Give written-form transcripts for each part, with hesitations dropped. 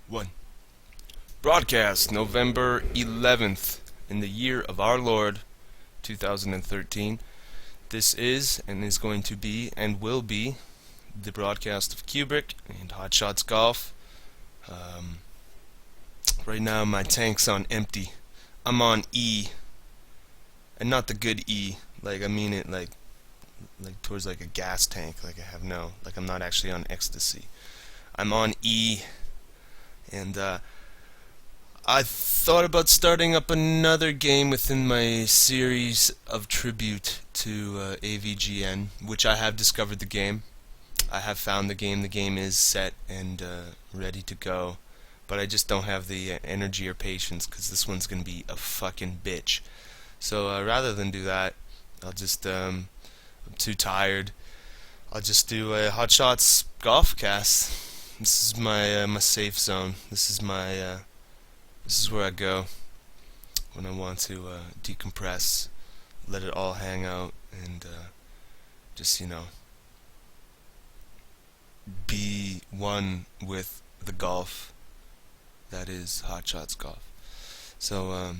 One. Broadcast November 11th in the year of our Lord 2013. This is going to be and will be the broadcast of CUBEBRICK and Hot Shots Golf. Right now my tank's on empty. I'm on E, and not the good E. Like I mean it like towards like a gas tank. Like I'm not actually on ecstasy. I'm on E, and I thought about starting up another game within my series of tribute to AVGN, which I have discovered the game. I have found the game. The game is set and ready to go, but I just don't have the energy or patience because this one's gonna be a fucking bitch. So rather than do that, I'm too tired. I'll just do a Hot Shots golf cast. This is my safe zone. This is where I go when I want to decompress, let it all hang out, and just be one with the golf that is Hot Shots golf. So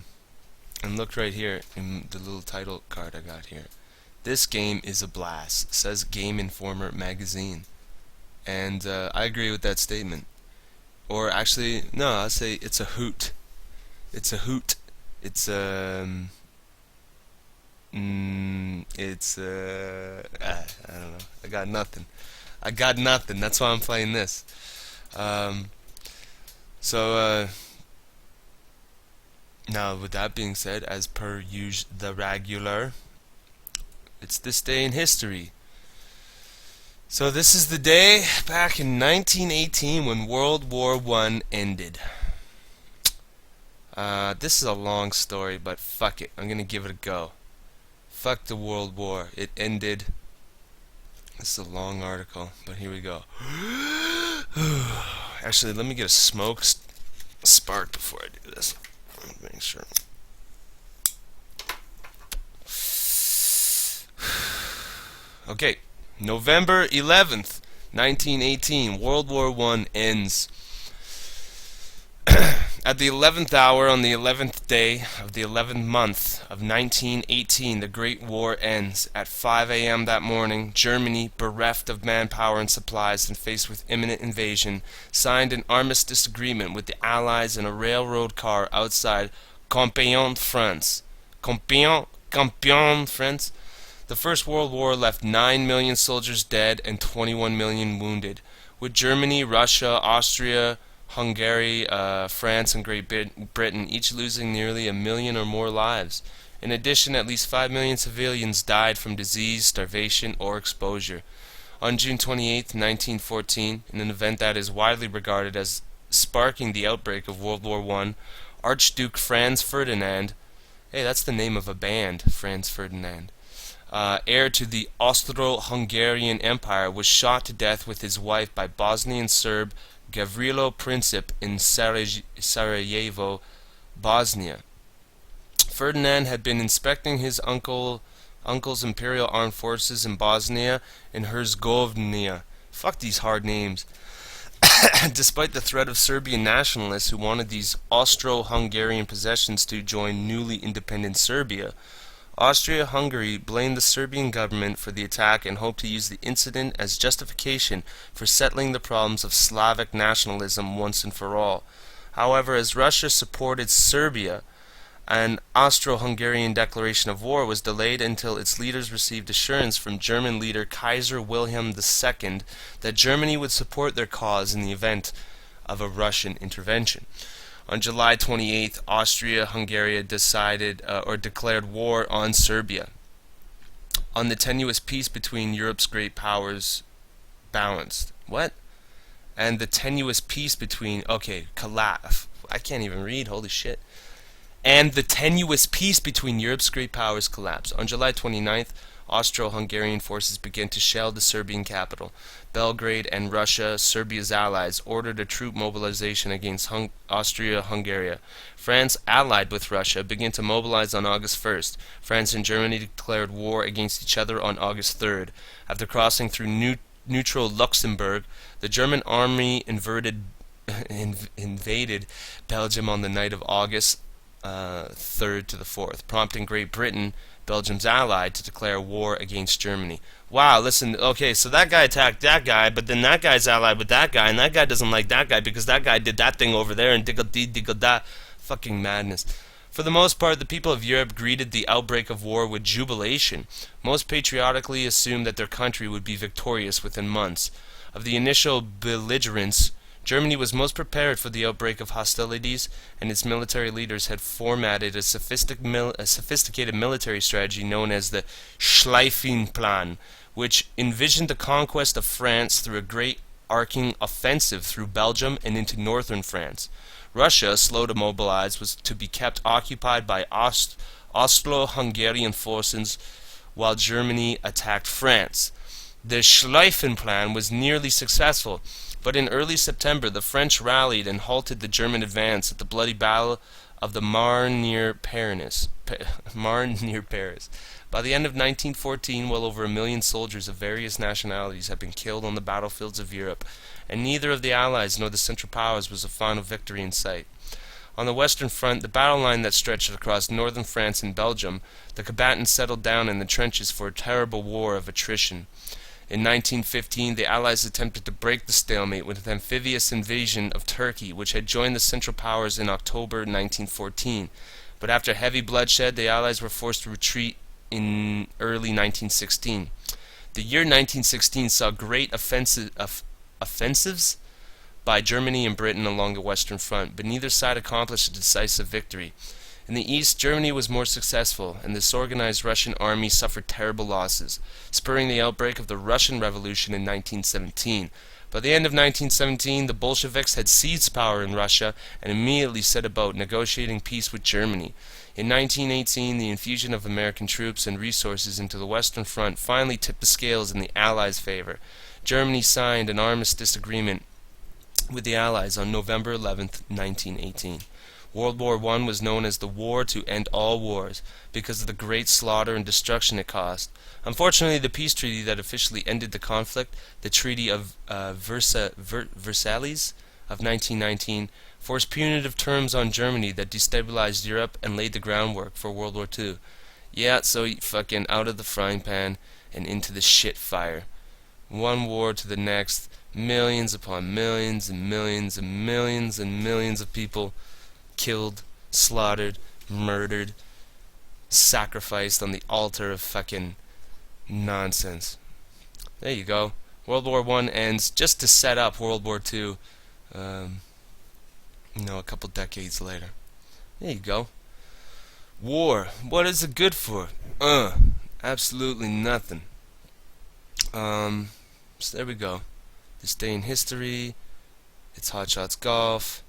and look right here in the little title card I got here. This game is a blast. It says Game Informer magazine, and I agree with that statement. Or actually, no, I'll say it's a hoot. It's a hoot. It's I don't know. I got nothing. That's why I'm playing this. So now, with that being said, as per the regular, it's this day in history. So this is the day back in 1918 when World War I ended. This is a long story, but fuck it. I'm gonna give it a go. Fuck the World War. It ended. This is a long article, but here we go. Actually, let me get a spark before I do this. Make sure. Okay, November 11th, 1918, World War I ends. At the 11th hour on the 11th day of the 11th month of 1918, the Great War ends. At 5 a.m. that morning, Germany, bereft of manpower and supplies and faced with imminent invasion, signed an armistice agreement with the Allies in a railroad car outside Compiègne, France. Compiègne, France. The First World War left 9 million soldiers dead and 21 million wounded, with Germany, Russia, Austria, Hungary, France, and Great Britain each losing nearly 1 million or more lives. In addition, at least 5 million civilians died from disease, starvation, or exposure. On June 28, 1914, in an event that is widely regarded as sparking the outbreak of World War I, Archduke Franz Ferdinand, hey, that's the name of a band, Franz Ferdinand, heir to the Austro-Hungarian Empire, was shot to death with his wife by Bosnian Serb Gavrilo Princip in Sarajevo, Bosnia. Ferdinand had been inspecting his uncle's Imperial Armed Forces in Bosnia and Herzegovina. Fuck these hard names. Despite the threat of Serbian nationalists who wanted these Austro-Hungarian possessions to join newly independent Serbia, Austria-Hungary blamed the Serbian government for the attack and hoped to use the incident as justification for settling the problems of Slavic nationalism once and for all. However, as Russia supported Serbia, an Austro-Hungarian declaration of war was delayed until its leaders received assurance from German leader Kaiser Wilhelm II that Germany would support their cause in the event of a Russian intervention. On July 28th, Austria-Hungary declared war on Serbia. On the tenuous peace between Europe's great powers balanced. What? And the tenuous peace between... Okay, collapse. I can't even read, holy shit. And the tenuous peace between Europe's great powers collapsed. On July 29th, Austro-Hungarian forces began to shell the Serbian capital. Belgrade and Russia, Serbia's allies, ordered a troop mobilization against Austria-Hungary. France, allied with Russia, began to mobilize on August 1st. France and Germany declared war against each other on August 3rd. After crossing through neutral Luxembourg, the German army invaded invaded Belgium on the night of August 3rd to the 4th, prompting Great Britain, Belgium's ally, to declare war against Germany. Wow, listen, okay, so that guy attacked that guy, but then that guy's allied with that guy, and that guy doesn't like that guy because that guy did that thing over there, and diggle-dee, diggle-da. Fucking madness. For the most part, the people of Europe greeted the outbreak of war with jubilation. Most patriotically assumed that their country would be victorious within months. Of the initial belligerents, Germany was most prepared for the outbreak of hostilities, and its military leaders had formatted a sophisticated military strategy known as the Schleifenplan, which envisioned the conquest of France through a great arcing offensive through Belgium and into northern France. Russia, slow to mobilize, was to be kept occupied by Austro-Hungarian forces while Germany attacked France. The Schleifenplan was nearly successful, but in early September the French rallied and halted the German advance at the bloody Battle of the Marne near Paris. By the end of 1914, well over 1 million soldiers of various nationalities had been killed on the battlefields of Europe, and neither of the Allies nor the Central Powers was a final victory in sight. On the Western Front, the battle line that stretched across northern France and Belgium, the combatants settled down in the trenches for a terrible war of attrition. In 1915, the Allies attempted to break the stalemate with an amphibious invasion of Turkey, which had joined the Central Powers in October 1914. But after heavy bloodshed, the Allies were forced to retreat in early 1916. The year 1916 saw great offensives by Germany and Britain along the Western Front, but neither side accomplished a decisive victory. In the east, Germany was more successful, and the disorganized Russian army suffered terrible losses, spurring the outbreak of the Russian Revolution in 1917. By the end of 1917, the Bolsheviks had seized power in Russia and immediately set about negotiating peace with Germany. In 1918, the infusion of American troops and resources into the Western Front finally tipped the scales in the Allies' favor. Germany signed an armistice agreement with the Allies on November 11, 1918. World War I was known as the War to End All Wars because of the great slaughter and destruction it caused. Unfortunately, the peace treaty that officially ended the conflict, the Treaty of Versailles of 1919, forced punitive terms on Germany that destabilized Europe and laid the groundwork for World War II. Yeah, so fucking out of the frying pan and into the shit fire. One war to the next, millions upon millions and millions and millions and millions of people killed, slaughtered, murdered, sacrificed on the altar of fucking nonsense. There you go. World War I ends just to set up World War II, a couple decades later. There you go. War. What is it good for? Absolutely nothing. So there we go. This day in history. It's Hot Shots Golf.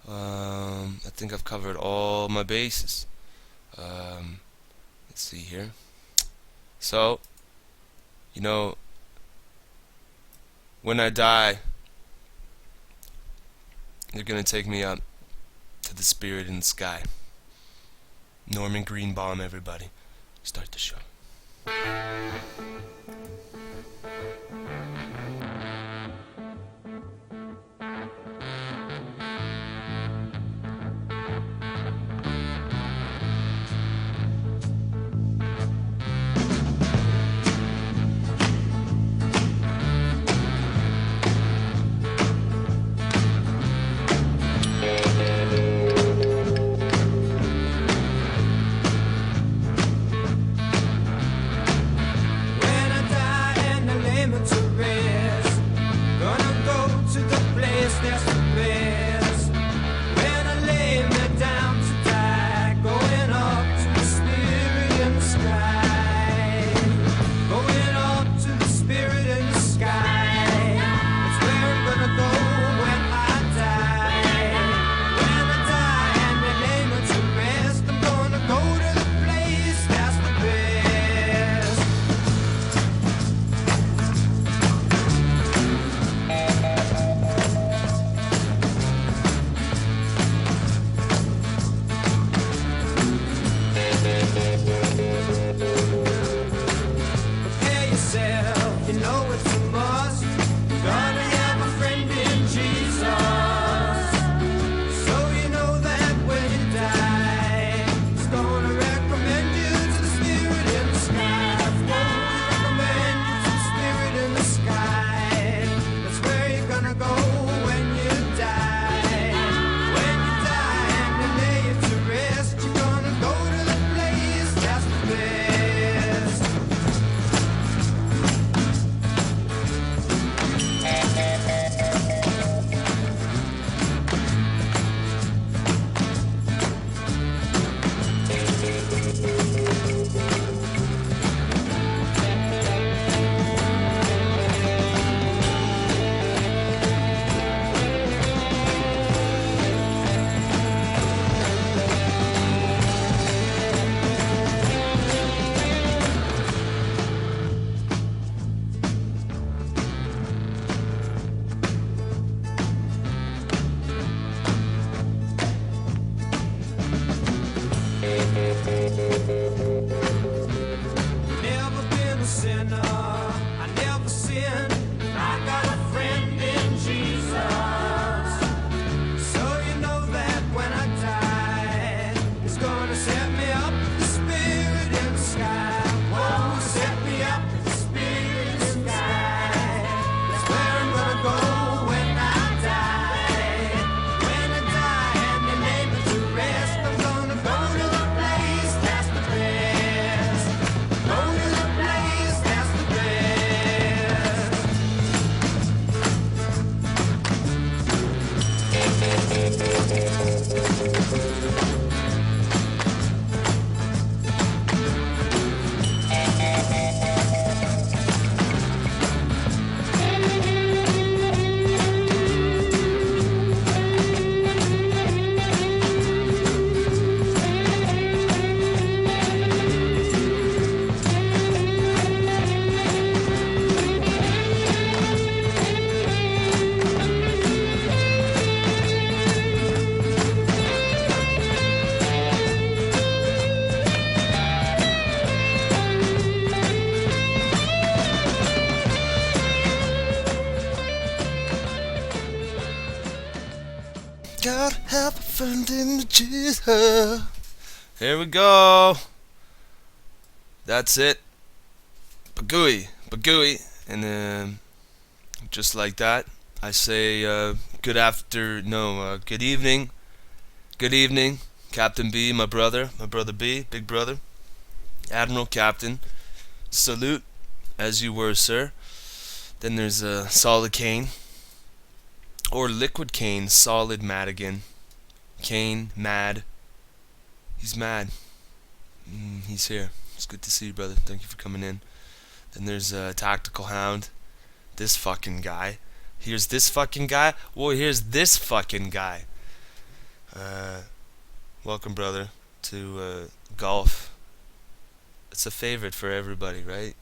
I think I've covered all my bases. Let's see here. So, when I die, they're gonna take me up to the spirit in the sky. Norman Greenbaum, everybody. Start the show. When Gotta have a friend in the Jesus. Here we go. That's it. Bagooey, bagooey. And just like that, I say good evening. Good evening, Captain B, my brother B, big brother. Admiral Captain. Salute, as you were, sir. Then there's Solid Kane. Or Liquid Kane, Solid Madigan. Kane, mad. He's mad. He's here. It's good to see you, brother. Thank you for coming in. Then there's Tactical Hound. This fucking guy. Here's this fucking guy. Well, here's this fucking guy. Welcome, brother, to golf. It's a favorite for everybody, right?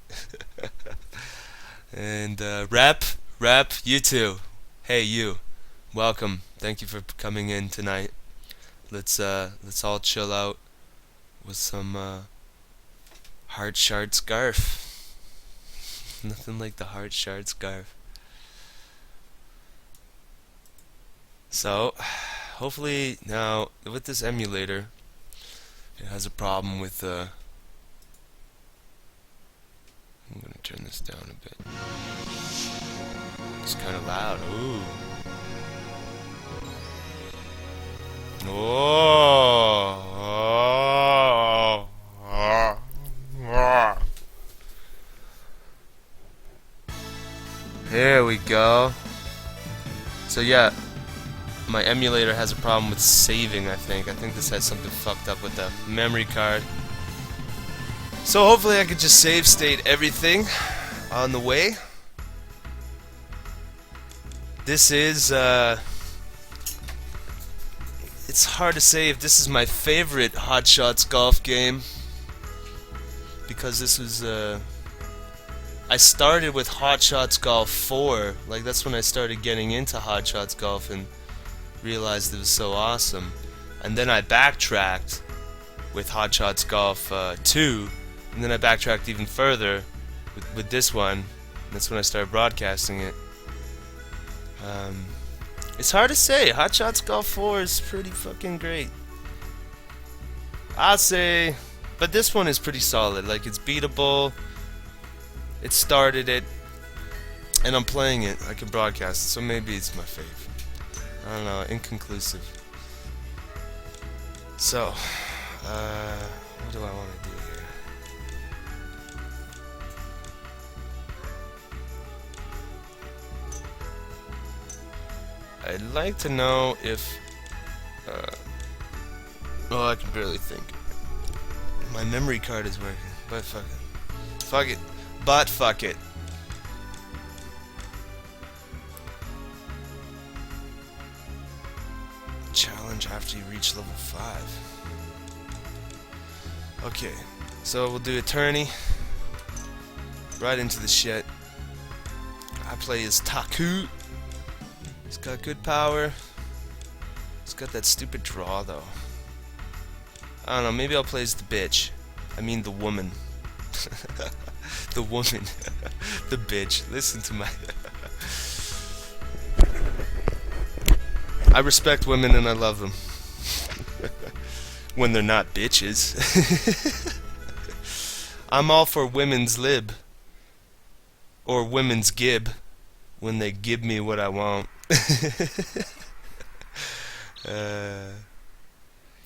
And Rep, you too. Hey, you. Welcome. Thank you for coming in tonight. Let's all chill out with some Heart Shard Scarf. Nothing like the Heart Shard Scarf. So, hopefully now with this emulator, it has a problem with I'm gonna turn this down a bit. It's kind of loud. Ooh. There we go. So yeah, my emulator has a problem with saving, I think. I think this has something fucked up with the memory card. So hopefully I could just save state everything on the way. This is, it's hard to say if this is my favorite Hot Shots golf game, because this was, I started with Hot Shots Golf 4, like that's when I started getting into Hot Shots Golf and realized it was so awesome. And then I backtracked with Hot Shots Golf 2, and then I backtracked even further with this one, and that's when I started broadcasting it. It's hard to say. Hot Shots Golf 4 is pretty fucking great, I'll say, but this one is pretty solid. Like, it's beatable. It started it, and I'm playing it. I can broadcast it, so maybe it's my fave. I don't know. Inconclusive. So, what do I want to do here? I'd like to know if, well, I can barely think. My memory card is working, but fuck it. Fuck it. But fuck it. Challenge after you reach level 5. Okay, so we'll do Attorney. Right into the shit. I play as Taku. He's got good power. He's got that stupid draw though. I don't know, maybe I'll play as the bitch. I mean the woman. The woman. The bitch. Listen to my... I respect women and I love them. When they're not bitches. I'm all for women's lib. Or women's gib. When they give me what I want.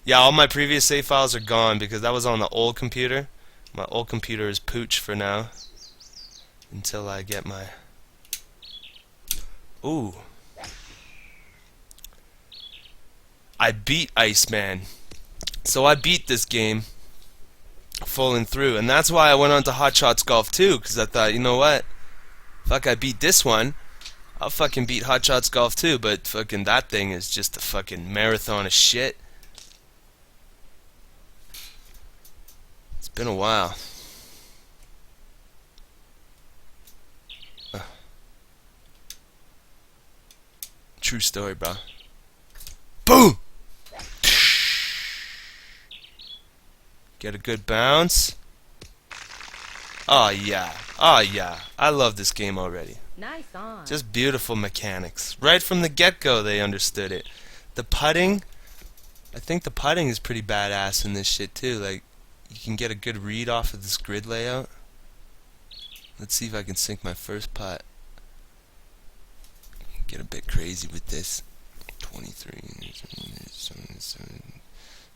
Yeah, all my previous save files are gone because that was on the old computer. My old computer is pooch for now. Until I get my... Ooh. I beat Iceman. So I beat this game full and through. And that's why I went on to Hot Shots Golf 2. Because I thought, you know what? Fuck, I beat this one. I'll fucking beat Hot Shots Golf 2. But fucking that thing is just a fucking marathon of shit. It's been a while. True story, bro. Boom! Get a good bounce. Oh yeah. Oh yeah. I love this game already. Nice on. Just beautiful mechanics. Right from the get-go they understood it. The putting, I think the putting is pretty badass in this shit too. Like, you can get a good read off of this grid layout. Let's see if I can sink my first putt. Get a bit crazy with this. 23,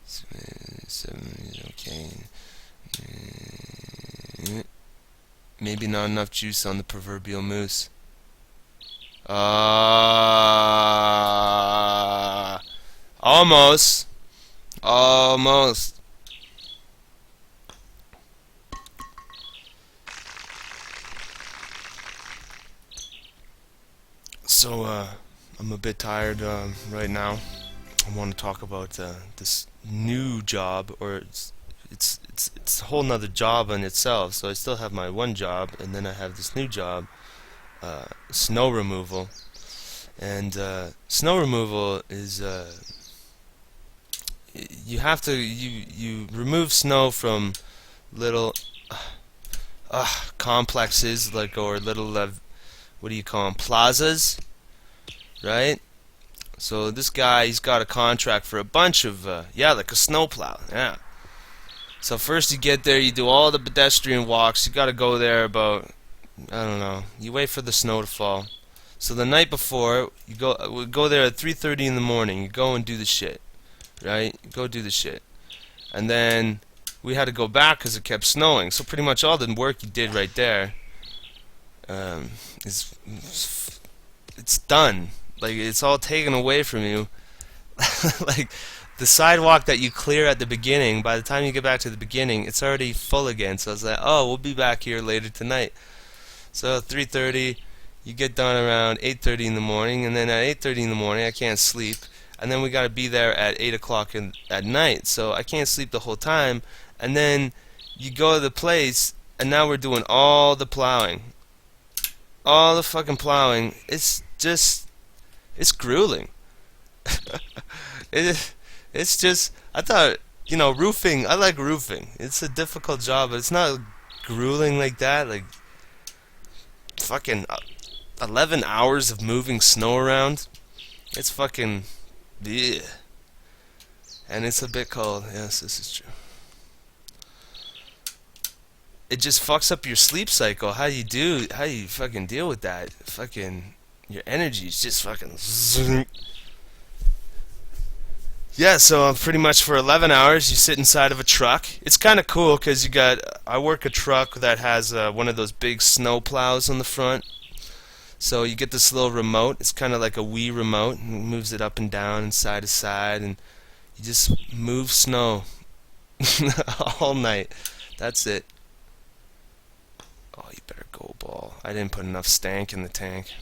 7, okay. Maybe not enough juice on the proverbial moose. Almost. Almost. So, I'm a bit tired right now. I want to talk about this new job, or it's a whole nother job in itself. So I still have my one job, and then I have this new job, snow removal. And snow removal is you have to you remove snow from little complexes, like, or little what do you call them, plazas, right? So this guy, he's got a contract for a bunch of yeah, like a snowplow. Yeah. So first you get there, you do all the pedestrian walks. You got to go there about, I don't know, you wait for the snow to fall. So the night before, we go there at 3:30 in the morning. You go and do the shit, right? You go do the shit, and then we had to go back because it kept snowing. So pretty much all the work you did right there is it's done. Like, it's all taken away from you. Like, the sidewalk that you clear at the beginning, by the time you get back to the beginning, it's already full again. So I was like, oh, we'll be back here later tonight. So 3:30, you get done around 8:30 in the morning, and then at 8:30 in the morning, I can't sleep. And then we got to be there at 8 o'clock at night, so I can't sleep the whole time. And then you go to the place, and now we're doing all the plowing. All the fucking plowing. It's just, it's grueling. It's just, I thought, you know, roofing, I like roofing. It's a difficult job, but it's not grueling like that. Like, fucking 11 hours of moving snow around. It's fucking, yeah. And it's a bit cold. Yes, this is true. It just fucks up your sleep cycle. How you fucking deal with that? Fucking, your energy is just fucking. Yeah, so pretty much for 11 hours you sit inside of a truck. It's kind of cool because I work a truck that has one of those big snow plows on the front. So you get this little remote. It's kind of like a Wii remote. And it moves it up and down and side to side, and you just move snow all night. That's it. Oh, you better go, ball. I didn't put enough stank in the tank.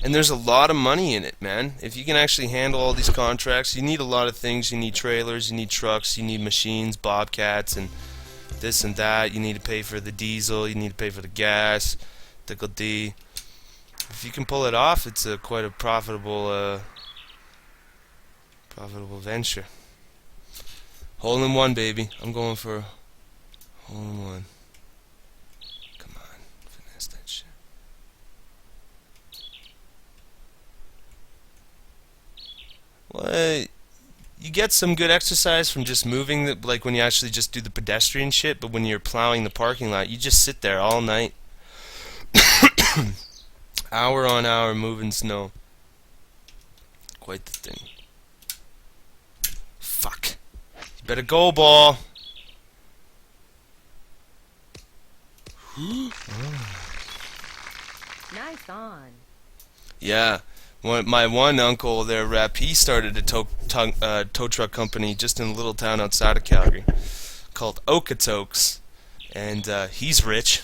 And there's a lot of money in it, man. If you can actually handle all these contracts, you need a lot of things. You need trailers, you need trucks, you need machines, bobcats, and this and that. You need to pay for the diesel, you need to pay for the gas, Tickle D. If you can pull it off, it's quite a profitable venture. Hole in one, baby. I'm going for a hole in one. Come on, finesse that shit. Well, you get some good exercise from just moving, like when you actually just do the pedestrian shit, but when you're plowing the parking lot, you just sit there all night. Hour on hour moving snow. Quite the thing. Fuck. You better go, ball. Nice on. Yeah. My one uncle there, Rep, he started a tow truck company just in a little town outside of Calgary called Okotoks, and he's rich.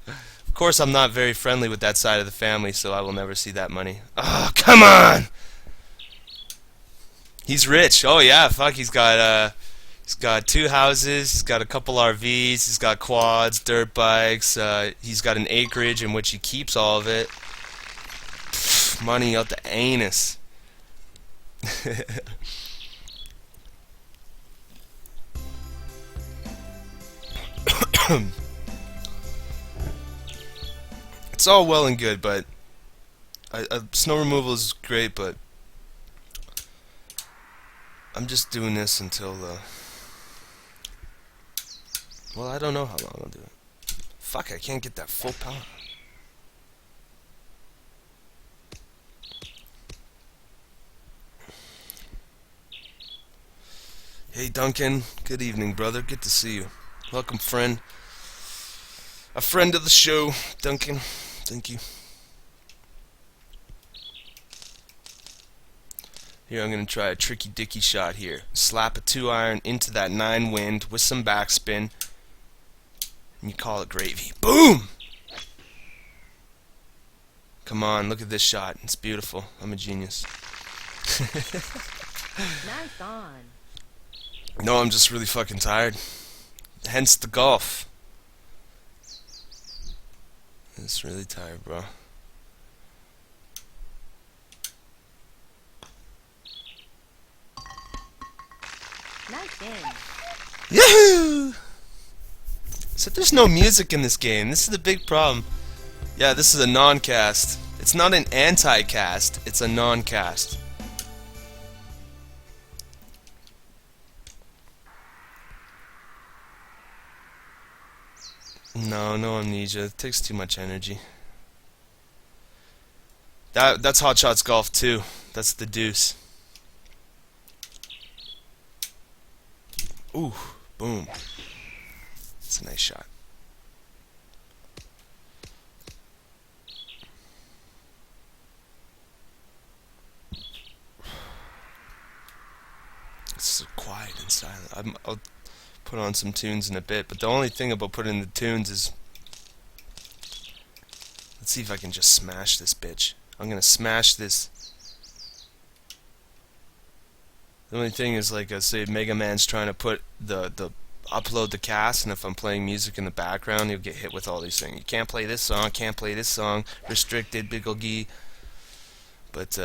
Of course, I'm not very friendly with that side of the family, so I will never see that money. Oh, come on! He's rich. Oh yeah, fuck. He's got 2 houses. He's got a couple RVs. He's got quads, dirt bikes. He's got an acreage in which he keeps all of it. Money out the anus. It's all well and good, but snow removal is great, but I'm just doing this until well, I don't know how long I'll do it. Fuck, I can't get that full power. Hey Duncan, good evening, brother. Good to see you. Welcome, friend. A friend of the show, Duncan. Thank you. Here, I'm going to try a tricky dicky shot here. Slap a 2-iron into that 9 wind with some backspin. And you call it gravy. Boom! Come on, look at this shot. It's beautiful. I'm a genius. Nice on. No, I'm just really fucking tired. Hence the golf. It's really tired, bro. Nice in. Yahoo! So there's no music in this game. This is the big problem. Yeah, this is a non-cast. It's not an anti-cast. It's a non-cast. No amnesia. It takes too much energy. That's Hot Shots Golf too. That's the deuce. Ooh, boom. It's a nice shot. It's so quiet and silent. I'll put on some tunes in a bit, but the only thing about putting the tunes is, let's see if I can just smash this bitch. I'm gonna smash this. The only thing is, like I say, Mega Man's trying to put the upload the cast, and if I'm playing music in the background, you'll get hit with all these things. You can't play this song, can't play this song, restricted, bigglegi. But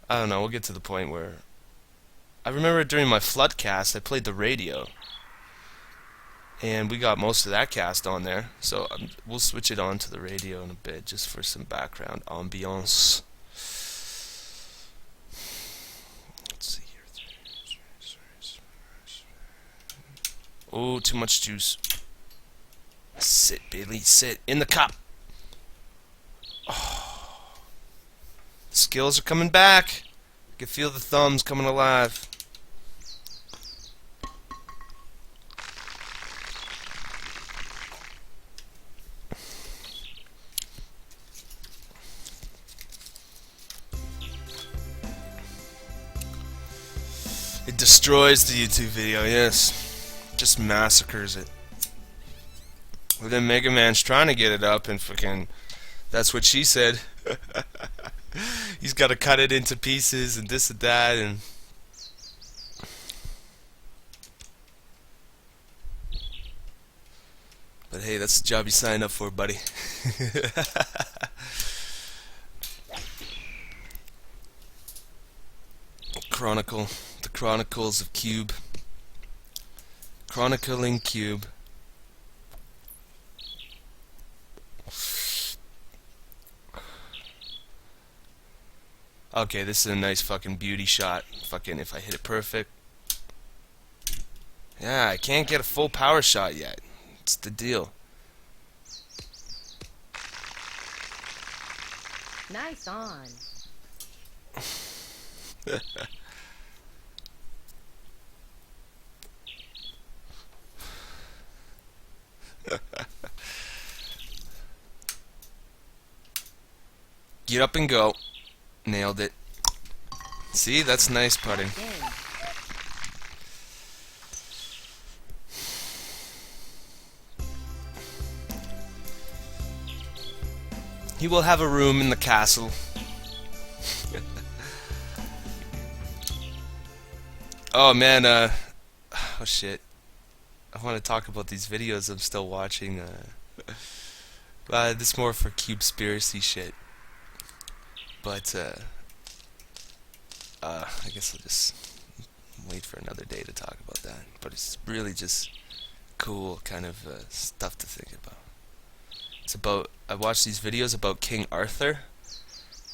I don't know. We'll get to the point where I remember during my flood cast, I played the radio, and we got most of that cast on there. So we'll switch it on to the radio in a bit, just for some background ambiance. Let's see here. Oh, too much juice. Sit, Billy, sit in the cup. Oh. The skills are coming back. I can feel the thumbs coming alive. It destroys the YouTube video, yes. Just massacres it. But then Mega Man's trying to get it up, and fucking, that's what she said. He's got to cut it into pieces and this and that, and but hey, that's the job you signed up for, buddy. Chronicle, the Chronicles of Cube. Chronicling Cube. Okay, this is a nice fucking beauty shot. Fucking, if I hit it perfect. Yeah, I can't get a full power shot yet. It's the deal. Nice on. Get up and go. Nailed it. See, that's nice putting. He will have a room in the castle. Oh man, oh shit. I want to talk about these videos I'm still watching. This is more for CUBEBRICK shit. But I guess I'll just wait for another day to talk about that. But it's really just cool kind of stuff to think about. It's about, I watched these videos about King Arthur,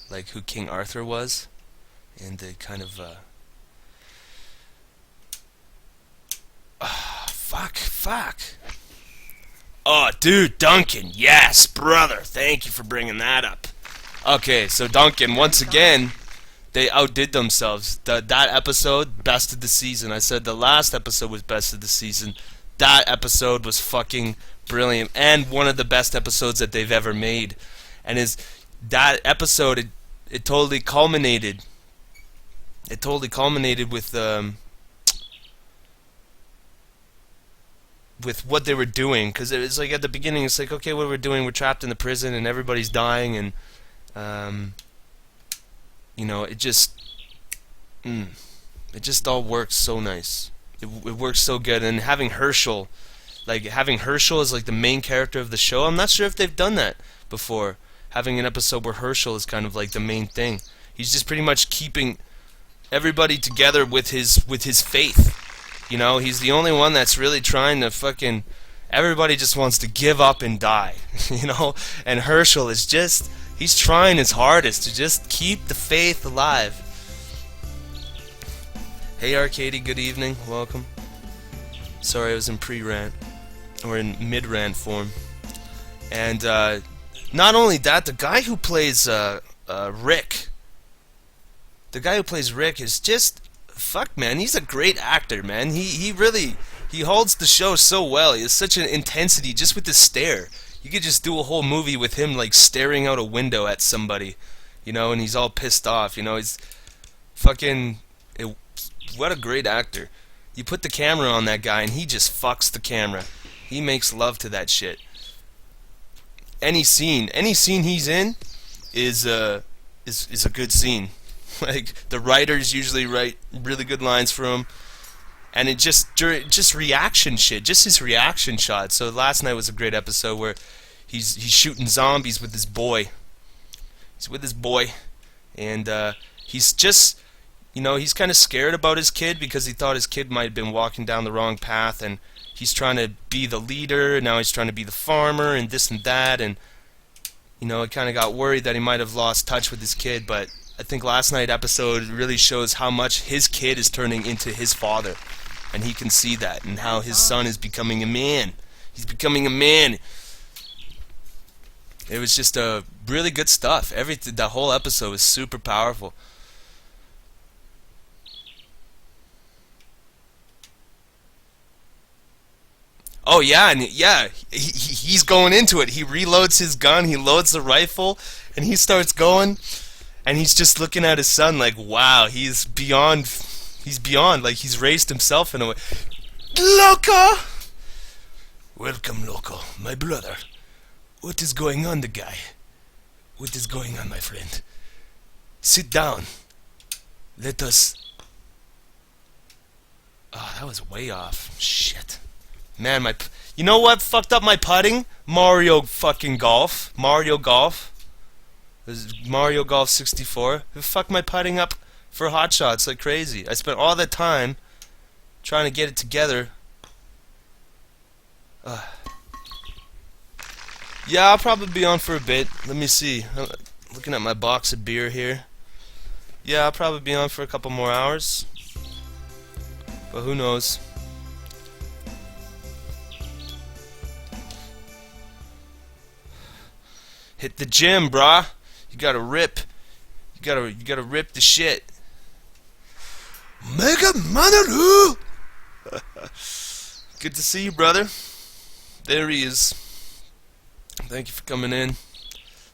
like who King Arthur was, and they kind of fuck. Oh, dude, Duncan, yes, brother, thank you for bringing that up. Okay, so Duncan, once again, they outdid themselves. That episode, best of the season. I said the last episode was best of the season. That episode was fucking brilliant, and one of the best episodes that they've ever made. And that episode, it totally culminated. It totally culminated with what they were doing, because it was like at the beginning, it's like, okay, what we're doing, we're trapped in the prison and everybody's dying, and you know, it just all works so nice. It works so good, and having Herschel as like the main character of the show, I'm not sure if they've done that before. Having an episode where Herschel is kind of like the main thing. He's just pretty much keeping everybody together with his faith. You know, he's the only one that's really trying to fucking... Everybody just wants to give up and die, you know? And Herschel is just... He's trying his hardest to just keep the faith alive. Hey Arcady, good evening, welcome. Sorry I was in pre-rant, or in mid-rant form. And not only that, the guy who plays Rick... The guy who plays Rick is just... Fuck, man, he's a great actor, man. He really, he holds the show so well. He has such an intensity just with his stare. You could just do a whole movie with him, like, staring out a window at somebody, you know, and he's all pissed off, you know. He's fucking... what a great actor. You put the camera on that guy, and he just fucks the camera. He makes love to that shit. Any scene he's in is a good scene. Like, the writers usually write really good lines for him, and it just reaction shit, just his reaction shots. So last night was a great episode where he's shooting zombies with his boy. He's with his boy, and he's just, you know, he's kind of scared about his kid because he thought his kid might have been walking down the wrong path, and he's trying to be the leader, and now he's trying to be the farmer, and this and that, and, you know, he kind of got worried that he might have lost touch with his kid, but I think last night's episode really shows how much his kid is turning into his father, and he can see that, and how his son is becoming a man. He's becoming a man. It was just really good stuff. Everything, that whole episode was super powerful. Oh yeah, and yeah, he's going into it. He reloads his gun, he loads the rifle, and he starts going. And he's just looking at his son like, wow, he's beyond, like, he's raised himself in a way. Loco! Welcome, Loco, my brother. What is going on, the guy? What is going on, my friend? Sit down. Let us... Oh, that was way off. Shit. Man, you know what fucked up my putting? Mario fucking Golf. Mario Golf. Mario Golf 64. It fucked my putting up for hot shots like crazy. I spent all that time trying to get it together. Yeah, I'll probably be on for a bit. Let me see. I'm looking at my box of beer here. Yeah, I'll probably be on for a couple more hours. But who knows? Hit the gym, brah. You gotta rip. You gotta rip the shit. Mega Manaru! Good to see you, brother. There he is. Thank you for coming in.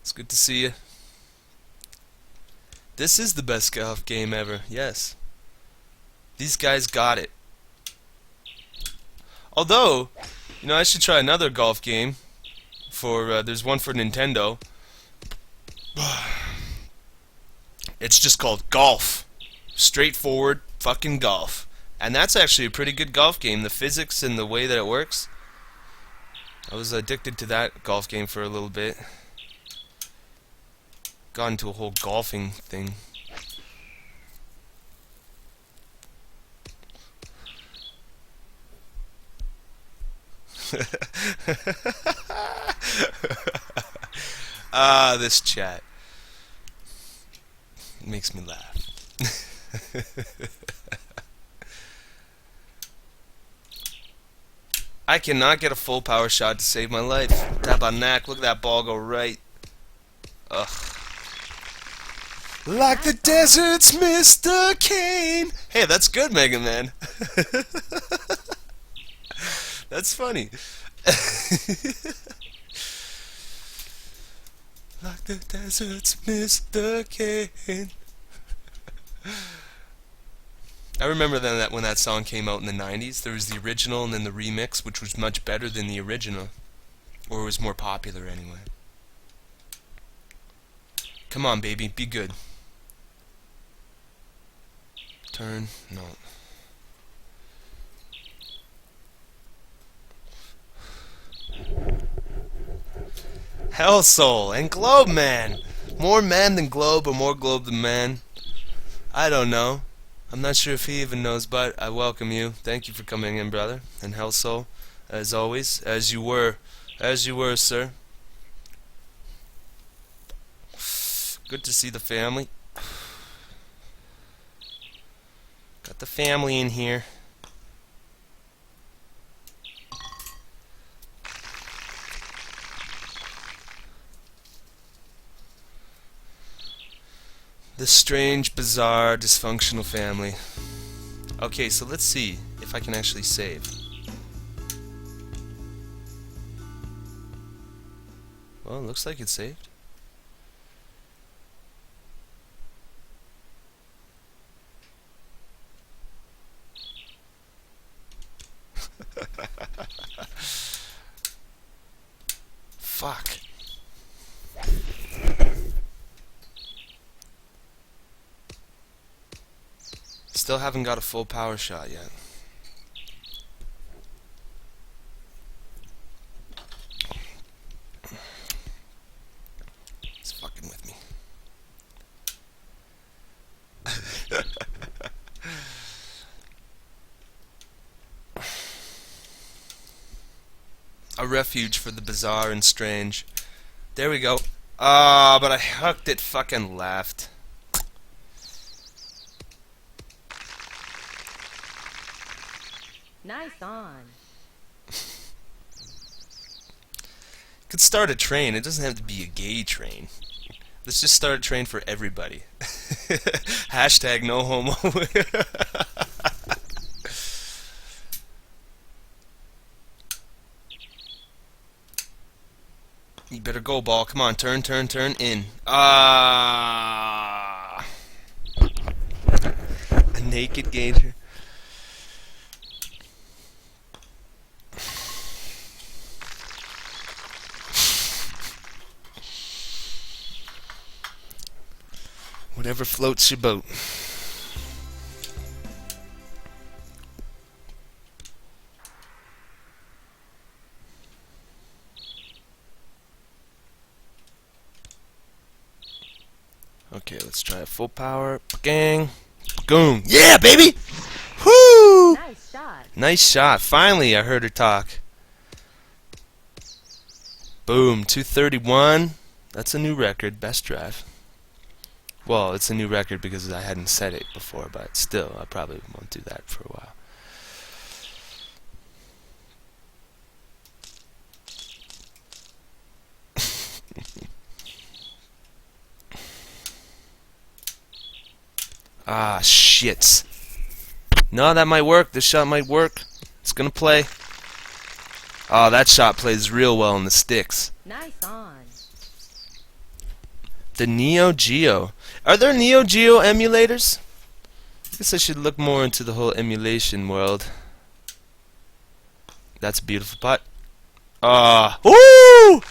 It's good to see you. This is the best golf game ever. Yes. These guys got it. Although, you know, I should try another golf game. There's one for Nintendo. It's just called Golf. Straightforward fucking golf. And that's actually a pretty good golf game. The physics and the way that it works. I was addicted to that golf game for a little bit. Got into a whole golfing thing. This chat makes me laugh. I cannot get a full power shot to save my life. Tap on knack. Look at that ball go right. Ugh. Like the desert's Mr. Kane. Hey, that's good, Mega Man. That's funny. Like the desert's Mr. Kane. I remember then that when that song came out in the 90s, there was the original and then the remix, which was much better than the original. Or was more popular anyway. Come on, baby, be good. Turn, no. Hell Soul and Globe Man. More man than Globe or more Globe than man. I don't know. I'm not sure if he even knows, but I welcome you. Thank you for coming in, brother. And Hell Soul, as always, as you were, sir. Good to see the family. Got the family in here. The strange, bizarre, dysfunctional family. Okay, so let's see if I can actually save. Well, it looks like it's saved. Fuck. Still haven't got a full power shot yet. It's fucking with me. A refuge for the bizarre and strange. There we go. Ah, but I hooked it fucking left. Nice on. Could start a train. It doesn't have to be a gay train. Let's just start a train for everybody. Hashtag no homo. You better go, ball. Come on, turn, turn, turn, in. Ah, a naked gator. Whatever floats your boat. Okay, let's try a full power. Gang. Boom. Yeah, baby! Whoo! Nice shot. Nice shot. Finally, I heard her talk. Boom. 231. That's a new record. Best drive. Well, it's a new record because I hadn't set it before, but still, I probably won't do that for a while. Ah, shit. No, that might work. This shot might work. It's gonna play. Oh, that shot plays real well in the sticks. Nice on. The Neo Geo. Are there Neo Geo emulators? I guess I should look more into the whole emulation world. That's a beautiful putt. Ah, woo!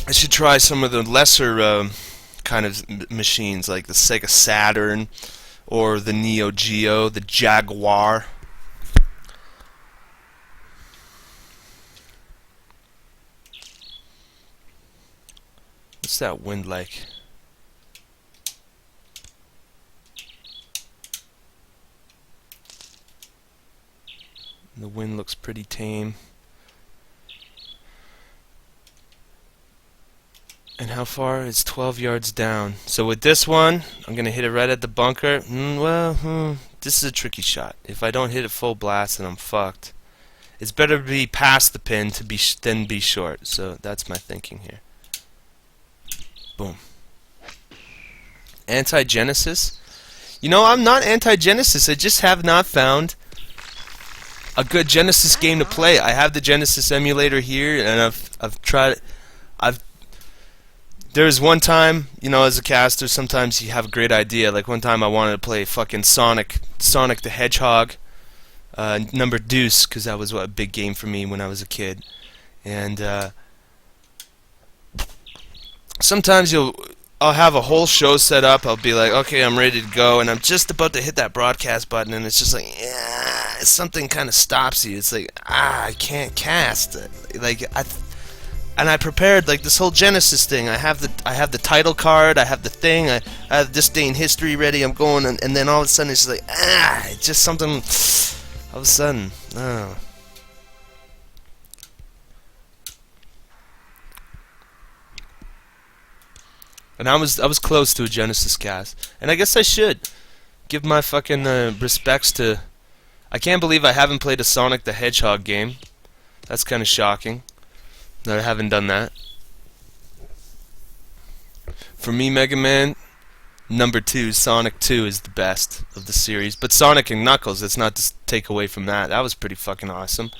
I should try some of the lesser kind of machines, like the Sega Saturn, or the Neo Geo, the Jaguar. What's that wind like? The wind looks pretty tame. And how far? It's 12 yards down. So with this one, I'm going to hit it right at the bunker. This is a tricky shot. If I don't hit it full blast, then I'm fucked. It's better to be past the pin than be short. So that's my thinking here. Boom. Anti-Genesis? You know, I'm not anti-Genesis. I just have not found a good Genesis game to play. I have the Genesis emulator here, and I've tried. There's one time, you know, as a caster, sometimes you have a great idea. Like one time I wanted to play fucking Sonic the Hedgehog, number Deuce, because that was a big game for me when I was a kid. And sometimes I'll have a whole show set up. I'll be like, okay, I'm ready to go, and I'm just about to hit that broadcast button, and it's just like, yeah, something kind of stops you. It's like, I can't cast. And I prepared like this whole Genesis thing. I have the title card. I have the thing. I have this day in history ready. I'm going, and then all of a sudden it's just like, it's just something. All of a sudden, oh. And I was close to a Genesis cast, and I guess I should give my fucking respects to. I can't believe I haven't played a Sonic the Hedgehog game. That's kind of shocking that I haven't done that. For me, Mega Man, number 2, Sonic 2 is the best of the series. But Sonic and Knuckles, let's not just take away from that. That was pretty fucking awesome.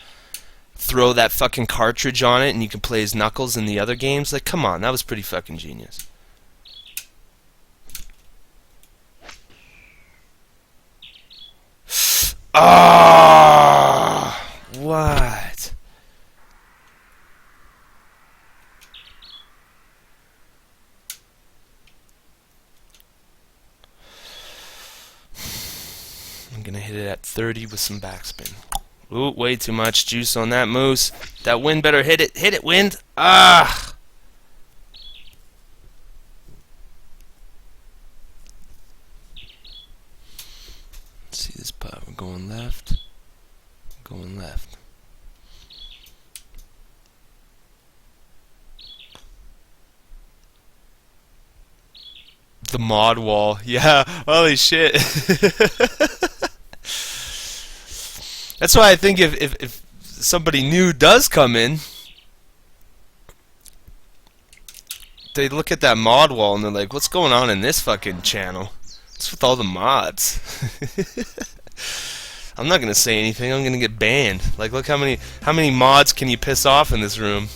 Throw that fucking cartridge on it and you can play as Knuckles in the other games. Like, come on, that was pretty fucking genius. Ah, what? I'm gonna hit it at 30 with some backspin. Ooh, way too much juice on that moose. That wind better hit it. Hit it, wind. Ah! Let's see this putt. We're going left. Going left. The mod wall. Yeah, holy shit. That's why I think if somebody new does come in, they look at that mod wall and they're like, what's going on in this fucking channel? What's with all the mods? I'm not gonna say anything, I'm gonna get banned. Like, look how many mods can you piss off in this room?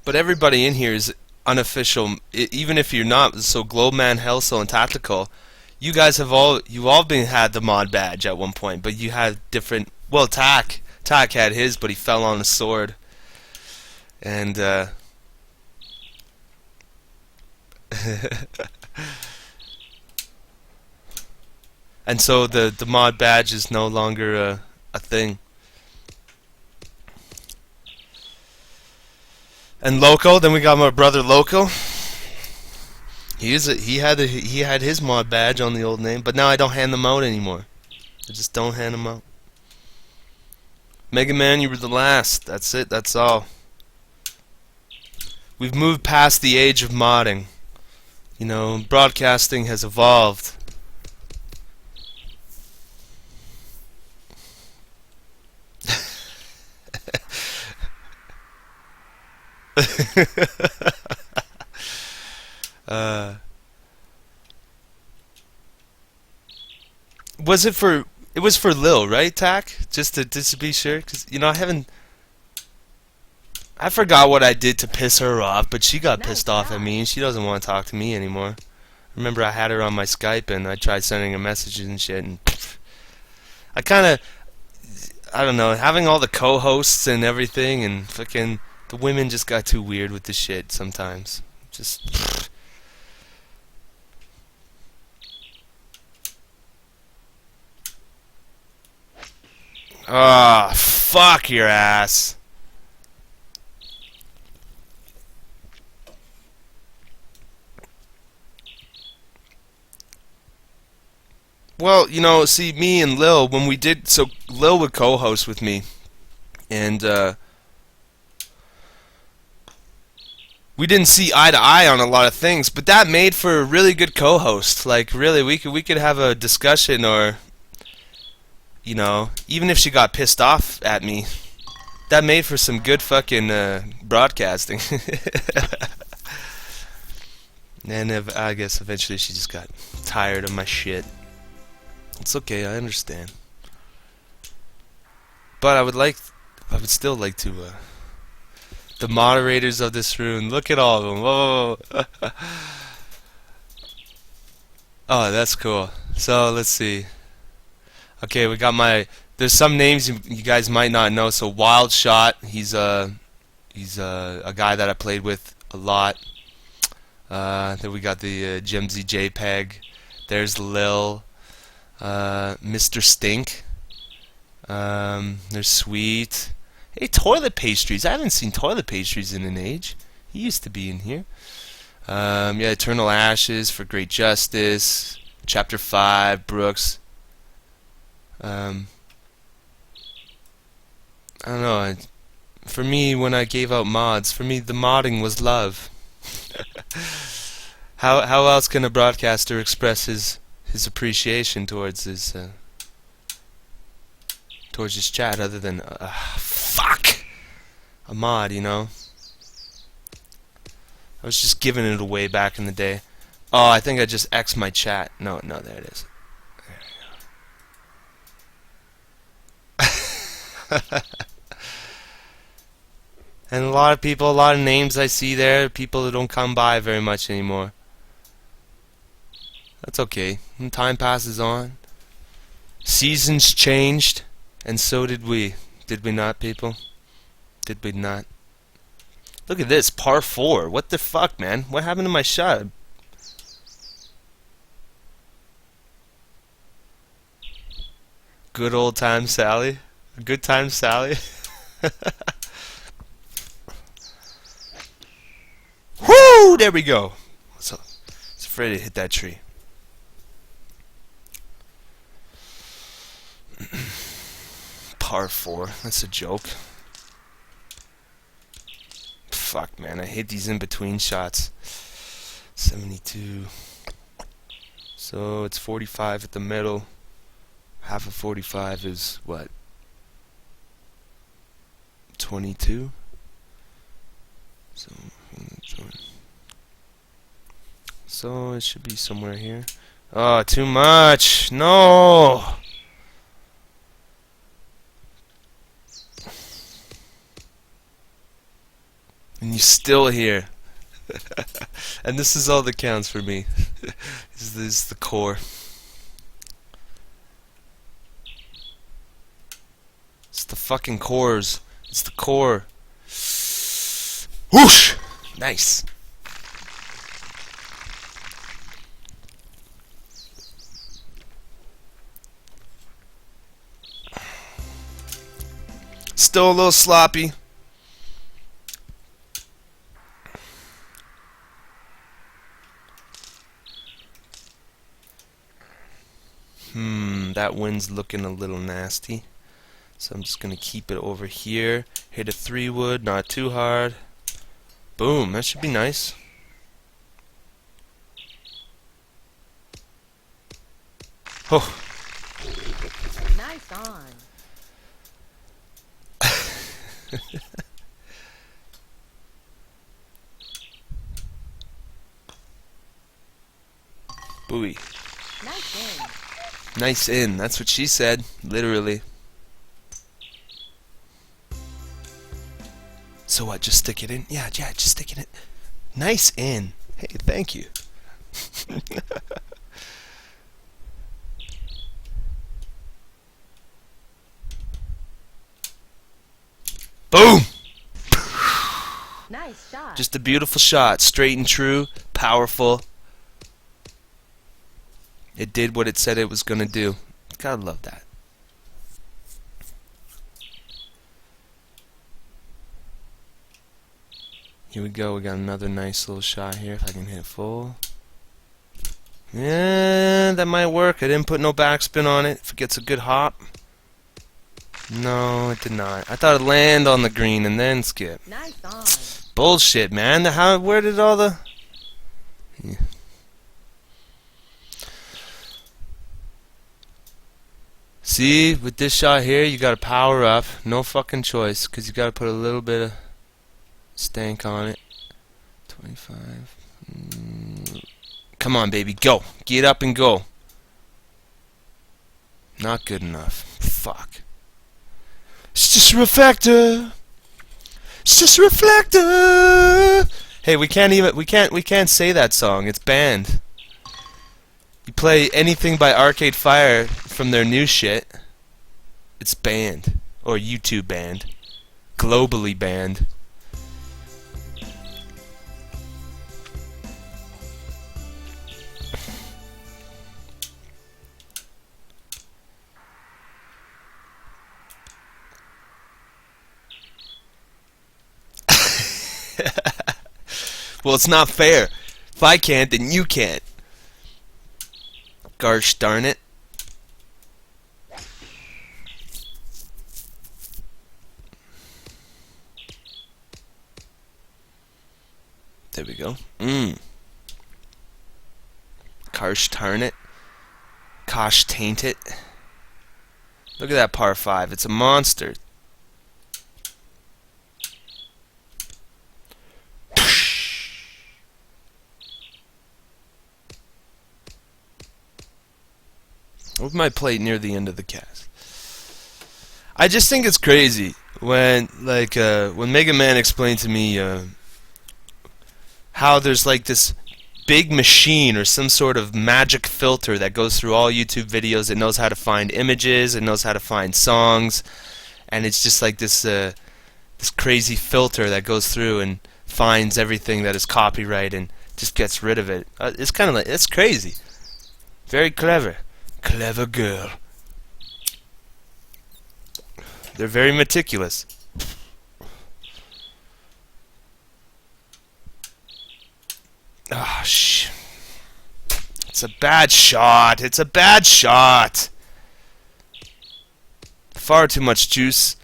But everybody in here is unofficial. Even if you're not, so Globeman, Hellsoul, and Tactical, you guys have all had the mod badge at one point, but you had different. Well, Tac had his, but he fell on a sword, and and so the mod badge is no longer a thing. And Loco, then we got my brother Loco. He had his mod badge on the old name, but now I don't hand them out anymore. I just don't hand them out. Mega Man, you were the last. That's it. That's all. We've moved past the age of modding. You know, broadcasting has evolved. Was it for? It was for Lil, right, Tac? Just to be sure, because you know I forgot what I did to piss her off, but she got pissed off at me, and she doesn't want to talk to me anymore. Remember I had her on my Skype and I tried sending her messages and shit, and I kind of, I don't know, having all the co-hosts and everything, and fucking the women just got too weird with the shit sometimes. Just ah, fuck your ass. Well, you know, see, me and Lil, when we did, so Lil would co-host with me, and we didn't see eye to eye on a lot of things, but that made for a really good co-host. Like, really, we could have a discussion, or, you know, even if she got pissed off at me, that made for some good fucking broadcasting. And I guess eventually she just got tired of my shit. It's okay, I understand. But I would still like to, the moderators of this room, look at all of them. Whoa. Oh, that's cool. So, let's see. Okay, we got there's some names you guys might not know. So, Wild Shot, he's a guy that I played with a lot. Then we got the Jimsy JPEG. There's Lil. Mr. Stink. There's Sweet. Hey, Toilet Pastries. I haven't seen Toilet Pastries in an age. He used to be in here. Yeah, Eternal Ashes for Great Justice. Chapter 5, Brooks. I don't know. For me, when I gave out mods, for me, the modding was love. How else can a broadcaster express his appreciation towards his chat other than fuck a mod, you know? I was just giving it away back in the day. Oh, I think I just X'd my chat. No, there it is. There we go. And a lot of names I see there, people that don't come by very much anymore. That's okay. When time passes on, seasons changed, and so did we. Did we not, people? Did we not? Look at this, par 4. What the fuck, man? What happened to my shot? Good old time, Sally. Good time, Sally. Woo! There we go. So, I was afraid to hit that tree. Par 4. That's a joke. Fuck, man. I hate these in-between shots. 72. So, it's 45 at the middle. Half of 45 is, what? 22? So, it should be somewhere here. Oh, too much! No! And you're still here. And this is all that counts for me. This is the core. It's the fucking cores. It's the core. Whoosh! Nice. Still a little sloppy. That wind's looking a little nasty. So I'm just going to keep it over here. Hit a 3-wood, not too hard. Boom, that should be nice. Oh. Nice on. Buoy. Nice in. Nice in. That's what she said. Literally. So what? Just stick it in? Yeah, just stick it in. Nice in. Hey, thank you. Boom! Nice shot. Just a beautiful shot. Straight and true. Powerful. It did what it said it was gonna do. Gotta love that. Here we go. We got another nice little shot here. If I can hit full. Yeah, that might work. I didn't put no backspin on it. If it gets a good hop. No, it did not. I thought it'd land on the green and then skip. Nice on. Bullshit, man. Where did all the... Yeah. See, with this shot here, you gotta power up. No fucking choice, because you gotta put a little bit of stank on it. 25. Come on, baby, go. Get up and go. Not good enough. Fuck. It's just a reflector. It's just a reflector. Hey, we can't say that song. It's banned. You play anything by Arcade Fire from their new shit, it's banned. Or YouTube banned. Globally banned. Well, it's not fair. If I can't, then you can't. Gosh darn it. There we go. Gosh darn it. Gosh taint it. Look at that par 5. It's a monster. With my plate near the end of the cast. I just think it's crazy when Mega Man explained to me how there's like this big machine or some sort of magic filter that goes through all YouTube videos. It knows how to find images, it knows how to find songs, and it's just like this this crazy filter that goes through and finds everything that is copyright and just gets rid of it. It's kind of like, it's crazy. Very clever. Clever girl. They're very meticulous. Ah, it's a bad shot. It's a bad shot. Far too much juice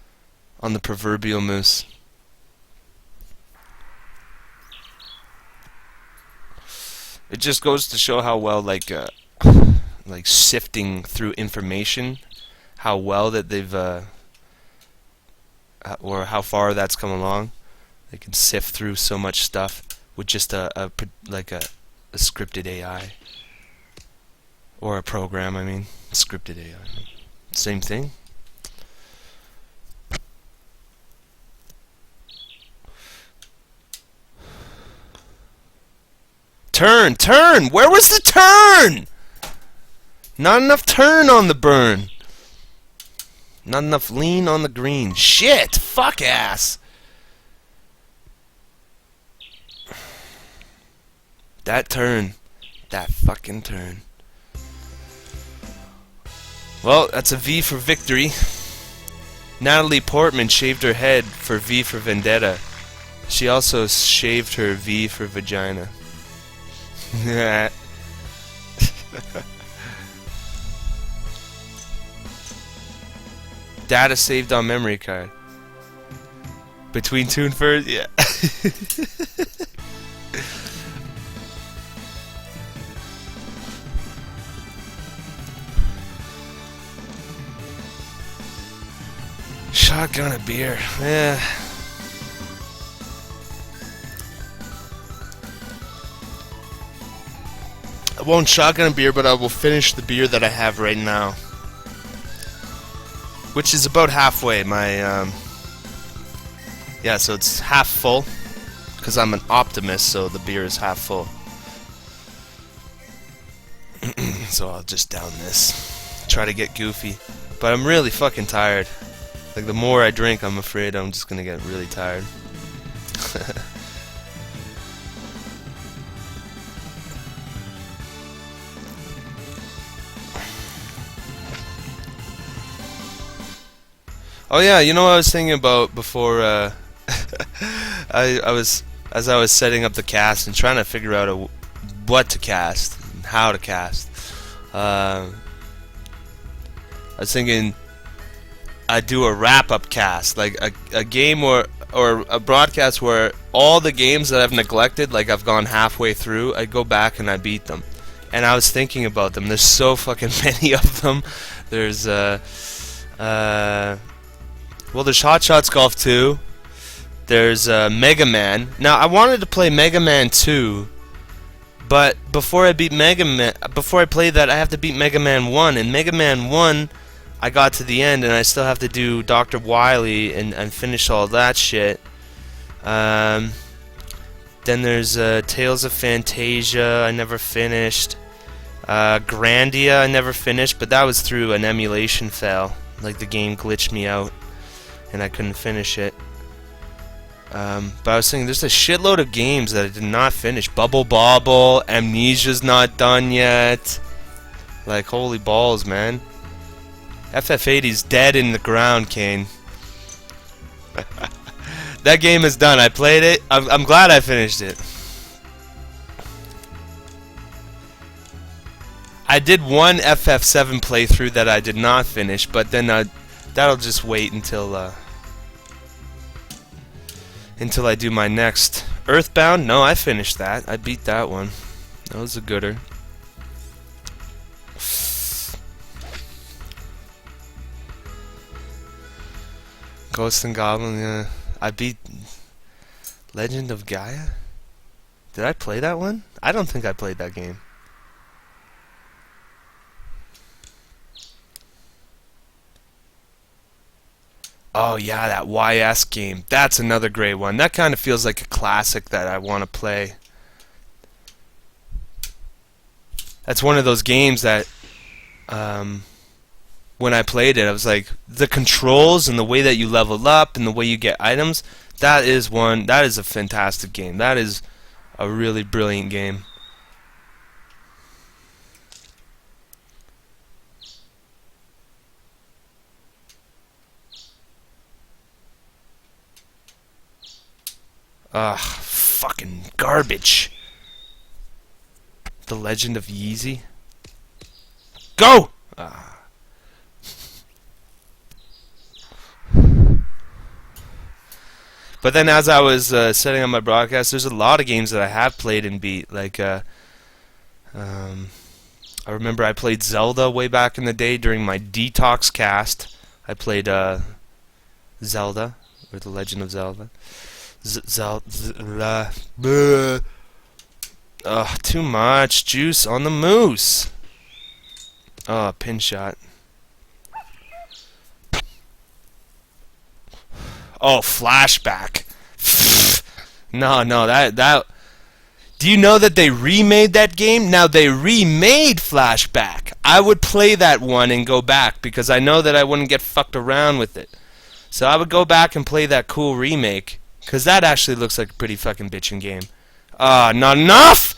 on the proverbial moose. It just goes to show how well, like sifting through information, how well that they've, or how far that's come along. They can sift through so much stuff with just a scripted AI, or a program. I mean, scripted AI, same thing. Turn, turn. Where was the turn? Not enough turn on the burn. Not enough lean on the green. Shit! Fuck ass! That turn. That fucking turn. Well, that's a V for victory. Natalie Portman shaved her head for V for Vendetta. She also shaved her V for vagina. Data saved on memory card. Between tune first, yeah. Shotgun a beer, yeah. I won't shotgun a beer, but I will finish the beer that I have right now. Which is about halfway, yeah, so it's half full, because I'm an optimist, so the beer is half full. So I'll just down this. Try to get goofy. But I'm really fucking tired. Like, the more I drink, I'm afraid I'm just gonna get really tired. Oh yeah, you know what I was thinking about before I was as I was setting up the cast and trying to figure out what to cast and how to cast. I was thinking I'd do a wrap-up cast, like a game or a broadcast where all the games that I've neglected, like I've gone halfway through, I go back and I beat them. And I was thinking about them. There's so fucking many of them. There's well, there's Hot Shots Golf 2. There's Mega Man. Now I wanted to play Mega Man 2, but before I play that, I have to beat Mega Man 1. And Mega Man 1, I got to the end, and I still have to do Dr. Wily and finish all that shit. Then there's Tales of Fantasia. I never finished. Grandia, I never finished, but that was through an emulation fail. Like, the game glitched me out, and I couldn't finish it. But I was thinking, there's a shitload of games that I did not finish. Bubble Bobble, Amnesia's not done yet. Like, holy balls, man. FF80's dead in the ground, Kane. That game is done. I played it. I'm glad I finished it. I did one FF7 playthrough that I did not finish, but then that'll just wait until I do my next. Earthbound? No, I finished that. I beat that one. That was a gooder. Ghost and Goblin, yeah. I beat Legend of Gaia? Did I play that one? I don't think I played that game. Oh yeah, that YS game. That's another great one. That kind of feels like a classic that I want to play. That's one of those games that when I played it, I was like, the controls and the way that you level up and the way you get items, that is a fantastic game. That is a really brilliant game. Ugh, fucking garbage. The Legend of Yeezy. Go! But then as I was setting up my broadcast, there's a lot of games that I have played and beat. Like, I remember I played Zelda way back in the day during my Detox cast. I played Zelda, or The Legend of Zelda. Ugh, too much juice on the moose. Oh, pin shot. Oh, flashback. No, that. Do you know that they remade that game? Now they remade Flashback. I would play that one and go back because I know that I wouldn't get fucked around with it. So I would go back and play that cool remake because that actually looks like a pretty fucking bitchin' game. Not enough.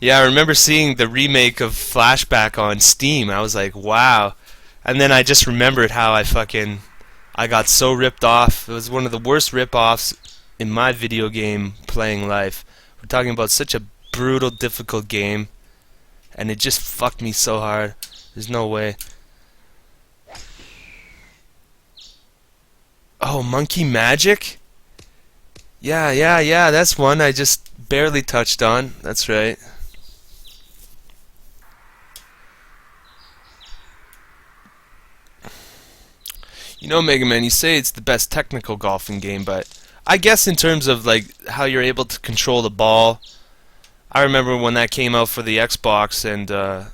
Yeah, I remember seeing the remake of Flashback on Steam. I was like, wow. And then I just remembered how I got so ripped off. It was one of the worst rip-offs in my video game playing life. We're talking about such a brutal, difficult game, and it just fucked me so hard. There's no way. Oh, Monkey Magic? Yeah, that's one I just barely touched on. That's right. You know, Mega Man, you say it's the best technical golfing game, but I guess in terms of like how you're able to control the ball, I remember when that came out for the Xbox and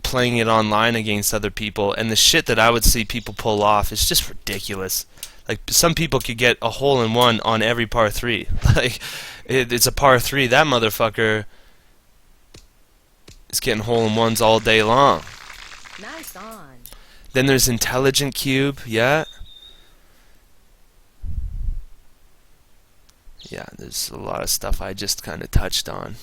playing it online against other people, and the shit that I would see people pull off is just ridiculous. Like some people could get a hole in one on every par 3. Like it's a par 3, that motherfucker is getting hole in ones all day long. Nice on. Then there's Intelligent Cube, yeah. Yeah, there's a lot of stuff I just kind of touched on.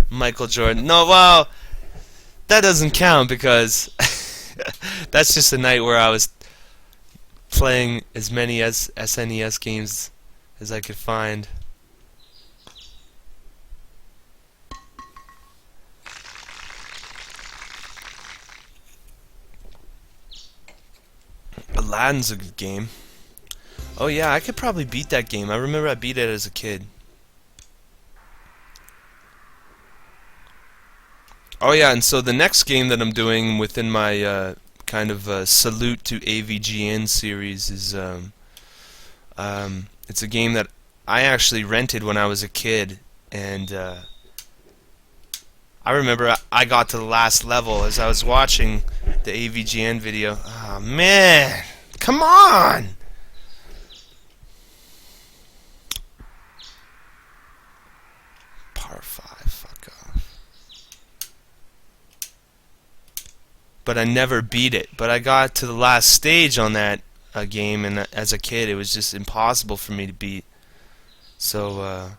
Michael Jordan. No, well, that doesn't count because that's just a night where I was playing as many SNES games as I could find. Aladdin's a good game. Oh yeah, I could probably beat that game. I remember I beat it as a kid. Oh yeah, and so the next game that I'm doing within my kind of salute to AVGN series is it's a game that I actually rented when I was a kid, and I remember I got to the last level as I was watching the AVGN video. Oh man, come on! Par 5, fuck off. But I never beat it. But I got to the last stage on that game, and as a kid it was just impossible for me to beat. So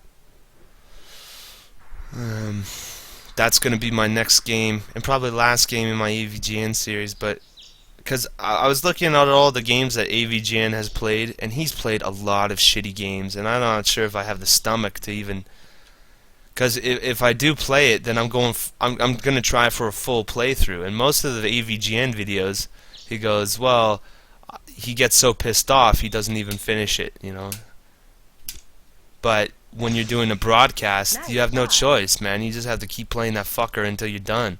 that's going to be my next game, and probably last game in my AVGN series. But because I was looking at all the games that AVGN has played, and he's played a lot of shitty games, and I'm not sure if I have the stomach to even. Because if I do play it, then I'm going to try for a full playthrough. And most of the AVGN videos, he goes, well, he gets so pissed off he doesn't even finish it, you know. But when you're doing a broadcast, Nice you have no shot. choice, man. You just have to keep playing that fucker until you're done.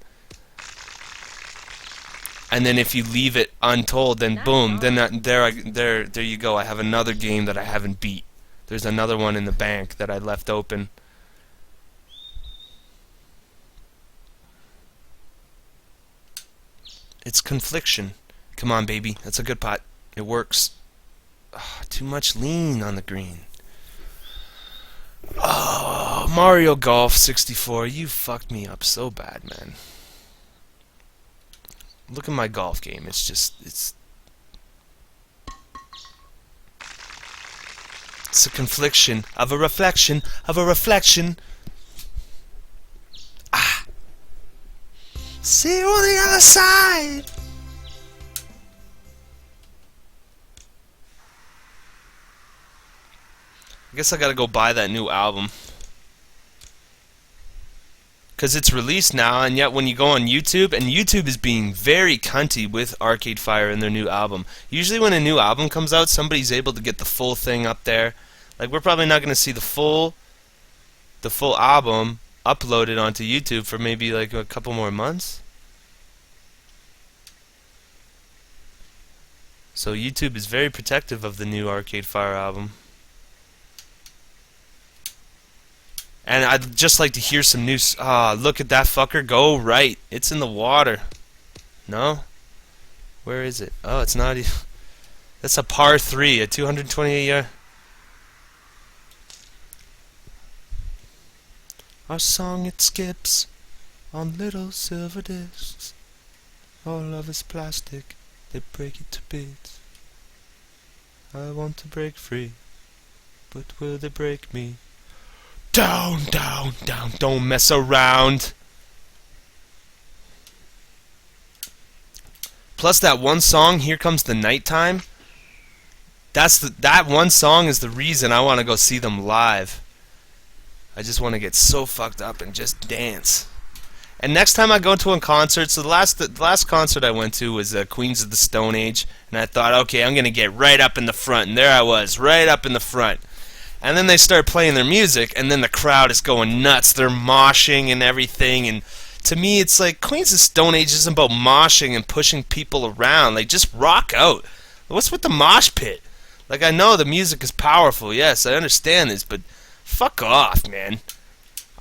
And then if you leave it untold, then Nice boom, shot. then there you go. I have another game that I haven't beat. There's another one in the bank that I left open. It's confliction. Come on, baby. That's a good putt. It works. Oh, too much lean on the green. Oh, Mario Golf 64. You fucked me up so bad, man. Look at my golf game. It's just, it's a confliction of a reflection of a reflection. See you on the other side. I guess I gotta go buy that new album. Because it's released now, and yet when you go on YouTube, and YouTube is being very cunty with Arcade Fire and their new album. Usually when a new album comes out, somebody's able to get the full thing up there. Like, we're probably not gonna see the full album uploaded onto YouTube for maybe like a couple more months. So YouTube is very protective of the new Arcade Fire album. And I'd just like to hear some new. Look at that fucker go right. It's in the water. No? Where is it? Oh, it's not even. That's a par 3, a 228 yard. Our song it skips on little silver discs. All of it's plastic, they break it to bits. I want to break free, but will they break me? Down, down, down, don't mess around. Plus that one song, Here Comes the Nighttime. That one song is the reason I want to go see them live. I just want to get so fucked up and just dance. And next time I go to a concert, so the last concert I went to was Queens of the Stone Age, and I thought, okay, I'm gonna get right up in the front, and there I was, right up in the front. And then they start playing their music, and then the crowd is going nuts. They're moshing and everything, and to me, it's like Queens of Stone Age isn't about moshing and pushing people around. Like, just rock out. What's with the mosh pit? Like, I know the music is powerful. Yes, I understand this, but fuck off, man.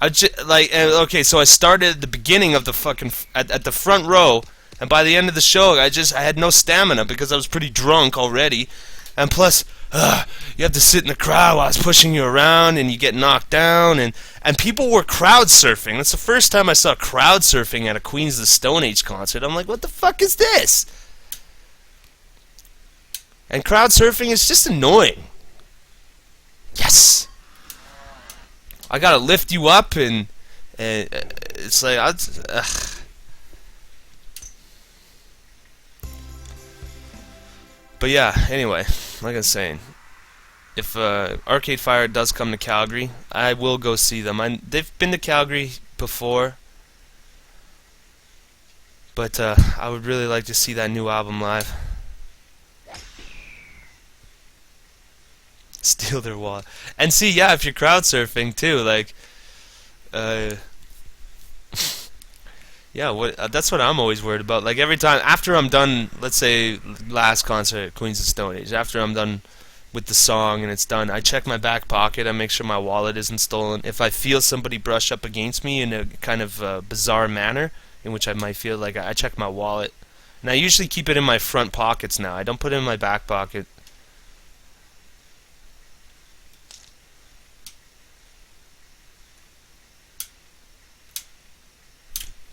Okay, so I started at the beginning of the fucking at the front row, and by the end of the show, I had no stamina because I was pretty drunk already, and plus, you have to sit in the crowd while I was pushing you around, and you get knocked down, and people were crowd surfing. That's the first time I saw crowd surfing at a Queens of the Stone Age concert. I'm like, what the fuck is this? And crowd surfing is just annoying. Yes. I gotta lift you up, and it's like, But yeah, anyway, like I was saying, if Arcade Fire does come to Calgary, I will go see them. They've been to Calgary before, but I would really like to see that new album live. Steal their wallet. And see, yeah, if you're crowd surfing too, like, yeah, that's what I'm always worried about. Like, every time, after I'm done, let's say, last concert at Queens of Stone Age, after I'm done with the song and it's done, I check my back pocket, I make sure my wallet isn't stolen. If I feel somebody brush up against me in a kind of bizarre manner, in which I might feel like I check my wallet. And I usually keep it in my front pockets now. I don't put it in my back pocket.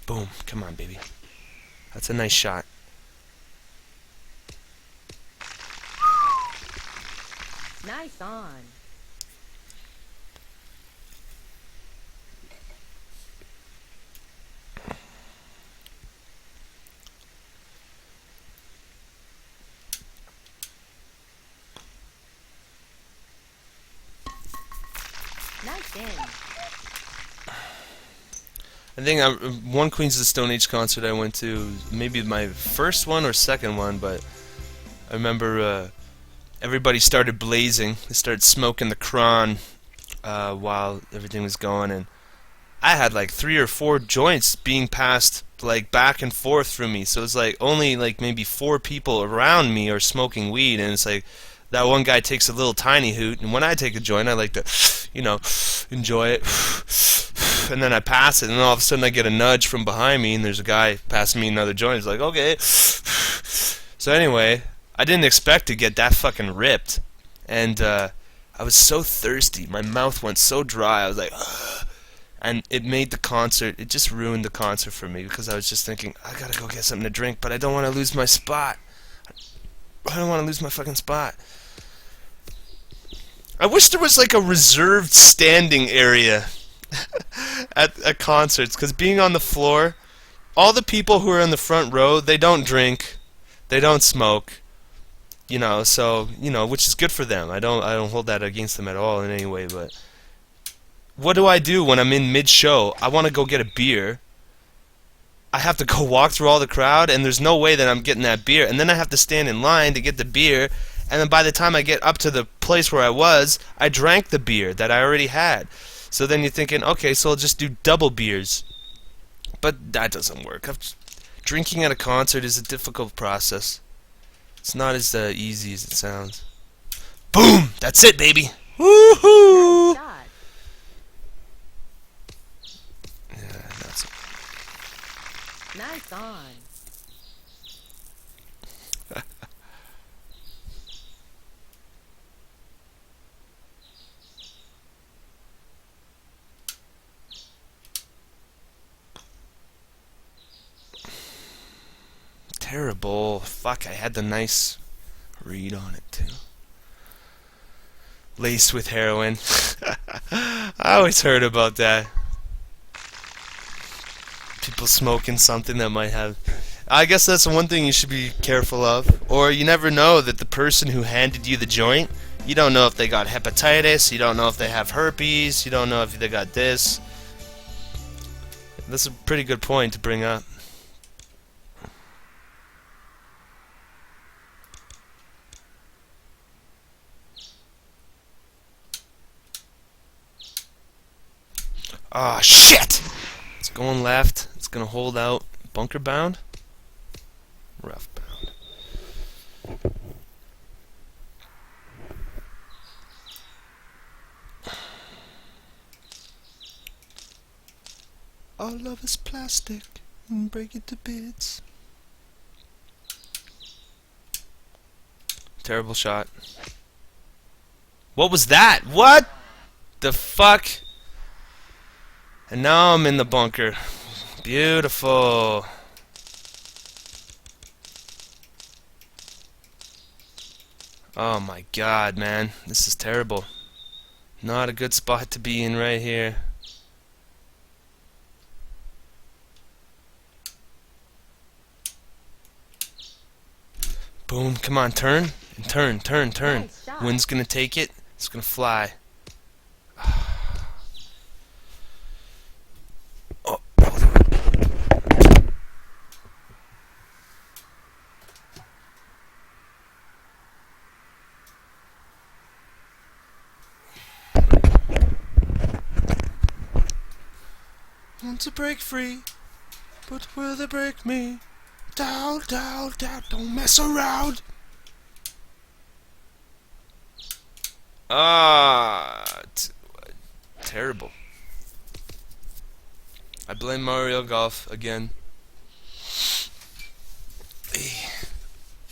Boom. Come on, baby. That's a nice shot. Nice on. Nice in. I think one Queens of the Stone Age concert I went to, maybe my first one or second one, but I remember everybody started blazing. They started smoking the cron while everything was going, and I had like 3 or 4 joints being passed like back and forth through me. So it's like only like maybe 4 people around me are smoking weed, and it's like that one guy takes a little tiny hoot, and when I take a joint, I like to, you know, enjoy it. And then I pass it, and then all of a sudden I get a nudge from behind me, and there's a guy passing me another joint. He's like, okay. So anyway, I didn't expect to get that fucking ripped, and I was so thirsty. My mouth went so dry. I was like, and it made the concert. It just ruined the concert for me because I was just thinking, I gotta go get something to drink, but I don't want to lose my spot. I don't want to lose my fucking spot. I wish there was like a reserved standing area at concerts, because being on the floor, all the people who are in the front row, they don't drink, they don't smoke, you know, so, you know, which is good for them. I don't hold that against them at all in any way, but what do I do when I'm in mid-show? I want to go get a beer. I have to go walk through all the crowd, and there's no way that I'm getting that beer, and then I have to stand in line to get the beer, and then by the time I get up to the place where I was, I drank the beer that I already had. So then you're thinking, okay, so I'll just do double beers. But that doesn't work. Drinking at a concert is a difficult process. It's not as easy as it sounds. Boom! That's it, baby! Woohoo! Yeah, that's it. Nice on. Terrible. Fuck, I had the nice read on it too. Laced with heroin. I always heard about that. People smoking something that might have... I guess that's one thing you should be careful of. Or you never know that the person who handed you the joint, you don't know if they got hepatitis, you don't know if they have herpes, you don't know if they got this. That's a pretty good point to bring up. Ah, shit! It's going left. It's gonna hold out. Bunker bound? Rough bound. All love is plastic and break it to bits. Terrible shot. What was that? What the fuck? And now I'm in the bunker. Beautiful. Oh my god, man. This is terrible. Not a good spot to be in right here. Boom. Come on, turn. And turn, turn, turn. Nice shot. Wind's gonna take it. It's gonna fly. Oh. Want to break free, but will they break me? Down, down, down, don't mess around. Terrible. I blame Mario Golf again.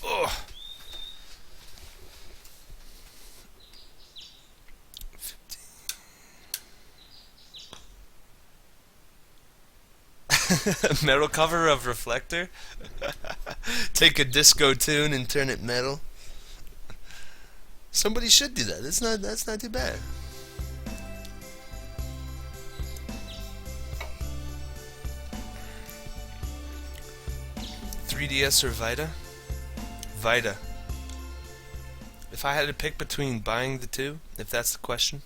Oh. Metal cover of Reflector. Take a disco tune and turn it metal. Somebody should do that. That's not too bad. $3DS or Vita? Vita. If I had to pick between buying the two, if that's the question,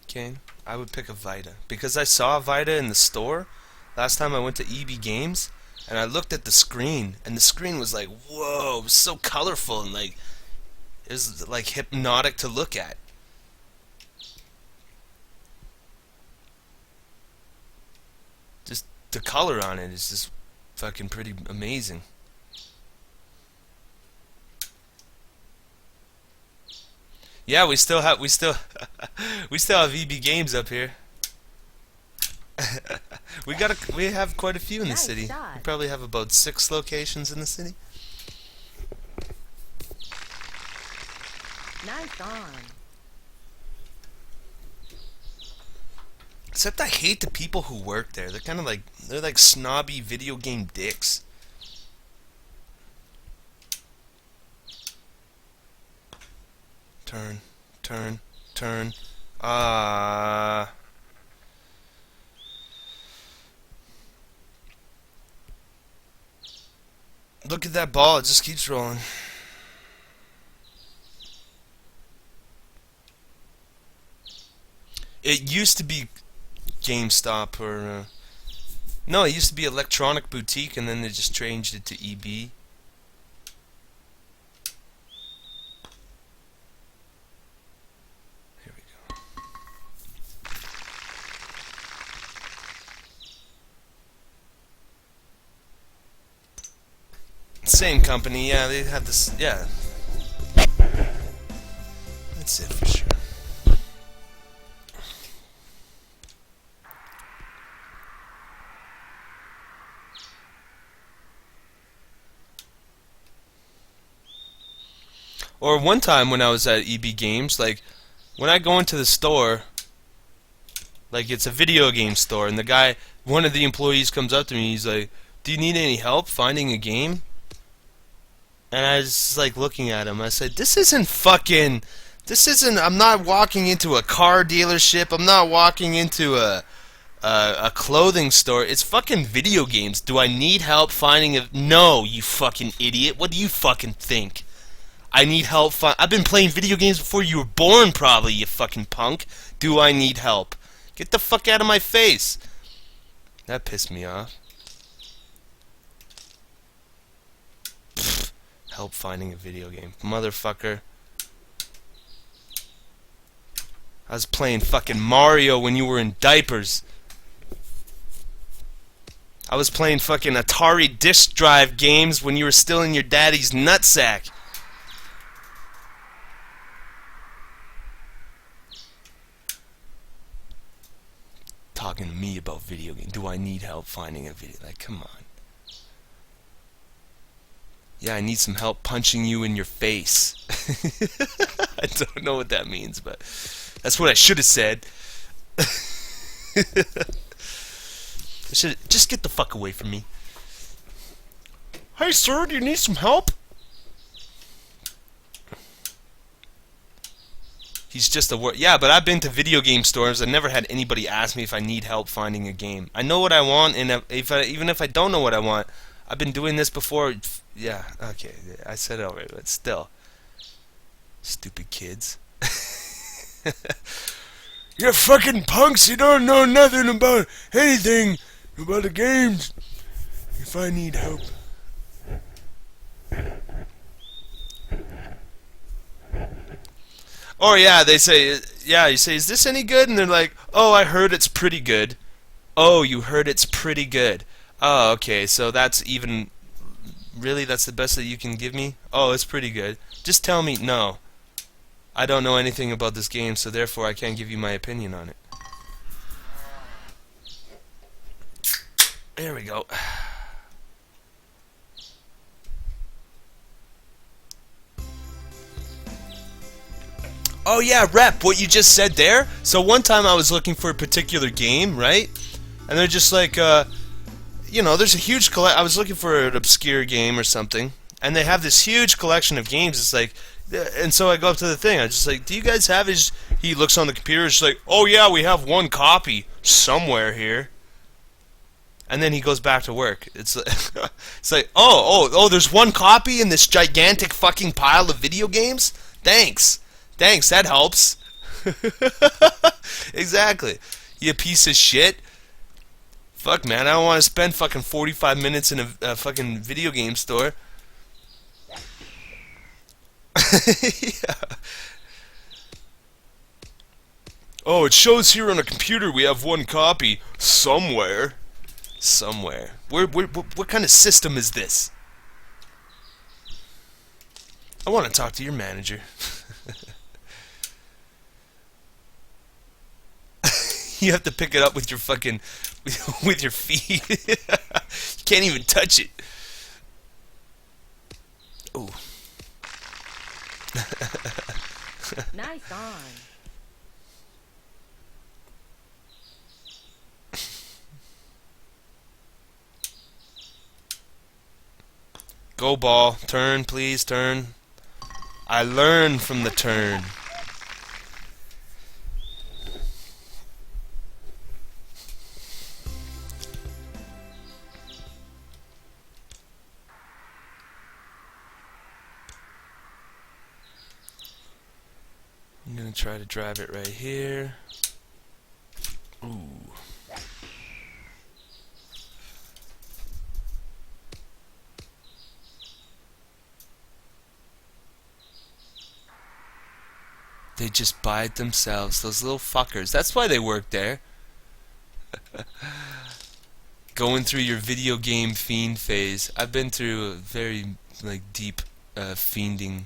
okay, I would pick a Vita. Because I saw a Vita in the store last time I went to EB Games, and I looked at the screen, and the screen was like, whoa, it was so colorful, and like, it was like hypnotic to look at. Just the color on it is just fucking pretty amazing. Yeah, we still have EB Games up here. we have quite a few in the Nice city. shot. We probably have about 6 locations in the city. Nice on. Except I hate the people who work there. They're kind of like snobby video game dicks. Turn, turn, turn. Look at that ball, it just keeps rolling. It used to be GameStop or no, it used to be Electronic Boutique, and then they just changed it to EB. Here we go. Same company, yeah, they have this, yeah. That's it for sure. Or one time when I was at EB Games, like, when I go into the store, like, it's a video game store, and the guy, one of the employees comes up to me, he's like, do you need any help finding a game? And I was just, like, looking at him, I said, this isn't, I'm not walking into a car dealership, I'm not walking into a clothing store, it's fucking video games. Do I need help finding a... No, you fucking idiot, what do you fucking think? I need help. I've been playing video games before you were born, probably, you fucking punk. Do I need help? Get the fuck out of my face. That pissed me off. Pfft, help finding a video game. Motherfucker. I was playing fucking Mario when you were in diapers. I was playing fucking Atari disk drive games when you were still in your daddy's nutsack. Talking to me about video games. Do I need help finding a video? Like, come on. Yeah, I need some help punching you in your face. I don't know what that means, but that's what I should have said. Just get the fuck away from me. Hey, sir, do you need some help? He's just a word. Yeah, but I've been to video game stores. I've never had anybody ask me if I need help finding a game. I know what I want, and even if I don't know what I want, I've been doing this before. Yeah, okay, I said it already, but still. Stupid kids. You're fucking punks. You don't know nothing about anything about the games. If I need help. Or yeah, they say, yeah, you say, is this any good? And they're like, oh, I heard it's pretty good. Oh, you heard it's pretty good. Oh, okay, so that's even, really, that's the best that you can give me? Oh, it's pretty good. Just tell me, no. I don't know anything about this game, so therefore I can't give you my opinion on it. There we go. Oh yeah, rep, what you just said there. So one time I was looking for a particular game, right? And they're just like, you know, there's a huge I was looking for an obscure game or something, and they have this huge collection of games. It's like, and so I go up to the thing. I'm just like, do you guys have his? He looks on the computer. It's like, oh yeah, we have one copy somewhere here. And then he goes back to work. It's like, it's like, oh, there's one copy in this gigantic fucking pile of video games. Thanks, that helps. Exactly. You piece of shit. Fuck, man, I don't want to spend fucking 45 minutes in a fucking video game store. Yeah. Oh, it shows here on a computer we have one copy somewhere. Somewhere. What kind of system is this? I want to talk to your manager. You have to pick it up with your fucking with your feet. You can't even touch it. Oh. Nice on. Go ball. Turn, please, turn. I learn from the turn. I'm gonna try to drive it right here. Ooh. They just buy it themselves, those little fuckers. That's why they work there. Going through your video game fiend phase. I've been through a very deep fiending.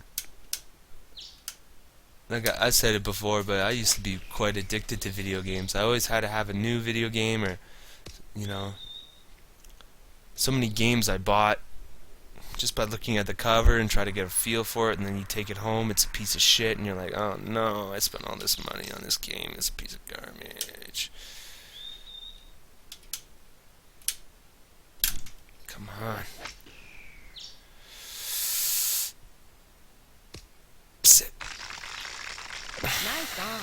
Like I said it before, but I used to be quite addicted to video games. I always had to have a new video game, or you know, so many games I bought just by looking at the cover and try to get a feel for it, and then you take it home, it's a piece of shit, and you're like, oh no, I spent all this money on this game, it's a piece of garbage. Come on. Sit. Nice on.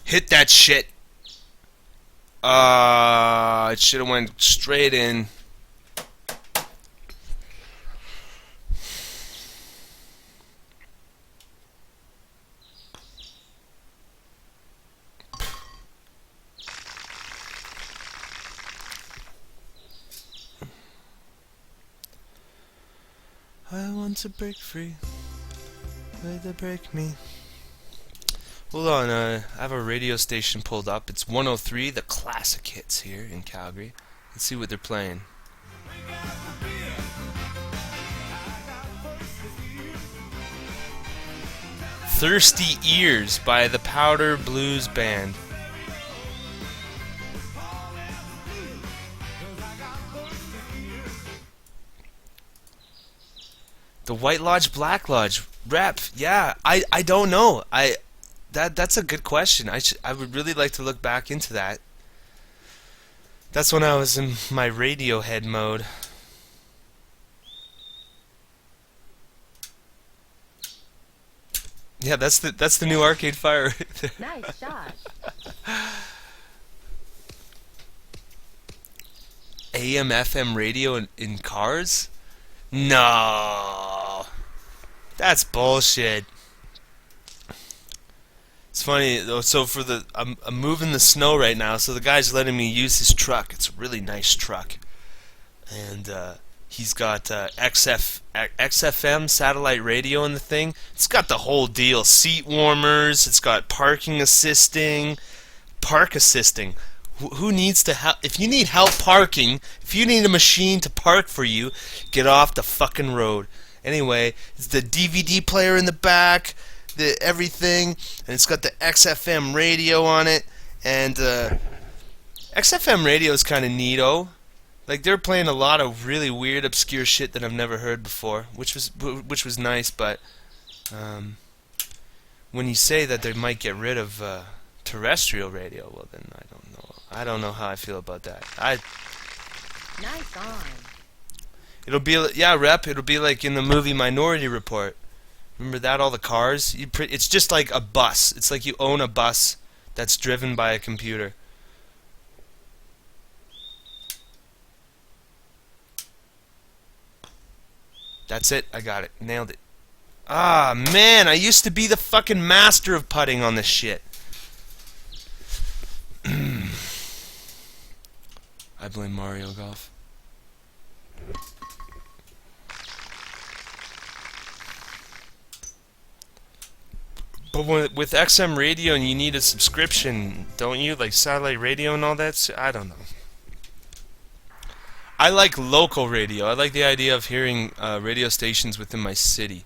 Hit that shit. It should have went straight in. I want to break free. Way to break me. Hold on, I have a radio station pulled up. It's 103, the classic hits here in Calgary. Let's see what they're playing. Thirsty Ears by the Powder Blues Band. The White Lodge, Black Lodge, rep. Yeah, I don't know. That's a good question. I would really like to look back into that. That's when I was in my Radiohead mode. Yeah, that's the new Arcade Fire right there. Nice shot. AM FM radio in cars? No. That's bullshit. It's funny though. So for I'm moving the snow right now, so the guy's letting me use his truck. It's a really nice truck, and he's got XFM satellite radio in the thing. It's got the whole deal: seat warmers. It's got parking assisting, park assisting. Who needs to help? If you need help parking, if you need a machine to park for you, get off the fucking road. Anyway, it's the DVD player in the back. Everything, and it's got the XFM radio on it, and XFM radio is kind of neato. Like they're playing a lot of really weird, obscure shit that I've never heard before, which was nice. But when you say that they might get rid of terrestrial radio, well then I don't know. I don't know how I feel about that. Nice on. It'll be rep. It'll be like in the movie Minority Report. Remember that, all the cars? It's just like a bus. It's like you own a bus that's driven by a computer. That's it. I got it. Nailed it. Ah, man. I used to be the fucking master of putting on this shit. I blame Mario Golf. But with XM radio, and you need a subscription, don't you? Like satellite radio and all that? I don't know. I like local radio. I like the idea of hearing radio stations within my city.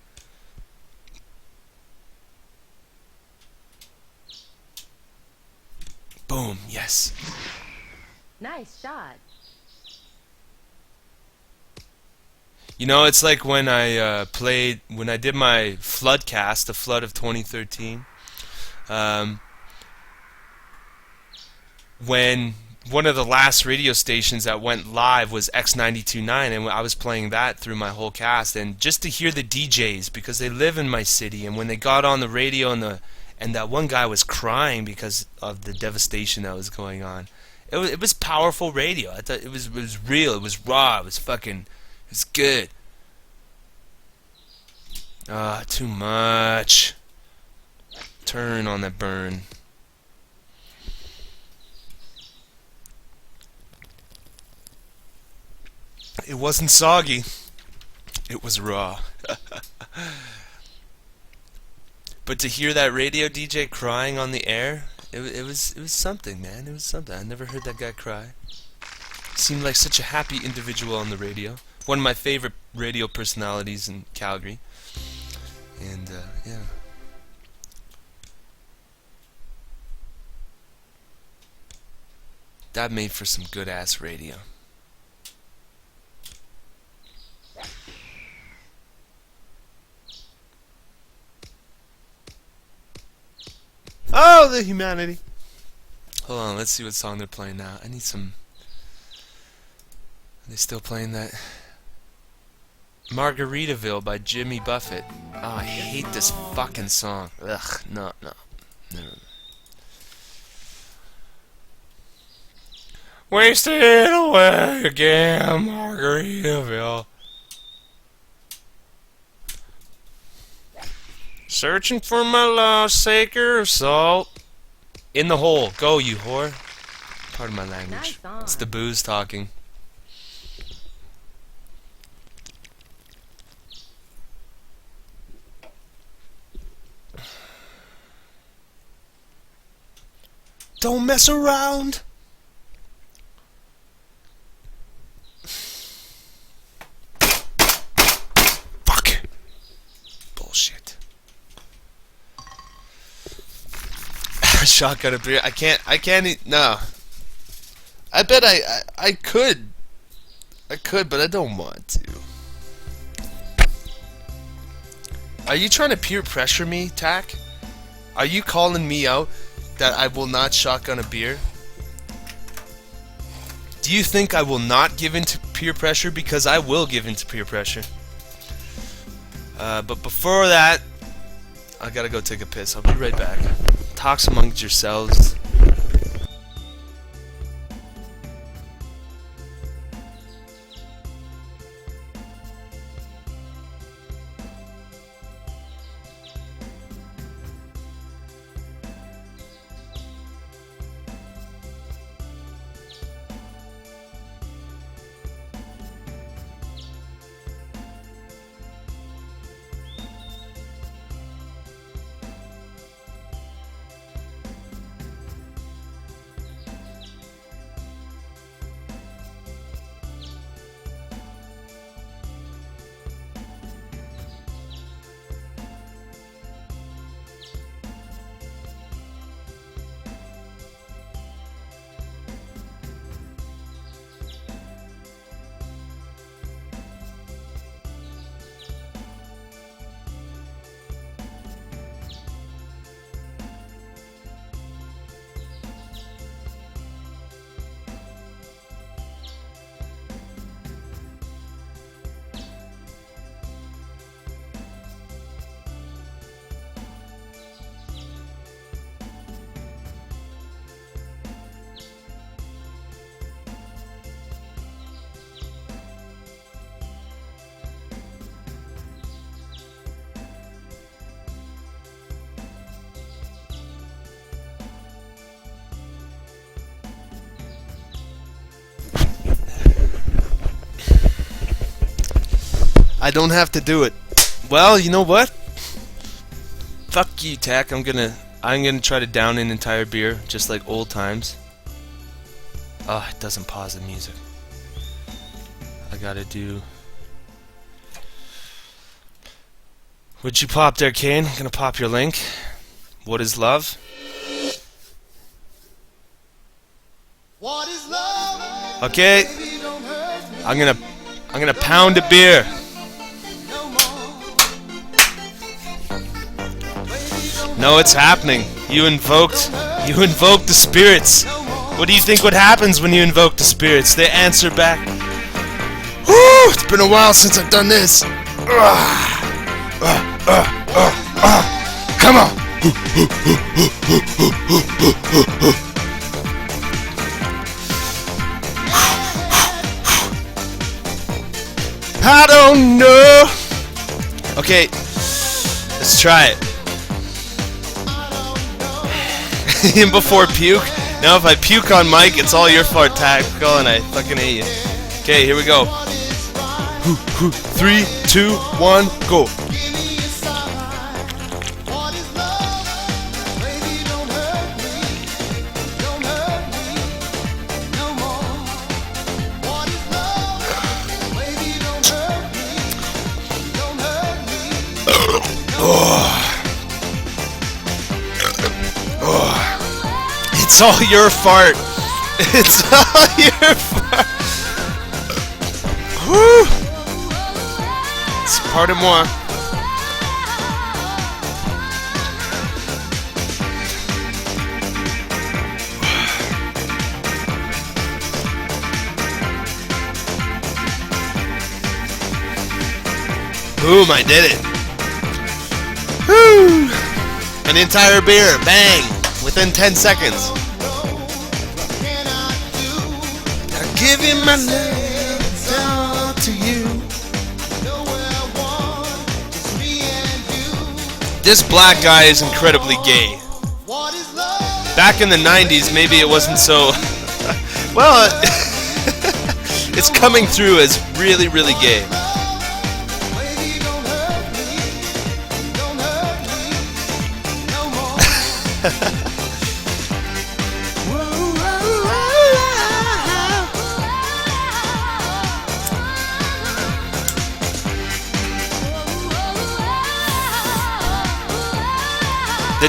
Boom, yes. Nice shot. You know, it's like when I when I did my Floodcast, the Flood of 2013. When one of the last radio stations that went live was X92.9, and I was playing that through my whole cast, and just to hear the DJs, because they live in my city, and when they got on the radio and that one guy was crying because of the devastation that was going on, it was powerful radio. I thought it was real, it was raw, it was fucking. It's good. Ah, too much. Turn on that burn. It wasn't soggy. It was raw. But to hear that radio DJ crying on the air, it was something, man. It was something. I never heard that guy cry. Seemed like such a happy individual on the radio. One of my favorite radio personalities in Calgary. And, yeah. That made for some good-ass radio. Oh, the humanity! Hold on, let's see what song they're playing now. I need some... Are they still playing that? Margaritaville by Jimmy Buffett. Oh, I hate this fucking song. Ugh, no. Wasted away again, Margaritaville. Searching for my lost acre of salt. In the hole. Go, you whore. Pardon my language. Nice It's the booze talking. Don't mess around. Fuck. Bullshit. Shotgun a beer. I can't eat. No. I bet I could. I could, but I don't want to. Are you trying to peer pressure me, Tack? Are you calling me out that I will not shotgun a beer? Do you think I will not give in to peer pressure? Because I will give in to peer pressure. But before that, I gotta go take a piss. I'll be right back. Talks amongst yourselves. I don't have to do it. Well, you know what? Fuck you, Tack. I'm gonna try to down an entire beer, just like old times. Oh, it doesn't pause the music. I gotta do. Would you pop there, Kane? I'm gonna pop your link. What is love? What is love? Okay. Baby, don't hurt me I'm gonna pound a beer. no more. Baby, don't No, it's happening. You invoked the spirits. What do you think what happens when you invoke the spirits? They answer back. Whew, it's been a while since I've done this. Come on. I don't know. Okay, let's try it. And before puke. Now if I puke on mic, it's all your fault, Tactical, and I fucking hate you. Okay, here we go. 3, 2, 1, go. give me a sign. What is love? Baby, don't hurt me no more. What is love? Baby, don't hurt me no more. It's all your fart. It's all your fart. Whew. It's part of more. Boom, I did it. Whew. An entire beer, bang, within 10 seconds. Can I do? I'll give you my love, it's all to you. Nowhere I want, just me and you. This black guy is incredibly gay. What is love? Back in the 90s, maybe it wasn't so... well, it's coming through as really, really gay. Baby, don't hurt me no more.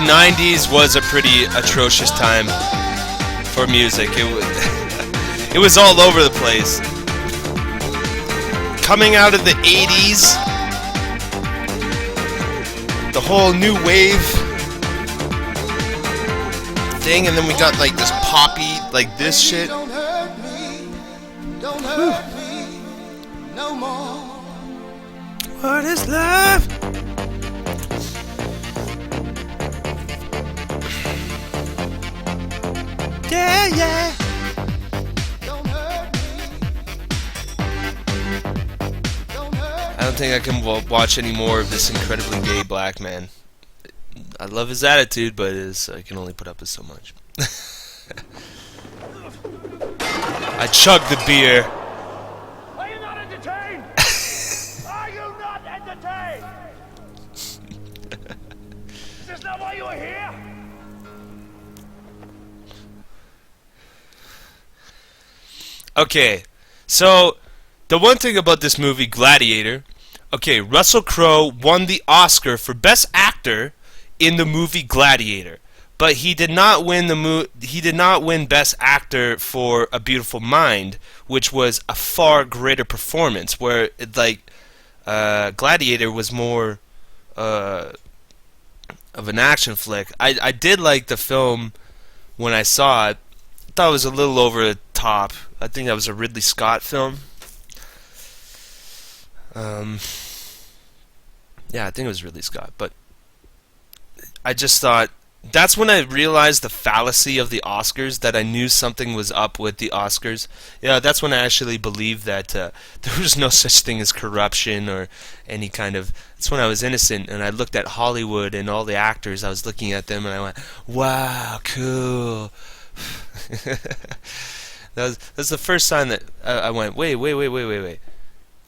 '90s was a pretty atrocious time for music. It was, it was all over the place. Coming out of the '80s, the whole new wave thing, and then we got like this poppy, like this shit. Don't hurt me. Don't hurt me no more. What is love? Yeah, yeah. Don't hurt me. Don't hurt I don't think I can watch any more of this incredibly gay black man. I love his attitude, but I can only put up with so much. I chugged the beer. Are you not entertained? Are you not entertained? Is this not why you are here? Okay, so the one thing about this movie, Gladiator, okay, Russell Crowe won the Oscar for Best Actor in the movie Gladiator, but he did not win he did not win Best Actor for A Beautiful Mind, which was a far greater performance. Where Gladiator was more of an action flick. I did like the film when I saw it. I thought it was a little over the top. I think that was a Ridley Scott film. Yeah, I think it was Ridley Scott, but I just thought that's when I realized the fallacy of the Oscars, that I knew something was up with the Oscars. Yeah, that's when I actually believed that there was no such thing as corruption or any kind of... That's when I was innocent, and I looked at Hollywood and all the actors. I was looking at them, and I went, wow, cool. That's the first time that I went, wait.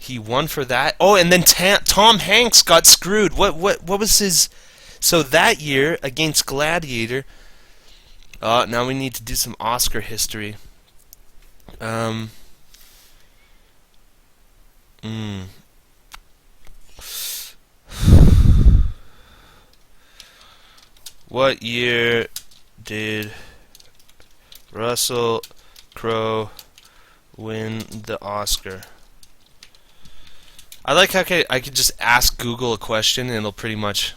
He won for that? Oh, and then Tom Hanks got screwed. What was his... So that year, against Gladiator... now we need to do some Oscar history. What year did Russell Crowe win the Oscar? I like how I could just ask Google a question and it'll pretty much...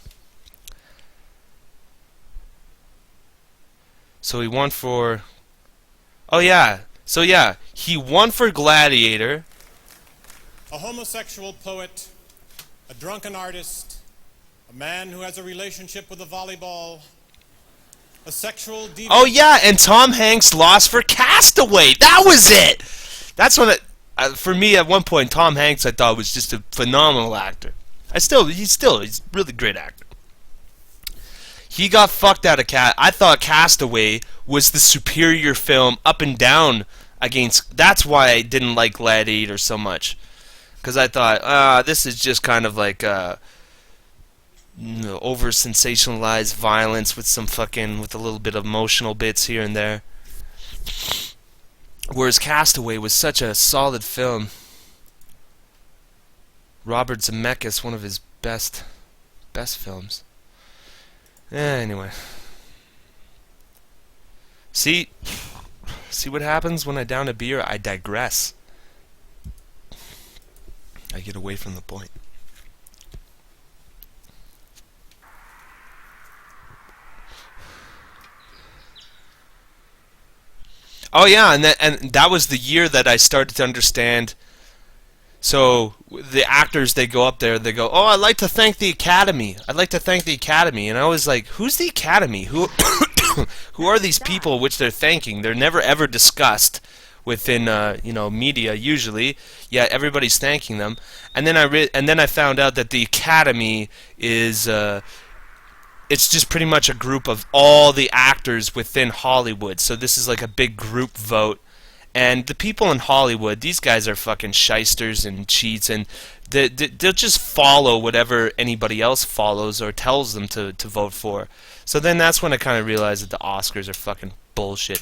So he won for... Oh yeah. So yeah, he won for Gladiator. A homosexual poet, a drunken artist, a man who has a relationship with a volleyball, a sexual deviant... Oh yeah, and Tom Hanks lost for Castaway. That was it. That's what for me at one point, Tom Hanks I thought was just a phenomenal actor. He's a really great actor. He got fucked out of I thought Castaway was the superior film up and down against... That's why I didn't like Gladiator so much. Because I thought, this is just kind of like over-sensationalized violence with with a little bit of emotional bits here and there. Whereas Castaway was such a solid film. Robert Zemeckis, one of his best films. Anyway. See what happens when I down a beer? I digress. I get away from the point. Oh yeah, and that was the year that I started to understand. So the actors, they go up there, they go, "Oh, I'd like to thank the Academy. I'd like to thank the Academy." And I was like, "Who's the Academy? Who who are these people which they're thanking? They're never ever discussed within media usually. Yet everybody's thanking them." And then I found out that the Academy is it's just pretty much a group of all the actors within Hollywood. So this is like a big group vote. And the people in Hollywood, these guys are fucking shysters and cheats, and they'll just follow whatever anybody else follows or tells them to vote for. So then that's when I kind of realized that the Oscars are fucking bullshit.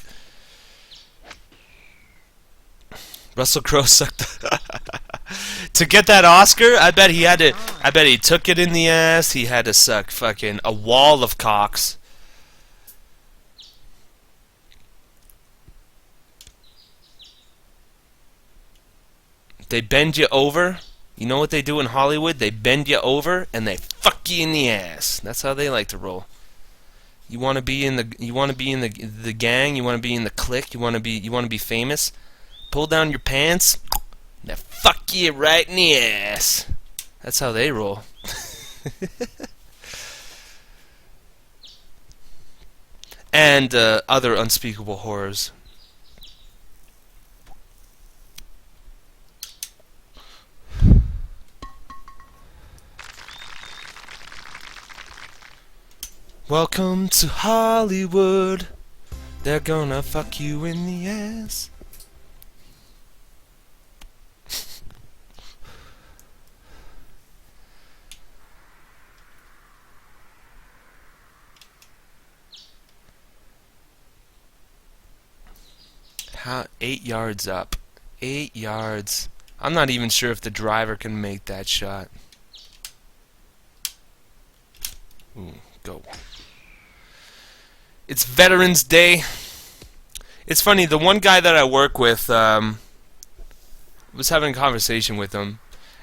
Russell Crowe sucked. To get that Oscar, I bet he took it in the ass. He had to suck fucking a wall of cocks They bend you over. You know what they do in Hollywood? They bend you over and they fuck you in the ass. That's how they like to roll. You want to be in the the gang, you want to be in the clique, you want to be famous. Pull down your pants. And they fuck you right in the ass. That's how they roll. And other unspeakable horrors. Welcome to Hollywood. They're gonna fuck you in the ass. How 8 yards up. 8 yards. I'm not even sure if the driver can make that shot. Ooh, go. It's Veterans Day. It's funny, the one guy that I work with, was having a conversation with him,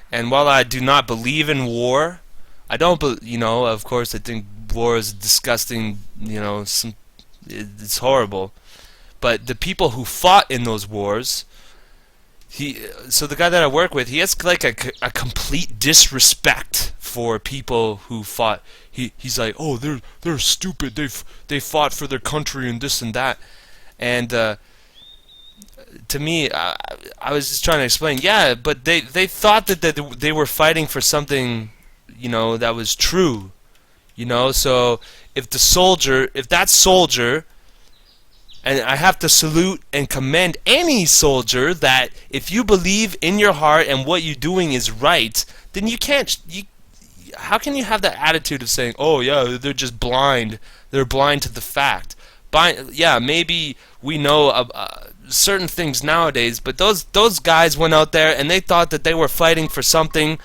and while I do not believe in war, I don't, of course I think war is disgusting, it's horrible, but the people who fought in those wars, so the guy that I work with, he has like a complete disrespect for people who fought. He's like, oh, they're stupid. They fought for their country and this and that. And to me, I was just trying to explain. Yeah, but they thought that they were fighting for something, that was true. So if that soldier. And I have to salute and commend any soldier that if you believe in your heart and what you're doing is right, then you can't. How can you have that attitude of saying, "Oh yeah, they're just blind. They're blind to the fact." Yeah, maybe we know certain things nowadays, but those guys went out there and they thought that they were fighting for something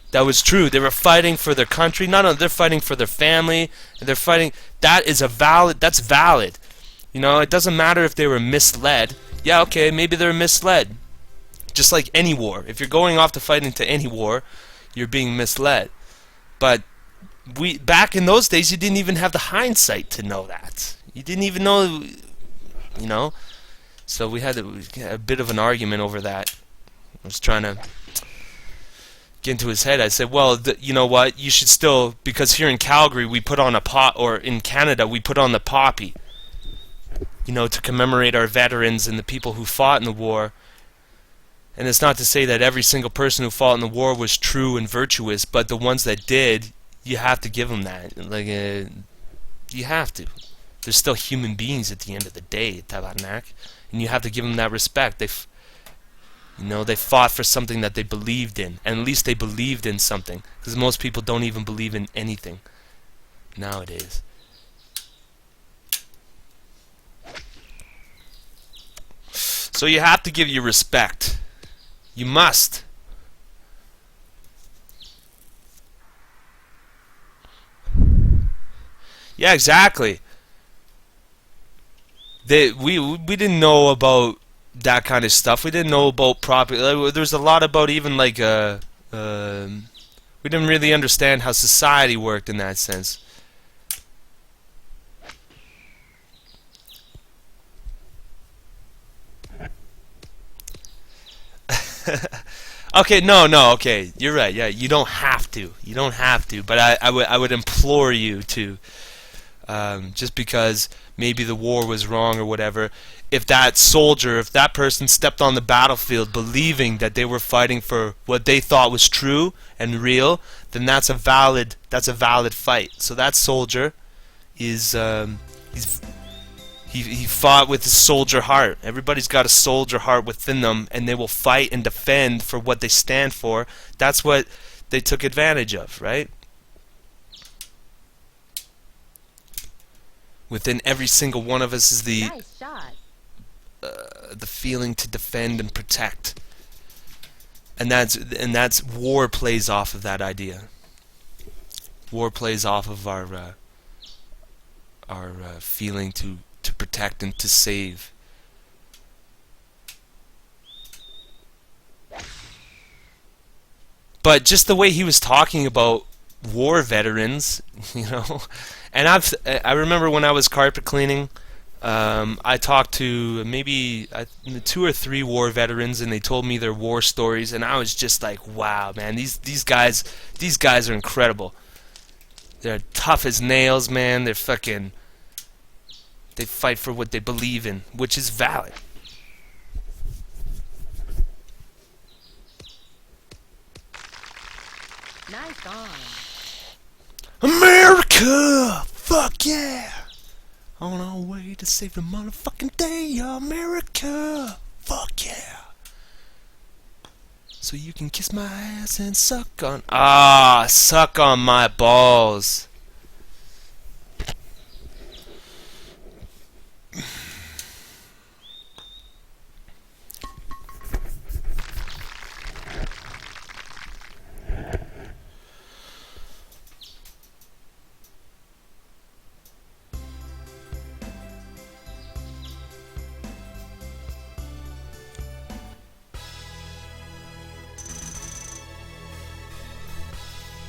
that was true. They were fighting for their country. Not only they're fighting for their family. They're fighting. That's valid. It doesn't matter if they were misled. Yeah, okay, maybe they're misled. Just like any war. If you're going off to fight into any war, you're being misled. But back in those days, you didn't even have the hindsight to know that. You didn't even know, So we had a bit of an argument over that. I was trying to get into his head. I said, well, you know what? You should still, because here in Calgary, we put on or in Canada, we put on the poppy. To commemorate our veterans and the people who fought in the war. And it's not to say that every single person who fought in the war was true and virtuous, but the ones that did, you have to give them that. You have to. They're still human beings at the end of the day, Tabarnak. And you have to give them that respect. They fought for something that they believed in. And at least they believed in something. Because most people don't even believe in anything nowadays. So you have to give your respect. You must. Yeah, exactly. We didn't know about that kind of stuff. We didn't know about property. There's a lot about even we didn't really understand how society worked in that sense. Okay, okay, you're right. Yeah, you don't have to. But I would implore you to, just because maybe the war was wrong or whatever. If that person stepped on the battlefield believing that they were fighting for what they thought was true and real, then that's a valid fight. So that soldier is He fought with a soldier heart. Everybody's got a soldier heart within them, and they will fight and defend for what they stand for. That's what they took advantage of, right? Within every single one of us is Nice shot. the feeling to defend and protect, and that's war plays off of that idea. War plays off of our feeling to protect and to save. But just the way he was talking about war veterans, you know, and I remember when I was carpet cleaning, I talked to maybe 2 or 3 war veterans, and they told me their war stories, and I was just like, wow, man, these guys are incredible. They're tough as nails, man. They fight for what they believe in, which is valid. Nice on. America! Fuck yeah! On our way to save the motherfucking day, America! Fuck yeah! So you can kiss my ass and suck on... suck on my balls.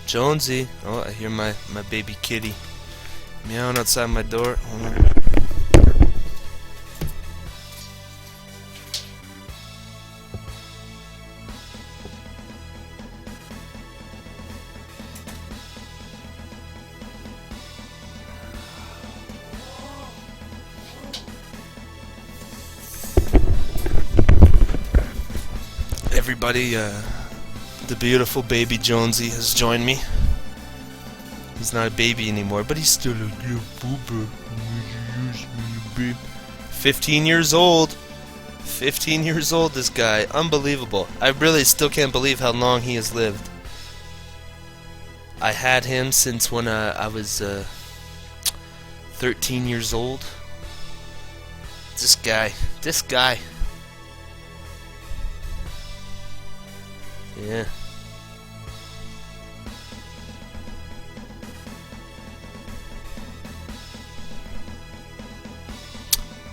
Jonesy. Oh, I hear my baby kitty meowing outside my door. Hold on. Everybody, the beautiful baby Jonesy has joined me. He's not a baby anymore, but he's still a little boober. 15 years old. 15 years old, this guy. Unbelievable. I really still can't believe how long he has lived. I had him since when I was 13 years old. This guy. Yeah.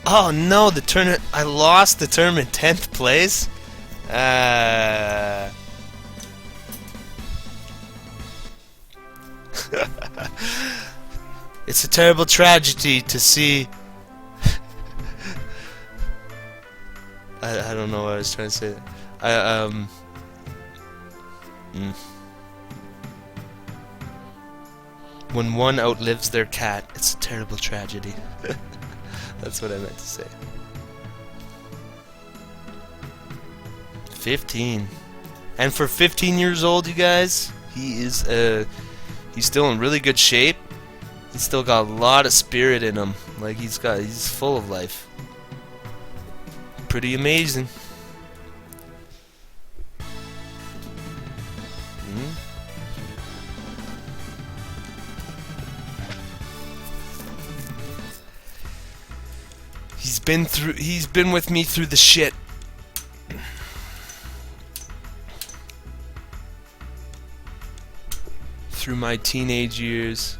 Oh no, the tournament. I lost the tournament 10th place. It's a terrible tragedy to see. I don't know what I was trying to say. When one outlives their cat, it's a terrible tragedy. That's what I meant to say. 15. And for 15 years old, you guys, he's still in really good shape. He's still got a lot of spirit in him. Like he's full of life. Pretty amazing. He's been with me through the shit. Through my teenage years,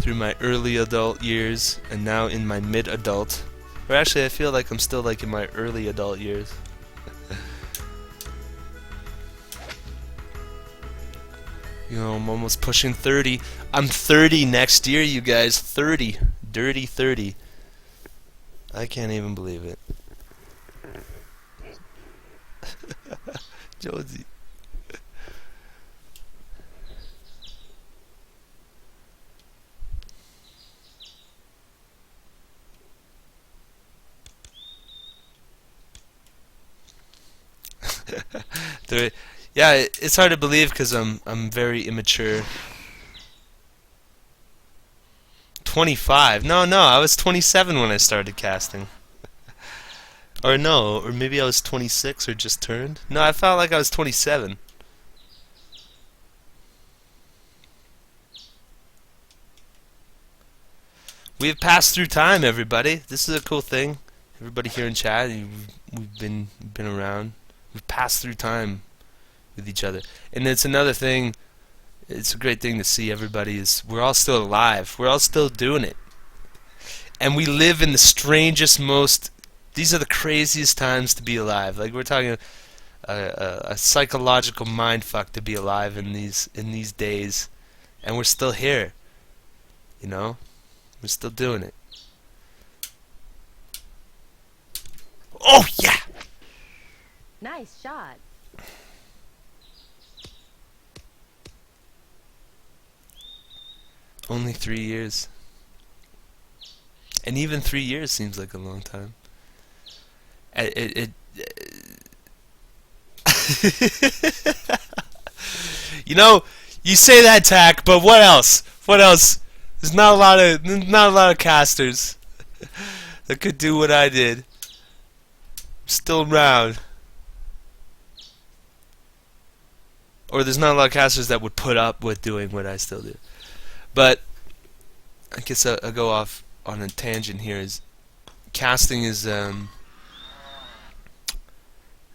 through my early adult years, and now in my mid-adult. Or actually, I feel like I'm still like in my early adult years. You know, I'm almost pushing 30. I'm 30 next year, you guys. 30. Dirty 30. I can't even believe it. Josie. Yeah, it's hard to believe because I'm very immature. 25. No, I was 27 when I started casting. Or no, or maybe I was 26 or just turned. No, I felt like I was 27. We have passed through time, everybody. This is a cool thing. Everybody here in chat, we've been around. We've passed through time with each other. And it's another thing. It's a great thing to see everybody is we're all still alive. We're all still doing it. And we live in the strangest, these are the craziest times to be alive. Like we're talking, a psychological mindfuck to be alive in these days, and we're still here. You know, we're still doing it. Oh yeah! Nice shot. Only 3 years. And even 3 years seems like a long time. It You know, you say that, Tack, but what else? What else? There's not a lot of casters that could do what I did. I'm still around. Or there's not a lot of casters that would put up with doing what I still do. But I guess I'll go off on a tangent here. Is casting is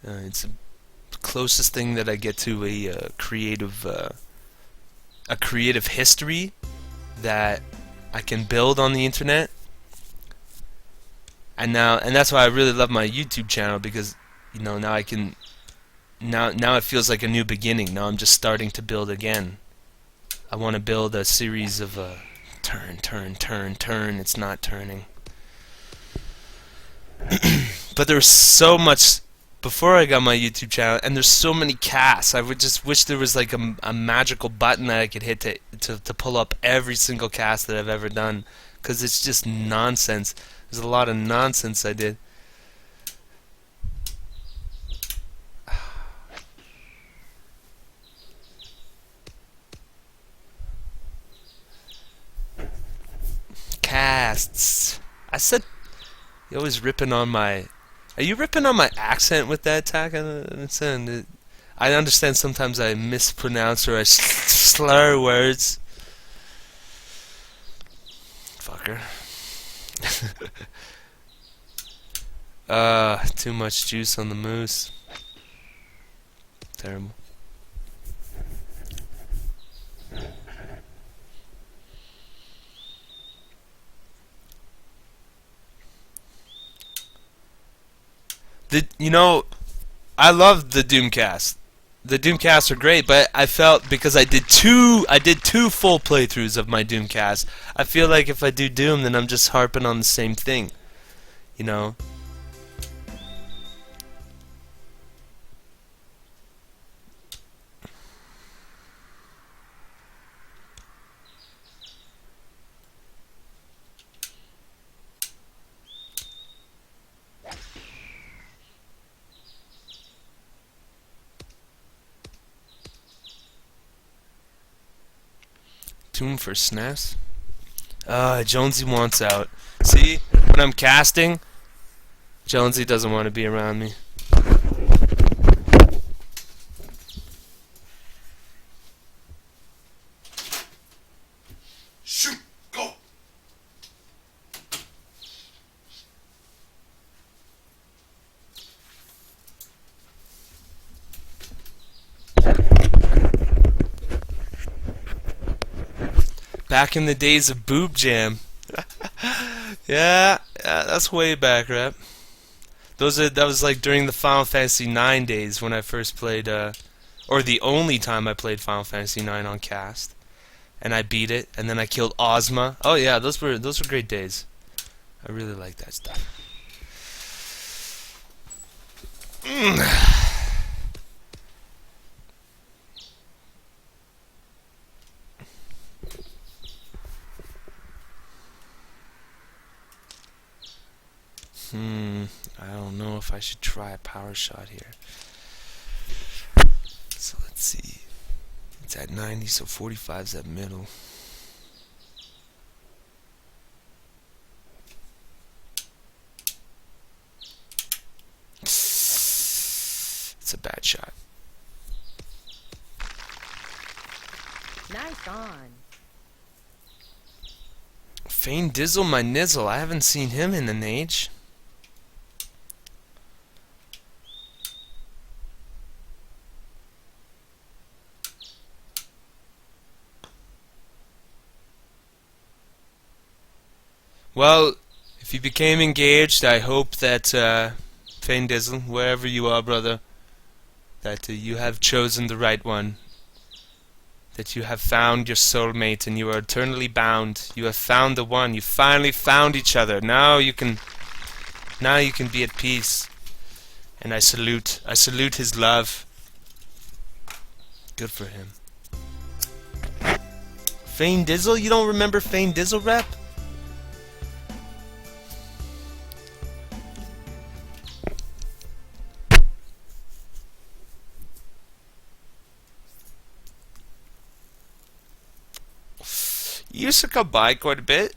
it's the closest thing that I get to a creative history that I can build on the internet. And that's why I really love my YouTube channel, because you know, now I can now it feels like a new beginning. Now I'm just starting to build again. I want to build a series of turn. It's not turning. But there's so much before I got my YouTube channel, and there's so many casts. I would just wish there was like a magical button that I could hit to pull up every single cast that I've ever done, because it's just nonsense. There's a lot of nonsense I did. Casts. I said, you're always ripping on my... Are you ripping on my accent with that, Tack? I understand sometimes I mispronounce or I slur words. Fucker. Too much juice on the moose. Terrible. You know, I love the Doomcast. The Doomcasts are great, but I felt because I did two full playthroughs of my Doomcast, I feel like if I do Doom, then I'm just harping on the same thing. You know? Tune for SNES. Jonesy wants out. See, when I'm casting, Jonesy doesn't want to be around me. Shoot! Go! Back in the days of Boob Jam. yeah, that's way back, right? That was like during the Final Fantasy IX days when I first played, or the only time I played Final Fantasy IX on cast, and I beat it, and then I killed Ozma. Oh yeah, those were great days. I really like that stuff. I don't know if I should try a power shot here. So let's see. It's at 90, so 45's at middle. It's a bad shot. Nice on. Fane Dizzle my nizzle. I haven't seen him in an age. Well, if you became engaged, I hope that Fane Dizzle, wherever you are, brother, that you have chosen the right one, that you have found your soulmate and you are eternally bound. You have found the one. You finally found each other. Now you can be at peace. And I salute his love. Good for him. Fane Dizzle? You don't remember Fane Dizzle rep? He used to come by quite a bit.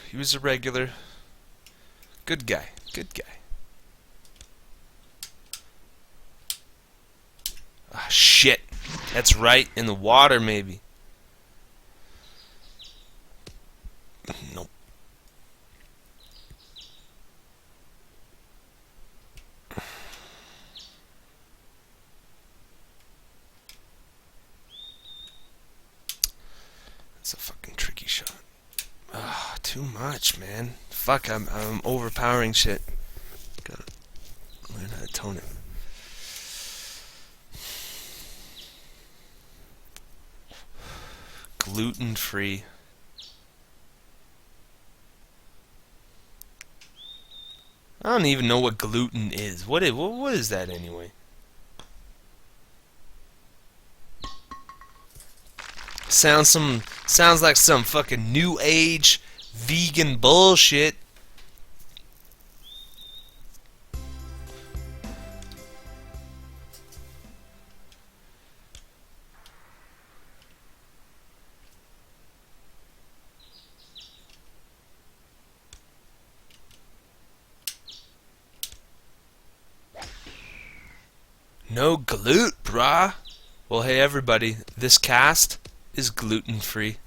He was a regular. Good guy. Good guy. Ah, shit. That's right. In the water, maybe. Nope. That's a fucking tricky shot. Ah, too much, man. Fuck, I'm overpowering shit. Gotta learn how to tone it. Gluten-free. I don't even know what gluten is. What is that anyway? Sounds like some fucking new age vegan bullshit. No glute, brah. Well, hey everybody, this cast is gluten-free.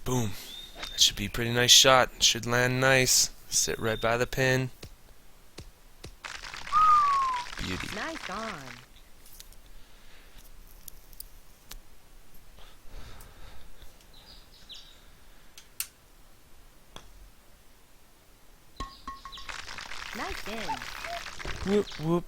Boom. That should be a pretty nice shot. Should land nice. Sit right by the pin. Beauty. Nice on. Nice in. Whoop, whoop.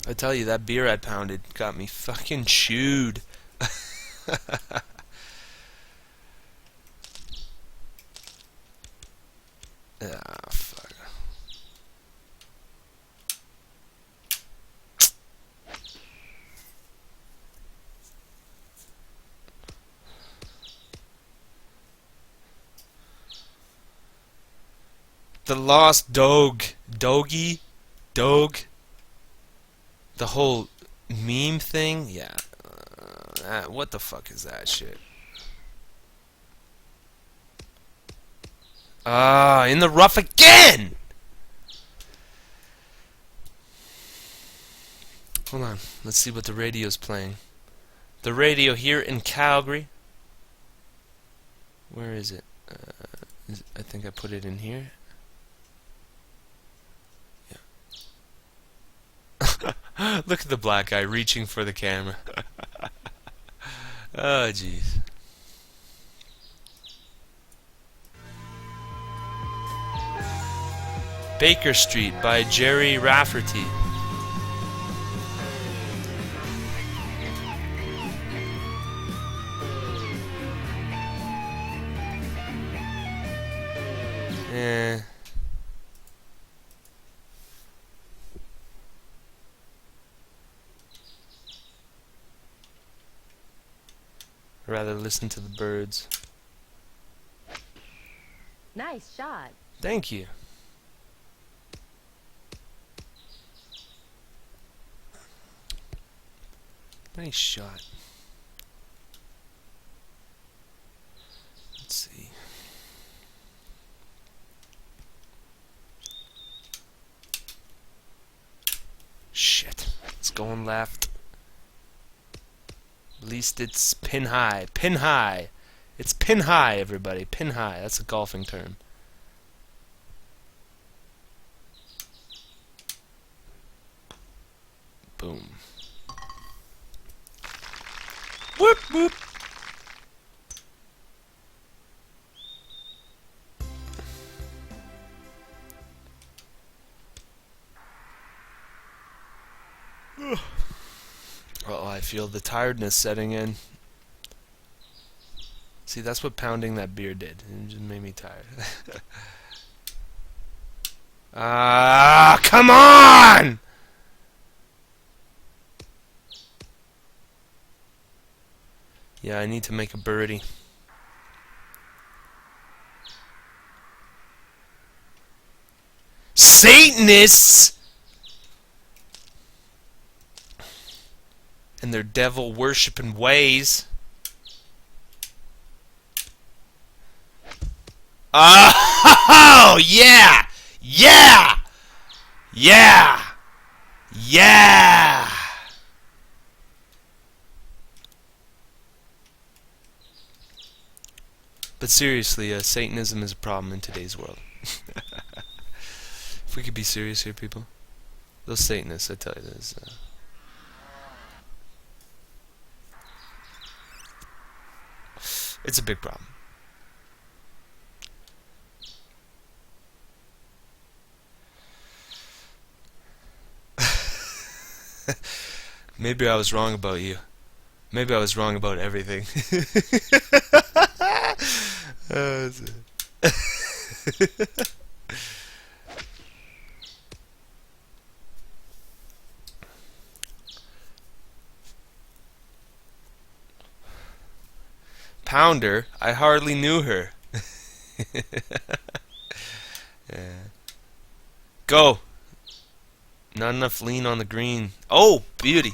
I tell you, that beer I pounded got me fucking chewed. Ah, fuck. The lost dog. Doggy? Dog? The whole meme thing? Yeah. What the fuck is that shit? Ah, in the rough again! Hold on. Let's see what the radio's playing. The radio here in Calgary. Where is it? I think I put it in here. Yeah. Look at the black guy reaching for the camera. Oh, jeez. Baker Street by Jerry Rafferty. Eh. Rather listen to the birds. Nice shot. Thank you. Nice shot. Let's see. Shit. It's going left. At least it's pin high. Pin high. It's pin high, everybody. Pin high. That's a golfing term. Boom. Whoop whoop. Oh, I feel the tiredness setting in. See, that's what pounding that beer did. It just made me tired. Ah, come on! Yeah, I need to make a birdie. Satanists! And their devil worshipping ways. Oh, yeah! Yeah! Yeah! Yeah! But seriously, Satanism is a problem in today's world. If we could be serious here, people. Those Satanists, I tell you this. It's a big problem. Maybe I was wrong about you. Maybe I was wrong about everything. Pounder, I hardly knew her. Yeah. Go. Not enough lean on the green. Oh, beauty.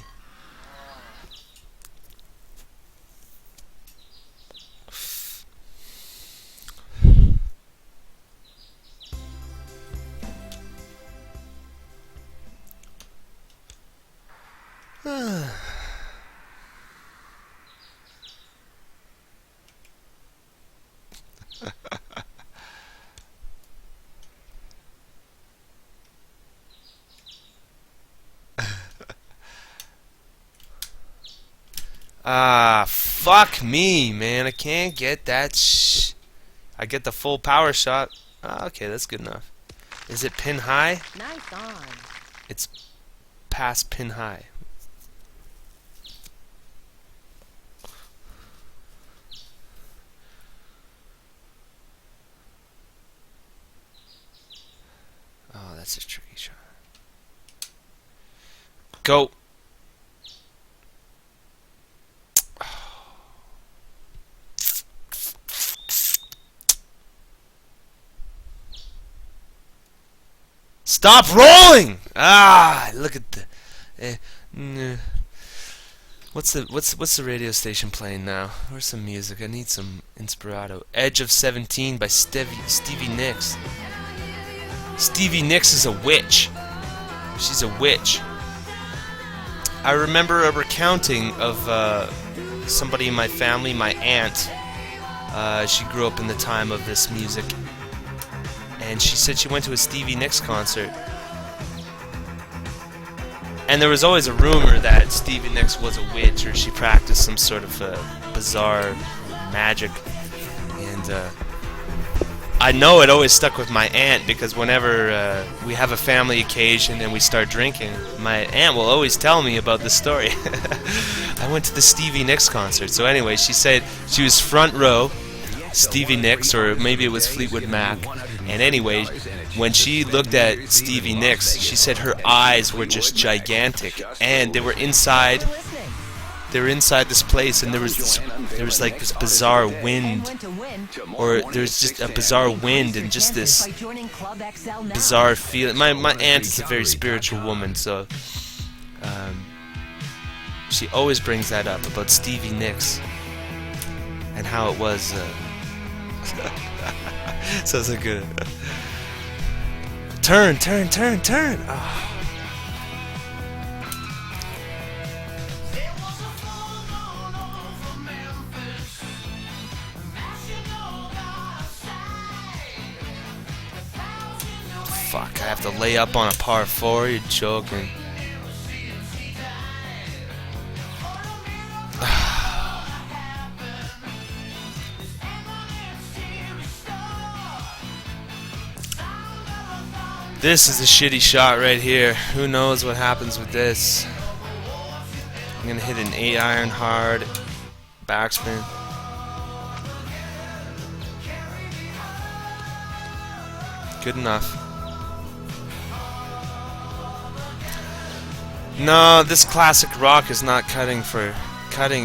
Ah, fuck me, man. I can't get that I get the full power shot. Ah, okay, that's good enough. Is it pin high? Nice on. It's past pin high. Oh, that's a tricky shot. Go. Stop rolling! Ah, look at the. What's the radio station playing now? Where's some music? I need some inspirato. Edge of 17 by Stevie Nicks. Stevie Nicks is a witch. She's a witch. I remember a recounting of somebody in my family, my aunt. She grew up in the time of this music. And she said she went to a Stevie Nicks concert. And there was always a rumor that Stevie Nicks was a witch, or she practiced some sort of bizarre magic. And I know it always stuck with my aunt, because whenever we have a family occasion and we start drinking, my aunt will always tell me about this story. I went to the Stevie Nicks concert. So anyway, she said she was front row, Stevie Nicks, or maybe it was Fleetwood Mac. And anyway, when she looked at Stevie Nicks, she said her eyes were just gigantic, and they were inside. They were inside this place, and there was like this bizarre wind, or there's just a bizarre wind, and just this bizarre feeling. My aunt is a very spiritual woman, so she always brings that up about Stevie Nicks and how it was. Sounds like a turn. Oh. Fuck, I have to lay up on a par 4, you're joking. This is a shitty shot right here. Who knows what happens with this? I'm gonna hit an 8-iron hard backspin. Good enough. No, this classic rock is not cutting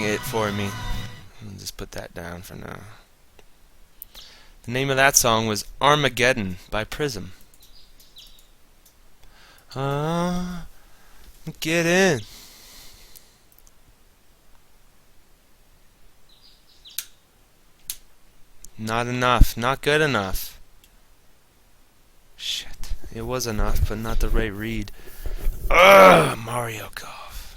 it for me. I'll just put that down for now. The name of that song was Armageddon by Prism. Get in. Not enough. Not good enough. Shit. It was enough, but not the right read. Ugh, Mario Golf.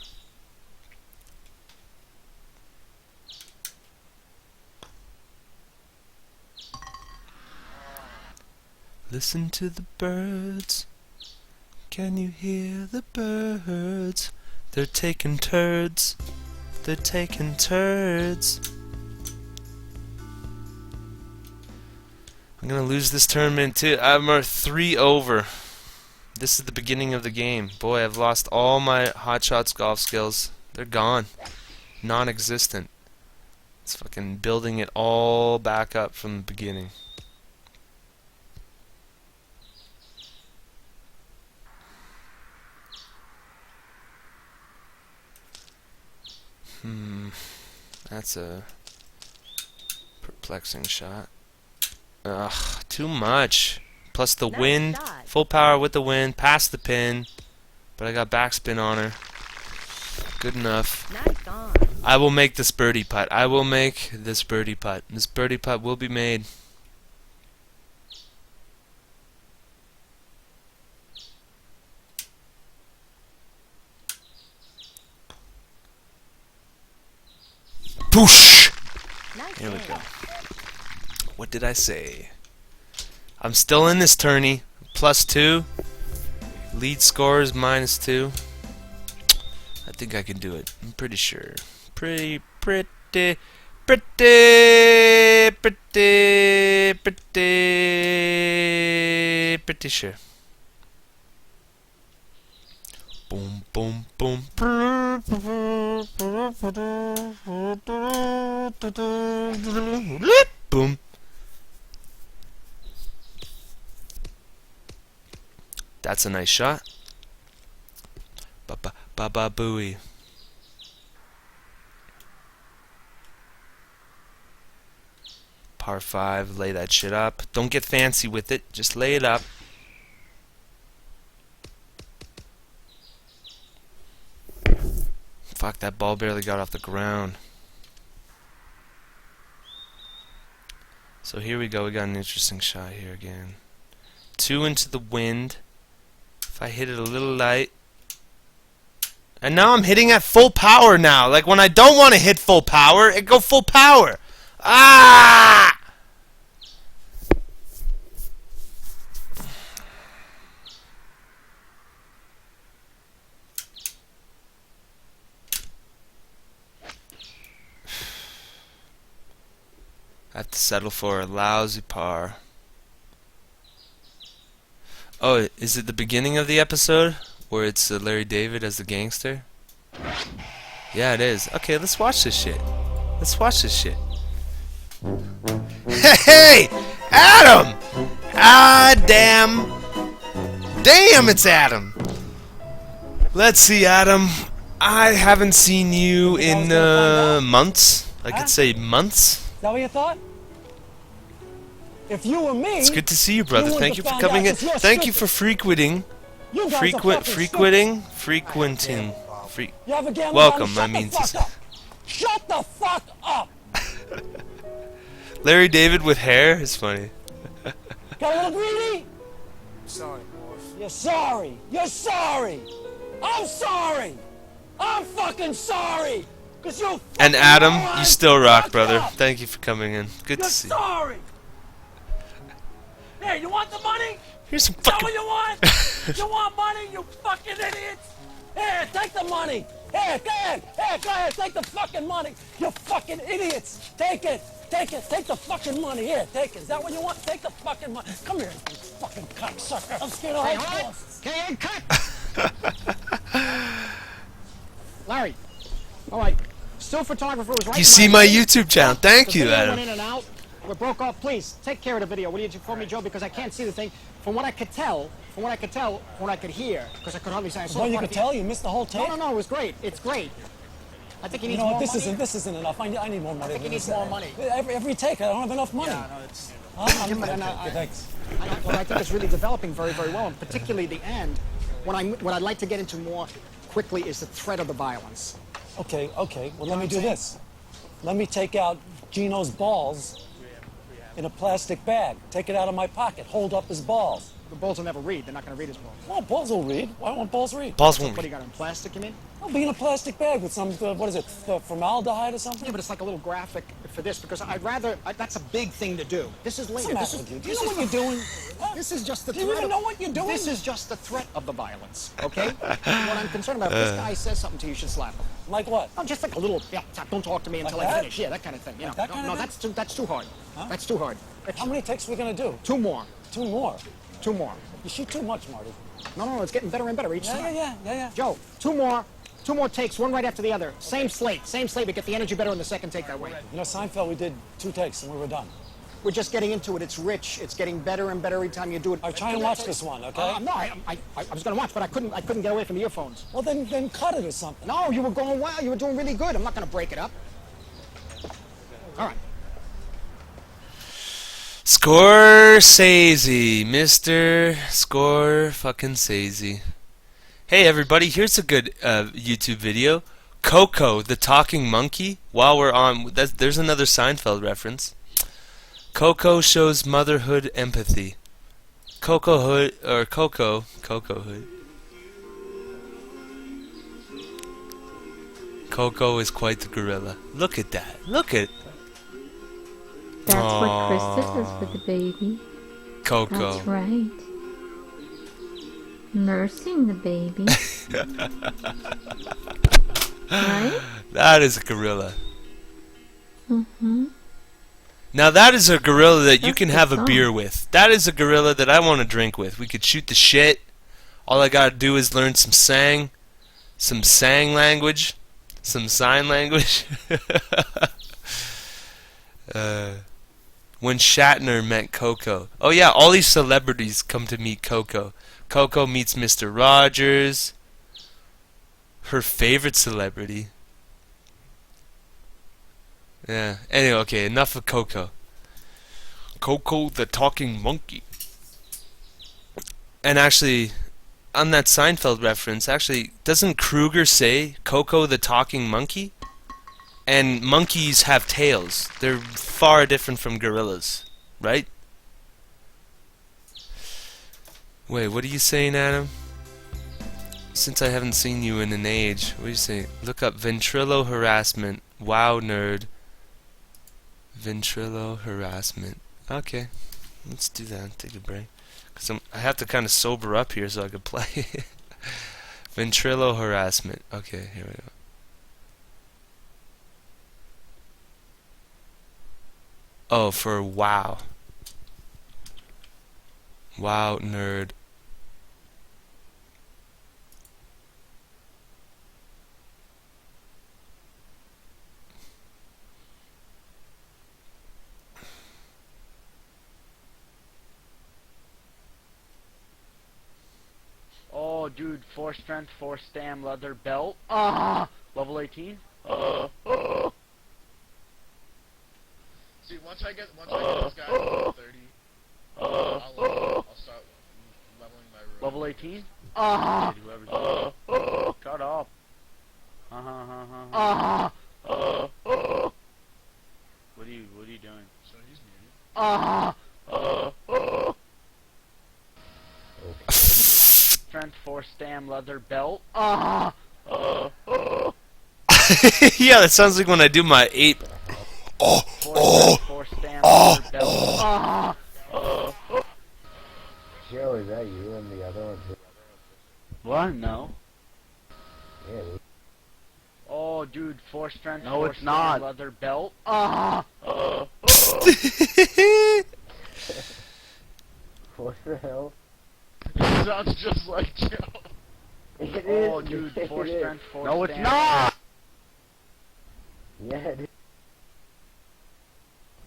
Listen to the birds. Can you hear the birds? They're taking turds. They're taking turds. I'm gonna lose this tournament too. I'm 3 over. This is the beginning of the game. Boy, I've lost all my Hot Shots golf skills. They're gone. Non-existent. It's fucking building it all back up from the beginning. That's a perplexing shot. Ugh, too much. Plus the Nice wind, shot. full power with the wind, past the pin. But I got backspin on her. Good enough. Nice on. I will make this birdie putt. I will make this birdie putt. This birdie putt will be made. Poosh! Nice Here we in. go. What did I say? I'm still in this tourney. +2. Lead score is -2. I think I can do it. I'm pretty sure. Pretty sure. Boom, boom, boom. Boom. That's a nice shot. Ba-ba booey. Par 5, lay that shit up. Don't get fancy with it, just lay it up. Fuck, that ball barely got off the ground. So here we go, we got an interesting shot here again. 2 into the wind. If I hit it a little light. And now I'm hitting at full power now. Like when I don't want to hit full power, it go full power. Ah! I have to settle for a lousy par. Oh, is it the beginning of the episode where it's Larry David as the gangster? Yeah, it is. Okay, let's watch this shit. Let's watch this shit. Hey, Adam! Ah, damn. Damn, it's Adam. Let's see, Adam. I haven't seen you in months. I could say months. Is that what you thought? If you were me, It's good to see you, brother. wouldn't Thank you have for found coming out in. 'cause you're Thank you stupid. for frequenting. You guys are Frequenting. You have a gambling Welcome, problem? I mean to Shut the say. fuck up. Shut the fuck up. Larry David with hair is funny. Got a little greedy? Sorry, boss. You're sorry. You're sorry. I'm sorry. I'm fucking sorry. 'Cause you And fucking Adam, moron you still rock, fucked brother. up. Thank you for coming in. Good You're to see you. sorry. Hey, you want the money? Here's some Is that fucking. what you want? You want money, you fucking idiots? Here, take the money. Here, go ahead. Here, go ahead. Take the fucking money. You fucking idiots. Take it. Take it. Take the fucking money. Here, take it. Is that what you want? Take the fucking money. Come here, you fucking cocksucker. I'm scared of high costs. Okay, cut! Larry, all right. Still photographer was right. You see my YouTube channel. Thank you, Adam. Adam. Went in and out. We broke off. Please take care of the video. Will you for me, Joe? Because I can't see the thing. From what I could tell, from what I could hear, because I could hardly say. I saw Well, the you part could of the- tell you missed the whole tape. No, it was great. It's great. I think he You needs know what? more This money. isn't enough. I need more money. think he than needs this. more money. Every take, I don't have enough money. Yeah, no, it's. I'm, And thanks. What I think is really developing very, very well, and particularly the end. What I'd like to get into more quickly is the threat of the violence. Okay. Well, let me do this. Let me take out Gino's balls in a plastic bag. Take it out of my pocket. Hold up his balls. The balls will never read. They're not going to read his balls. Well, balls will read. Why won't balls read? Balls won't What do read. you got in plastic? You mean? I'll be in a plastic bag with some, what is it, formaldehyde or something? Yeah, but it's like a little graphic for this because I'd rather. That's a big thing to do. This is later. What's the This matter with is. you? Do you This know is what you're doing? This is just the Do you threat. even of- know what you're doing? This is just the threat of the violence. Okay. And what I'm concerned about. If this guy says something to you, you should slap him. Like what? No, just like a little. Yeah. Don't talk to me until Like I that? finish. Yeah, that kind of thing. You know. that kind no, of that's too hard. That's too hard. How many takes are we going to do? Two more. Two more. Two more. You shoot too much, Marty. No, it's getting better and better each time. Yeah. Joe, two more takes, one right after the other. Same slate. We get the energy better in the second take that way. You know, Seinfeld, we did 2 takes and we were done. We're just getting into it. It's rich. It's getting better and better every time you do it. All right, try and watch this one, okay? No, I was going to watch, but I couldn't get away from the earphones. Well, then cut it or something. No, you were going well. You were doing really good. I'm not going to break it up. All right. Scorsese, Mr. Score fucking Sazy. Hey everybody, here's a good YouTube video. Coco, the talking monkey. While we're on, there's another Seinfeld reference. Coco shows motherhood empathy. Coco Hood. Coco is quite the gorilla. Look at that. Look at That's what Krista does with the baby. Coco. That's right. Nursing the baby. Right? That is a gorilla. Mm-hmm. Now that is a gorilla that you That's can the have a song. beer with. That is a gorilla that I want to drink with. We could shoot the shit. All I gotta do is learn some sang language, some sign language. When Shatner met Coco. Oh yeah, all these celebrities come to meet Coco. Coco meets Mr. Rogers. Her favorite celebrity. Yeah. Anyway, okay, enough of Coco. Coco the talking monkey. And actually, on that Seinfeld reference, actually, doesn't Kruger say Coco the talking monkey? And monkeys have tails. They're far different from gorillas, right? Wait, what are you saying, Adam? Since I haven't seen you in an age, what are you saying? Look up Ventrilo harassment. Wow, nerd. Ventrilo harassment. Okay, let's do that. Take a break. Because I have to kind of sober up here so I can play. Ventrilo harassment. Okay, here we go. Oh, for wow. Wow, nerd. Oh, dude, 4 strength, 4 stam, leather belt. Level 18. See, once I get this guy to level 30, I'll start leveling my room. Level 18. Shut up. What are you doing? So he's muted. Strength 4 stam, leather belt. Yeah, that sounds like when I do my 8. 4 stam, leather belt. Joe, is that you and the other one? What? No. Yeah, dude. Oh, Oh, dude, 4 strength, No, 4 it's stem, not. leather belt. What the hell? It sounds just like Joe. It Oh, is. dude, It 4 is. strength, 4 No, it's stem. not. Yeah, dude.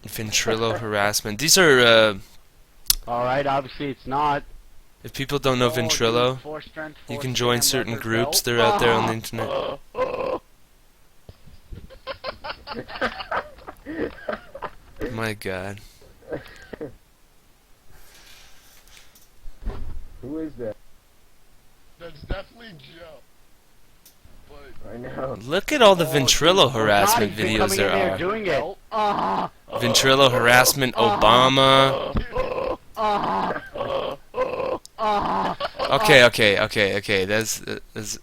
Ventrilo harassment. These are, All right, obviously it's not. if people don't know Oh, dude, Ventrilo, 4 strength, you 4 can join stem, certain leather groups. belt. They're out there on the internet. My God. Who is that? That's definitely Joe. But I know. Look at all the Oh, Ventrilo dude, harassment He's been videos coming there in there are. doing it. Ventrilo harassment, Obama. Okay. That's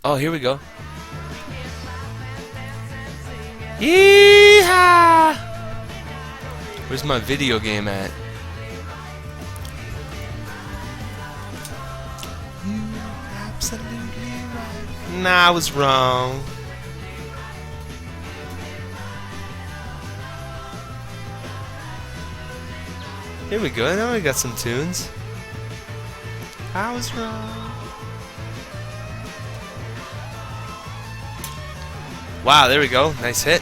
Oh, here we go. Yeehaw! Where's my video game at? You absolutely right. Nah, I was wrong. Here we go. Now we got some tunes. I was wrong. Wow, there we go. Nice hit.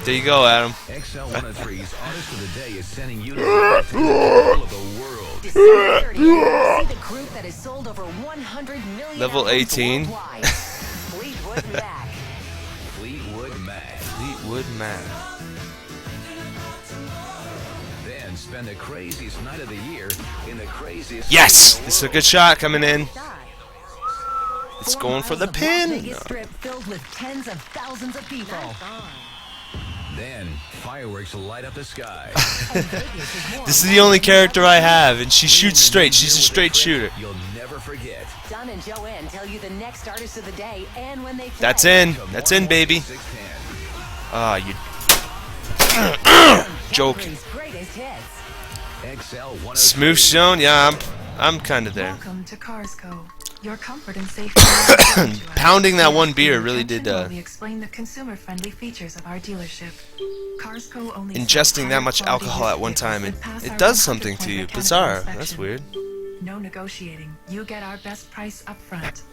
There you go, Adam. XL103's Artist of the Day is sending you to the control of the world. December 30th, see the group that has sold over 100 million Level albums 18. worldwide. Fleetwood Mac. Fleetwood Mac. Fleetwood Mac. Then spend the craziest night of the year in the craziest Yes! city in the This is a world. good shot coming in. Shot. It's 4 going for miles the of Las pin. Vegas Strip filled with tens of thousands of people. Then fireworks light up the sky. This is the only character I have, and she shoots straight. She's a straight shooter. You'll never forget. Don and Joanne tell you the next artist of the day and when they play. That's in. That's in, baby. 610. Ah, you joking. Calgary's greatest hits. XL103. Smooth zone. Yeah, I'm kind of there. Welcome to Carsco. Your comfort and safety. Pounding that one beer really did. We explain the consumer-friendly features of our dealership. Carsco only Ingesting that much alcohol at one time, it does something to you. Bizarre. That's weird. No negotiating. You get our best price up front.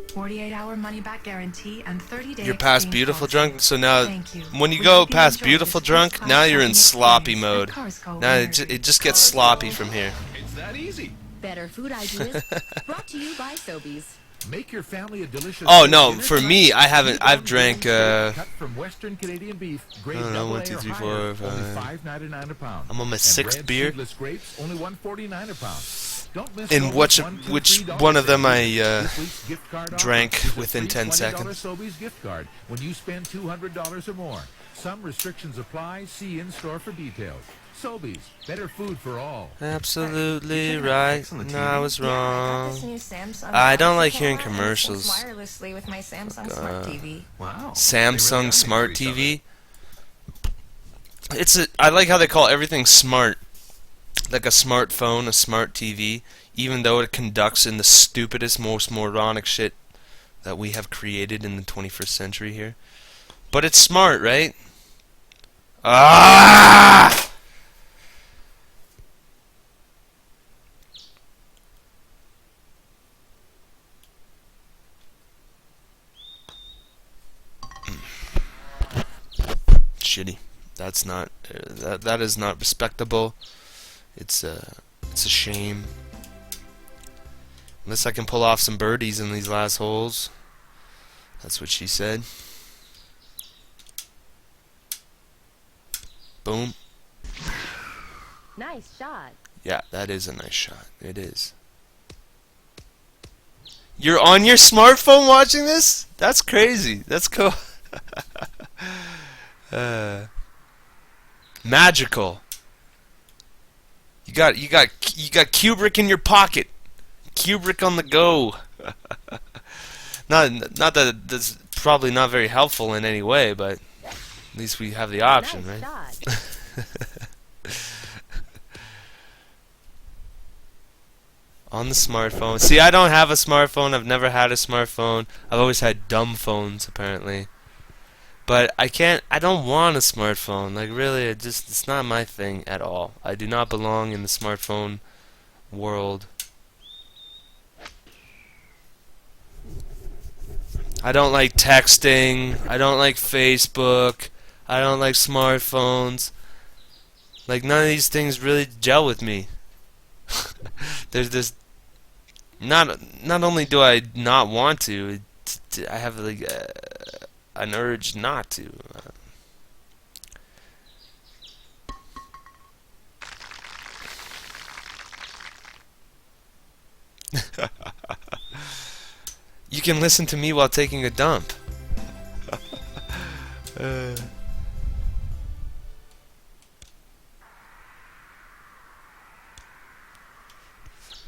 48-hour money-back guarantee and 30-day. You're past beautiful drunk, so now Thank you. when you We go hope you past enjoy beautiful this drunk, first-class now you're in shopping sloppy experience mode. at Carsco Now Energy. it just gets sloppy from here. It's that easy. Better food ideas brought to you by Sobeys. Make your family a delicious. Oh no, for me, I haven't. I've drank. cut from Western Canadian beef, grade I don't know, double 1, A 2, or 3, higher, 4, only 5. $5.99 a pound. I'm on my And 6th red beer. seedless grapes, only $1.49 a pound. Don't miss And Sobeys' which $1, 2, one of them I This week's gift card offer drank is a within free 10 $20 seconds? Sobeys gift card when you spend $200 or more. Some restrictions apply. See in-store for details. Sobeys, better food for all. Absolutely right. No, I was Yeah, I got wrong. this new Samsung I don't like camera hearing and it syncs commercials. wirelessly with my Samsung Smart TV. Wow. Samsung Smart TV. I like how they call everything smart. Like a smartphone, a smart TV, even though it conducts in the stupidest, most moronic shit that we have created in the 21st century here. But it's smart, right? Ah! Shitty. That's not. That is not respectable. It's a shame. Unless I can pull off some birdies in these last holes. That's what she said. Boom. Nice shot. Yeah, that is a nice shot. It is. You're on your smartphone watching this? That's crazy. That's cool. Magical. You got Kubrick in your pocket. Kubrick on the go. Not that that's probably not very helpful in any way, but at least we have the option, Nice right? shot. On the smartphone. See, I don't have a smartphone. I've never had a smartphone. I've always had dumb phones, apparently. But I don't want a smartphone. Like, really, it's not my thing at all. I do not belong in the smartphone world. I don't like texting. I don't like Facebook. I don't like smartphones. Like, none of these things really gel with me. There's this. Not only do I not want to, I have like an urge not to. You can listen to me while taking a dump.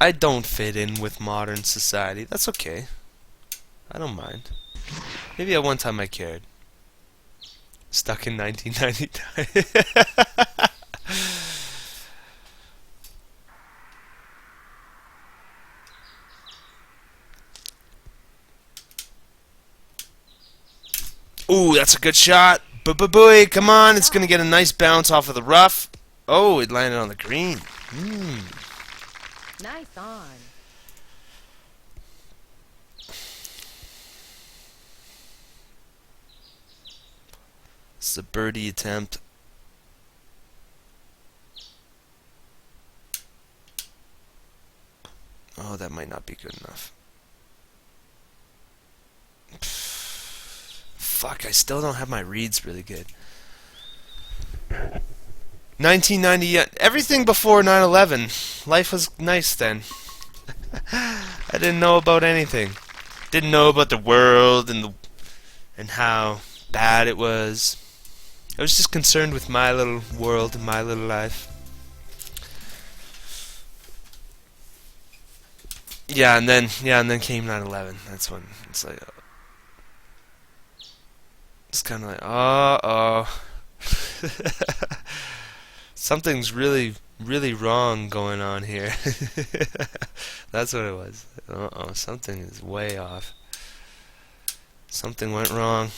I don't fit in with modern society. That's okay. I don't mind. Maybe at one time I cared. Stuck in 1999. Ooh, that's a good shot. Boy, come on. It's going to get a nice bounce off of the rough. Oh, it landed on the green. Nice on. It's a birdie attempt. Oh, that might not be good enough. Fuck, I still don't have my reads really good. 1990, everything before 9/11. Life was nice then. I didn't know about anything. Didn't know about the world and how bad it was. I was just concerned with my little world and my little life. Yeah, and then came 9/11. That's when it's like, it's kind of like, uh-oh. Something's really wrong going on here. That's what it was. Uh-oh, something is way off. Something went wrong.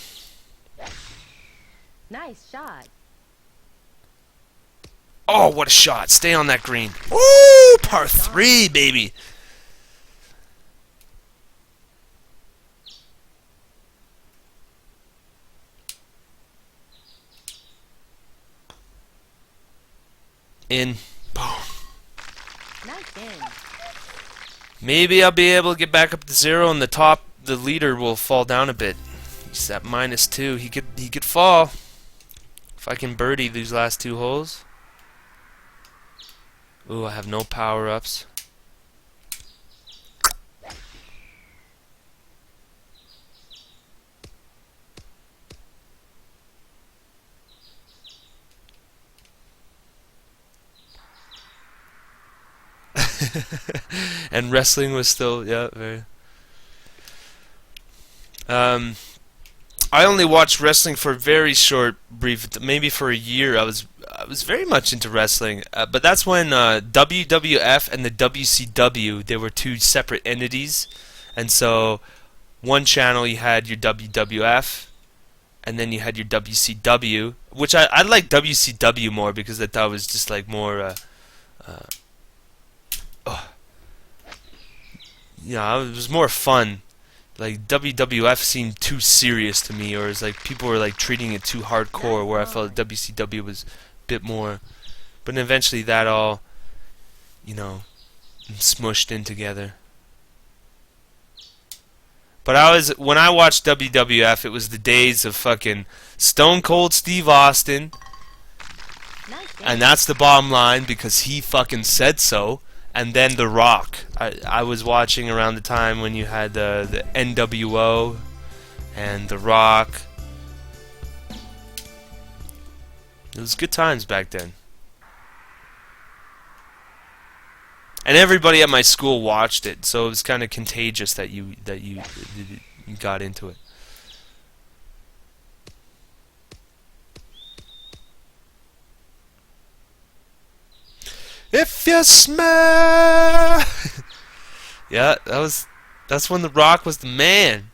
Nice shot. Oh, what a shot. Stay on that green. Woo! Par 3, baby. In. Boom. Nice in. Maybe I'll be able to get back up to 0 and the leader will fall down a bit. He's at -2. He could fall. If I can birdie these last 2 holes. Ooh, I have no power-ups. And wrestling was still, yeah, very. I only watched wrestling for a very short, brief, maybe for a year. I was very much into wrestling, but that's when WWF and the WCW, they were 2 separate entities, and so one channel you had your WWF, and then you had your WCW, which I like WCW more because I thought it was just like more. Yeah, it was more fun. Like WWF seemed too serious to me, or it's like people were like treating it too hardcore, where I felt WCW was a bit more. But eventually that all, you know, smushed in together. But when I watched WWF, it was the days of fucking Stone Cold Steve Austin, and that's the bottom line because he fucking said so. And then The Rock. I was watching around the time when you had the NWO and The Rock. It was good times back then. And everybody at my school watched it, so it was kind of contagious that you got into it. If you smell Yeah, that's when The Rock was the man.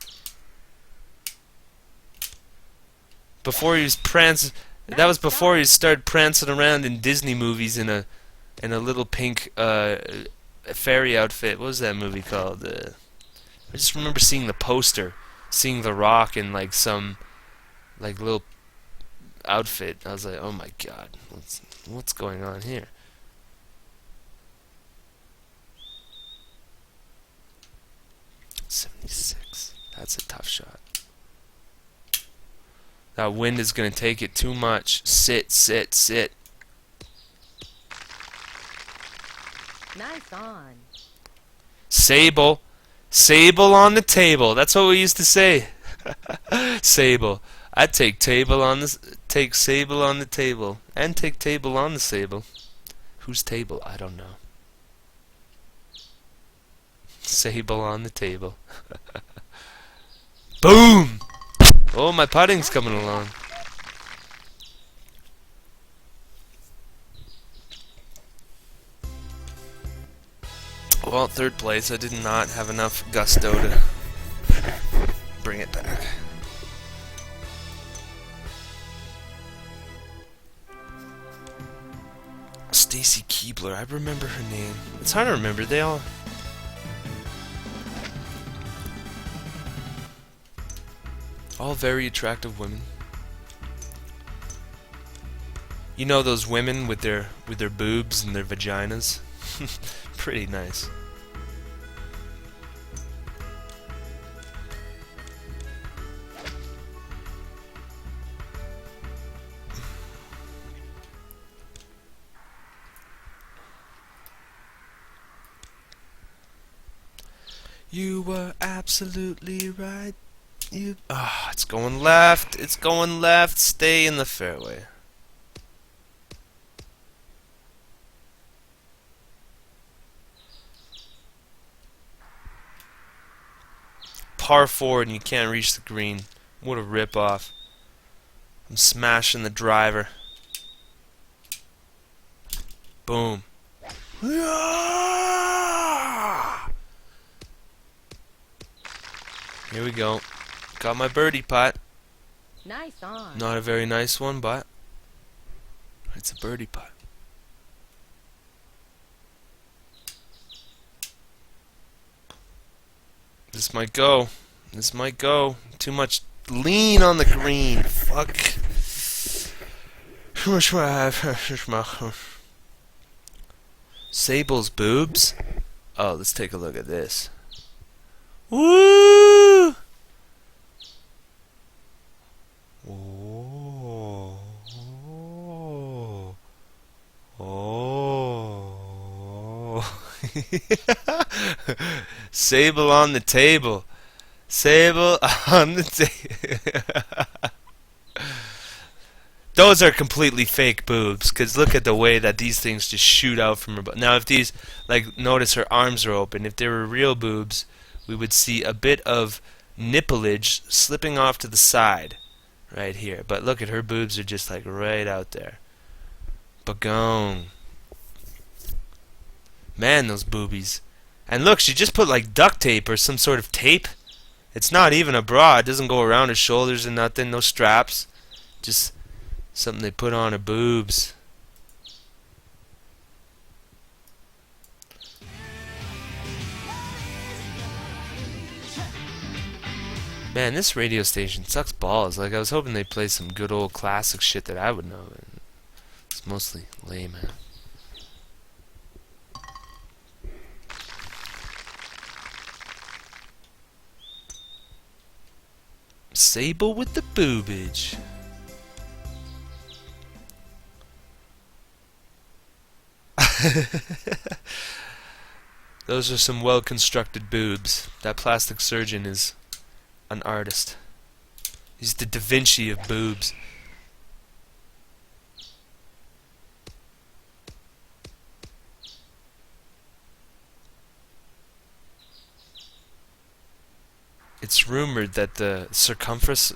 Before he was that was before he started prancing around in Disney movies in a little pink fairy outfit. What was that movie called? I just remember seeing the poster, seeing The Rock in like some like little outfit. I was like, oh my god, what's going on here? .76. That's a tough shot. That wind is going to take it too much. Sit, sit, sit. Nice on. Sable. Sable on the table. That's what we used to say. Sable. I'd take Sable on the table. And take table on the Sable. Whose table? I don't know. Sable on the table. Boom! Oh, my putting's coming along. Well, third place. I did not have enough gusto to bring it back. Stacy Keebler. I remember her name. It's hard to remember. They all very attractive women. You know those women with their boobs and their vaginas? Pretty nice. You were absolutely right. It's going left. It's going left. Stay in the fairway. Par 4 and you can't reach the green. What a rip-off. I'm smashing the driver. Boom. Here we go. Got my birdie putt. Nice on. Not a very nice one, but it's a birdie putt. This might go. This might go. Too much lean on the green. Fuck. Sable's boobs. Oh, let's take a look at this. Woo! Oh. Oh. Sable on the table. Sable on the table. Those are completely fake boobs, because look at the way that these things just shoot out from her butt. Now, if these, like, notice her arms are open. If they were real boobs, we would see a bit of nippleage slipping off to the side right here. But look at her boobs are just like right out there. Bagone. Man, those boobies. And look, she just put like duct tape or some sort of tape. It's not even a bra. It doesn't go around her shoulders and nothing. No straps. Just something they put on her boobs. Man, this radio station sucks balls. Like, I was hoping they'd play some good old classic shit that I would know. It's mostly lame, man. Sable with the boobage. Those are some well-constructed boobs. That plastic surgeon is an artist. He's the Da Vinci of boobs. It's rumored that the circumference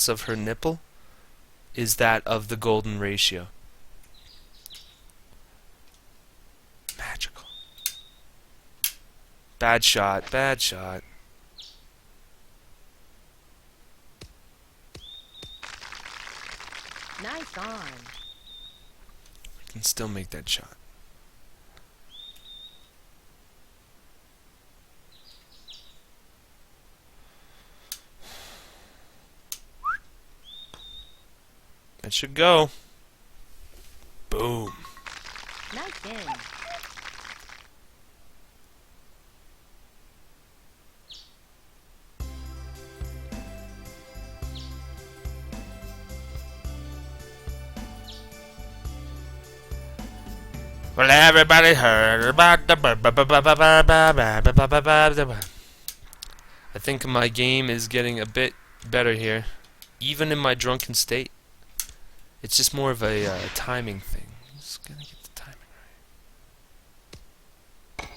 of her nipple is that of the golden ratio. Magical. Bad shot. Bad shot. Nice on. Can still make that shot. That should go. Boom. Nice in. Well, everybody heard about the. I think my game is getting a bit better here, even in my drunken state. It's just more of a timing thing. Just gonna get the timing right.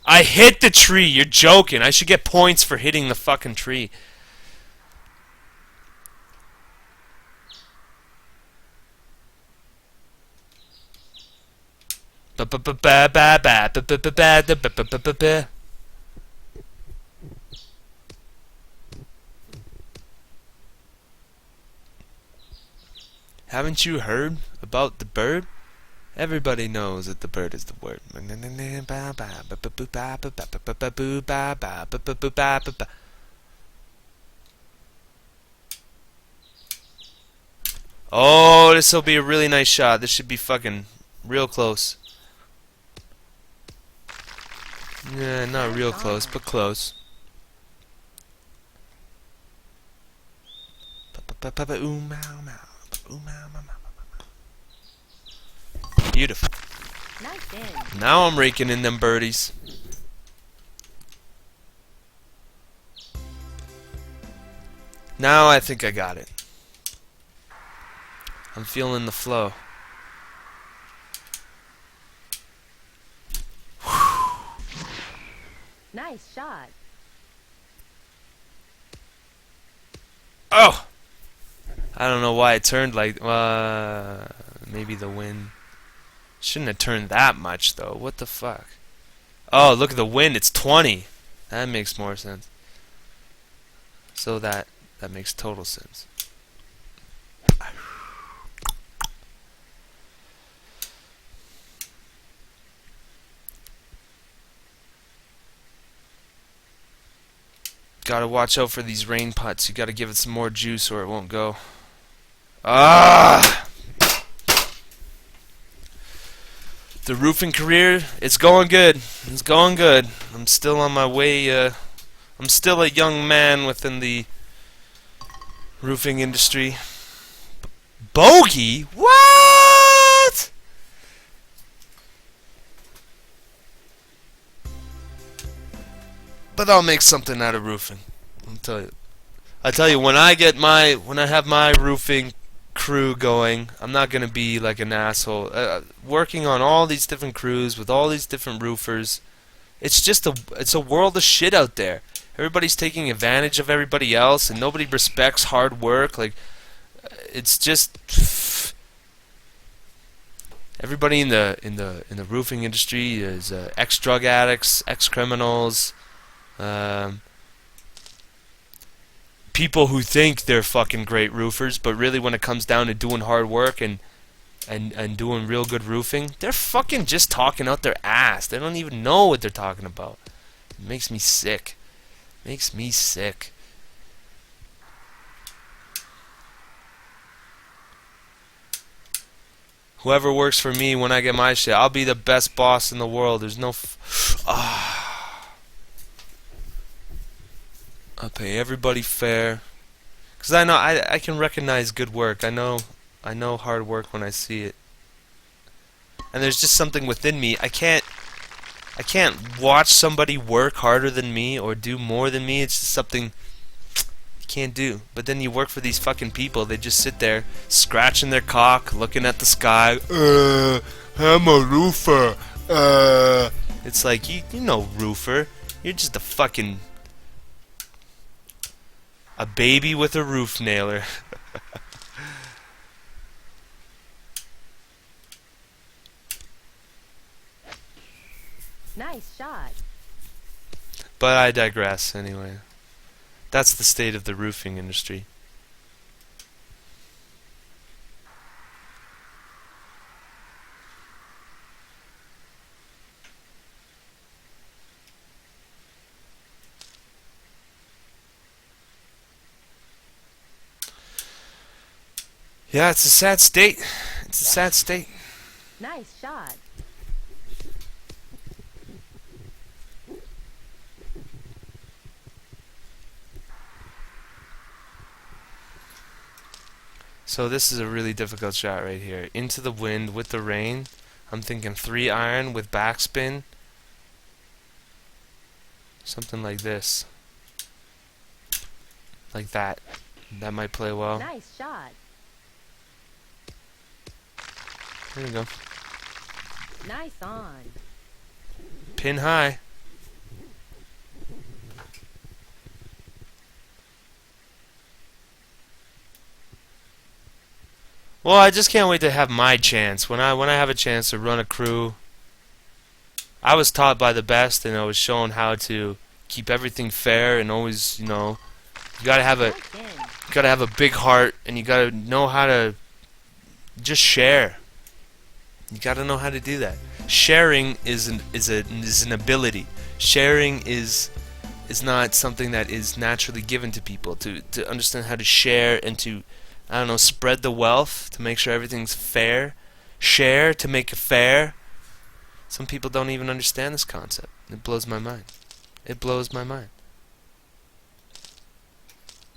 I hit the tree. You're joking. I should get points for hitting the fucking tree. Haven't you heard about the bird? Everybody knows that the bird is the word. Oh, this will be a really nice shot. This should be fucking real close. Yeah, not real close, but close. Beautiful. Nice in. Now I'm raking in them birdies. Now I think I got it. I'm feeling the flow. Nice shot. Oh! I don't know why it turned like... maybe the wind. Shouldn't have turned that much, though. What the fuck? Oh, look at the wind. It's 20. That makes more sense. So that makes total sense. Gotta watch out for these rain putts. You gotta give it some more juice or it won't go. Ah! The roofing career, it's going good. It's going good. I'm still on my way. I'm still a young man within the roofing industry. Bogey? What? But I'll make something out of roofing. I tell you, when I have my roofing crew going, I'm not gonna be like an asshole. Working on all these different crews with all these different roofers, it's a world of shit out there. Everybody's taking advantage of everybody else, and nobody respects hard work. Like, it's just everybody in the roofing industry is ex-drug addicts, ex-criminals. People who think they're fucking great roofers, but really when it comes down to doing hard work and doing real good roofing, they're fucking just talking out their ass. They don't even know what they're talking about. It makes me sick. Makes me sick. Whoever works for me when I get my shit, I'll be the best boss in the world. There's no I'll pay everybody fair, because I know I can recognize good work. I know hard work when I see it, and there's just something within me. I can't watch somebody work harder than me or do more than me. It's just something you can't do. But then you work for these fucking people. They just sit there scratching their cock, looking at the sky. I'm a roofer. It's like you know, roofer. You're just a fucking a baby with a roof nailer. Nice shot. But I digress anyway. That's the state of the roofing industry. Yeah, it's a sad state. It's a sad state. Nice shot. So this is a really difficult shot right here. Into the wind with the rain. I'm thinking 3 iron with backspin. Something like this. Like that. That might play well. Nice shot. There you go. Nice on. Pin high. Well, I just can't wait to have my chance. When I have a chance to run a crew, I was taught by the best, and I was shown how to keep everything fair and always, you know, you gotta have a big heart, and you gotta know how to just share. You gotta know how to do that. Sharing is an ability. Sharing is not something that is naturally given to people. To understand how to share and to, I don't know, spread the wealth to make sure everything's fair. Share to make it fair. Some people don't even understand this concept. It blows my mind. It blows my mind.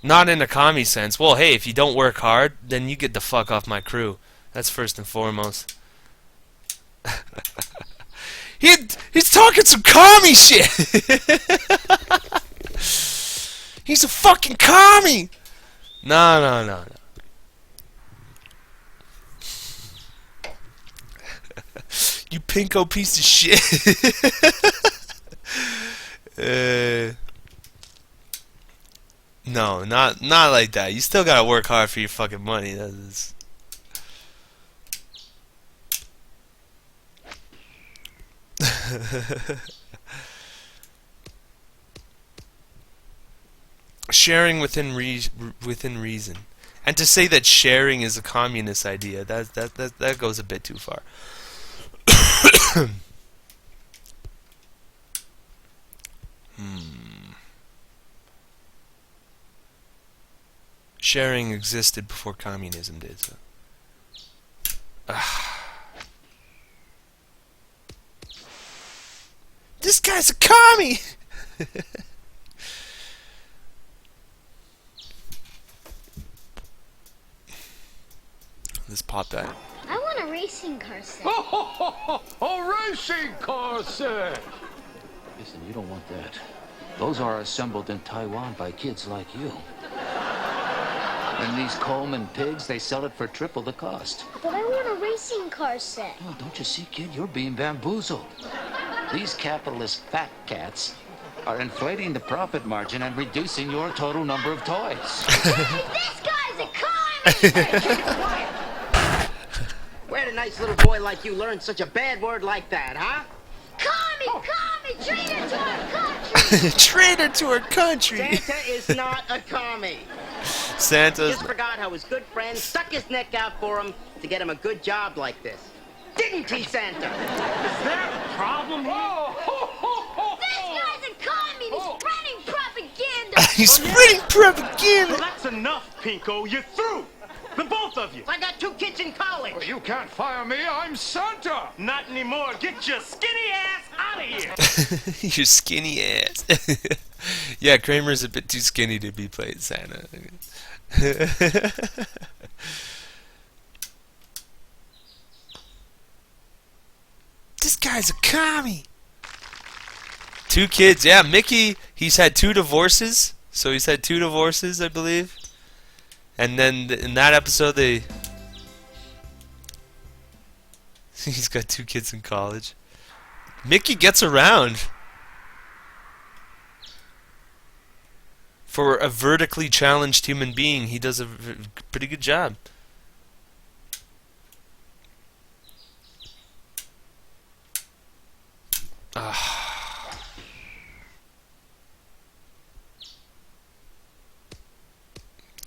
Not in a commie sense. Well, hey, if you don't work hard, then you get the fuck off my crew. That's first and foremost. He's talking some commie shit. He's a fucking commie. No. You pinko piece of shit. No, not like that. You still gotta work hard for your fucking money. That's sharing within reason, and to say that sharing is a communist idea, that goes a bit too far. Sharing existed before communism did. So. This guy's a commie! Let's pop that. I want a racing car set. A racing car set! Listen, you don't want that. Those are assembled in Taiwan by kids like you. And these Coleman pigs, they sell it for triple the cost. But I want a racing car set. Oh, don't you see, kid? You're being bamboozled. These capitalist fat cats are inflating the profit margin and reducing your total number of toys. This guy's a commie! Where'd a nice little boy like you learn such a bad word like that, huh? Commie, traitor to our country! Traitor to our country! Santa is not a commie. Santa's... Just forgot how his good friend stuck his neck out for him to get him a good job like this. Didn't he, Santa? Is there a problem here? This guy's a commie! He's spreading propaganda! He's spreading propaganda! Well, that's enough, Pinko. You're through! The both of you! I got 2 kids in college! Well, you can't fire me. I'm Santa! Not anymore. Get your skinny ass out of here! Your skinny ass. Yeah, Kramer's a bit too skinny to be playing Santa. This guy's a commie. 2 kids. Yeah, Mickey, he's had 2 divorces. So he's had 2 divorces, I believe. And then in that episode, he's got 2 kids in college. Mickey gets around. For a vertically challenged human being, he does a pretty good job.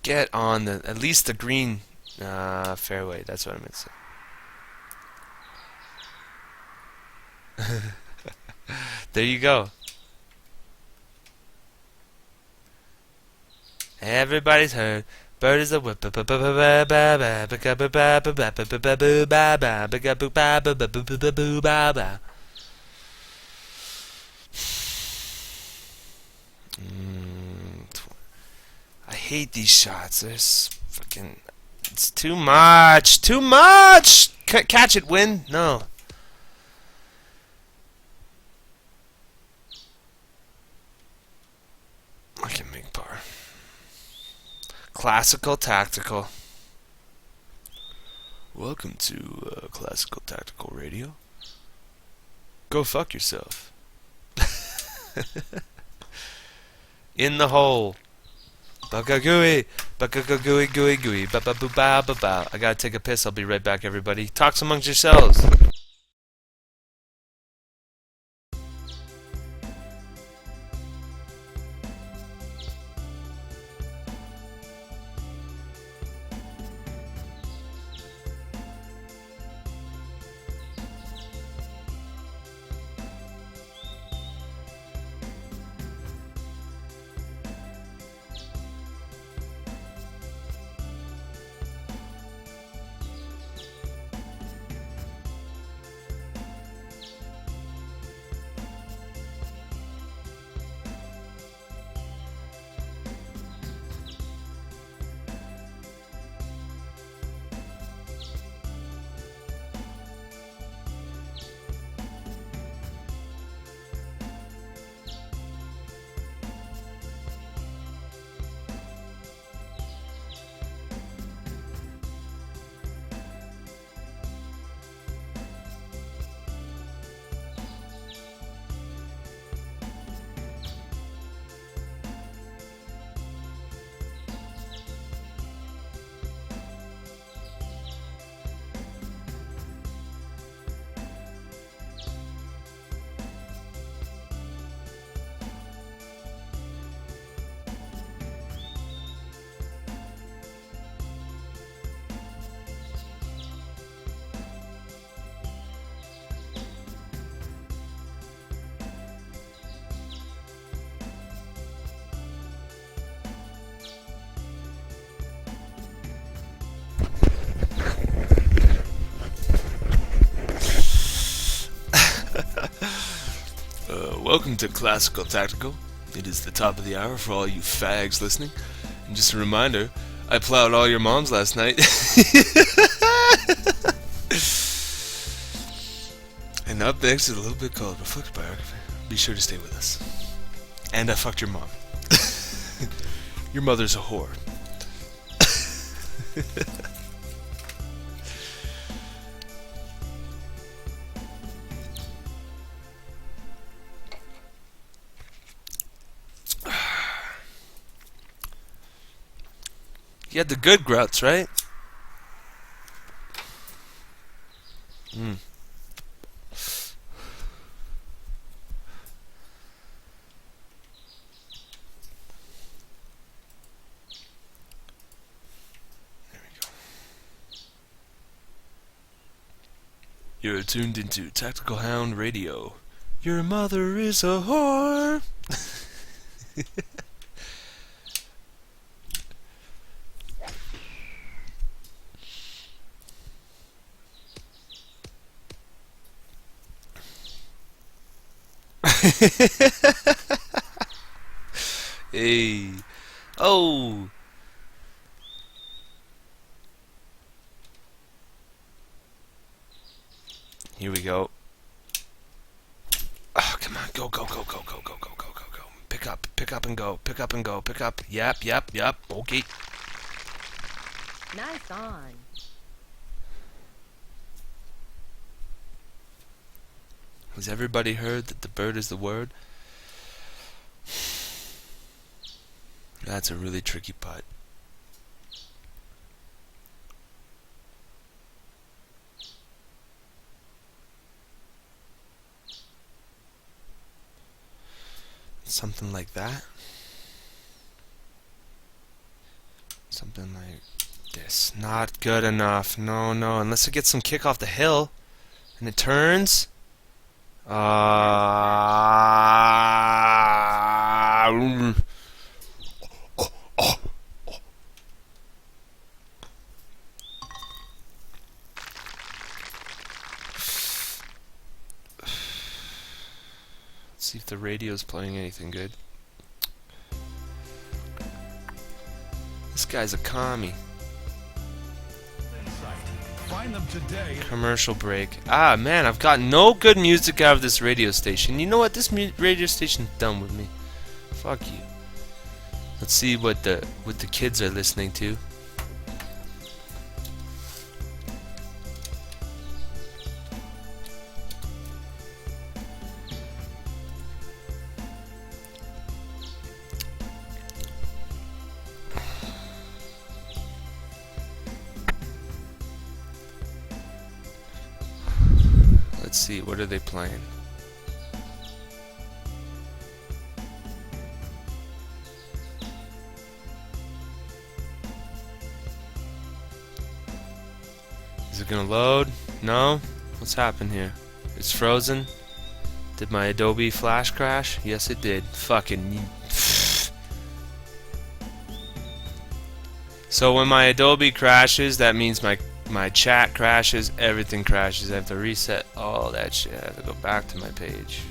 get on the at least the green fairway. That's what I meant to say. There you go. Everybody's heard. Bird is a whip. I hate these shots. There's fucking. It's too much. Too much. Catch it, win. No. I can make par. Classical Tactical. Welcome to Classical Tactical Radio. Go fuck yourself. In the hole. Baka-gooey. Baka-gooey gooey gooey. Ba-ba-boo-ba-ba-ba. I gotta take a piss. I'll be right back, everybody. Talks amongst yourselves. Welcome to Classical Tactical. It is the top of the hour for all you fags listening. And just a reminder, I plowed all your moms last night. And up next is a little bit called Reflective Biography. Be sure to stay with us. And I fucked your mom. Your mother's a whore. You had the good grouts, right? Mm. There we go. You're tuned into Tactical Hound Radio. Your mother is a whore. Hey. Oh. Here we go. Oh, come on. Go, go, go, go, go, go, go, go, go, go. Pick up and go. Pick up and go. Pick up. Yep. Okay. Nice on. Has everybody heard that the bird is the word? That's a really tricky putt. Something like that. Something like this. Not good enough. No, no. Unless it gets some kick off the hill. And it turns. See if the radio's playing anything good. This guy's a commie. Find them today. Commercial break. Ah, man, I've got no good music out of this radio station. You know what? This radio station's done with me. Fuck you. Let's see what the kids are listening to. Let's see, what are they playing? Is it gonna load? No? What's happened here? It's frozen? Did my Adobe Flash crash? Yes, it did. Fucking. So when my Adobe crashes, that means my chat crashes, everything crashes. I have to reset all that shit. I have to go back to my page.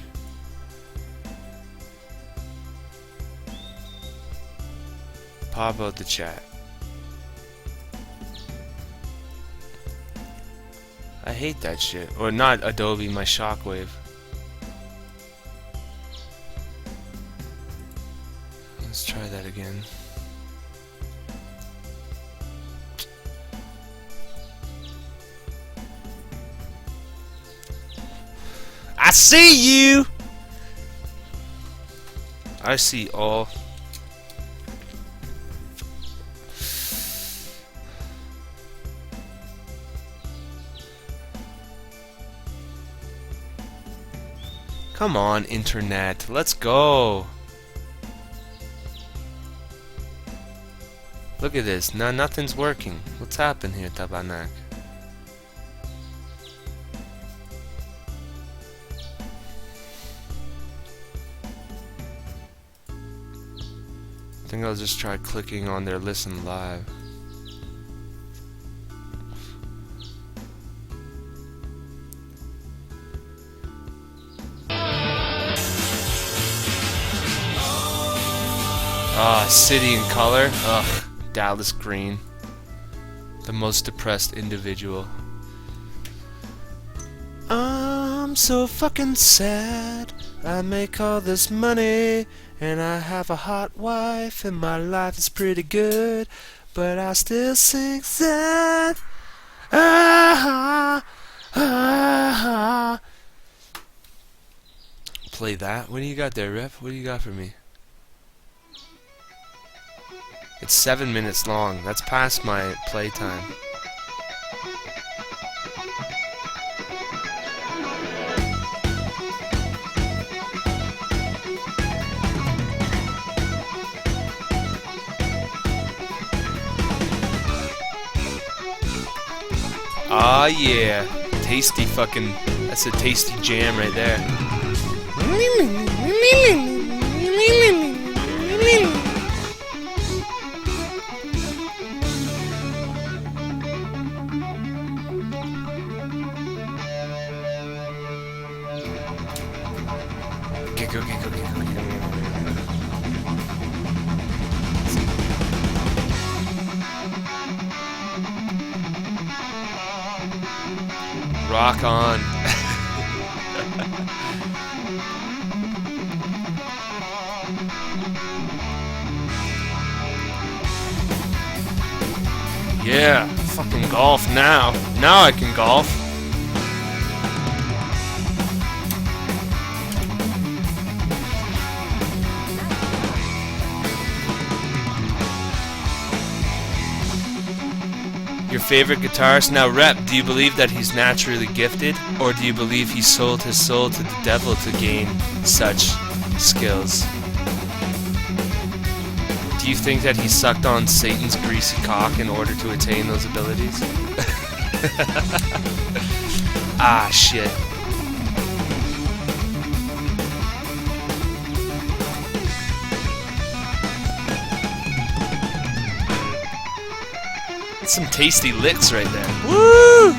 Pop out the chat. I hate that shit. Or not Adobe, my Shockwave. Let's try that again. I see you! I see all. Come on, internet. Let's go. Look at this. Now nothing's working. What's happened here, Tabanak? I think I'll just try clicking on their listen live. Ah, City in Color. Ugh, Dallas Green. The most depressed individual. I'm so fucking sad. I make all this money, and I have a hot wife, and my life is pretty good, but I still sing sad. Ah, ah, ah. Play that? What do you got there, Rip? What do you got for me? It's 7 minutes long. That's past my playtime. Ah, yeah. Tasty fucking... That's a tasty jam right there. Rock on. Yeah, fucking golf now. Now I can golf. Your favorite guitarist? Now, Rep, do you believe that he's naturally gifted, or do you believe he sold his soul to the devil to gain such skills? Do you think that he sucked on Satan's greasy cock in order to attain those abilities? Ah, shit. Some tasty licks right there. Woo!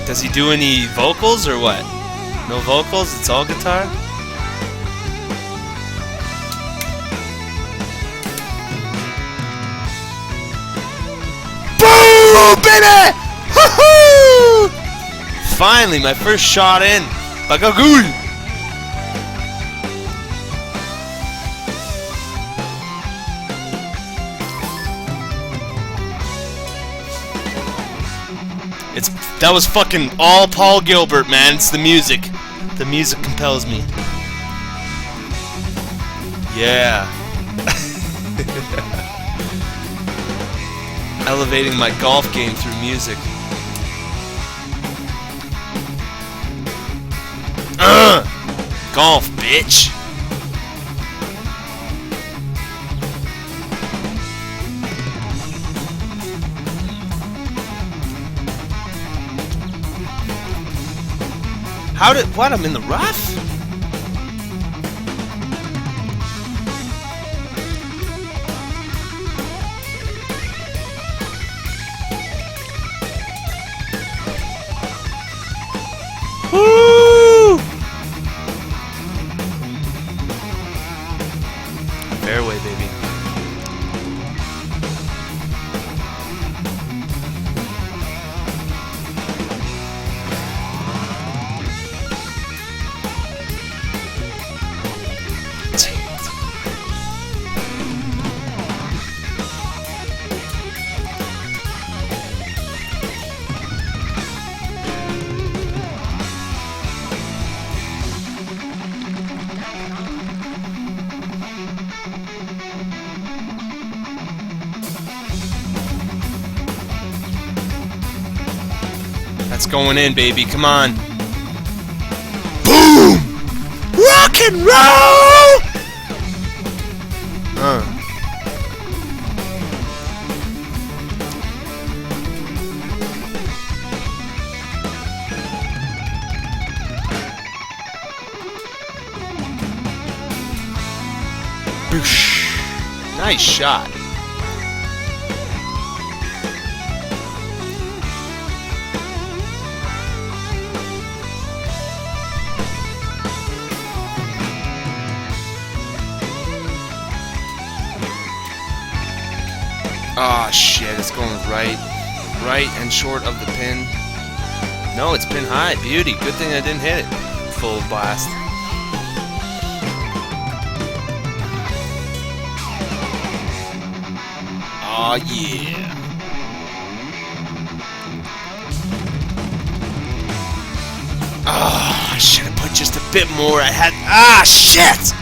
Does he do any vocals or what? No vocals? It's all guitar? Boom, baby! Woohoo! Finally, my first shot in. Bagagul! That was fucking all Paul Gilbert, man. It's the music. The music compels me. Yeah. Elevating my golf game through music. Golf, bitch. How did... What? I'm in the rough? Woo! Fairway, baby. That's going in, baby. Come on. Boom! Rock and roll! Boosh. Nice shot. Oh shit, it's going right and short of the pin. No, it's pin high. Beauty. Good thing I didn't hit it. Full blast. Oh yeah. Oh, I should have put just a bit more. I had... Ah, shit!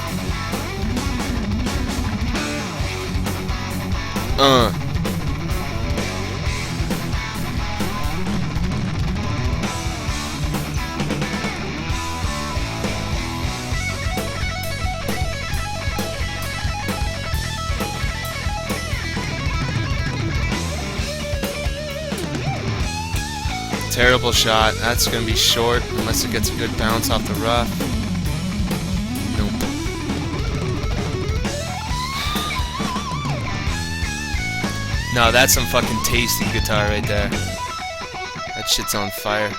Terrible shot. That's going to be short unless it gets a good bounce off the rough. Nope. No, that's some fucking tasty guitar right there. That shit's on fire.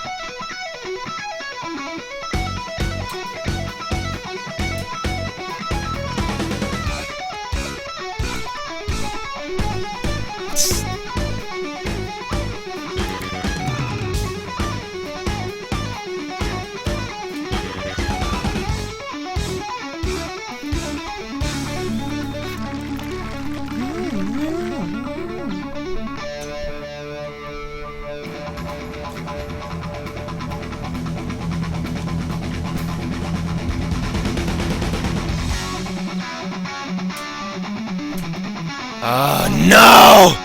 Oh, no!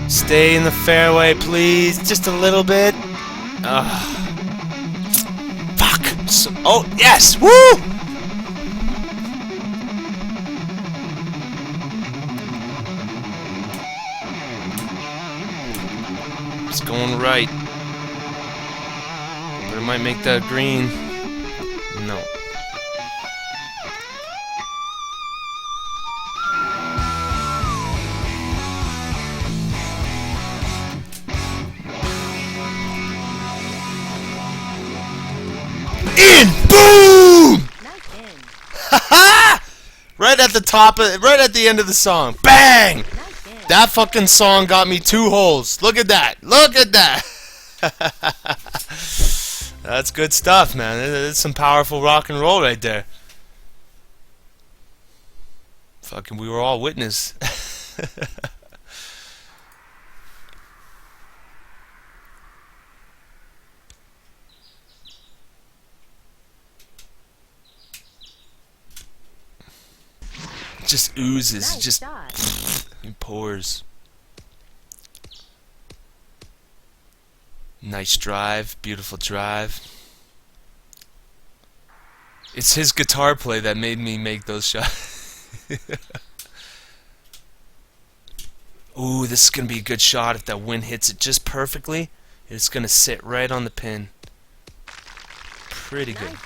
Stay in the fairway, please. Just a little bit. Fuck! So, oh, yes! Woo! long right. But it might make that green. No. In! Boom! Haha! Right at the top of, right at the end of the song. Bang! That fucking song got me 2 holes. Look at that. Look at that. That's good stuff, man. It's some powerful rock and roll right there. Fucking, we were all witness. It just oozes. It just it pours. Nice drive, beautiful drive. It's his guitar play that made me make those shots. Ooh, this is gonna be a good shot if that wind hits it just perfectly. It's gonna sit right on the pin. Pretty good.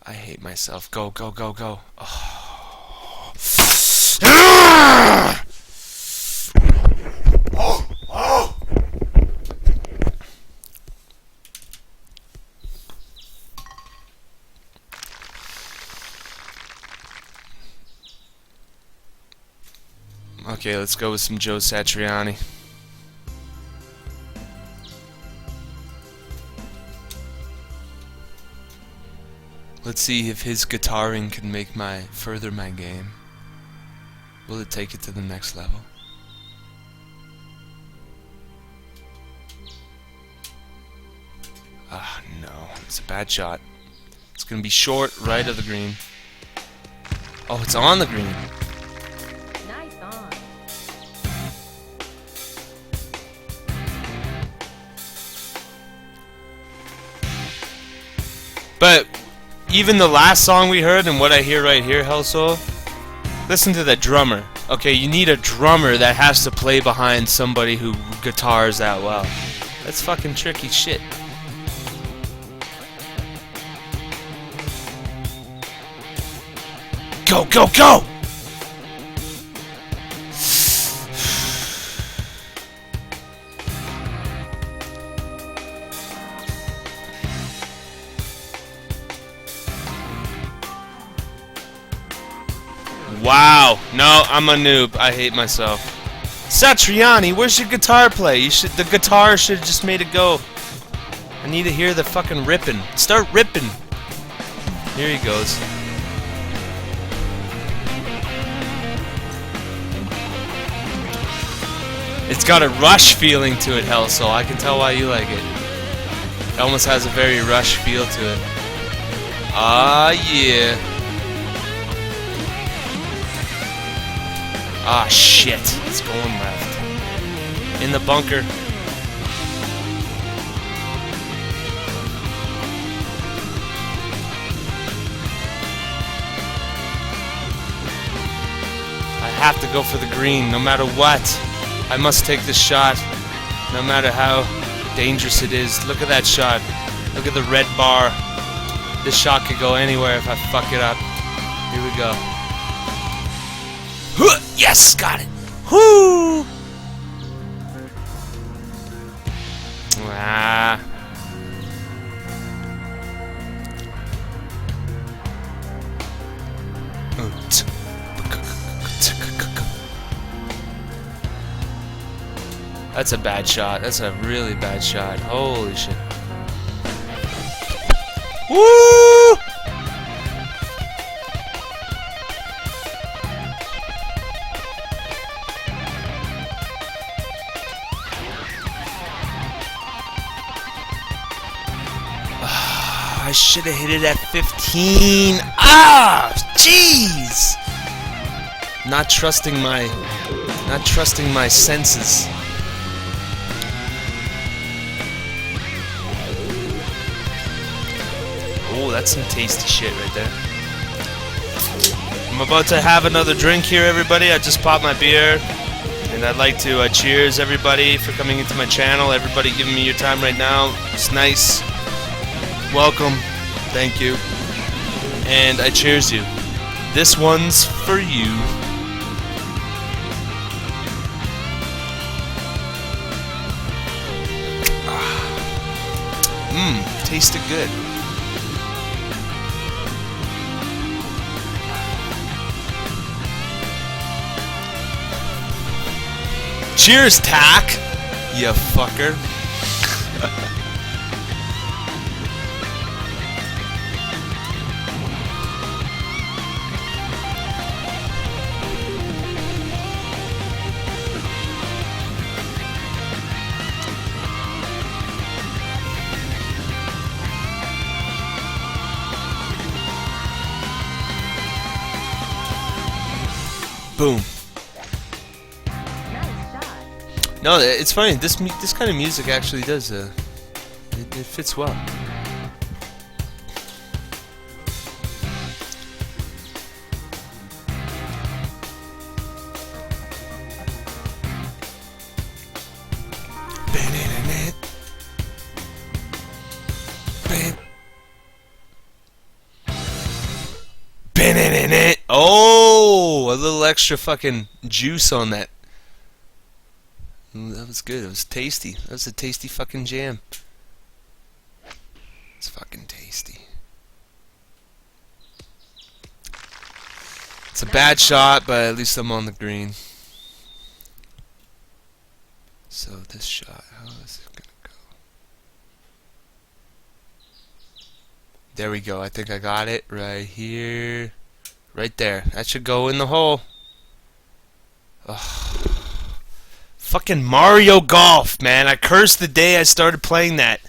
I hate myself. Go, go, go, go. Oh. Okay, let's go with some Joe Satriani. Let's see if his guitaring can make further my game. Will it take it to the next level? Ah, no. It's a bad shot. It's gonna be short, right of the green. Oh, it's on the green. Nice on. But even the last song we heard and what I hear right here, Hellsoul, listen to the drummer. Okay, you need a drummer that has to play behind somebody who guitars that well. That's fucking tricky shit. Go, go, go! Wow. No, I'm a noob. I hate myself. Satriani, where's your guitar play? The guitar should have just made it go. I need to hear the fucking ripping. Start ripping. Here he goes. It's got a Rush feeling to it, Hellsoul. I can tell why you like it. It almost has a very Rush feel to it. Ah, yeah. Ah, shit. It's going left. In the bunker. I have to go for the green, no matter what. I must take this shot, no matter how dangerous it is. Look at that shot. Look at the red bar. This shot could go anywhere if I fuck it up. Here we go. Yes, got it. Whoo! Ah. That's a bad shot. That's a really bad shot. Holy shit. Woo! I should have hit it at 15. Ah, jeez. Not trusting my senses. Oh, that's some tasty shit right there. I'm about to have another drink here, everybody. I just popped my beer. And I'd like to cheers everybody for coming into my channel. Everybody giving me your time right now. It's nice. Welcome. Thank you. And I cheers you. This one's for you. Tasted good. Cheers, Tack! You fucker. Boom. No, it's funny. This kind of music actually does. It fits well. Oh, a little extra fucking juice on that. Ooh, that was good. It was tasty. That was a tasty fucking jam. It's fucking tasty. It's a bad shot, but at least I'm on the green. So this shot, how is it gonna go? There we go. I think I got it right here. Right there. That should go in the hole. Ugh. Fucking Mario Golf, man. I cursed the day I started playing that.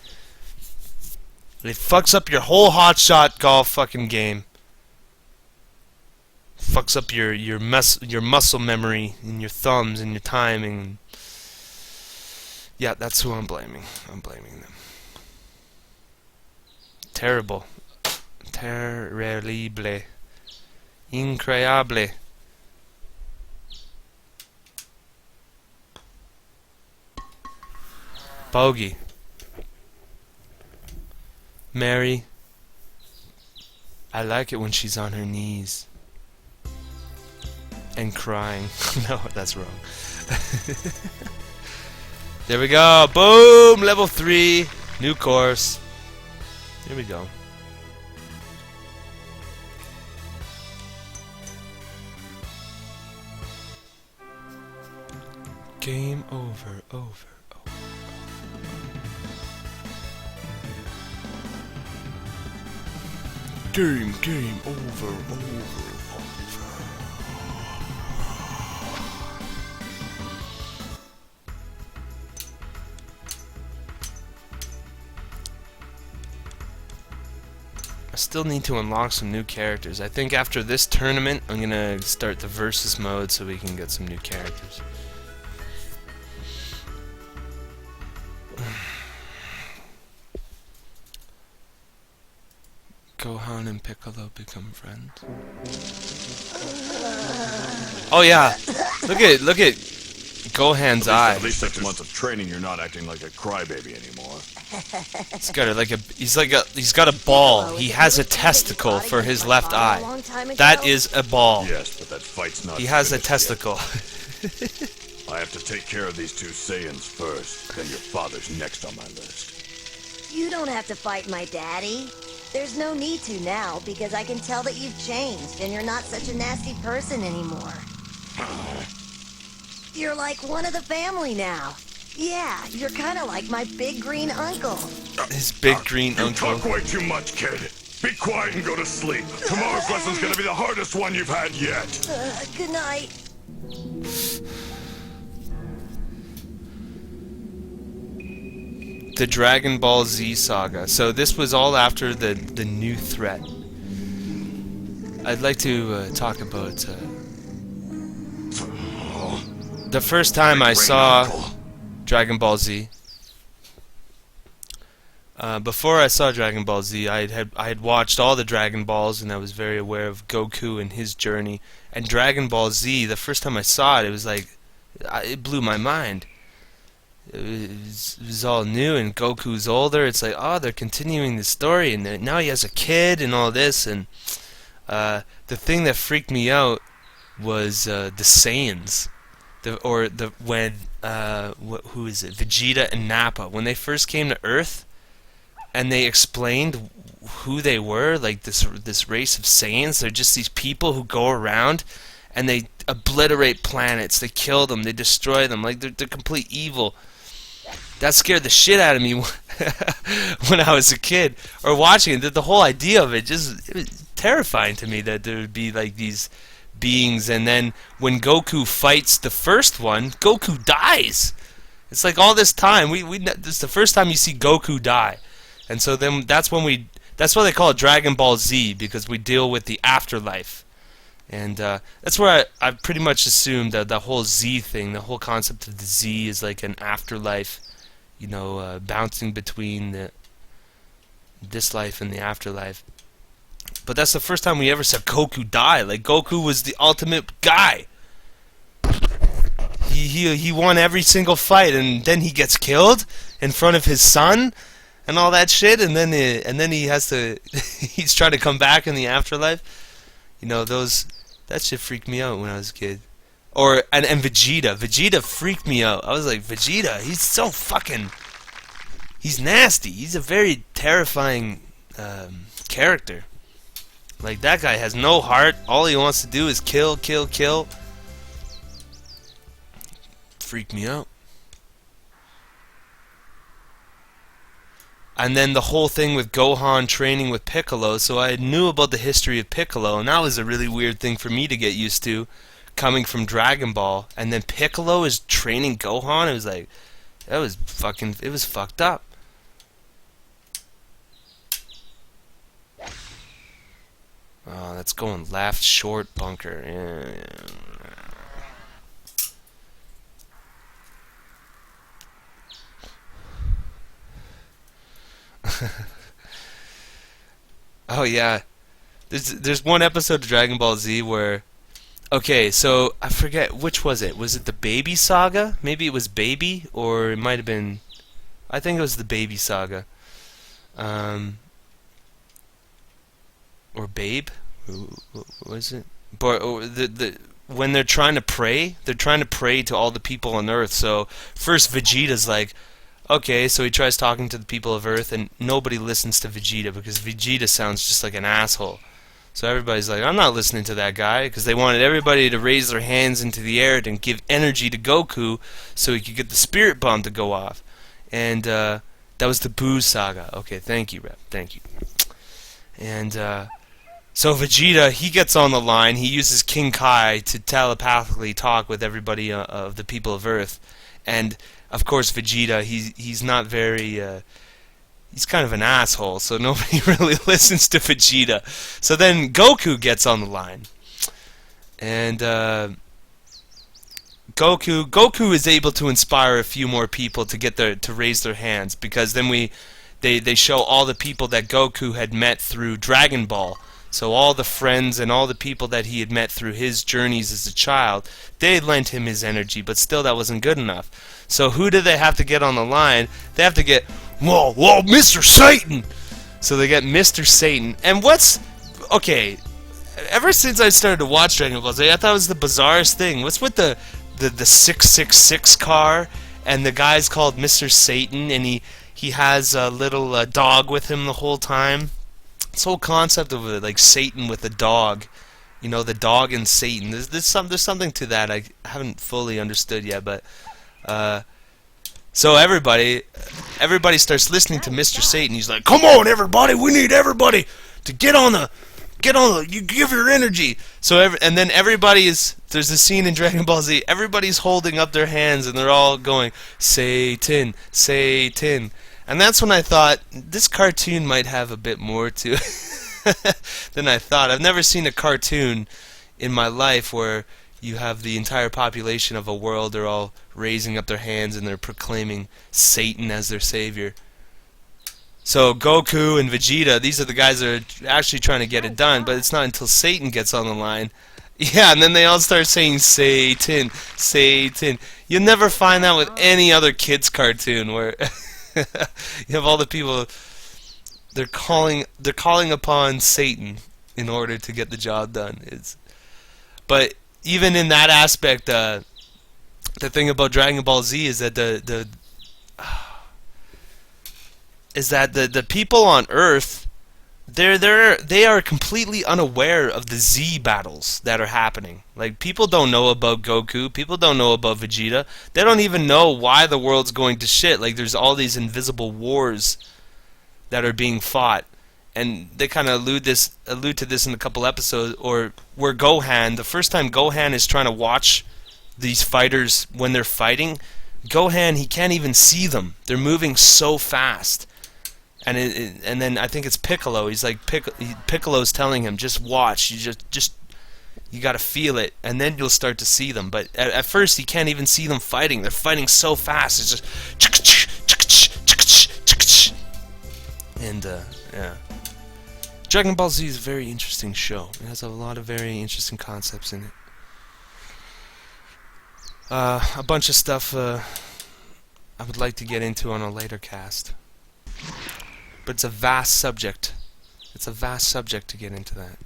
It fucks up your whole hotshot golf fucking game. Fucks up your muscle memory and your thumbs and your timing. Yeah, that's who I'm blaming. I'm blaming them. Terrible. Terrible. Increíble. Bogey. Mary. I like it when she's on her knees. And crying. No, that's wrong. There we go. Boom! Level 3. New course. Here we go. Game over, over. Game over, over. I still need to unlock some new characters. I think after this tournament, I'm gonna start the versus mode so we can get some new characters. Gohan and Piccolo become friends. Oh yeah, look at Gohan's eye. At least 6 months of training, you're not acting like a crybaby anymore. He's got a ball. He has a testicle for his left eye. That is a ball. Yes, but that fight's not. He has a testicle. I have to take care of these two Saiyans first. Then your father's next on my list. You don't have to fight my daddy. There's no need to now, because I can tell that you've changed and you're not such a nasty person anymore. You're like one of the family now. Yeah, you're kind of like my big green uncle. His big green uncle. You talk way too much, kid. Be quiet and go to sleep. Tomorrow's lesson's gonna be the hardest one you've had yet. Good night. The Dragon Ball Z saga. So this was all after the new threat. I'd like to talk about the first time I saw Dragon Ball Z. before I saw Dragon Ball Z, I had watched all the Dragon Balls, and I was very aware of Goku and his journey. And Dragon Ball Z, the first time I saw it, it was like, it blew my mind. It was all new, and Goku's older. It's like, oh, they're continuing the story, and now he has a kid and all this. And the thing that freaked me out was the Saiyans, who is it? Vegeta and Nappa, when they first came to Earth, and they explained who they were, like this race of Saiyans. They're just these people who go around and they obliterate planets. They kill them. They destroy them. Like they're complete evil. That scared the shit out of me when I was a kid, or watching it. The whole idea of it it was terrifying to me, that there would be like these beings, and then when Goku fights the first one, Goku dies. It's like all this time this is the first time you see Goku die, and so then that's why they call it Dragon Ball Z, because we deal with the afterlife, and that's where I pretty much assumed that the whole Z thing, the whole concept of the Z, is like an afterlife, you know, bouncing between this life and the afterlife. But that's the first time we ever saw Goku die. Like, Goku was the ultimate guy. He won every single fight, and then he gets killed in front of his son and all that shit, and then he has to he's trying to come back in the afterlife. You know, that shit freaked me out when I was a kid. And Vegeta freaked me out. I was like, Vegeta, he's so fucking, he's nasty. He's a very terrifying character. Like, that guy has no heart. All he wants to do is kill, kill, kill. Freaked me out. And then the whole thing with Gohan training with Piccolo, so I knew about the history of Piccolo, and that was a really weird thing for me to get used to, coming from Dragon Ball. And then Piccolo is training Gohan. It was like, it was fucked up. Oh, that's going left, short, bunker. Yeah. Oh yeah, there's one episode of Dragon Ball Z where, okay, so I forget which was it. Was it the Baby Saga? Maybe it was Baby, or it might have been. I think it was the Baby Saga. Or Babe, what was it? But when they're trying to pray to all the people on Earth. So first Vegeta's like, okay, so he tries talking to the people of Earth, and nobody listens to Vegeta because Vegeta sounds just like an asshole. So everybody's like, I'm not listening to that guy, because they wanted everybody to raise their hands into the air and give energy to Goku so he could get the spirit bomb to go off. And that was the Boo Saga. Okay, thank you, Rep. Thank you. And so Vegeta, he gets on the line. He uses King Kai to telepathically talk with everybody of the people of Earth. And of course, Vegeta, he's not very, he's kind of an asshole, so nobody really listens to Vegeta. So then Goku gets on the line. And Goku is able to inspire a few more people to raise their hands, because then they show all the people that Goku had met through Dragon Ball. So all the friends and all the people that he had met through his journeys as a child, they lent him his energy, but still that wasn't good enough. So who do they have to get on the line? They have to get, whoa, Mr. Satan! So they get Mr. Satan. And okay, ever since I started to watch Dragon Ball Z, I thought it was the bizarrest thing. What's with the 666 car, and the guy's called Mr. Satan, and he has a little dog with him the whole time? This whole concept of like Satan with a dog, you know, the dog and Satan. There's something to that I haven't fully understood yet, but so everybody starts listening to Mr. Satan. He's like, "Come on, everybody! We need everybody to get on the. You give your energy." So and then there's a scene in Dragon Ball Z. Everybody's holding up their hands and they're all going, "Satan, Satan." And that's when I thought, this cartoon might have a bit more to it than I thought. I've never seen a cartoon in my life where you have the entire population of a world, they're all raising up their hands and they're proclaiming Satan as their savior. So Goku and Vegeta, these are the guys that are actually trying to get it done, but it's not until Satan gets on the line. Yeah, and then they all start saying Satan, Satan. You'll never find that with any other kids cartoon where you have all the people they're calling upon Satan in order to get the job done. But even in that aspect, the thing about Dragon Ball Z is that the people on Earth, they are completely unaware of the Z battles that are happening. Like, people don't know about Goku, people don't know about Vegeta. They don't even know why the world's going to shit. Like, there's all these invisible wars that are being fought, and they kind of allude to this in a couple episodes, or where Gohan, the first time Gohan is trying to watch these fighters when they're fighting, Gohan, he can't even see them. They're moving so fast. And then I think it's Piccolo. He's like Piccolo's telling him, just watch. You got to feel it, and then you'll start to see them. But at first, he can't even see them fighting. They're fighting so fast. It's just and yeah. Dragon Ball Z is a very interesting show. It has a lot of very interesting concepts in it. A bunch of stuff I would like to get into on a later cast. But it's a vast subject. It's a vast subject to get into that.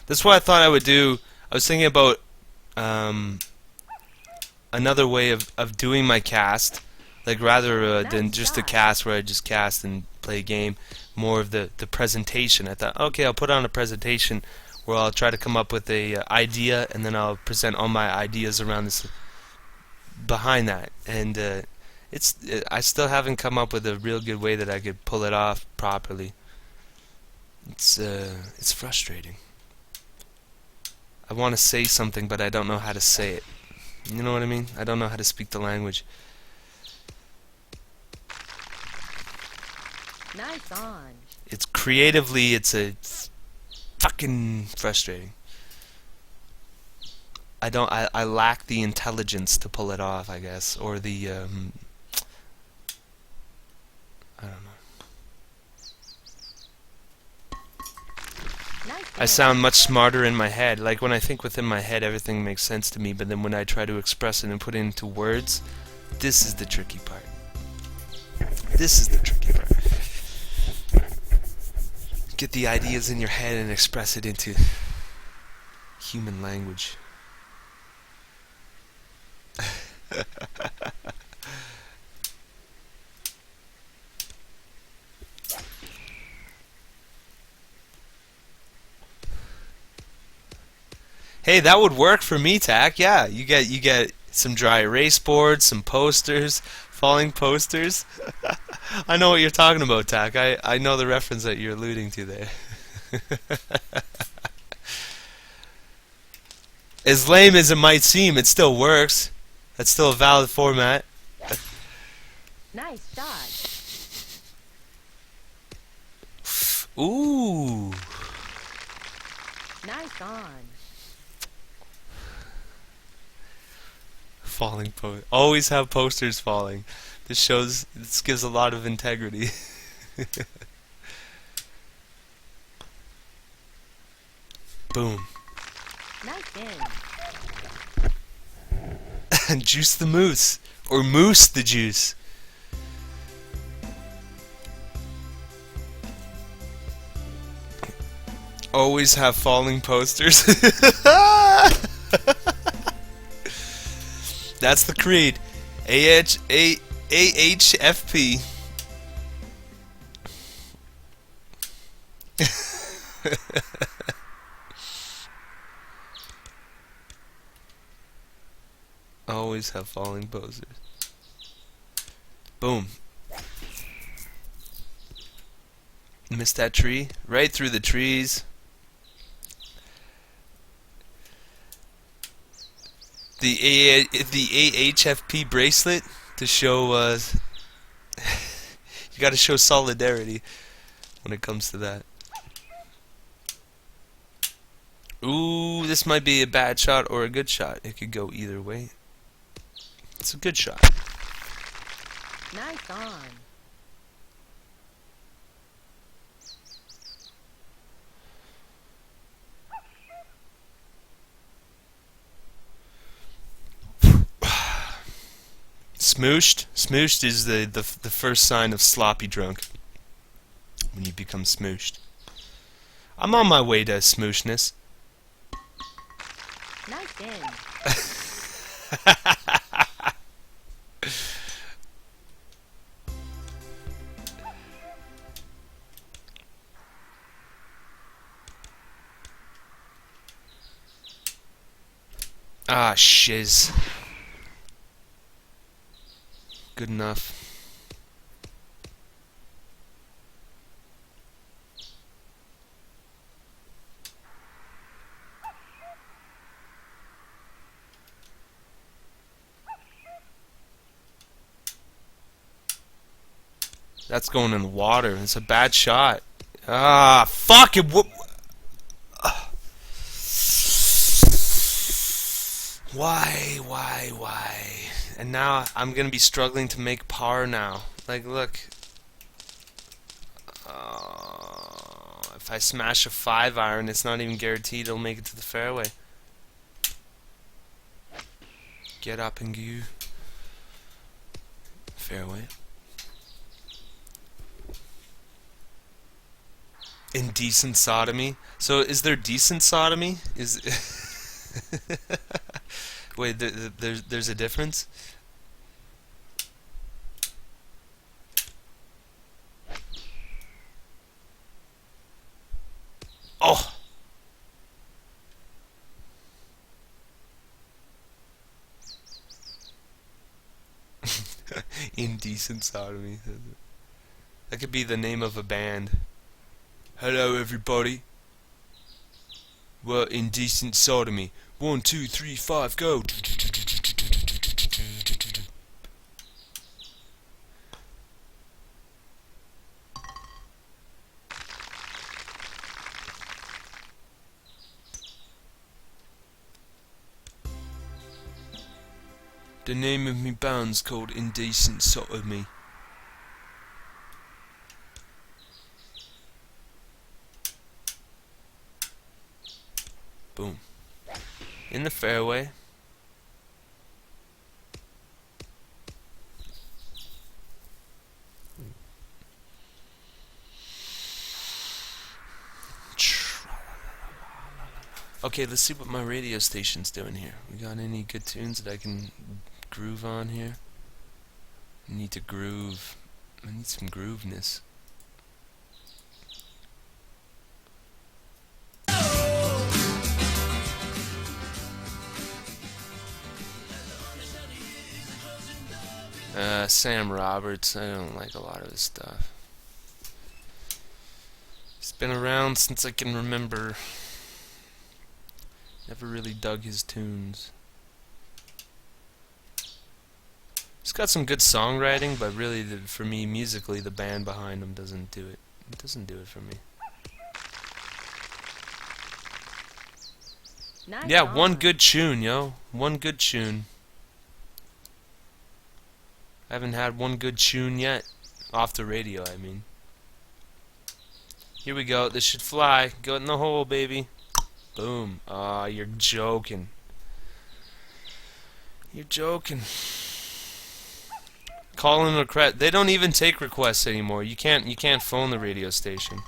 That's what I thought I would do. I was thinking about another way of doing my cast. Like, rather than just a cast where I just cast and play a game, more of the presentation. I thought, okay, I'll put on a presentation where I'll try to come up with a idea, and then I'll present all my ideas around this, behind that. And I still haven't come up with a real good way that I could pull it off properly. It's frustrating. I want to say something, but I don't know how to say it. You know what I mean? I don't know how to speak the language. Nice on. It's creatively, it's a fucking frustrating. I lack the intelligence to pull it off, I guess, or the I don't know. I sound much smarter in my head. Like, when I think within my head, everything makes sense to me, but then when I try to express it and put it into words, this is the tricky part. This is the tricky part. Get the ideas in your head and express it into human language. Hey, that would work for me, Tack. Yeah, you get some dry erase boards, some posters, falling posters. I know what you're talking about, Tack. I know the reference that you're alluding to there. As lame as it might seem, it still works. That's still a valid format. Nice shot. Ooh. Nice on. Falling always have posters falling. This gives a lot of integrity. Boom. Nice in. Juice the moose. Or moose the juice. Always have falling posters. That's the creed. AHFP. Always have falling posters. Boom. Missed that tree? Right through the trees. The AHFP bracelet to show you got to show solidarity when it comes to that. Ooh, this might be a bad shot or a good shot. It could go either way. It's a good shot. Nice on. Smooshed. Smooshed is the first sign of sloppy drunk. When you become smooshed. I'm on my way to smooshness. Nice in. Ah, shiz. Good enough. That's going in the water. It's a bad shot. Ah, fuck it. Why? And now I'm gonna be struggling to make par now. Like, look. If I smash a 5-iron, it's not even guaranteed it'll make it to the fairway. Get up and go. Fairway. Indecent sodomy. So is there decent sodomy? Is wait, there's a difference? Oh. Indecent sodomy. That could be the name of a band. Hello, everybody. We're indecent sodomy. 1, 2, 3, 5, go. The name of me band's called Indecent Sodomy. Boom. In the fairway. Okay, let's see what my radio station's doing here. We got any good tunes that I can groove on here? I need to groove. I need some grooveness. Sam Roberts. I don't like a lot of his stuff. He's been around since I can remember. Never really dug his tunes. He's got some good songwriting, but really, for me, musically, the band behind him doesn't do it. It doesn't do it for me. Nice yeah, on. one good tune, yo. One good tune. I haven't had one good tune yet. Off the radio, I mean. Here we go. This should fly. Go in the hole, baby. Boom. Aw, you're joking. You're joking. Call in a request. They don't even take requests anymore. You can't phone the radio station.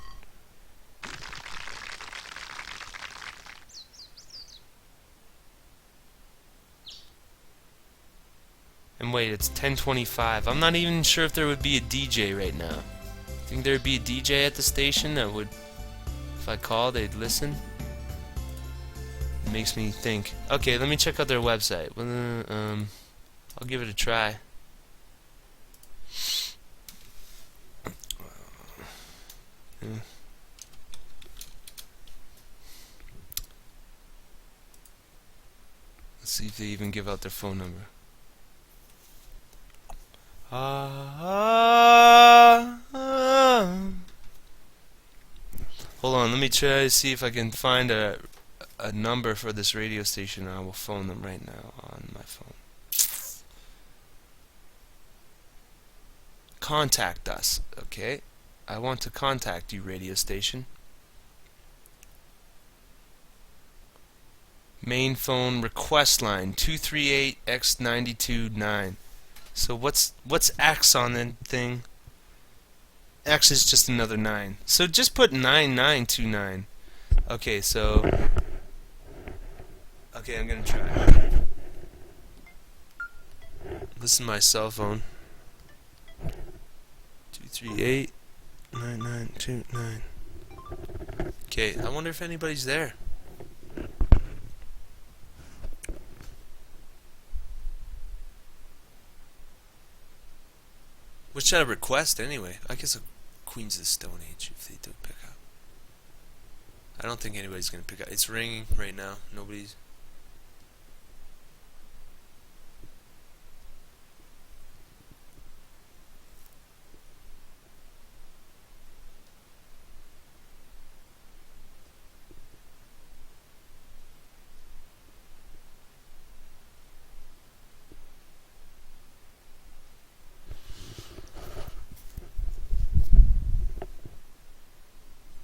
And wait, it's 10:25. I'm not even sure if there would be a DJ right now. Think there would be a DJ at the station that would, if I called, they'd listen? It makes me think. Okay, let me check out their website. I'll give it a try. Let's see if they even give out their phone number. Hold on, let me try to see if I can find a a number for this radio station, and I will phone them right now on my phone. Contact us, okay? I want to contact you, radio station. Main phone request line 238X929. So what's X on the thing? X is just another 9. So just put 9929. Okay, so I'm gonna try. This is my cell phone. 238-9929. Okay, I wonder if anybody's there. What should I request anyway? I guess a Queens of the Stone Age if they do pick up. I don't think anybody's gonna pick up. It's ringing right now. Nobody's.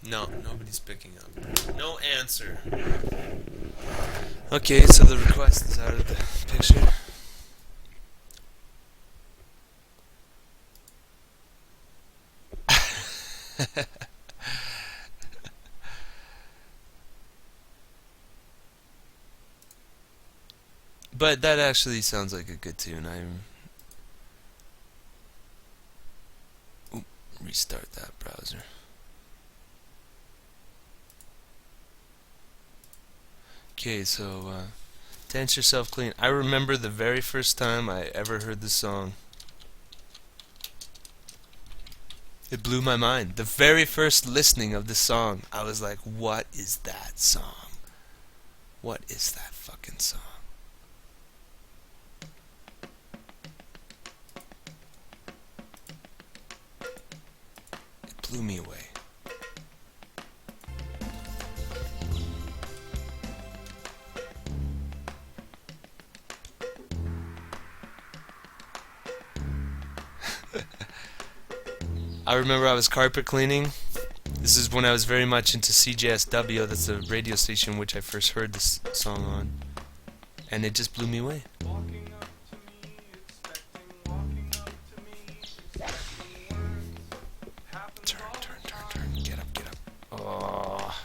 No, nobody's picking up. No answer. Okay, so the request is out of the picture. But that actually sounds like a good tune. Restart that browser. Okay, so dance yourself clean. I remember the very first time I ever heard this song. It blew my mind. The very first listening of this song, I was like, what is that song? What is that fucking song? It blew me away. I remember I was carpet cleaning. This is when I was very much into CJSW. That's the radio station which I first heard this song on. And it just blew me away. Turn. Get up. Oh.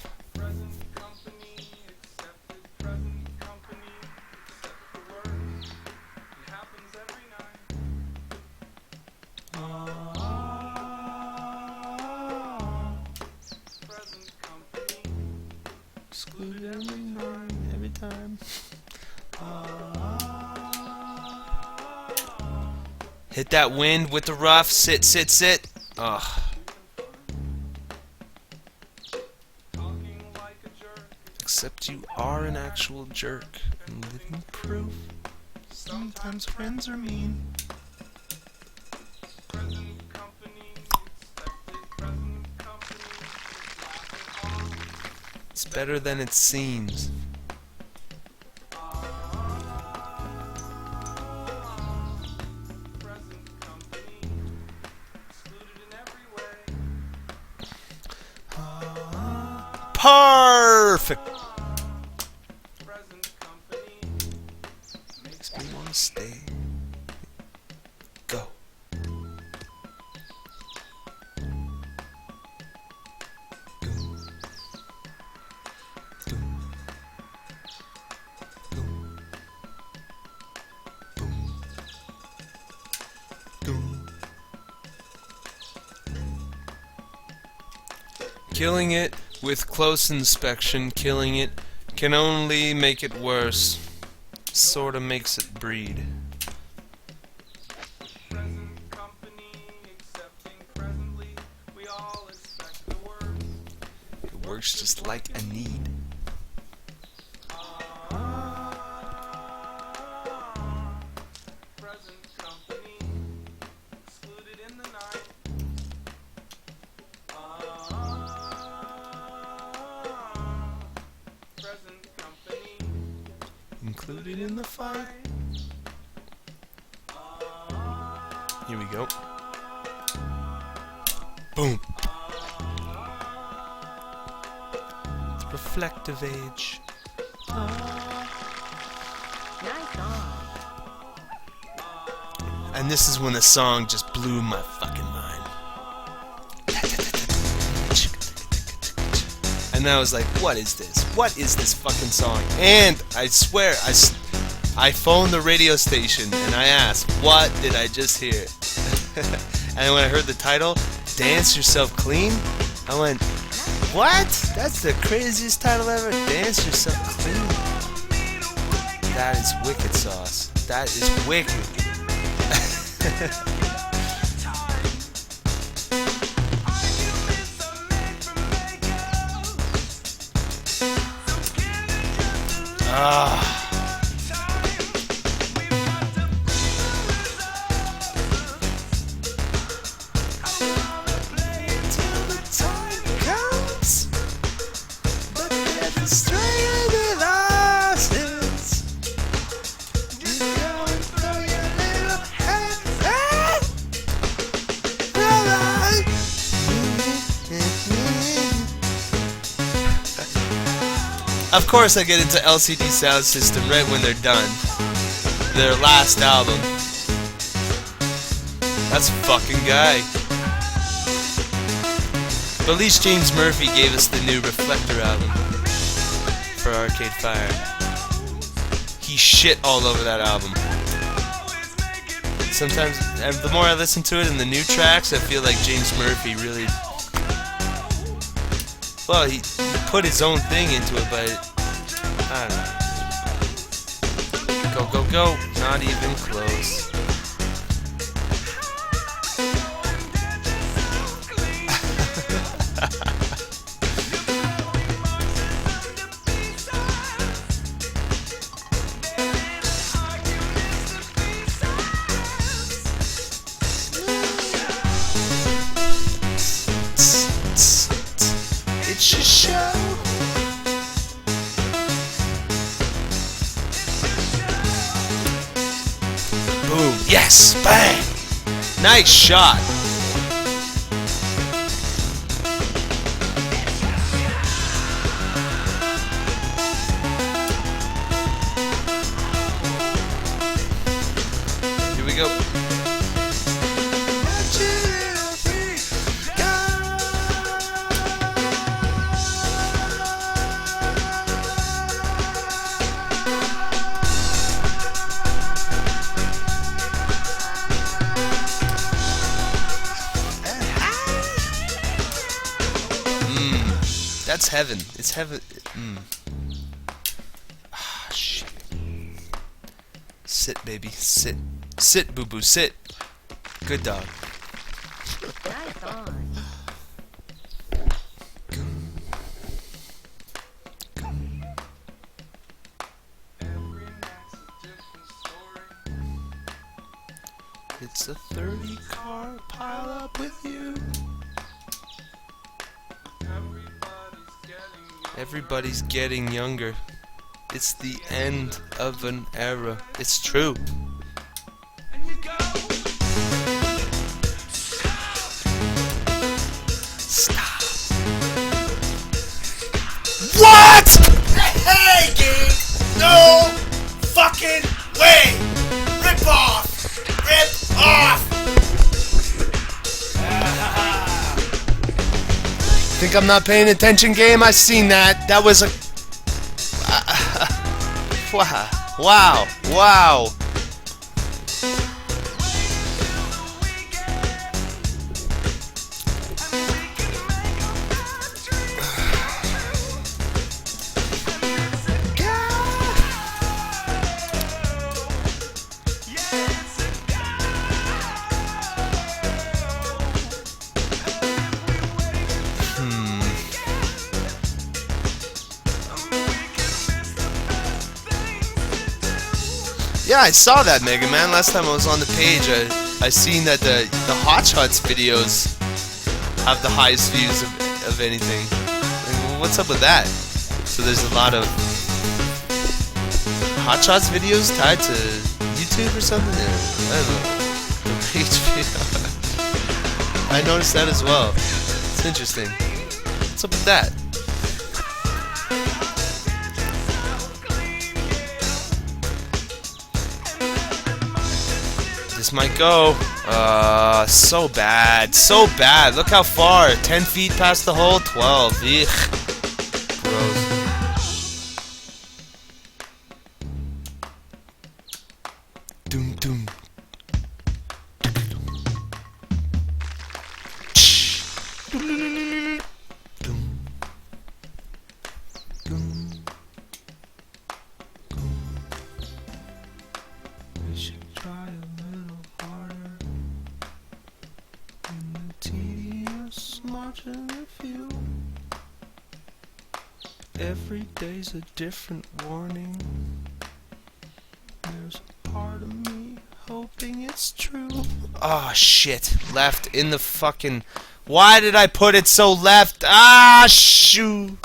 Excluded every time. Hit that wind with the rough. Sit. Ugh. Except you are an actual jerk. And living proof. Sometimes friends are mean. It's better than it seems. Perfect. Makes me want to stay. Go. Killing it with close inspection, killing it can only make it worse. Sorta makes it breed. It works just like a need. included in the fight. Here we go. Boom. It's reflective age. Nice on. And this is when the song just blew my fucking mind. And I was like, what is this? What is this fucking song? And I swear, I phoned the radio station and I asked, what did I just hear? And when I heard the title, Dance Yourself Clean, I went, what? That's the craziest title ever. Dance Yourself Clean. That is wicked sauce. That is wicked. Of course I get into LCD Sound System right when they're done. Their last album. That's a fucking guy. But at least James Murphy gave us the new Reflector album for Arcade Fire. He shit all over that album. Sometimes, and the more I listen to it and the new tracks, I feel like James Murphy really... Well, he put his own thing into it, but I don't know. Go, go, go. Not even close. It's your show. Boom. Yes. Bang. Nice shot. Here we go. That's heaven. It's heaven. Ah, shit. Sit, baby. Sit. Sit, boo-boo. Sit. Good dog. Nice on. It's a 30-car pile up with you. Everybody's getting younger. It's the end of an era. It's true. Stop. What? Hey, dude! No fucking way! Rip off! Rip off! Think I'm not paying attention, game? I've seen that. That was a... Wow. Wow. Yeah, I saw that, Mega Man. Last time I was on the page, I seen that the Hotch Huts videos have the highest views of anything. Like, what's up with that? So there's a lot of Hot Shots videos tied to YouTube or something? Yeah, I don't know. I noticed that as well. It's interesting. What's up with that? This might go. So bad. So bad. Look how far. 10 feet past the hole. 12. Eek. Gross. Doom doom. We should try a little harder. In the tedious margin of you. Every day's a different warning. There's a part of me hoping it's true. Oh shit. Left in the fucking... Why did I put it so left? Ah, shoot.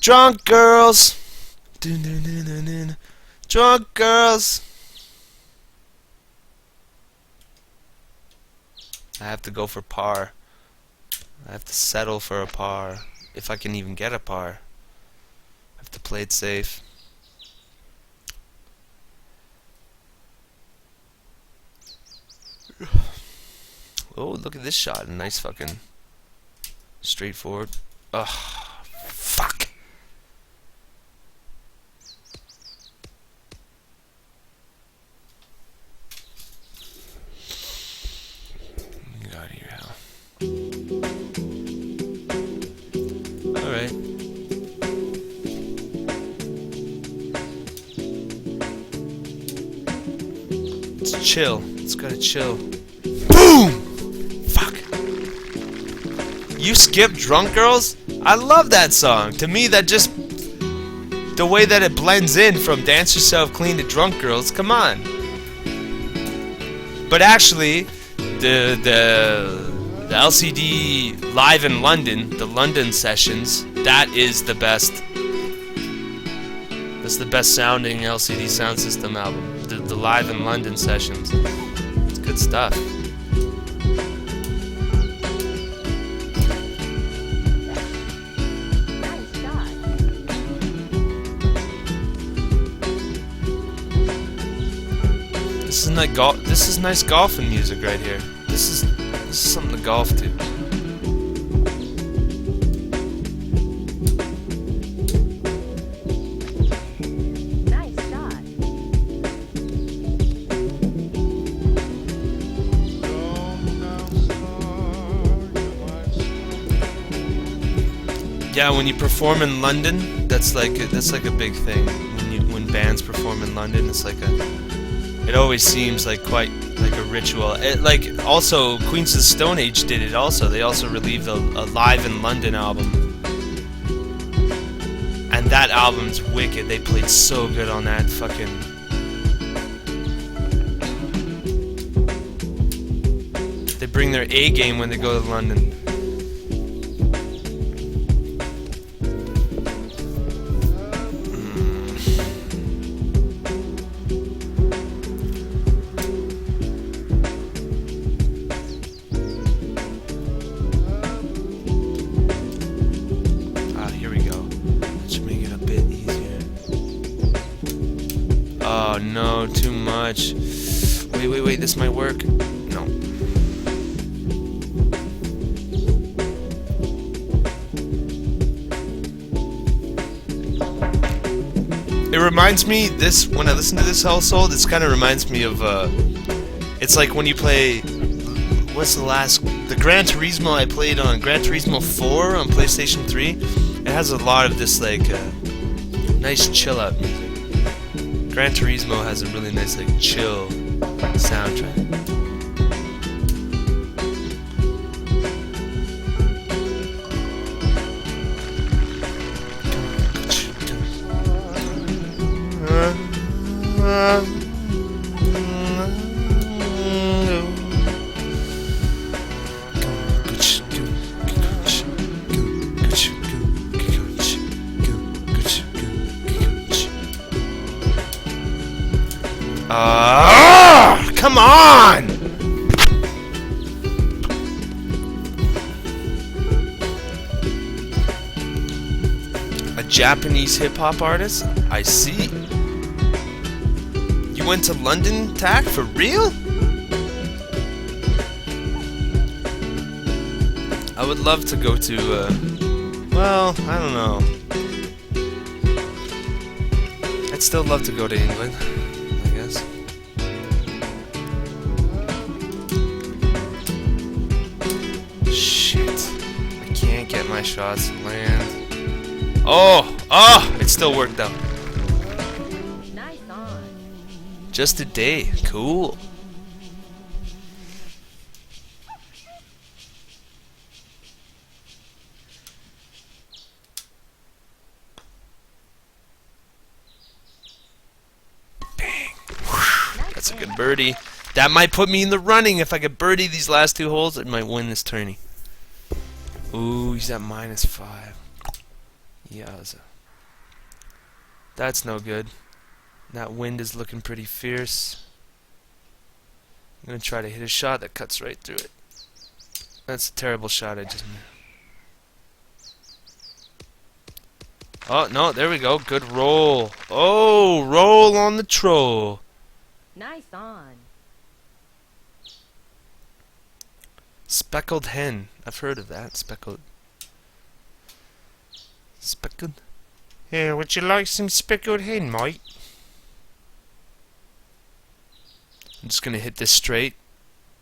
Drunk girls. Dun, dun, dun, dun, dun. Drunk girls. I have to go for par. I have to settle for a par. If I can even get a par. I have to play it safe. Oh, look at this shot. Nice fucking straightforward. Ugh. Fuck. Get out of here, Hal. Alright. Let's chill. Let's gotta chill. Boom! You skip Drunk Girls? I love that song. To me, that just... the way that it blends in from Dance Yourself Clean to Drunk Girls. Come on. But actually, the LCD Live in London, the London sessions, that is the best. That's the best sounding LCD Sound System album. The Live in London sessions. It's good stuff. This is nice golfing music right here. This is something to golf to. Nice shot. Yeah, when you perform in London, that's like a big thing. When bands perform in London, it's like it always seems like quite like a ritual. Like also Queens of the Stone Age did it also. They also released a Live in London album. And that album's wicked. They played so good on that fucking... They bring their A game when they go to London. Oh no, too much. Wait, this might work. No. It reminds me, when I listen to this Household, this kind of reminds me of, it's like when you play, the Gran Turismo I played on Gran Turismo 4 on PlayStation 3. It has a lot of this, like, nice chill out music. Gran Turismo has a really nice, like, chill soundtrack. Japanese hip-hop artist? I see. You went to London, Tack? For real? I would love to go to, well, I don't know. I'd still love to go to England, I guess. Shit. I can't get my shots to land. Oh! Oh! It still worked out. Nice on. Just a day. Cool. That's a good birdie. That might put me in the running. If I could birdie these last two holes, it might win this tourney. Ooh, he's at -5. Yowza. That's no good. That wind is looking pretty fierce. I'm going to try to hit a shot that cuts right through it. That's a terrible shot I just made. Oh, no, there we go. Good roll. Oh, roll on the troll. Nice on. Speckled hen. I've heard of that. Speckled. Speckled? Yeah, would you like some speckled hen, mate? I'm just gonna hit this straight.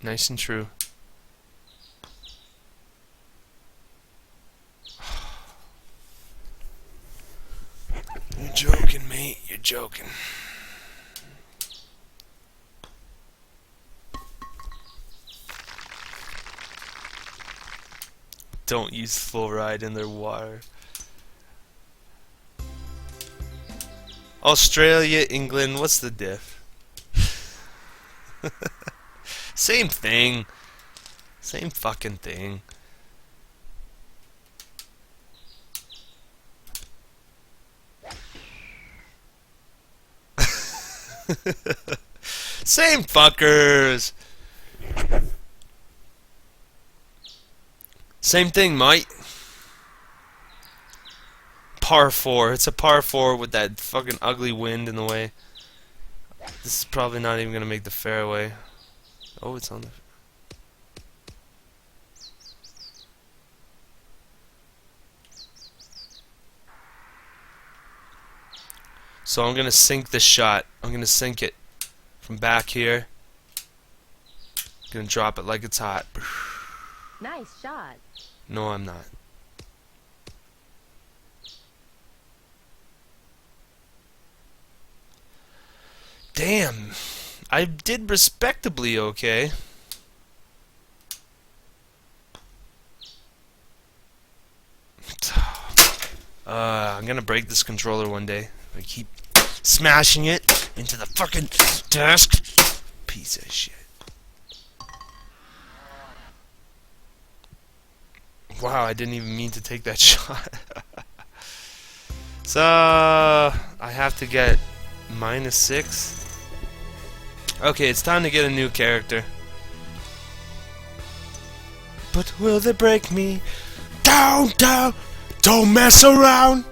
Nice and true. You're joking, mate. You're joking. Don't use fluoride in their water. Australia, England, what's the diff? Same thing. Same fucking thing. Same fuckers. Same thing, mate. Par 4. It's a par 4 with that fucking ugly wind in the way. This is probably not even gonna make the fairway. Oh, it's on the... So I'm gonna sink this shot. I'm gonna sink it from back here. Gonna drop it like it's hot. Nice shot. No, I'm not. Damn. I did respectably okay. I'm gonna break this controller one day. I keep smashing it into the fucking desk. Piece of shit. Wow, I didn't even mean to take that shot. So, I have to get -6. Okay, it's time to get a new character. But will they break me? Down, down! Don't mess around!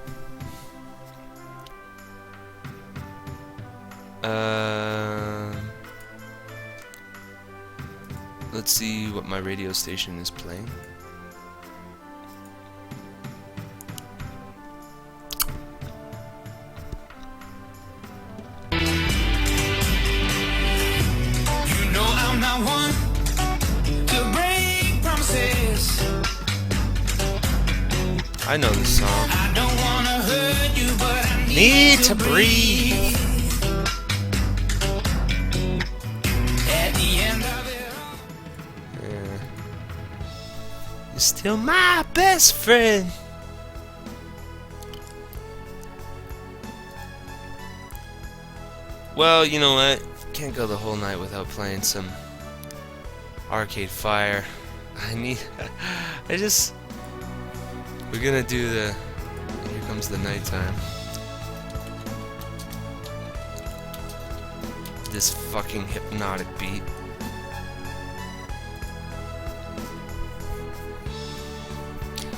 Let's see what my radio station is playing. I'm not one to break promises. I know this song. I don't wanna hurt you, but I Need to breathe. At the end of it all. Yeah. You're still my best friend. Well, you know what? Can't go the whole night without playing some Arcade Fire. We're gonna do the... Here comes the nighttime. This fucking hypnotic beat.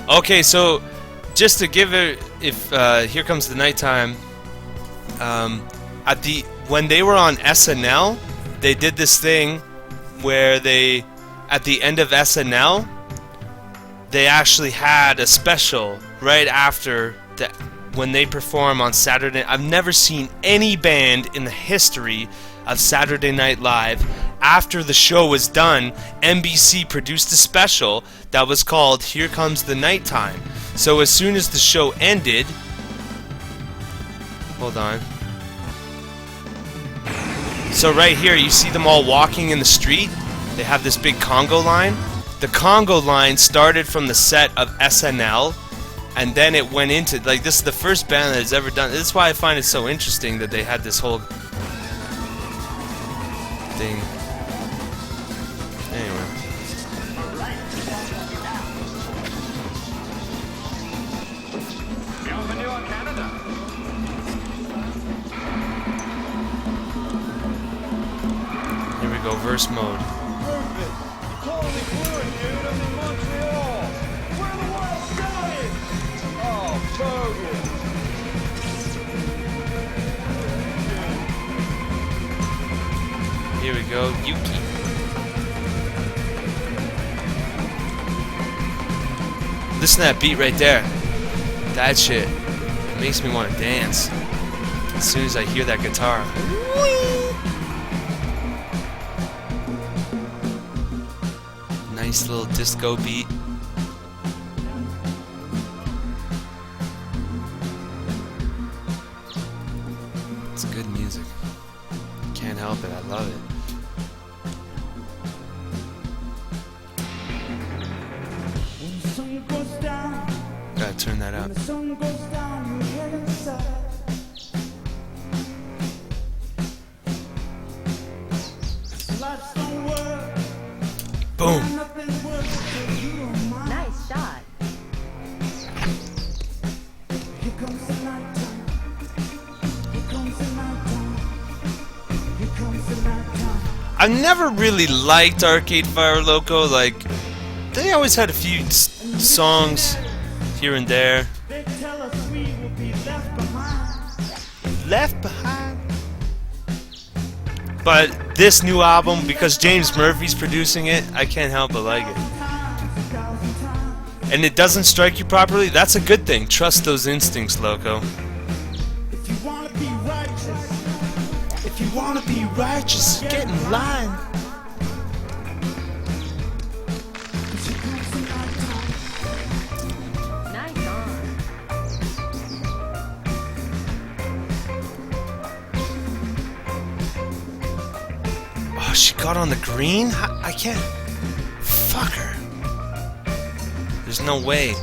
Okay, so just to give it, if Here Comes the Nighttime, when they were on SNL, they did this thing where they, at the end of SNL, they actually had a special right after when they perform on Saturday. I've never seen any band in the history of Saturday Night Live. After the show was done, NBC produced a special that was called Here Comes the Nighttime. So as soon as the show ended, hold on. So right here, you see them all walking in the street. They have this big Congo line. The Congo line started from the set of SNL, and then it went into, like, this is the first band that has ever done. This is why I find it so interesting that they had this whole thing. Anyway. Here we go, verse mode. Here we go, Yuki. Listen to that beat right there. That shit makes me want to dance as soon as I hear that guitar. Nice little disco beat. It's good music. Can't help it, I love it. Gotta turn that up. Boom. Nice shot. I never really liked Arcade Fire Loco. Like, they always had a few songs here and there. Left behind. But this new album, because James Murphy's producing it, I can't help but like it. And it doesn't strike you properly, that's a good thing. Trust those instincts, Loco. If you wanna be righteous, get in line. Oh, she got on the green? I can't. Fuck her. There's no way.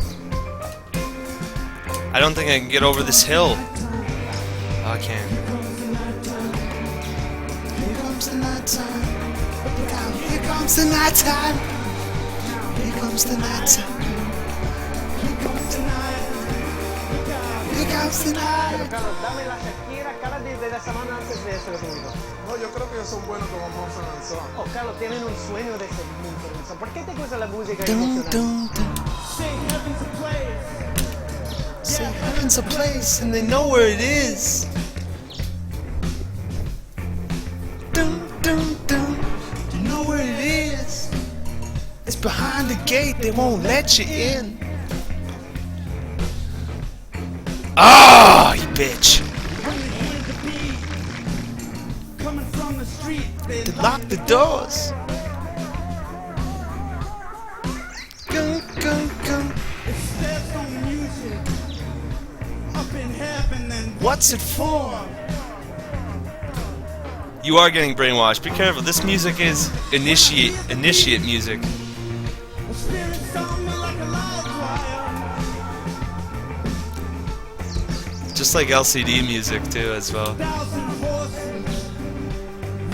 I don't think I can get over this hill. Oh, I can. Here comes the nighttime. Here comes the nighttime. Here comes the nighttime. Here comes the night. Here comes the night. Carlos, dame la Shakira, cara de la semana antes de eso que tú dices. No, yo creo que ellos son buenos como Monster and Son. Oh, Carlos, tienen un sueño de ser muy famosos. ¿Por qué te gusta la música Dun, emocional? dun, dun. Say heaven's a place. Say heaven's a place and they know where it is. Dun, dun, dun. You know where it is. It's behind the gate, they won't let you in. Ah, you bitch. Coming from the street, they Lock the doors. Gun, gun, gun. It's there's no music up in heaven and What's it for? You are getting brainwashed. Be careful. This music is initiate music. the spirit sound me like a loud choir. Just like LCD music too, as well. 1,000 horses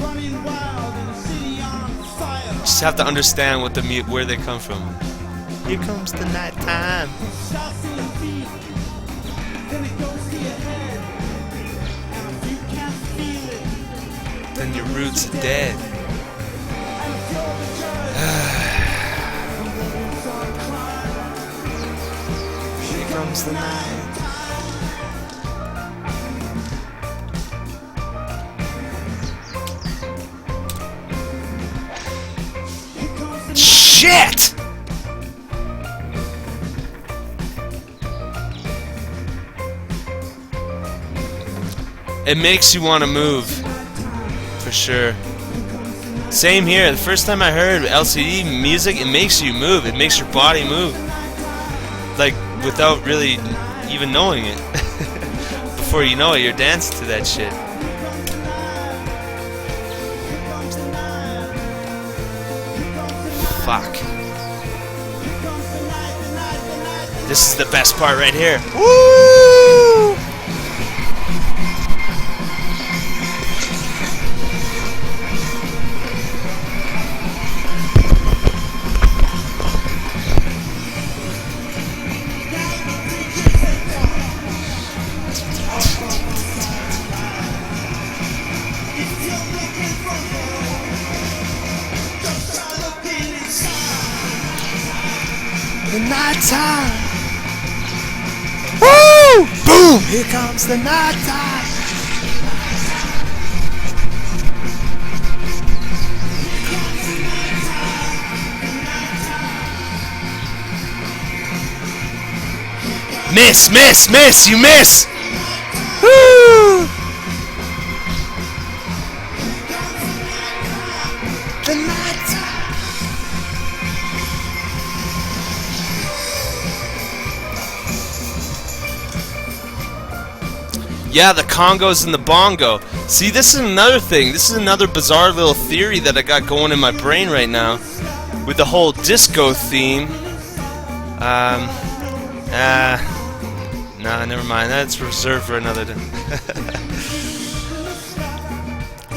running wild in a city on fire. Just have to understand what where they come from. Here comes the nighttime. Shots in your feet, then it goes to your head. And if you can't feel it, Then your roots are dead. and if you're the judge, Here comes the night. Shit! It makes you want to move, for sure. Same here. The first time I heard LCD music, it makes you move. It makes your body move, like without really even knowing it. Before you know it, you're dancing to that shit. Fuck. This is the best part right here. Woo! The night time. Woo! Boom! Here comes the night time. Miss, miss, miss, you miss! Woo! The night time. Yeah, the congos and the bongo. See, this is another thing. This is another bizarre little theory that I got going in my brain right now. With the whole disco theme. Nah, never mind. That's reserved for another day.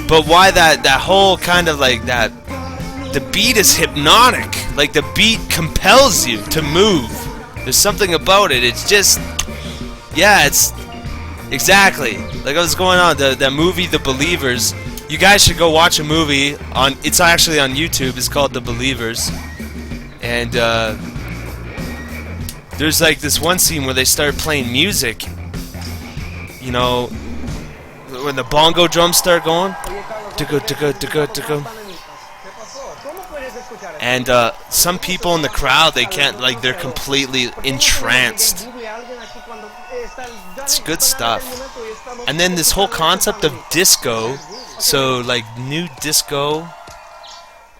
But why that whole kind of like that... The beat is hypnotic. Like, the beat compels you to move. There's something about it. It's just... Yeah, it's... Exactly. Like I was going on, the movie The Believers. You guys should go watch a movie on. It's actually on YouTube. It's called The Believers. And there's like this one scene where they start playing music. You know, when the bongo drums start going. And some people in the crowd, they can't, like, they're completely entranced. It's good stuff. And then this whole concept of disco, so like new disco,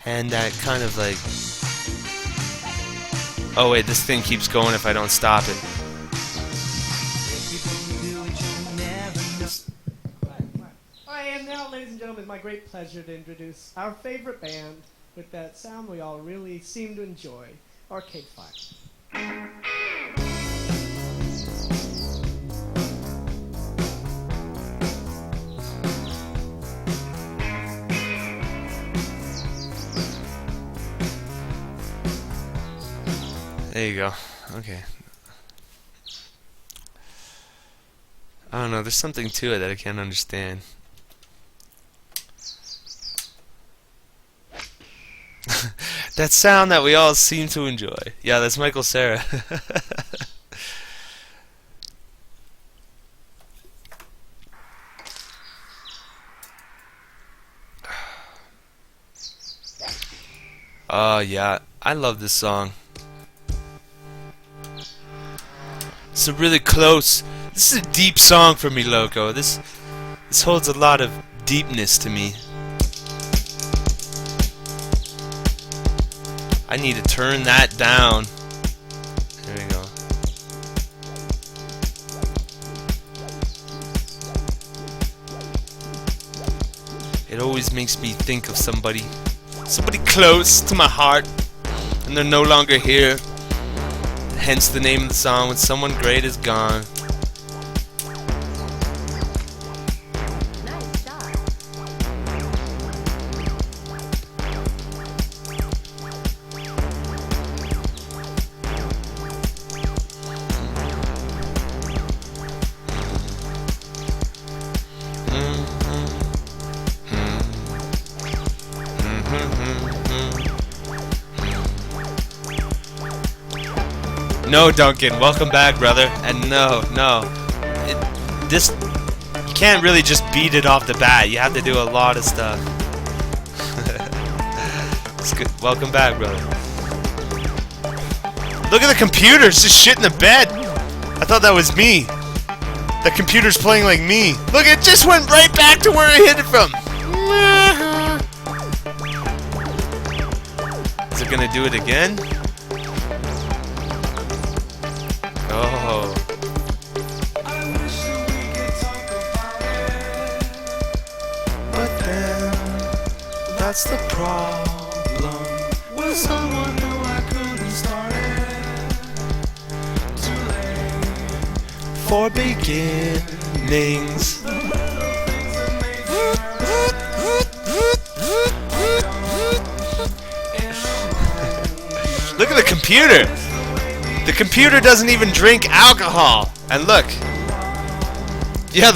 and that kind of like... Oh wait, this thing keeps going if I don't stop it. Alright, and now, ladies and gentlemen, it's my great pleasure to introduce our favorite band with that sound we all really seem to enjoy, Arcade Fire. There you go. Okay. I don't know, there's something to it that I can't understand. That sound that we all seem to enjoy. Yeah, that's Michael Cera. Oh yeah, I love this song. It's a really close. This is a deep song for me, Loco. This holds a lot of deepness to me. I need to turn that down. There we go. It always makes me think of somebody close to my heart, and they're no longer here. Hence the name of the song, When Someone Great Is Gone. No, Duncan. Welcome back, brother. And no. This you can't really just beat it off the bat. You have to do a lot of stuff. It's good. Welcome back, brother. Look at the computer. It's just shit in the bed. I thought that was me. The computer's playing like me. Look, it just went right back to where I hit it from. Is it gonna do it again? Oh. But then, that's the problem. With someone who I couldn't start it. Too late for beginnings. Look at the computer! The computer doesn't even drink alcohol! And look! Yeah,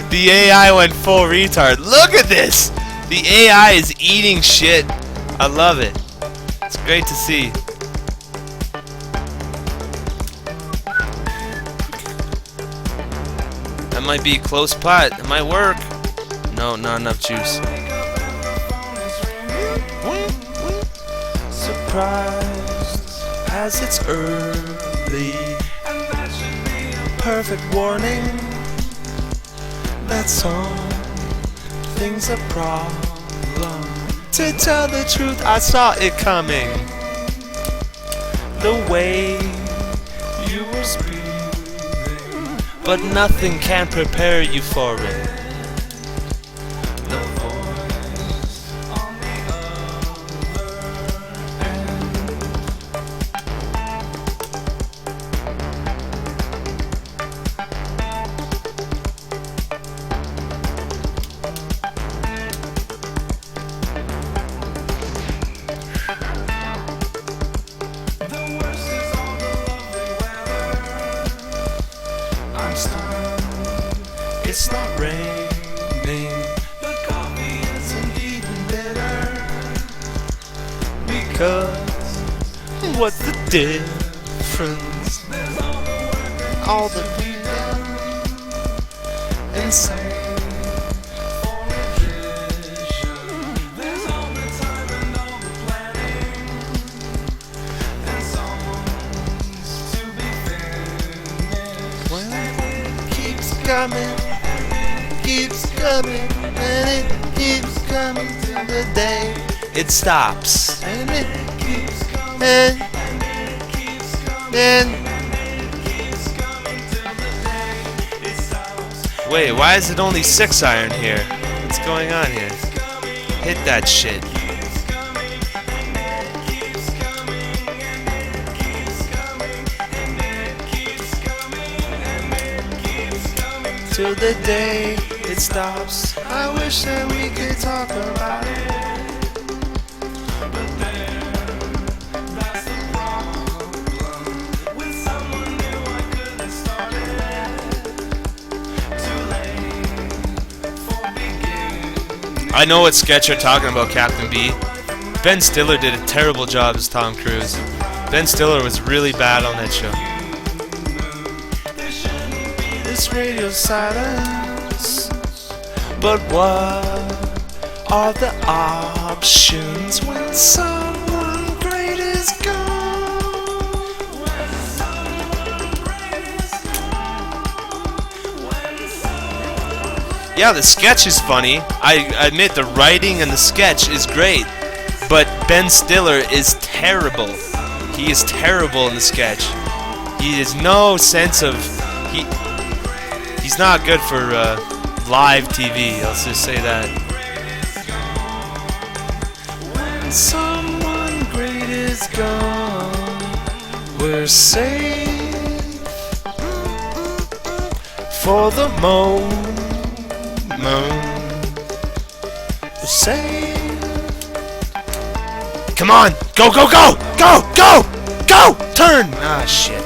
the AI went full retard. Look at this! The AI is eating shit. I love it. It's great to see. That might be a close putt. It might work. No, not enough juice. Surprised as it's early. Perfect warning that something's a problem. To tell the truth, I saw it coming. The way you were speaking, but nothing can prepare you for it. The voice on the other end. The worst is all the lovely weather. I'm stunned. It's not raining. The coffee isn't even bitter. Because what's the difference? There's all the work that done and save for attrition. There's all the time and all the planning and songs to be finished. When it keeps coming, and it keeps coming till the day it stops. And it keeps coming, and it keeps coming, and it keeps coming till the day it stops. Wait, why is it only 6 iron here? What's going on here? Hit that shit. Till the day it stops. I wish that we could talk about it. But then, that's the problem. With someone new I couldn't start it. Too late for beginning. I know what sketch you're talking about, Captain B. Ben Stiller did a terrible job as Tom Cruise. Ben Stiller was really bad on that show. This radio silence, but what are the options when someone great is gone? When someone great is gone. Yeah, the sketch is funny. I admit the writing and the sketch is great, but Ben Stiller is terrible. He is terrible in the sketch. He has no sense of He's not good for live TV, let's just say that. When someone great is gone, we're safe for the moment. We're safe. Come on! Go, go, go! Go, go! Go! Turn! Ah, shit.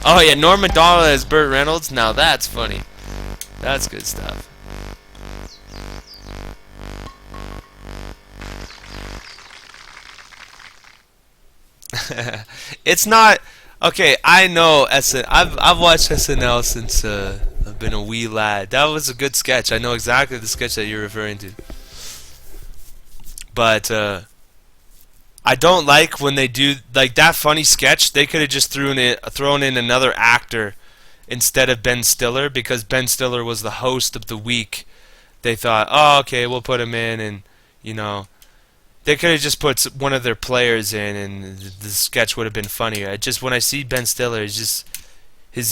Oh yeah, Norm Macdonald as Burt Reynolds. Now that's funny. That's good stuff. It's not okay. I know I've watched SNL since I've been a wee lad. That was a good sketch. I know exactly the sketch that you're referring to. But I don't like when they do like that funny sketch. They could have just thrown in another actor instead of Ben Stiller, because Ben Stiller was the host of the week. They thought, oh, okay, we'll put him in, and you know, they could have just put one of their players in, and the sketch would have been funnier. Just when I see Ben Stiller, it's just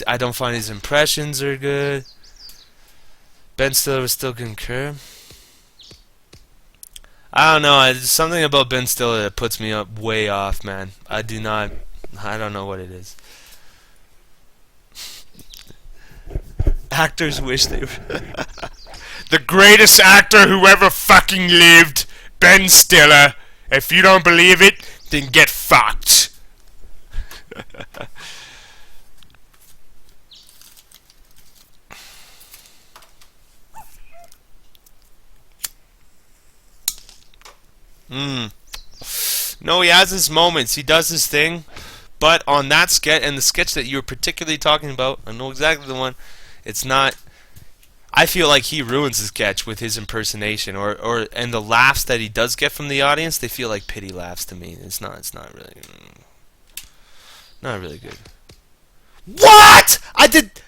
I don't find his impressions are good. Ben Stiller was still concur. I don't know. There's something about Ben Stiller that puts me up way off, man. I don't know what it is. Actors wish they were The greatest actor who ever fucking lived, Ben Stiller. If you don't believe it, then get fucked. No, he has his moments. He does his thing. But on that sketch, and the sketch that you were particularly talking about, I know exactly the one. It's not. I feel like he ruins his sketch with his impersonation, and the laughs that he does get from the audience, they feel like pity laughs to me. It's not really good. What? I did.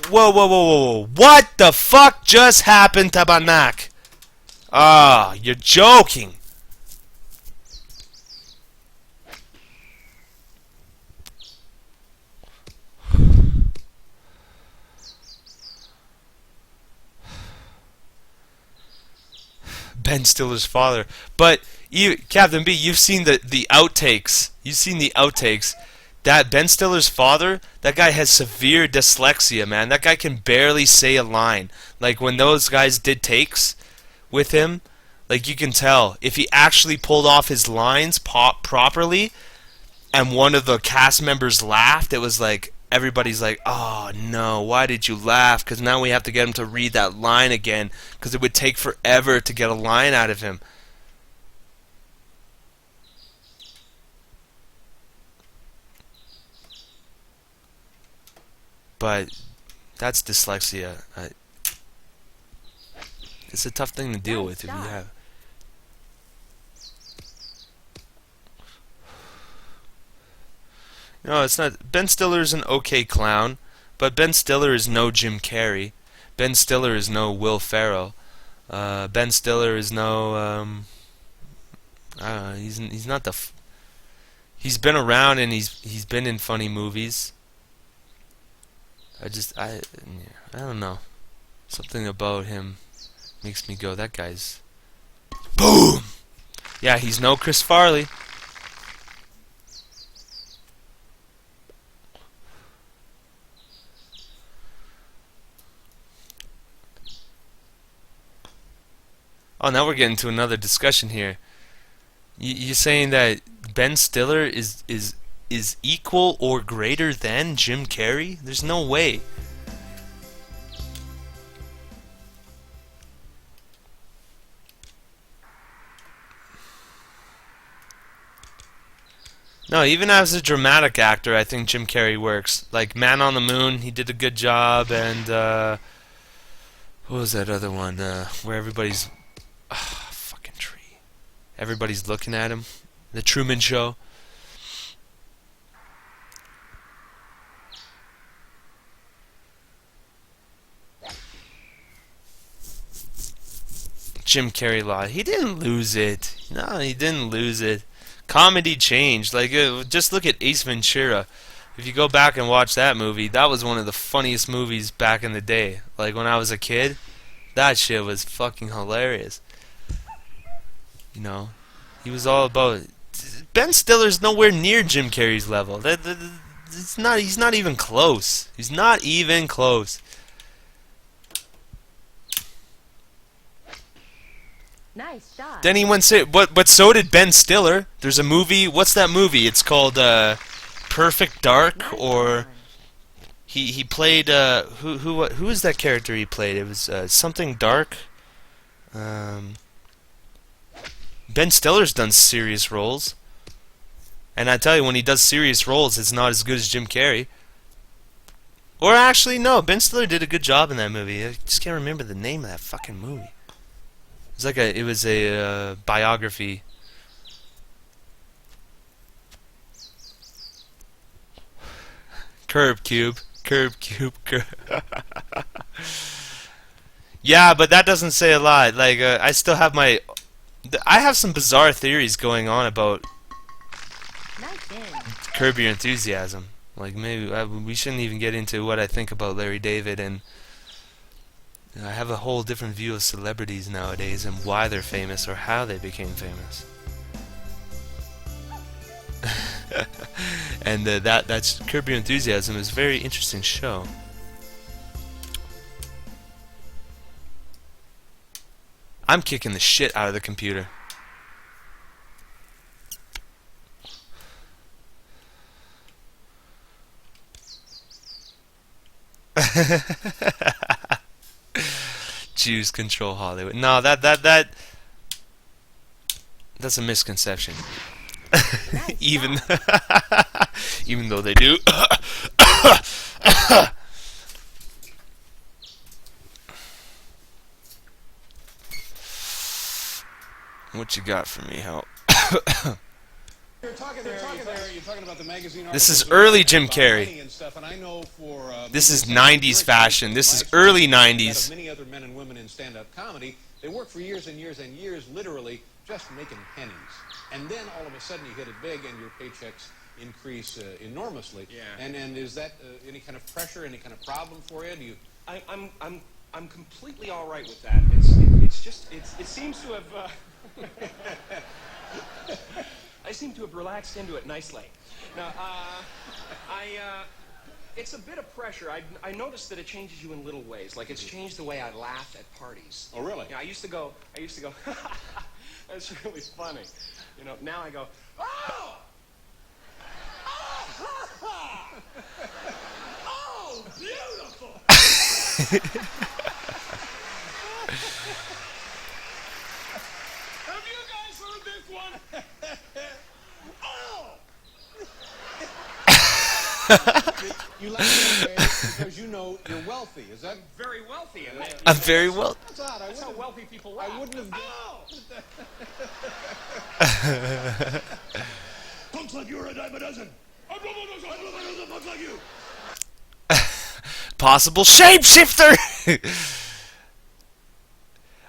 Whoa! What the fuck just happened, Tabanak? Ah, you're joking. Ben Stiller's father. But you, Captain B, you've seen the outtakes. You've seen the outtakes. That Ben Stiller's father, that guy has severe dyslexia, man. That guy can barely say a line. Like when those guys did takes with him, like you can tell if he actually pulled off his lines properly, and one of the cast members laughed, it was like everybody's like, oh no, why did you laugh? Because now we have to get him to read that line again, because it would take forever to get a line out of him. But that's dyslexia. It's a tough thing to deal with if you have. No, it's not. Ben Stiller's an okay clown, but Ben Stiller is no Jim Carrey. Ben Stiller is no Will Ferrell. Ben Stiller is no. I don't know. He's not the. He's been around and he's been in funny movies. I don't know. Something about him makes me go, that guy's. Boom. Yeah, he's no Chris Farley. Oh, now we're getting to another discussion here. You're saying that Ben Stiller is equal or greater than Jim Carrey? There's no way. No, even as a dramatic actor, I think Jim Carrey works. Like Man on the Moon, he did a good job, and what was that other one? Where everybody's fucking tree. Everybody's looking at him. The Truman Show. Jim Carrey lost. He didn't lose it. No, he didn't lose it. Comedy changed. Like, just look at Ace Ventura. If you go back and watch that movie, that was one of the funniest movies back in the day. Like, when I was a kid, that shit was fucking hilarious. You know, he was all about it. Ben Stiller's nowhere near Jim Carrey's level. It's not. He's not even close. He's not even close. Nice shot. Then he went but so did Ben Stiller. There's a movie. What's that movie? It's called Perfect Dark, or he played who is that character he played? It was something dark. Ben Stiller's done serious roles, and I tell you, when he does serious roles, it's not as good as Jim Carrey. Or actually, no, Ben Stiller did a good job in that movie. I just can't remember the name of that fucking movie. It was a biography. Curb Cube. Yeah, but that doesn't say a lot. Like, I still have I have some bizarre theories going on about Curb Your Enthusiasm. Like, maybe we shouldn't even get into what I think about Larry David, and I have a whole different view of celebrities nowadays and why they're famous or how they became famous. And that's Curb Your Enthusiasm is a very interesting show. I'm kicking the shit out of the computer. Jews control Hollywood. No, that's a misconception. even even though they do. What you got for me, Hal? You're talking about the magazine. This is early Jim Carrey. This is 90s fashion. This is early 90s. Many other men and women in stand-up comedy, they work for years and years and years, literally just making pennies. And then all of a sudden you hit it big and your paychecks increase enormously. Yeah. And is that any kind of pressure, any kind of problem for you? Do you? I'm completely all right with that. It seems to have. I seem to have relaxed into it nicely. Now, it's a bit of pressure. I noticed that it changes you in little ways. Like, it's changed the way I laugh at parties. Oh, really? Yeah, I used to go, that's really funny. You know, now I go, oh! Oh, beautiful! Have you guys heard this one? Oh! You like it because you know you're wealthy. Is that very wealthy? And I'm very wealthy. That's odd. That's how wealthy people laugh. I wouldn't have. Punks like you are a dime a dozen. I blow my nose off punks like you. Possible shapeshifter.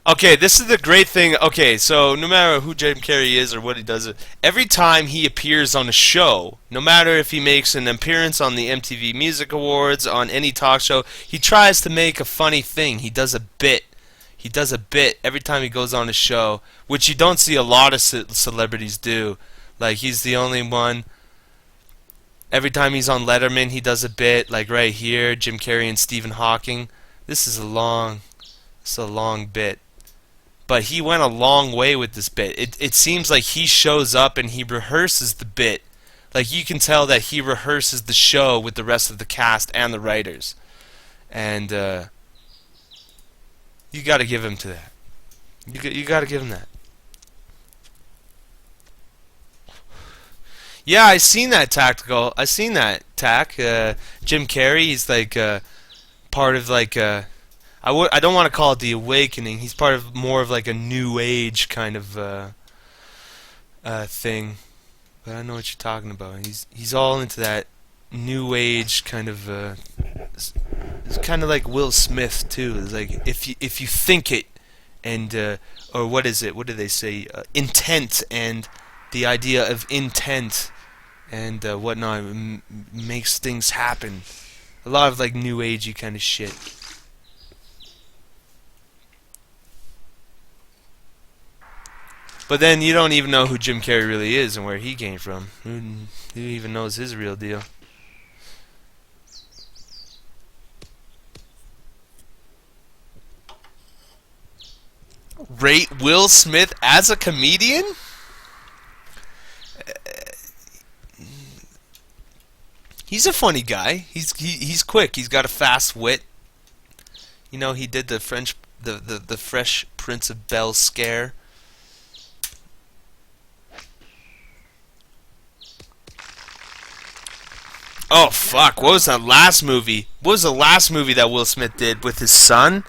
Okay, this is the great thing. Okay, so no matter who Jim Carrey is or what he does, every time he appears on a show, no matter if he makes an appearance on the MTV Music Awards, on any talk show, he tries to make a funny thing. He does a bit. He does a bit every time he goes on a show, which you don't see a lot of celebrities do. Like, he's the only one. Every time he's on Letterman, he does a bit. Like right here, Jim Carrey and Stephen Hawking. This is a long bit. But he went a long way with this bit. It seems like he shows up and he rehearses the bit. Like, you can tell that he rehearses the show with the rest of the cast and the writers. And you got to give him to that. You got to give him that. Yeah, I seen that tactical. I seen that tack. Jim Carrey, he's like part of like I don't want to call it the awakening. He's part of more of like a new age kind of thing. But I know what you're talking about. He's all into that new age kind of. It's kind of like Will Smith too. It's like if you think it, and or what is it? What do they say? Intent, and the idea of intent and whatnot makes things happen. A lot of like new agey kind of shit. But then you don't even know who Jim Carrey really is and where he came from. Who even knows his real deal? Rate Will Smith as a comedian? He's a funny guy. He's quick. He's got a fast wit. You know, he did the Fresh Prince of Bel scare. Oh fuck! What was that last movie? What was the last movie that Will Smith did with his son?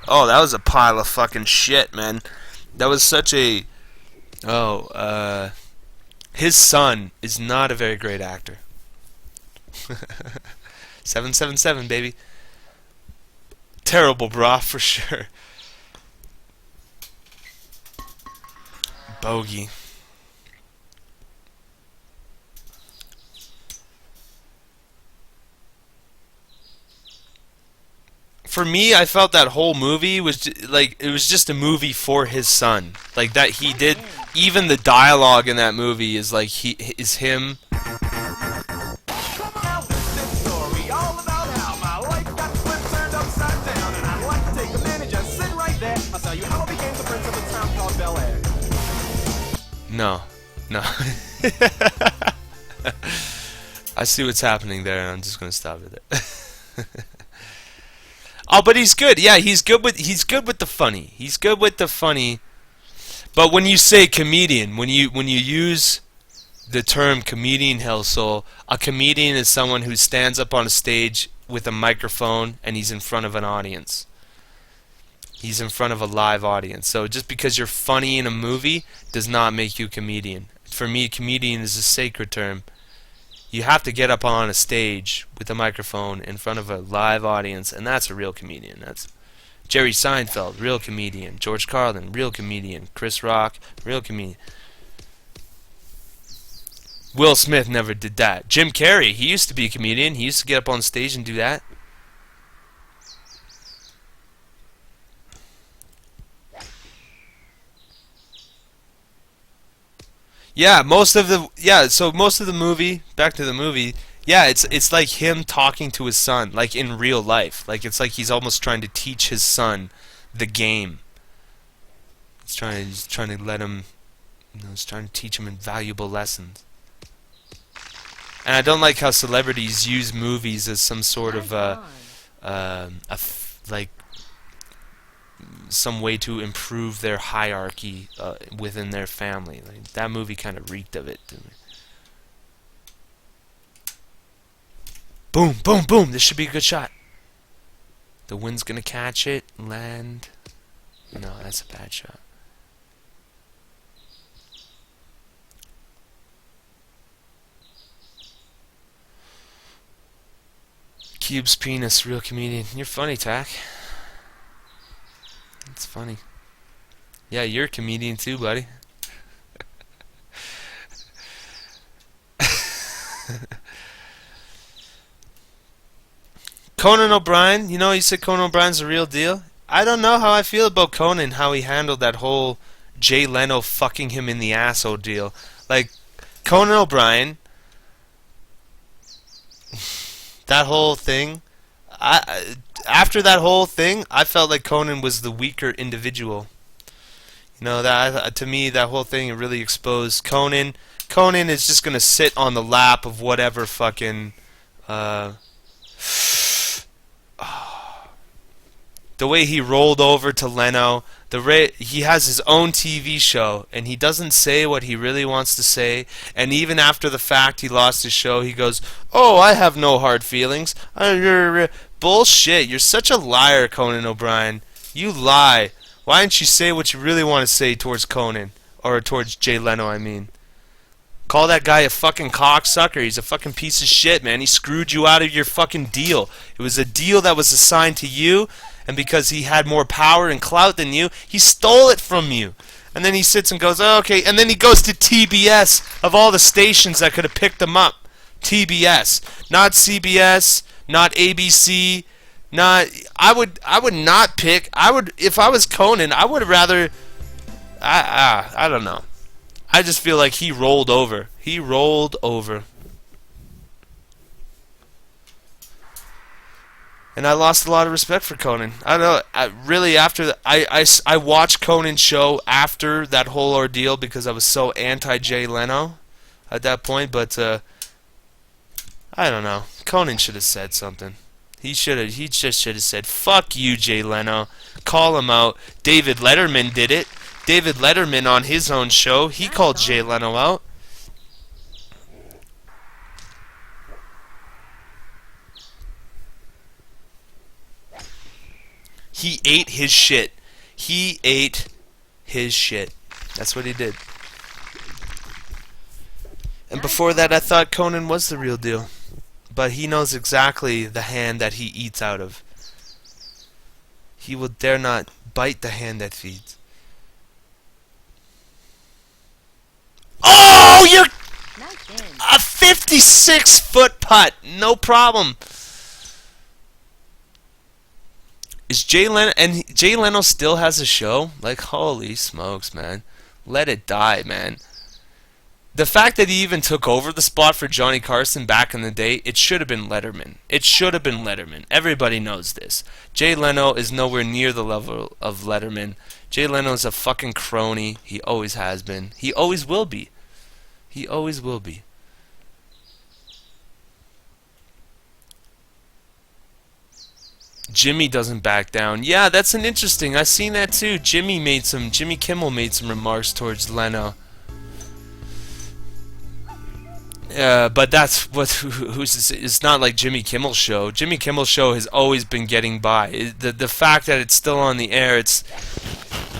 Oh, that was a pile of fucking shit, man. That was such a... his son is not a very great actor. 777, baby. Terrible, brah, for sure. Bogey. For me, I felt that whole movie was like it was just a movie for his son. Like that he did. Even the dialogue in that movie is like is him. No, no. I see what's happening there, and I'm just gonna stop it there. Oh, but he's good. Yeah, he's good with the funny. He's good with the funny. But when you say comedian, when you use the term comedian, Hellsoul, a comedian is someone who stands up on a stage with a microphone and he's in front of an audience. He's in front of a live audience. So just because you're funny in a movie does not make you a comedian. For me, comedian is a sacred term. You have to get up on a stage with a microphone in front of a live audience, and that's a real comedian. That's Jerry Seinfeld, real comedian. George Carlin, real comedian. Chris Rock, real comedian. Will Smith never did that. Jim Carrey, he used to be a comedian. He used to get up on stage and do that. Yeah, so most of the movie, back to the movie, yeah, it's like him talking to his son, like in real life. Like it's like he's almost trying to teach his son the game. He's trying to let him, he's trying to teach him invaluable lessons. And I don't like how celebrities use movies as some sort of like some way to improve their hierarchy within their family. Like, that movie kind of reeked of it to me. Boom, boom, boom. This should be a good shot. The wind's gonna catch it, land. No, that's a bad shot. Cube's penis, real comedian. You're funny, Tack. It's funny. Yeah, you're a comedian too, buddy. Conan O'Brien, you know, you said Conan O'Brien's the real deal. I don't know how I feel about Conan, how he handled that whole Jay Leno fucking him in the ass ordeal. Like, Conan O'Brien, that whole thing, after that whole thing, I felt like Conan was the weaker individual. You know, that to me, that whole thing really exposed Conan. Conan is just gonna sit on the lap of whatever fucking the way he rolled over to Leno, he has his own TV show, and he doesn't say what he really wants to say, and even after the fact he lost his show, he goes, "Oh, I have no hard feelings." Bullshit, you're such a liar, Conan O'Brien. You lie. Why didn't you say what you really want to say towards Conan? Or towards Jay Leno, I mean. Call that guy a fucking cocksucker. He's a fucking piece of shit, man. He screwed you out of your fucking deal. It was a deal that was assigned to you, and because he had more power and clout than you, he stole it from you. And then he sits and goes, oh, okay. And then he goes to TBS of all the stations that could have picked him up. TBS. Not CBS, not ABC, not... I would not pick... if I was Conan, I would rather... I don't know. I just feel like he rolled over. He rolled over. And I lost a lot of respect for Conan. I don't know. Really, after I watched Conan's show after that whole ordeal because I was so anti-Jay Leno at that point. But I don't know. Conan should have said something. He just should have said, "Fuck you, Jay Leno." Call him out. David Letterman did it. David Letterman on his own show, he called Jay Leno out. He ate his shit. He ate his shit. That's what he did. And before that, I thought Conan was the real deal. But he knows exactly the hand that he eats out of. He will dare not bite the hand that feeds. Oh, you're a 56-foot putt. No problem. Is Jay Leno, and Jay Leno still has a show? Like, holy smokes, man. Let it die, man. The fact that he even took over the spot for Johnny Carson back in the day, it should have been Letterman. It should have been Letterman. Everybody knows this. Jay Leno is nowhere near the level of Letterman. Jay Leno is a fucking crony. He always has been. He always will be. He always will be. Jimmy doesn't back down. Yeah, that's an interesting. I seen that too. Jimmy Kimmel made some remarks towards Leno. But that's it's not like Jimmy Kimmel's show. Jimmy Kimmel's show has always been getting by. The fact that it's still on the air, it's,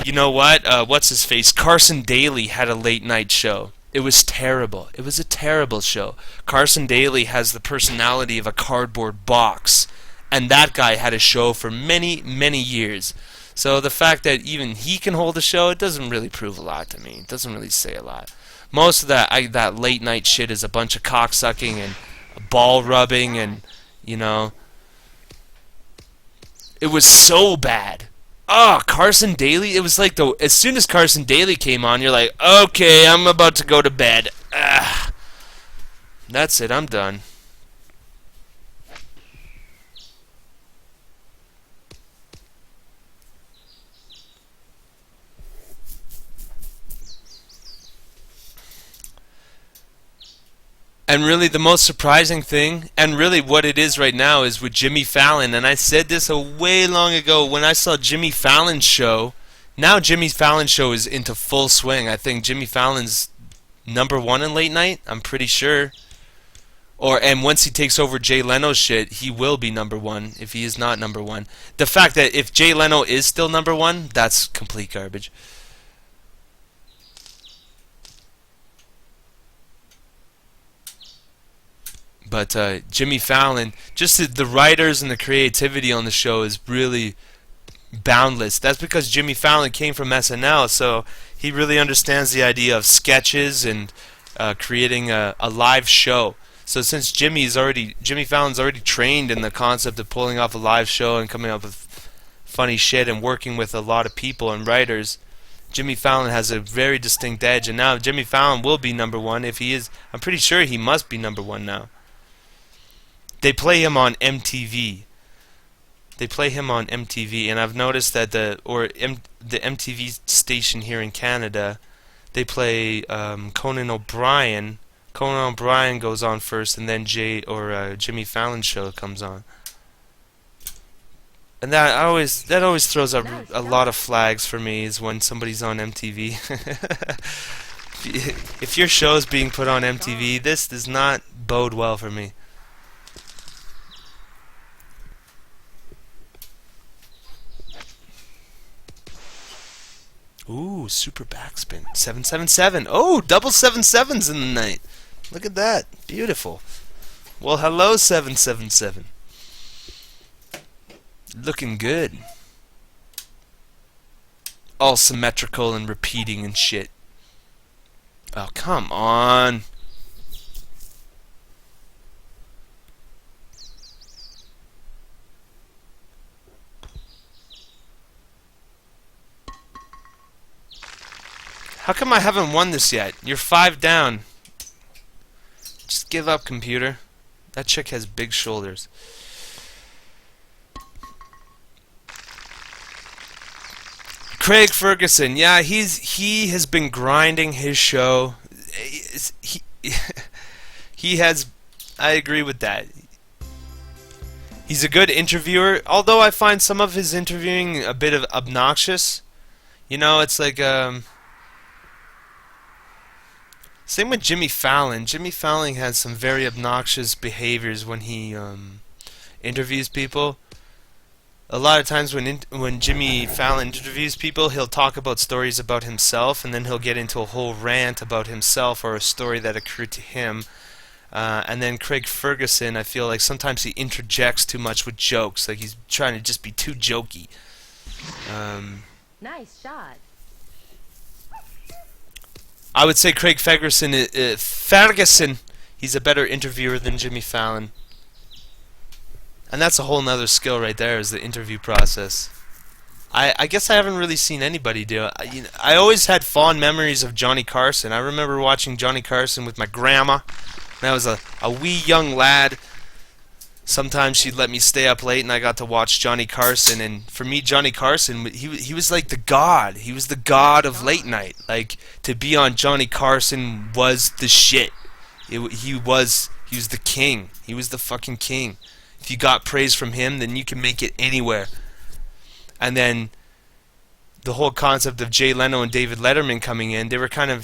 you know what? What's his face? Carson Daly had a late night show. It was terrible. It was a terrible show. Carson Daly has the personality of a cardboard box. And that guy had a show for many, many years. So the fact that even he can hold a show, it doesn't really prove a lot to me. It doesn't really say a lot. Most of that late night shit is a bunch of cocksucking and ball rubbing and, you know. It was so bad. Oh, Carson Daly. It was like as soon as Carson Daly came on, you're like, okay, I'm about to go to bed. That's it. I'm done. And really the most surprising thing, and really what it is right now, is with Jimmy Fallon. And I said this a way long ago when I saw Jimmy Fallon's show. Now Jimmy Fallon's show is into full swing. I think Jimmy Fallon's #1 in late night. I'm pretty sure. And once he takes over Jay Leno's shit, he will be #1 if he is not #1. The fact that if Jay Leno is still #1, that's complete garbage. But Jimmy Fallon, just the writers and the creativity on the show is really boundless. That's because Jimmy Fallon came from SNL, so he really understands the idea of sketches and creating a live show. So since Jimmy Fallon's already trained in the concept of pulling off a live show and coming up with funny shit and working with a lot of people and writers, Jimmy Fallon has a very distinct edge. And now Jimmy Fallon will be #1 if he is. I'm pretty sure he must be #1 now. They play him on MTV. They play him on MTV, and I've noticed that the MTV station here in Canada, they play Conan O'Brien. Conan O'Brien goes on first, and then Jimmy Fallon's show comes on. And that always throws up a lot of flags for me, is when somebody's on MTV. If your show is being put on MTV, this does not bode well for me. Ooh, super backspin. 777. Oh, double 777s in the night. Look at that. Beautiful. Well, hello, 777. Looking good. All symmetrical and repeating and shit. Oh, come on. How come I haven't won this yet? You're 5 down. Just give up, computer. That chick has big shoulders. Craig Ferguson, yeah, he has been grinding his show. He has. I agree with that. He's a good interviewer, although I find some of his interviewing a bit of obnoxious. You know, it's like same with Jimmy Fallon. Jimmy Fallon has some very obnoxious behaviors when he interviews people. A lot of times when Jimmy Fallon interviews people, he'll talk about stories about himself, and then he'll get into a whole rant about himself or a story that occurred to him. And then Craig Ferguson, I feel like sometimes he interjects too much with jokes, like he's trying to just be too jokey. Nice shot. I would say Craig Ferguson, he's a better interviewer than Jimmy Fallon. And that's a whole nother skill right there, is the interview process. I guess I haven't really seen anybody do it. I always had fond memories of Johnny Carson. I remember watching Johnny Carson with my grandma. When I was a wee young lad. Sometimes she'd let me stay up late and I got to watch Johnny Carson. And for me, Johnny Carson, he was like the god. He was the god of late night. Like, to be on Johnny Carson was the shit. He was the king. He was the fucking king. If you got praise from him, then you can make it anywhere. And then the whole concept of Jay Leno and David Letterman coming in, they were trying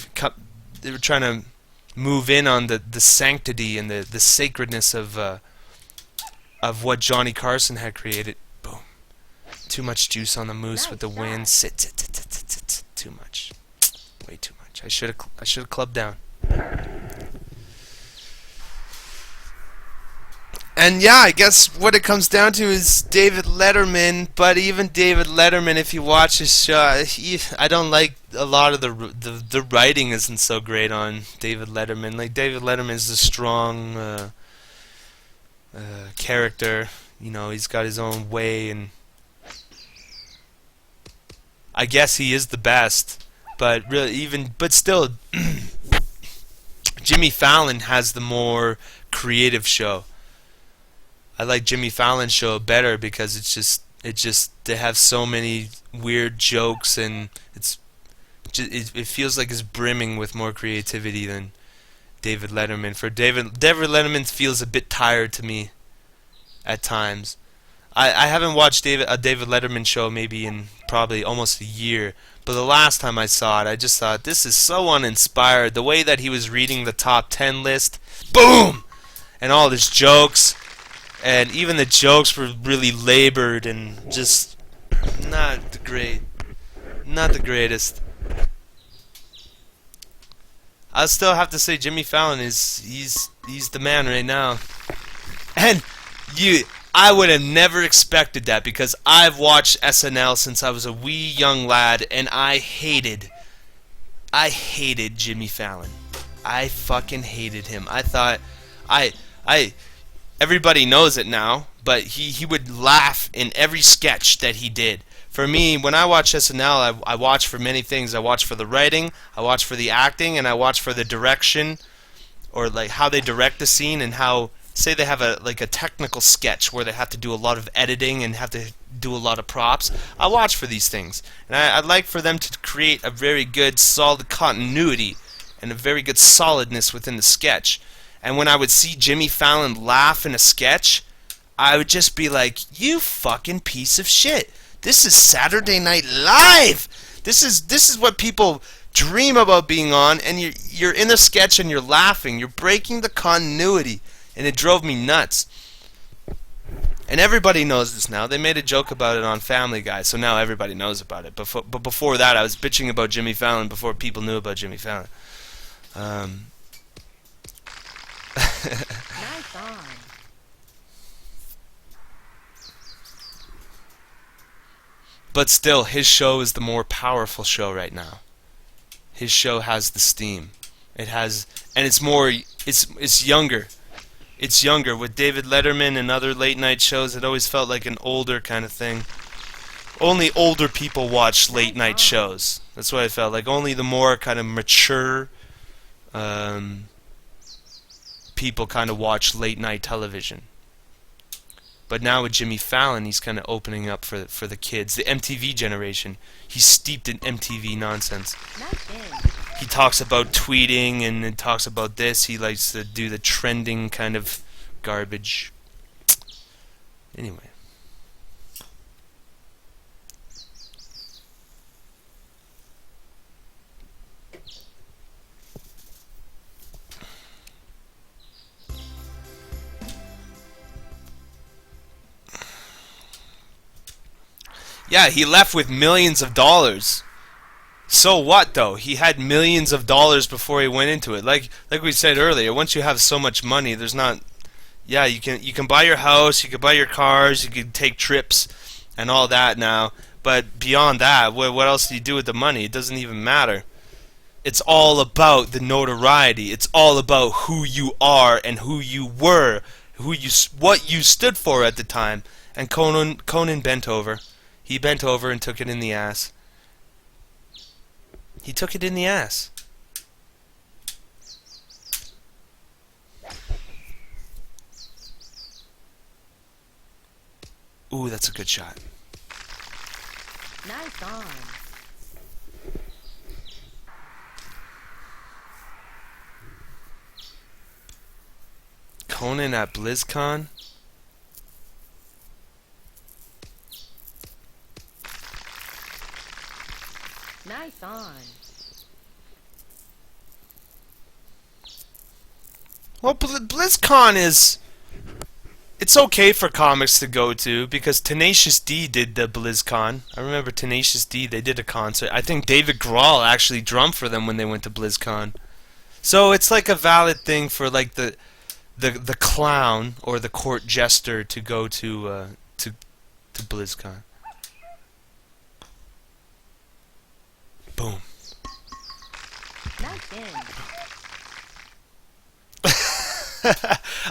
to move in on the sanctity and the sacredness of what Johnny Carson had created. Boom. Too much juice on the moose with the wind. Sit. Too much. Way too much. I should have clubbed down. And yeah, I guess what it comes down to is David Letterman. But even David Letterman, if you watch his show, I don't like a lot of the writing isn't so great on David Letterman. Like, David Letterman is a strong character. You know, he's got his own way, and I guess he is the best. But really, but still, Jimmy Fallon has the more creative show. I like Jimmy Fallon's show better because they have so many weird jokes, and it feels like it's brimming with more creativity than David Letterman. David Letterman feels a bit tired to me at times. I haven't watched a David Letterman show maybe in probably almost a year, but the last time I saw it, I just thought, this is so uninspired. The way that he was reading the top 10 list, boom, and all his jokes. And even the jokes were really labored and just not the greatest. I'll still have to say Jimmy Fallon he's the man right now. And I would have never expected that, because I've watched SNL since I was a wee young lad, and I hated Jimmy Fallon. I fucking hated him. I thought everybody knows it now, but he would laugh in every sketch that he did. For me, when I watch SNL, I watch for many things. I watch for the writing, I watch for the acting, and I watch for the direction, or like how they direct the scene, and how, say they have a technical sketch where they have to do a lot of editing and have to do a lot of props. I watch for these things, and I'd like for them to create a very good solid continuity and a very good solidness within the sketch. And when I would see Jimmy Fallon laugh in a sketch, I would just be like, you fucking piece of shit. This is Saturday Night Live. This is what people dream about being on, and you're in a sketch and you're laughing. You're breaking the continuity, and it drove me nuts. And everybody knows this now. They made a joke about it on Family Guy, so now everybody knows about it. But before that, I was bitching about Jimmy Fallon before people knew about Jimmy Fallon. Nice on. But still, his show is the more powerful show right now. His show has the steam. It has, and it's more. It's younger. It's younger. With David Letterman and other late night shows, it always felt like an older kind of thing. Only older people watch late night shows. That's what I felt like. Only the more kind of mature people kind of watch late night television. But now with Jimmy Fallon, he's kind of opening up for the kids, the MTV generation. He's steeped in MTV nonsense. He talks about tweeting and then talks about this. He likes to do the trending kind of garbage. Anyway. Yeah, he left with millions of dollars. So what though? He had millions of dollars before he went into it. Like we said earlier, once you have so much money, there's not. Yeah, you can buy your house, you can buy your cars, you can take trips, and all that now. But beyond that, what else do you do with the money? It doesn't even matter. It's all about the notoriety. It's all about who you are and who you were, what you stood for at the time. And Conan bent over. He bent over and took it in the ass. He took it in the ass. Ooh, that's a good shot. Nice on. Conan at BlizzCon? Nice on. Well, BlizzCon is... It's okay for comics to go to, because Tenacious D did the BlizzCon. I remember Tenacious D, they did a concert. I think David Grohl actually drummed for them when they went to BlizzCon. So it's like a valid thing for like the clown or the court jester to go to BlizzCon. Boom. Nice in.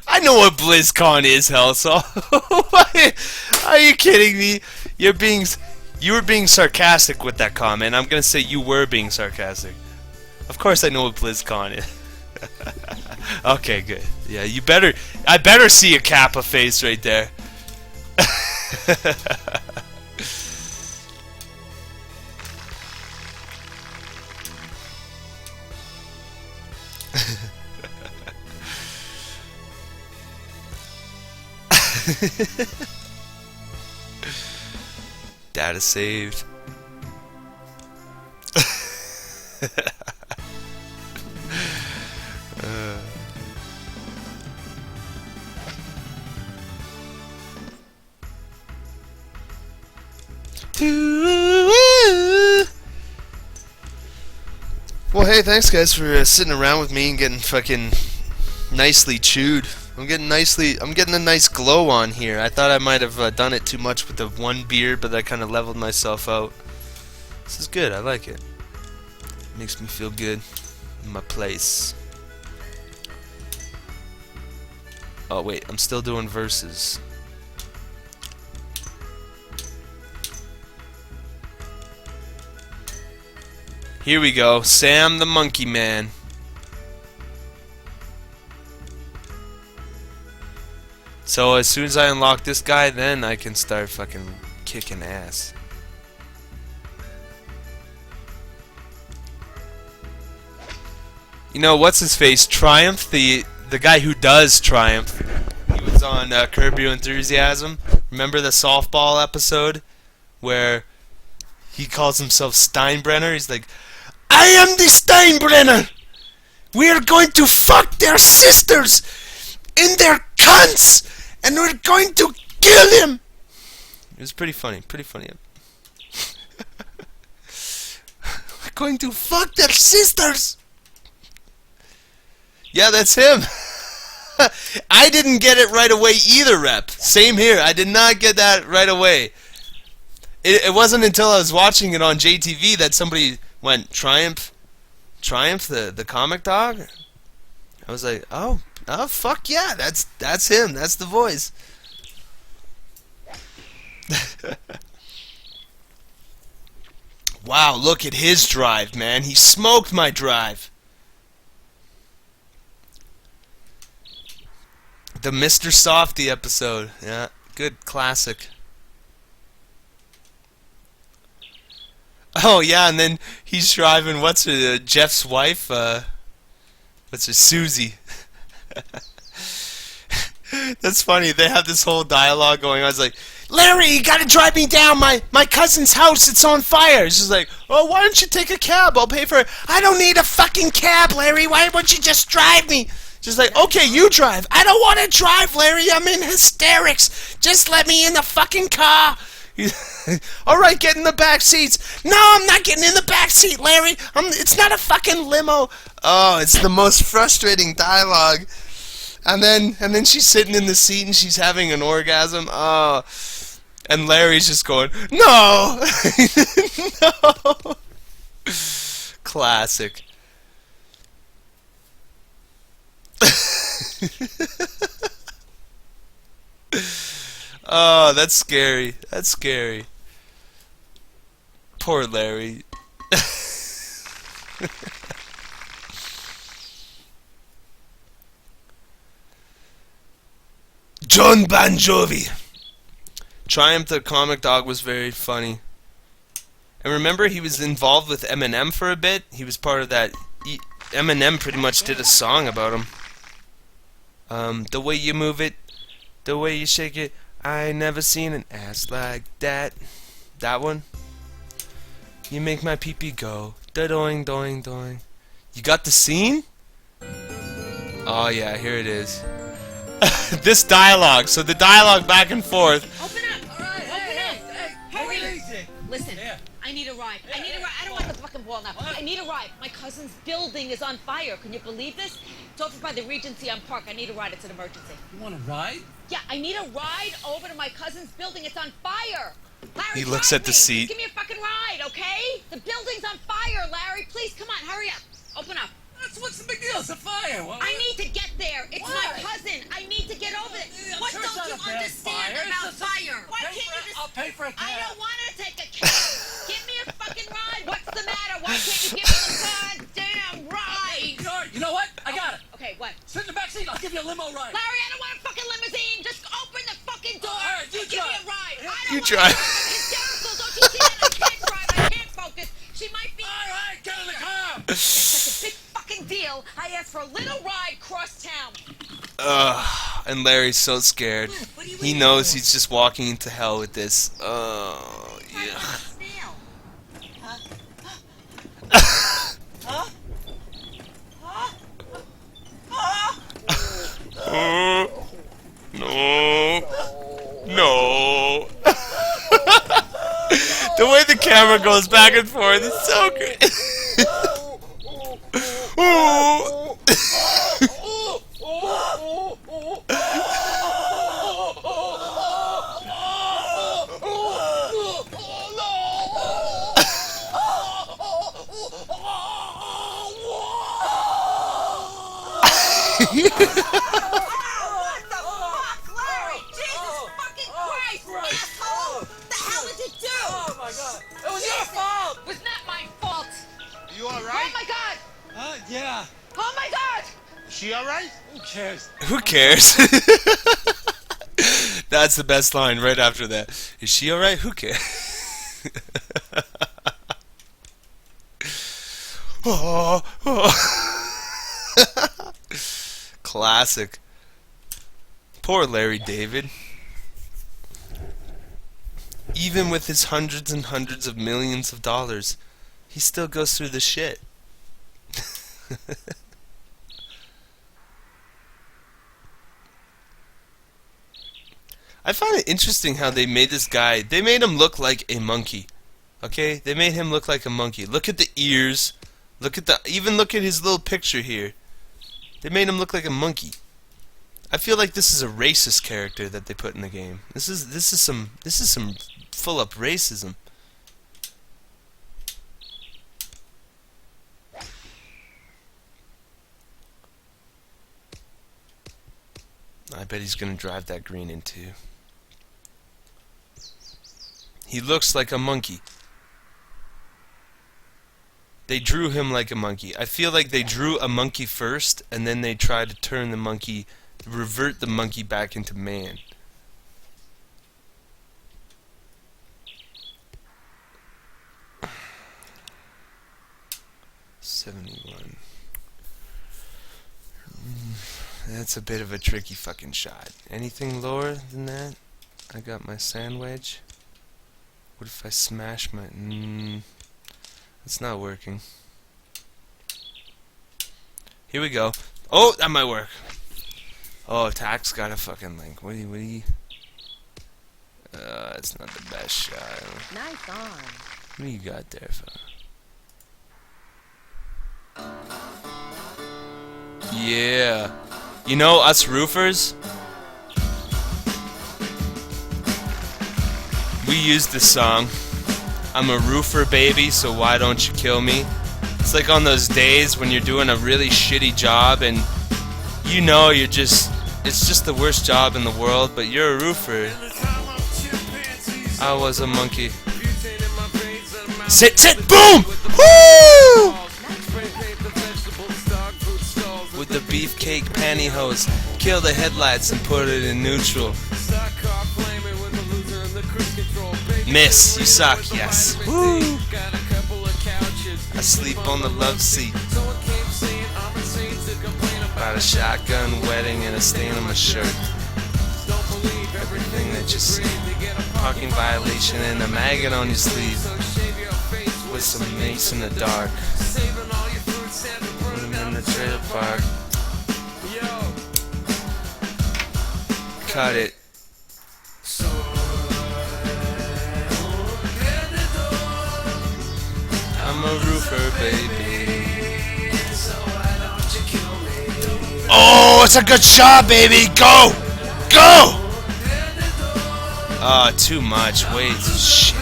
I know what BlizzCon is, hell. So are you kidding me? You were being sarcastic with that comment. I'm gonna say you were being sarcastic. Of course, I know what BlizzCon is. Okay, good. Yeah, I better see a Kappa face right there. Data saved. Well, hey, thanks guys for sitting around with me and getting fucking nicely chewed. I'm getting a nice glow on here. I thought I might have done it too much with the one beer, but I kind of leveled myself out. This is good. I like it. Makes me feel good in my place. Oh wait, I'm still doing verses. Here we go. Sam the Monkey Man. So as soon as I unlock this guy, then I can start fucking kicking ass. You know, what's his face? Triumph, the guy who does Triumph. He was on Curb Your Enthusiasm. Remember the softball episode where he calls himself Steinbrenner? He's like, I am the Steinbrenner! We are going to fuck their sisters in their cunts! And we're going to kill him! It was pretty funny. Pretty funny. We're going to fuck their sisters! Yeah, that's him. I didn't get it right away either, Rep. Same here. I did not get that right away. It wasn't until I was watching it on JTV that somebody went, Triumph, the comic dog? I was like, oh fuck yeah, that's him, that's the voice. Wow, look at his drive, man. He smoked my drive. The Mr. Softy episode. Yeah, Good classic. Oh yeah, and then he's driving. What's her? Jeff's wife. What's her? Susie. That's funny. They have this whole dialogue going on. It's like, Larry, you gotta drive me down. My cousin's house, it's on fire. She's like, oh, why don't you take a cab? I'll pay for it. I don't need a fucking cab, Larry. Why don't you just drive me? She's like, okay, you drive. I don't want to drive, Larry. I'm in hysterics. Just let me in the fucking car. All right, get in the back seats. No, I'm not getting in the back seat, Larry. It's not a fucking limo. Oh, it's the most frustrating dialogue. And then she's sitting in the seat and she's having an orgasm. Oh, and Larry's just going, no, no. Classic. Oh, that's scary. That's scary. Poor Larry. John Bon Jovi. Triumph the Comic Dog was very funny. And remember, he was involved with Eminem for a bit. He was part of that. Eminem pretty much did a song about him. The way you move it, the way you shake it, I ain't never seen an ass like that. That one. You make my pee-pee go. Da-doing, doing, doing. You got the scene? Oh yeah, here it is. This dialogue. So the dialogue back and forth. Open up! Alright, hurry! Listen, I need a ride. I need a ride. I don't want the fucking ball now. I need a ride. My cousin's building is on fire. Can you believe this? It's over by the Regency on Park. I need a ride. It's an emergency. You want a ride? Yeah, I need a ride over to my cousin's building. It's on fire. Larry, He looks at the seat. Give me a fucking ride, okay? The building's on fire, Larry. Please, come on, hurry up. Open up. What's the big deal? It's a fire. I need to get there. It's my cousin. I need to get over there. What don't you understand about fire? Why can't you just... I'll pay for a cab. I don't want to take a cab. Give me a fucking ride. What's the matter? Why can't you give me the goddamn ride? Sure. You know what? I got it. Okay, what? Sit in the back seat. I'll give you a limo ride. Larry, I don't want a fucking limousine. Just open the fucking door. All right, you and give me drive. a ride. I You don't drive. want to drive. I'm hysterical. Don't you see that? I can't drive. I can't focus. She might be... All right, get in the car. It's such a big fucking deal. I asked for a little ride cross town. And Larry's so scared. He knows he's just walking into hell with this. Oh, yeah. No. No. The way the camera goes back and forth is so great. What the fuck, Larry? Jesus fucking Christ, asshole! The hell did you do? Oh my God! It was your fault. It was not my fault. You all Oh right? my God! Yeah. Oh my God! Is she all right? Who cares? Who cares? That's the best line right after that. Is she alright? Who cares? Oh, oh. Classic. Poor Larry David. Even with his hundreds and hundreds of millions of dollars, he still goes through the shit. I find it interesting how they made this guy, they made him look like a monkey. Okay? They made him look like a monkey. Look at the ears. Even look at his little picture here. They made him look like a monkey. I feel like this is a racist character that they put in the game. This is some full up racism. I bet he's gonna drive that green in too. He looks like a monkey. They drew him like a monkey. I feel like they drew a monkey first, and then they tried to turn the monkey, revert the monkey back into man. 71. That's a bit of a tricky fucking shot. Anything lower than that? I got my sand wedge. What if I smash my... it's not working. Here we go. Oh, that might work. Oh, Tack's got a fucking link. What do you... it's not the best shot. Nice on. What do you got there, fella? Yeah. You know, us roofers, we use this song. I'm a roofer, baby, so why don't you kill me? It's like on those days when you're doing a really shitty job and you know it's just the worst job in the world, but you're a roofer. I was a monkey. Sit, boom! Woo! With the beefcake pantyhose, kill the headlights and put it in neutral. Miss, you suck, yes. Woo! I sleep on the love seat. About a shotgun wedding and a stain on my shirt. Everything that you see. Parking violation and a maggot on your sleeve. With some mace in the dark. Put him in the trailer park. Cut it. I'm a roofer, baby. Oh, it's a good shot, baby. Go! Go! Too much. Wait, shit.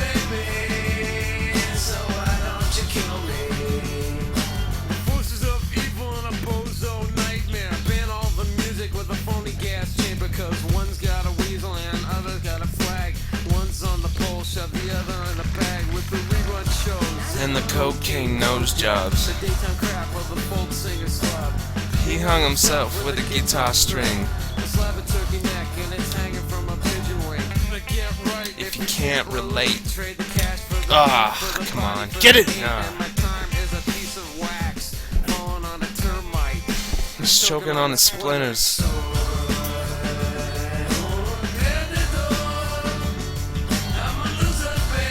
And the cocaine nose jobs. He hung himself with a guitar string. If you can't relate, come on, get it! He's choking on his splinters.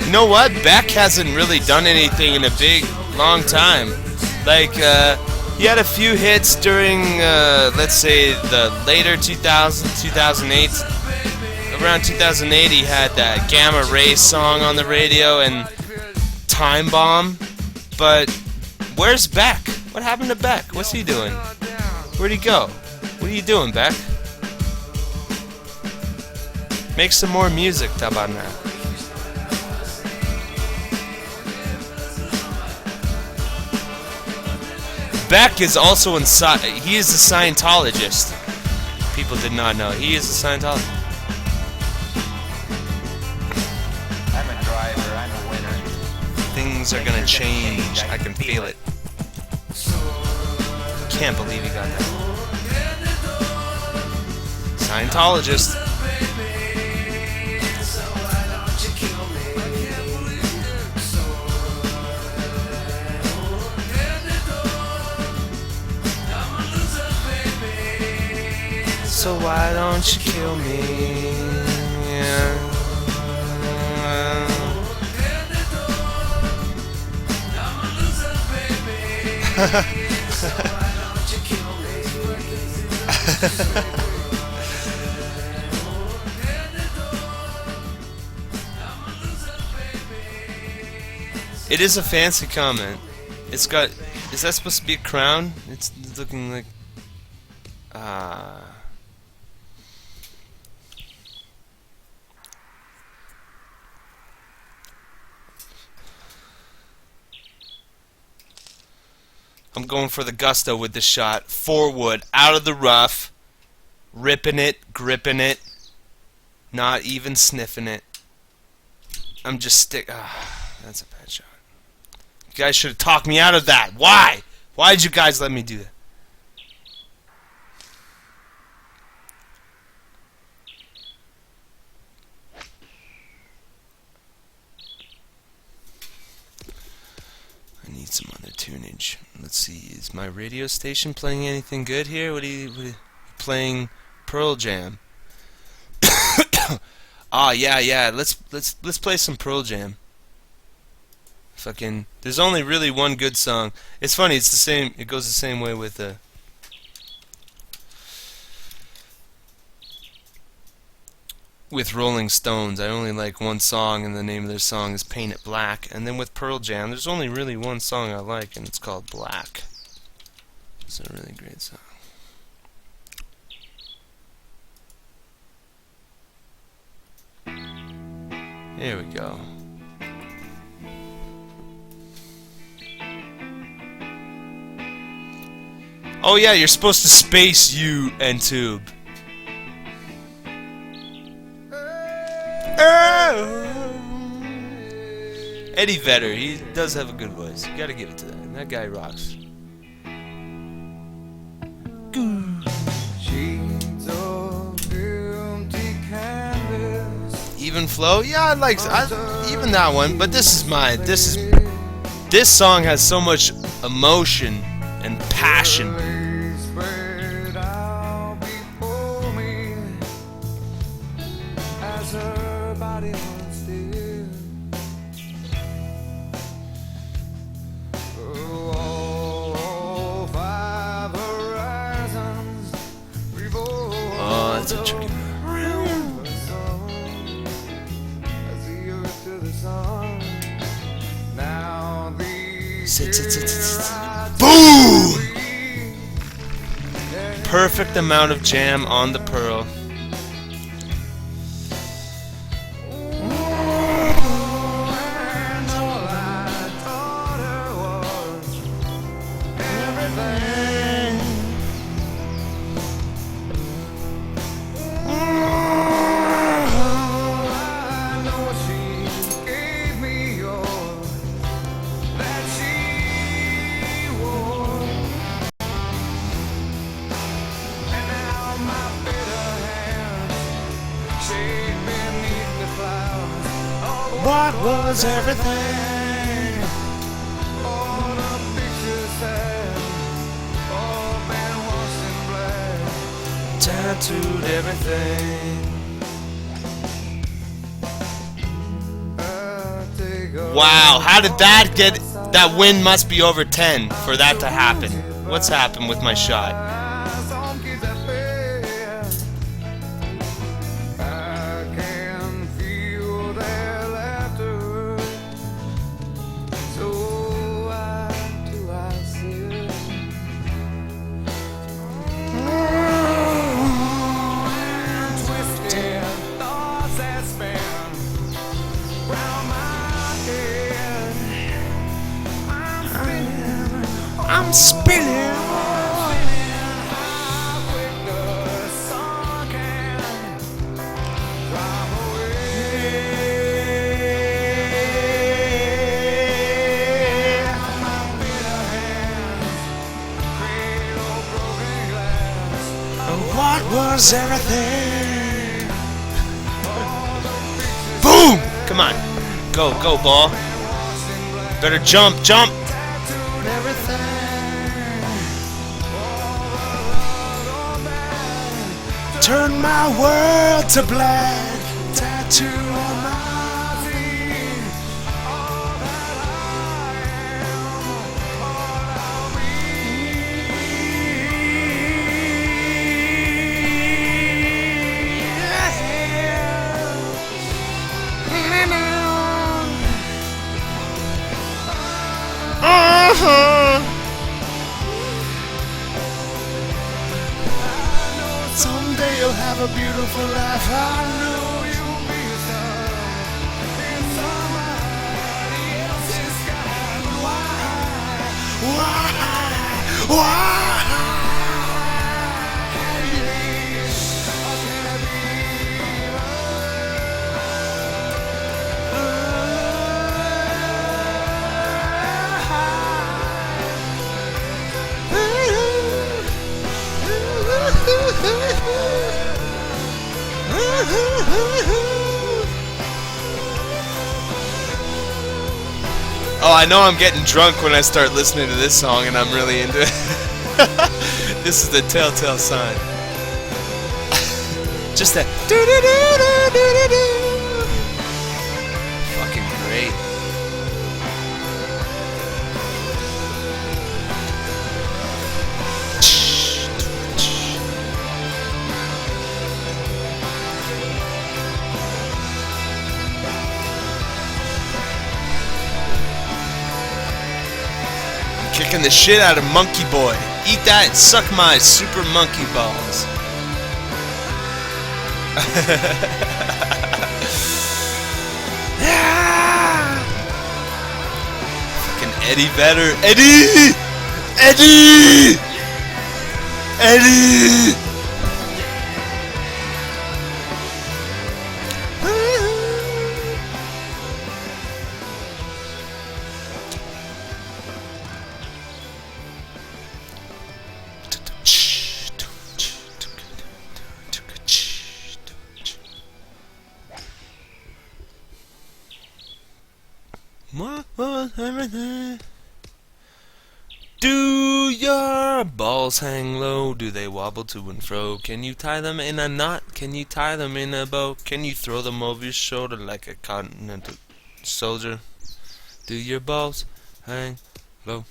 You know what? Beck hasn't really done anything in a big, long time. Like, he had a few hits during, let's say, the later 2008. Around 2008, he had that Gamma Ray song on the radio and Time Bomb. But where's Beck? What happened to Beck? What's he doing? Where'd he go? What are you doing, Beck? Make some more music, Tabana. Beck is also he is a Scientologist. People did not know. He is a Scientologist. I'm a driver, I'm a winner. Things are gonna change. I can feel it. Can't believe he got that. Scientologist. So why don't you kill me? Yeah. It is a fancy comment. It's got... Is that supposed to be a crown? It's looking like... I'm going for the gusto with this shot. Forward, out of the rough. Ripping it, gripping it. Not even sniffing it. I'm just that's a bad shot. You guys should have talked me out of that. Why? Why did you guys let me do that? I need some other tunage. change. Let's see, is my radio station playing anything good here? What are you playing? Pearl Jam. Ah, yeah. Let's play some Pearl Jam. Fucking, there's only really one good song. It's funny. It's the same. It goes the same way with Rolling Stones. I only like one song, and the name of their song is Paint It Black. And then with Pearl Jam, there's only really one song I like, and it's called Black. It's a really great song. Here we go. Oh yeah, you're supposed to space U and tube. Eddie Vedder, he does have a good voice. You gotta give it to that. That guy rocks. Even flow? Yeah, I like even that one, but this is mine. This song has so much emotion and passion. Oh, that's a tricky one. Sit. Boom! Perfect amount of jam on the pearl. What was everything? All the pictures said, all been washed in black, tattooed everything. Wow, how did that get? That wind must be over 10 for that to happen. What's happened with my shot? I'm spinning. What was everything? Boom! Come on. Go, ball. Better jump. Turn my world to black. Tattoo on my feet. All that I am, all I'll Someday you'll have a beautiful life. I know you'll be a star in somebody else's sky. Why? I know I'm getting drunk when I start listening to this song and I'm really into it. This is the telltale sign. Just that do-do-do-do-do-do-do. Fucking great. Kicking the shit out of Monkey Boy. Eat that and suck my super monkey balls. Fucking Eddie Vedder. Eddie! Eddie! Eddie! Do your balls hang low? Do they wobble to and fro? Can you tie them in a knot? Can you tie them in a bow? Can you throw them over your shoulder like a continental soldier? Do your balls hang low?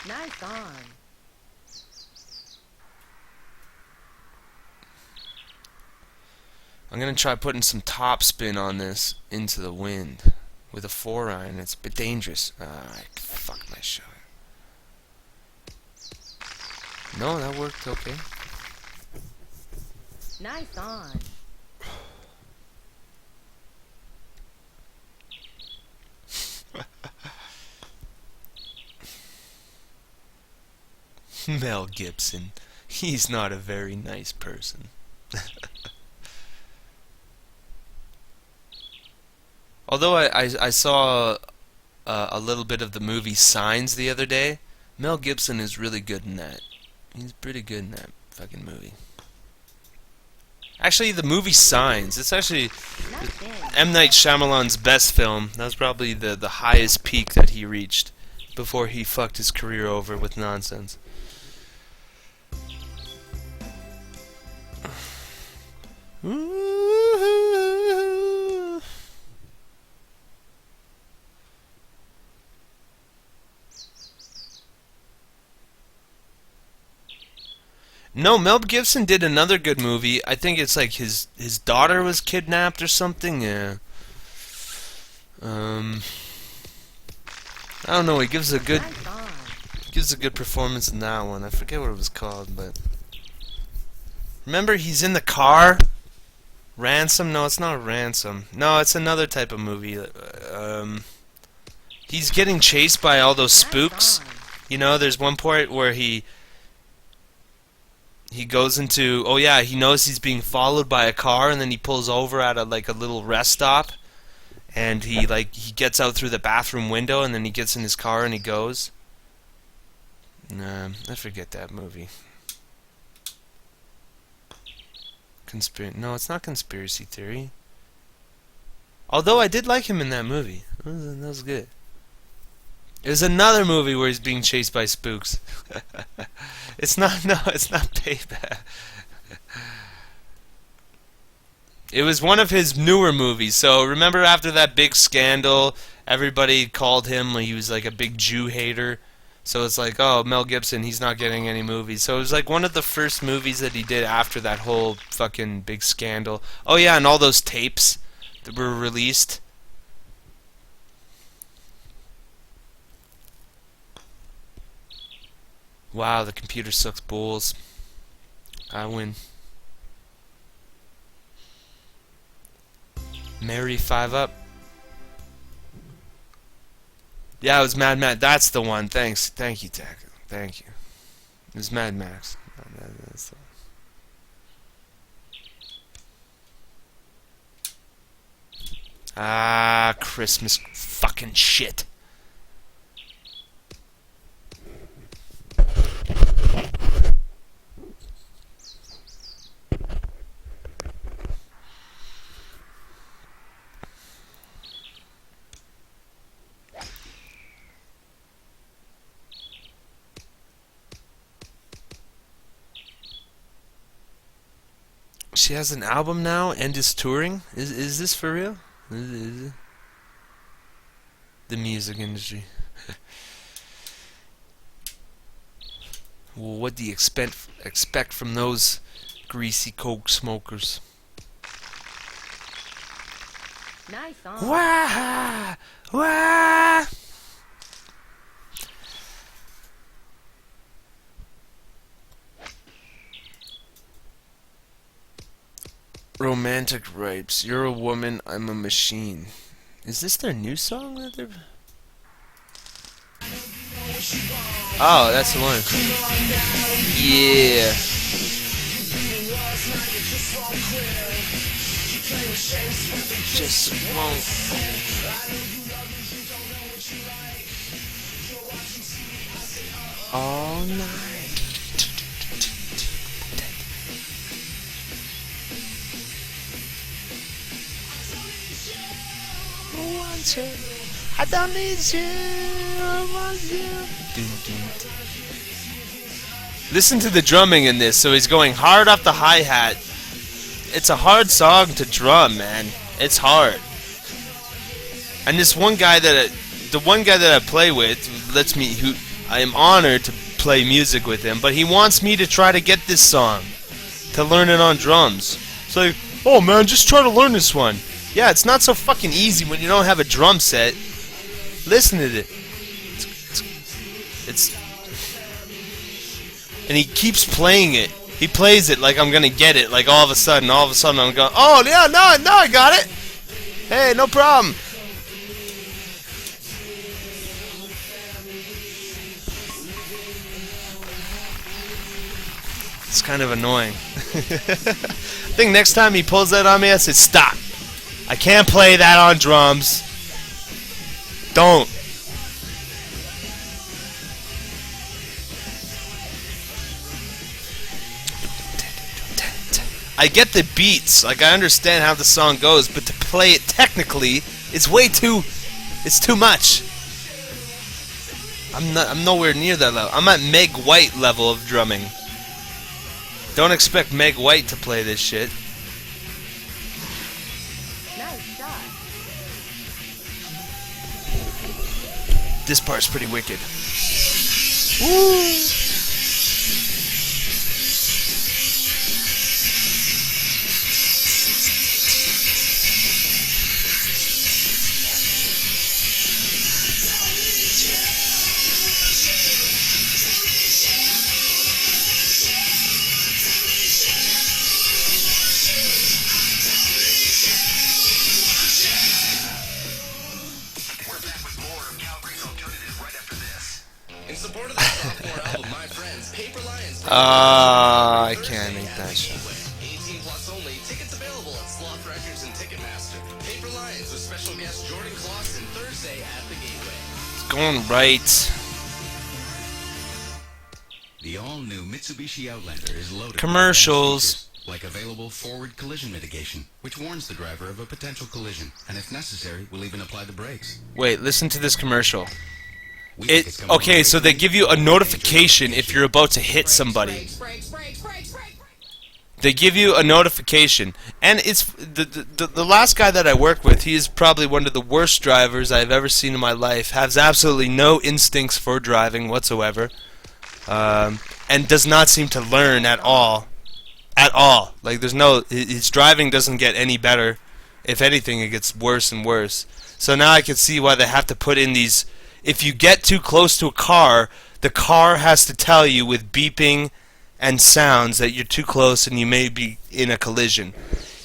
Nice on. I'm gonna try putting some top spin on this into the wind with a 4-iron. It's a bit dangerous. I fucked my shot. No, that worked okay. Nice on. Mel Gibson. He's not a very nice person. Although I saw a little bit of the movie Signs the other day, Mel Gibson is really good in that. He's pretty good in that fucking movie. Actually, the movie Signs, it's actually M. Night Shyamalan's best film. That was probably the highest peak that he reached before he fucked his career over with nonsense. No, Mel Gibson did another good movie. I think it's like his daughter was kidnapped or something. Yeah. I don't know. He gives a good performance in that one. I forget what it was called, but remember he's in the car. Ransom? No, it's not Ransom. No, it's another type of movie. He's getting chased by all those spooks. You know, there's one part where he goes into, oh yeah, he knows he's being followed by a car, and then he pulls over at a little rest stop, and he gets out through the bathroom window, and then he gets in his car and he goes. Nah, I forget that movie. No, it's not Conspiracy Theory. Although I did like him in that movie. That was good. There's another movie where he's being chased by spooks. It's not Payback. It was one of his newer movies. So remember after that big scandal, everybody called him, he was like a big Jew hater. So it's like, oh, Mel Gibson, he's not getting any movies. So it was like one of the first movies that he did after that whole fucking big scandal. Oh yeah, and all those tapes that were released. Wow, the computer sucks balls. I win. Mary 5 up. Yeah, it was Mad Max. That's the one. Thanks. Thank you, Tech. Thank you. It was Mad Max. That's the one. Ah, Christmas fucking shit. She has an album now and is touring? Is this for real? Is it? The music industry. Well, what do you expect from those greasy coke smokers? Nice song. Wah! Wah! Romantic Ripes. You're a woman, I'm a machine. Is this their new song that they're... Oh, that's the one. Yeah. Just won't. All night. I don't need you. I want you. Listen to the drumming in this. So he's going hard off the hi-hat. It's a hard song to drum, man. It's hard. And this one guy the one guy that I play with lets me. Who I am honored to play music with him, but he wants me to try to get this song, to learn it on drums. It's like, oh man, just try to learn this one. Yeah, it's not so fucking easy when you don't have a drum set. Listen to it. It's and he keeps playing it. He plays it like I'm gonna get it. Like all of a sudden I'm going, oh yeah, no, I got it. Hey, no problem. It's kind of annoying. I think next time he pulls that on me, I say, stop. I can't play that on drums. Don't. I get the beats, like I understand how the song goes, but to play it technically is way too. It's too much. I'm nowhere near that level. I'm at Meg White level of drumming. Don't expect Meg White to play this shit. This part's pretty wicked. Woo! I can't make that shit. 18 plus only. Tickets available at Sloth Records and Ticketmaster. Paper Lions with special guest Jordan Clausen Thursday at the Gateway. It's going right. The all-new Mitsubishi Outlander is loaded Commercials. with like available forward collision mitigation, which warns the driver of a potential collision, and if necessary, will even apply the brakes. Wait, listen to this commercial. Okay, so they give you a notification if you're about to hit somebody. They give you a notification, and it's the last guy that I work with. He is probably one of the worst drivers I've ever seen in my life. Has absolutely no instincts for driving whatsoever, and does not seem to learn at all. At all. Like his driving doesn't get any better. If anything, it gets worse and worse. So now I can see why they have to put in these. If you get too close to a car, the car has to tell you with beeping and sounds that you're too close and you may be in a collision.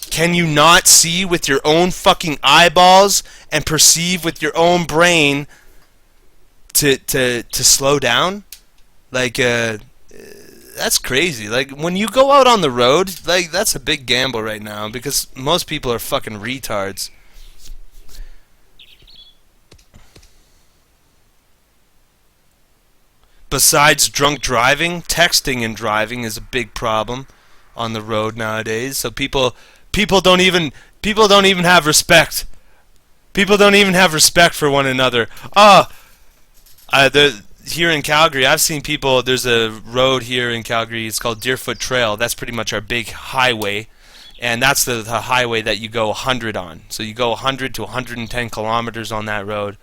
Can you not see with your own fucking eyeballs and perceive with your own brain to slow down? Like, that's crazy. Like, when you go out on the road, like, that's a big gamble right now because most people are fucking retards. Besides drunk driving, texting and driving is a big problem on the road nowadays. So people don't even have respect. People don't even have respect for one another. Here in Calgary, I've seen people. There's a road here in Calgary. It's called Deerfoot Trail. That's pretty much our big highway. and that's the highway that you go 100 on. So you go 100 to 110 kilometers on that road.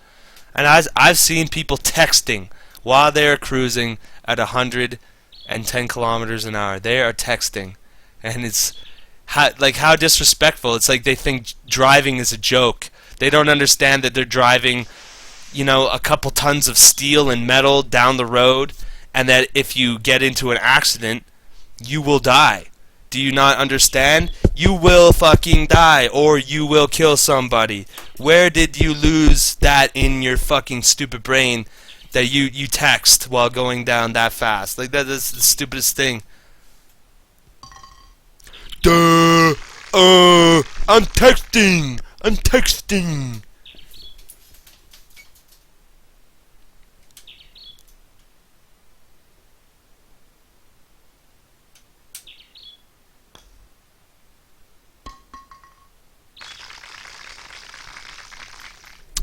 And I've seen people texting while they're cruising at 110 kilometers an hour. They are texting, and it's how disrespectful. It's like they think driving is a joke. They don't understand that they're driving, you know, a couple tons of steel and metal down the road, and that if you get into an accident, you will die. Do you not understand? You will fucking die, or you will kill somebody. Where did you lose that in your fucking stupid brain that you text while going down that fast? Like, that is the stupidest thing. Duh! I'm texting! I'm texting!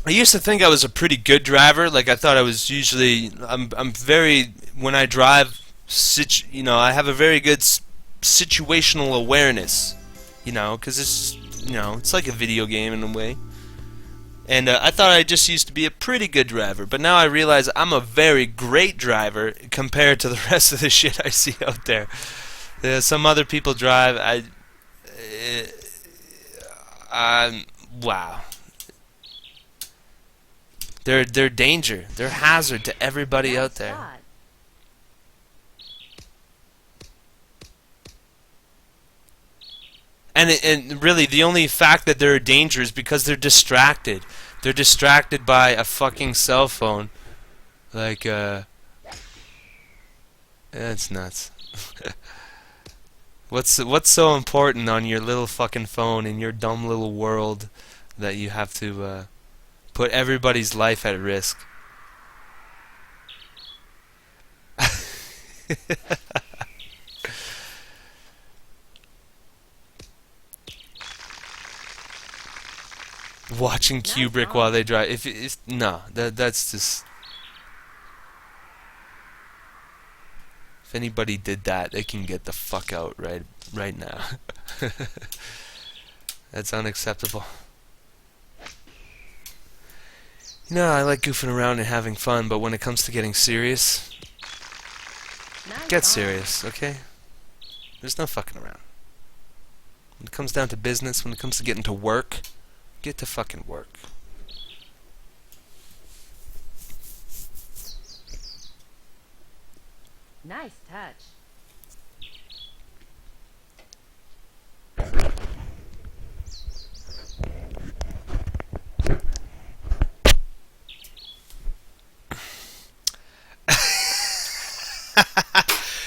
I used to think I was a pretty good driver. Like, I thought I was usually, I'm very, when I drive, you know, I have a very good situational awareness, you know, because it's, you know, it's like a video game in a way. And I thought I just used to be a pretty good driver, but now I realize I'm a very great driver compared to the rest of the shit I see out there. Some other people drive, wow. They're danger. They're hazard to everybody out there. And really, the only fact that they're a danger is because they're distracted. They're distracted by a fucking cell phone. Like, that's nuts. What's so important on your little fucking phone in your dumb little world that you have to put everybody's life at risk? Watching Kubrick while they drive. No, that's just. If anybody did that, they can get the fuck out right now. That's unacceptable. You know, I like goofing around and having fun, but when it comes to getting serious, get serious, okay? There's no fucking around. When it comes down to business, when it comes to getting to work, get to fucking work. Nice touch.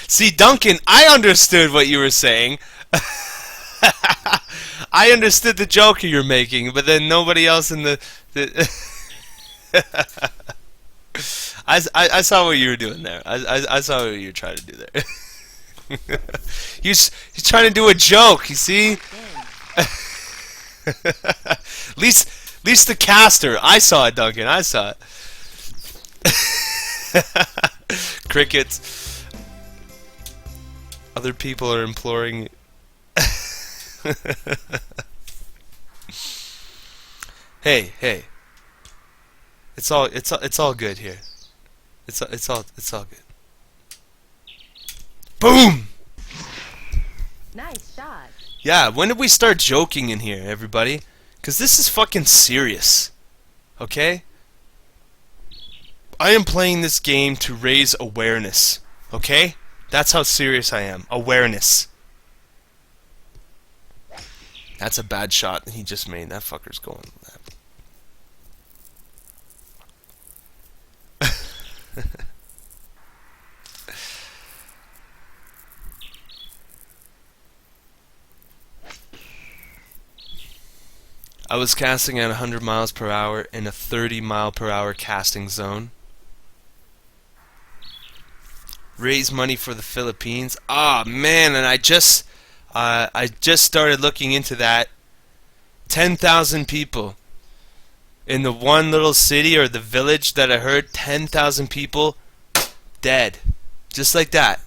See, Duncan, I understood what you were saying. I understood the joke you were making, but then nobody else in the I saw what you were doing there. I saw what you were trying to do there. He's trying to do a joke, you see? At least the caster. I saw it, Duncan. I saw it. Crickets. Other people are imploring. Hey. It's all good here. It's all good. Boom! Nice shot. Yeah, when did we start joking in here, everybody? 'Cause this is fucking serious. Okay? I am playing this game to raise awareness. Okay? That's how serious I am. Awareness. That's a bad shot he just made. That fucker's going. I was casting at 100 miles per hour in a 30 mile per hour casting zone. Raise money for the Philippines. Ah, man, and I just started looking into that. 10,000 people in the one little city or the village that I heard. 10,000 people dead, just like that.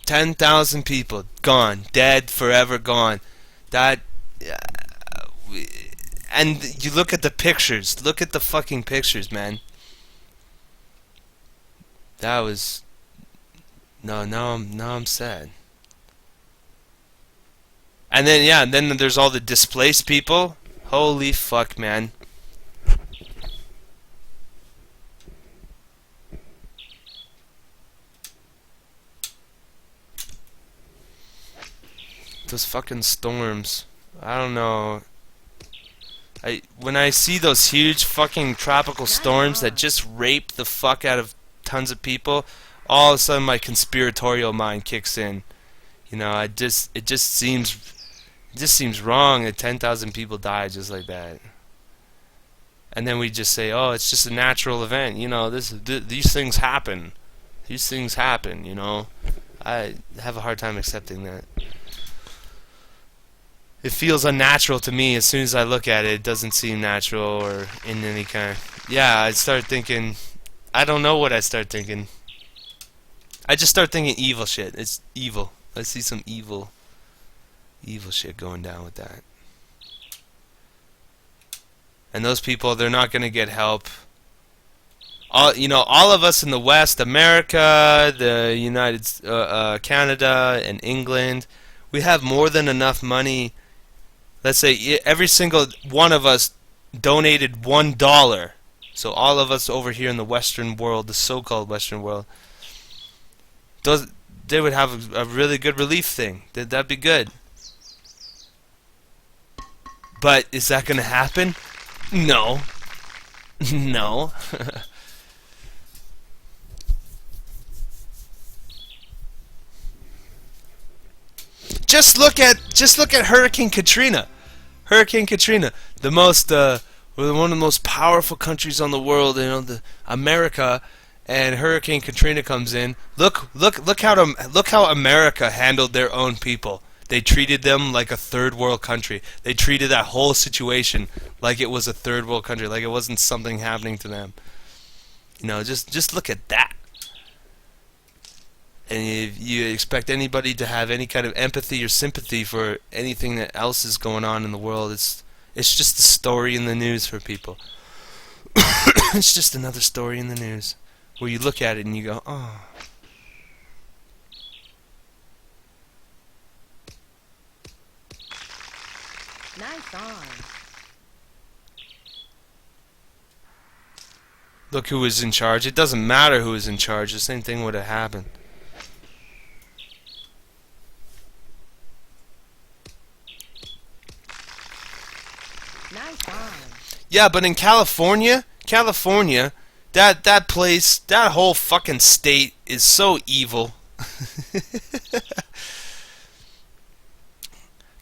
10,000 people gone, dead, forever gone. That, and you look at the pictures. Look at the fucking pictures, man. That was now I'm sad. And then yeah, and then there's all the displaced people. Holy fuck, man. Those fucking storms. I don't know. When I see those huge fucking tropical storms that just rape the fuck out of tons of people, all of a sudden my conspiratorial mind kicks in. You know, it just seems wrong that 10,000 people died just like that. And then we just say, "Oh, it's just a natural event." You know, these things happen. These things happen, you know. I have a hard time accepting that. It feels unnatural to me. As soon as I look at it, it doesn't seem natural or in any kind of... Yeah, I start thinking... I don't know what I start thinking. I just start thinking evil shit. It's evil. I see some evil shit going down with that. And those people, they're not going to get help. All of us in the West, America, the Canada, and England, we have more than enough money. Let's say every single one of us donated $1. So all of us over here in the Western world, the so-called Western world, they would have a really good relief thing. That'd be good. But is that going to happen? No. No. Just look at Hurricane Katrina. Hurricane Katrina, one of the most powerful countries on the world, America, and Hurricane Katrina comes in. Look how America handled their own people. They treated them like a third world country. They treated that whole situation like it was a third world country, like it wasn't something happening to them. You know, just look at that. And if you expect anybody to have any kind of empathy or sympathy for anything that else is going on in the world, it's just a story in the news for people. It's just another story in the news where you look at it and you go, oh. Nice on. Look who was in charge. It doesn't matter who was in charge. The same thing would have happened. Nice on. Yeah, but in California, that place, that whole fucking state is so evil.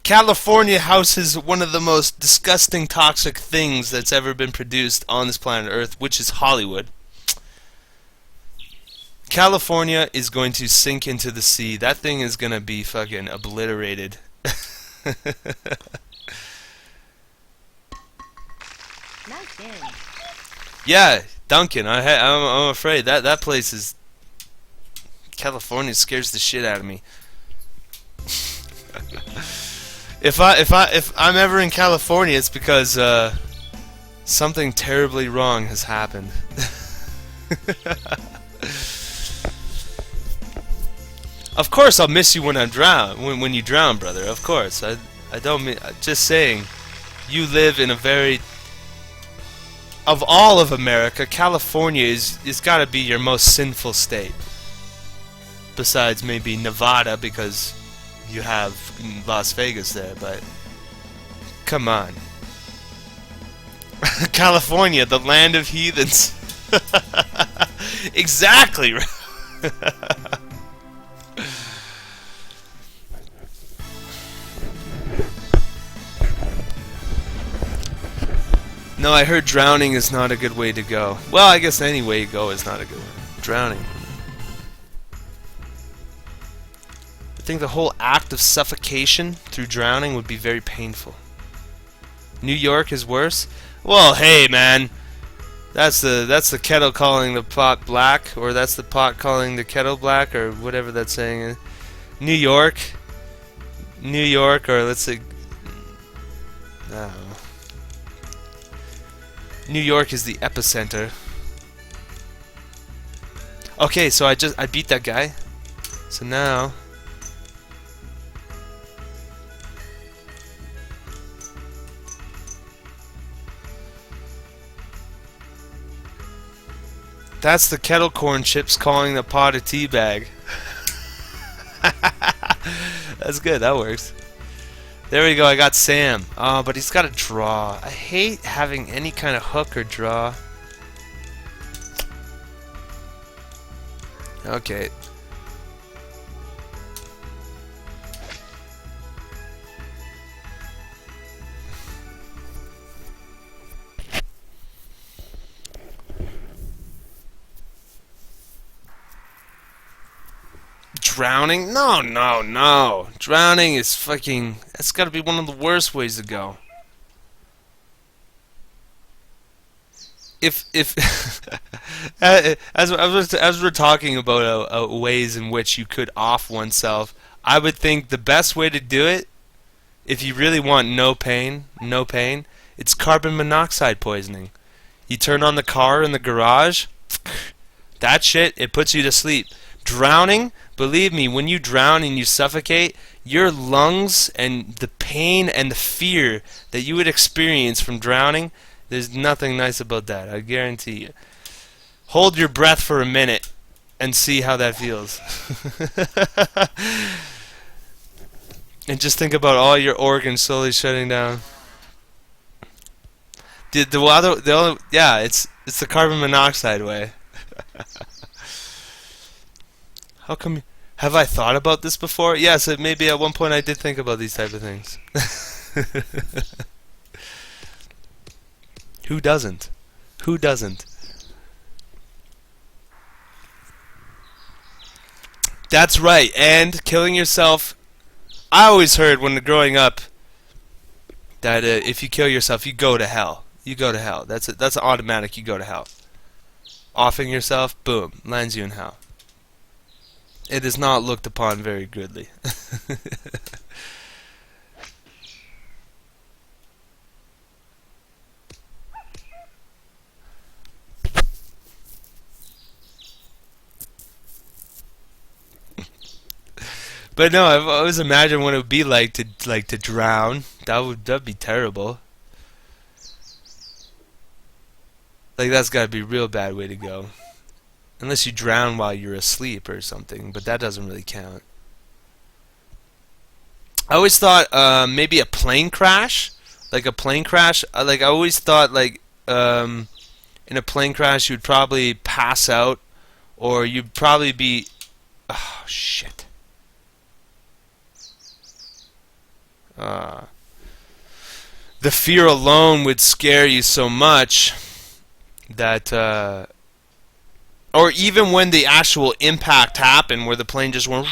California houses one of the most disgusting, toxic things that's ever been produced on this planet Earth, which is Hollywood. California is going to sink into the sea. That thing is going to be fucking obliterated. Nice game. Yeah, Duncan, I'm afraid that place is... California scares the shit out of me. If I'm ever in California, it's because something terribly wrong has happened. Of course, I'll miss you when I drown. When you drown, brother. Of course, I don't mean. Just saying, you live in a very... Of all of America, California is got to be your most sinful state. Besides maybe Nevada, because you have Las Vegas there, but come on. California, the land of heathens. Exactly. No, I heard drowning is not a good way to go. Well, I guess any way you go is not a good way. Drowning. I think the whole act of suffocation through drowning would be very painful. New York is worse? Well, hey, man. That's the kettle calling the pot black, or that's the pot calling the kettle black, or whatever that saying is. New York, or let's say I don't know. New York is the epicenter. Okay, so I beat that guy. So now that's the kettle corn chips calling the pot a tea bag. That's good, that works. There we go, I got Sam. Oh, but he's got a draw. I hate having any kind of hook or draw. Okay. Drowning? No, no, no. Drowning is fucking... That's gotta be one of the worst ways to go. If as we're talking about ways in which you could off oneself, I would think the best way to do it, if you really want no pain, it's carbon monoxide poisoning. You turn on the car in the garage, that shit, it puts you to sleep. Drowning, believe me, when you drown and you suffocate, your lungs and the pain and the fear that you would experience from drowning, there's nothing nice about that, I guarantee you. Hold your breath for a minute and see how that feels. And just think about all your organs slowly shutting down. Yeah, it's the carbon monoxide way. How come? Have I thought about this before? Yes, maybe at one point I did think about these type of things. Who doesn't? Who doesn't? That's right. And killing yourself. I always heard when growing up that if you kill yourself, you go to hell. You go to hell. That's automatic. You go to hell. Offing yourself, boom, lands you in hell. It is not looked upon very goodly. But no, I've always imagined what it would be like to drown. That'd be terrible. Like that's got to be a real bad way to go. Unless you drown while you're asleep or something, but that doesn't really count. I always thought maybe a plane crash, like a plane crash. Like I always thought like in a plane crash you'd probably pass out, or you'd probably be. Oh shit. The fear alone would scare you so much that, or even when the actual impact happened, where the plane just went,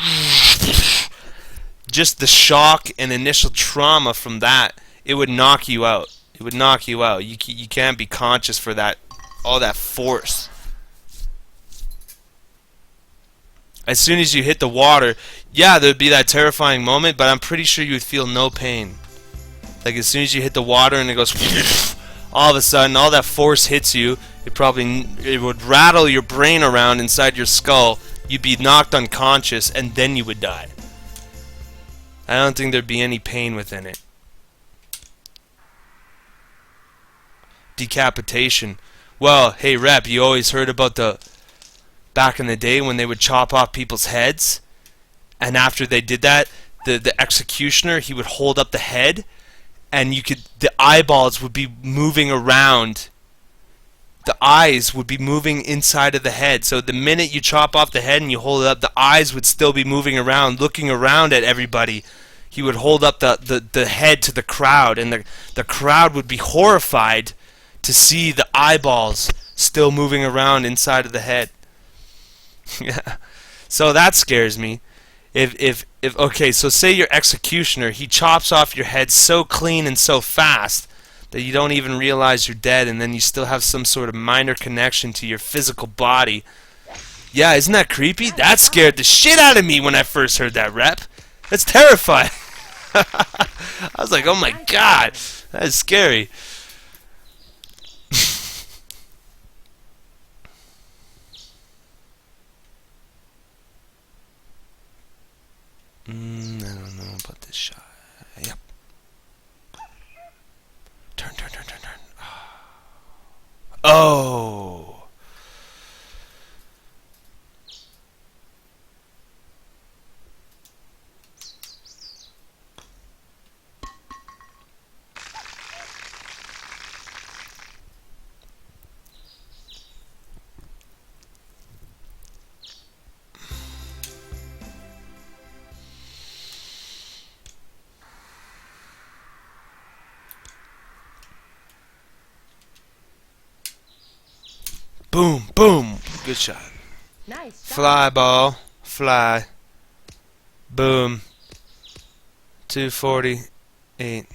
just the shock and initial trauma from that, it would knock you out. It would knock you out. You can't be conscious for that, all that force. As soon as you hit the water, yeah, there'd be that terrifying moment, but I'm pretty sure you would feel no pain. Like as soon as you hit the water and it goes, all of a sudden, all that force hits you. It would rattle your brain around inside your skull. You'd be knocked unconscious, and then you would die. I don't think there'd be any pain within it. Decapitation. Well, hey, Rep, you always heard about the back in the day when they would chop off people's heads, and after they did that, the executioner, he would hold up the head, and the eyeballs would be moving around. The eyes would be moving inside of the head. So the minute you chop off the head and you hold it up, the eyes would still be moving around, looking around at everybody. He would hold up the head to the crowd, and the crowd would be horrified to see the eyeballs still moving around inside of the head. Yeah. So that scares me. If okay, so say your executioner, he chops off your head so clean and so fast that you don't even realize you're dead, and then you still have some sort of minor connection to your physical body. Yeah, isn't that creepy? That scared the shit out of me when I first heard that, Rep. That's terrifying. I was like, oh my god, that is scary. I don't know about this shot. Yep. Turn. Oh. Boom, boom. Good shot. Nice. Fly ball. Fly. Boom. 248.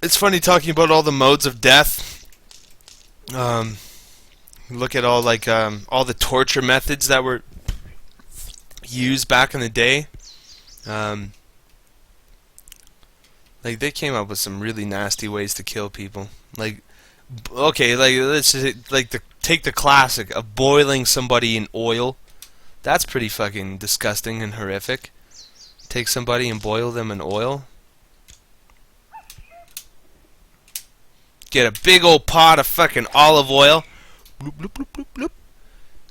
It's funny talking about all the modes of death. Look at all all the torture methods that were used back in the day. Like they came up with some really nasty ways to kill people. Like, okay, like let's just, take the classic of boiling somebody in oil. That's pretty fucking disgusting and horrific. Take somebody and boil them in oil. Get a big old pot of fucking olive oil. Bloop, bloop, bloop, bloop, bloop.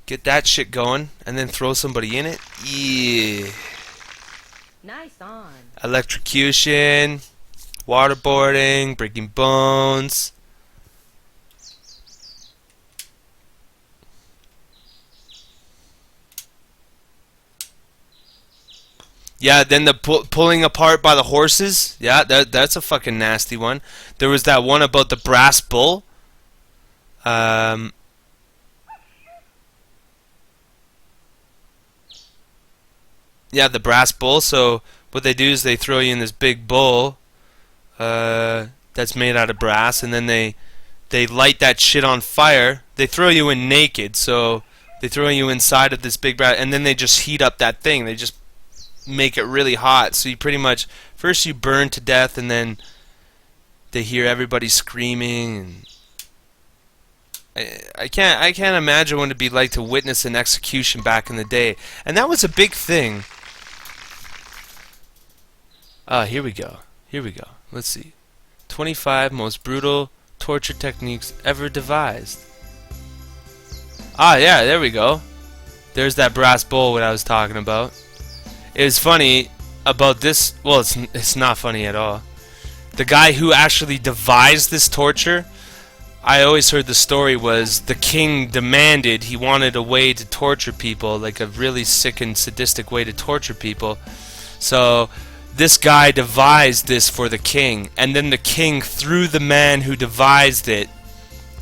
Get that shit going, and then throw somebody in it. Yeah. Nice on. Electrocution, waterboarding, breaking bones. Yeah, then the pulling apart by the horses. Yeah, that's a fucking nasty one. There was that one about the brass bull. Yeah, the brass bull. So what they do is they throw you in this big bull that's made out of brass, and then they light that shit on fire. They throw you in naked, so they throw you inside of this big brass, and then they just heat up that thing. They just make it really hot. So you pretty much first you burn to death, and then they hear everybody screaming. And I can't imagine what it'd be like to witness an execution back in the day, and that was a big thing. Here we go. Let's see. 25 most brutal torture techniques ever devised. Yeah, there we go. There's that brass bull what I was talking about. It was funny about this. Well, it's not funny at all. The guy who actually devised this torture, I always heard the story was the king demanded, he wanted a way to torture people, like a really sick and sadistic way to torture people. So this guy devised this for the king, and then the king threw the man who devised it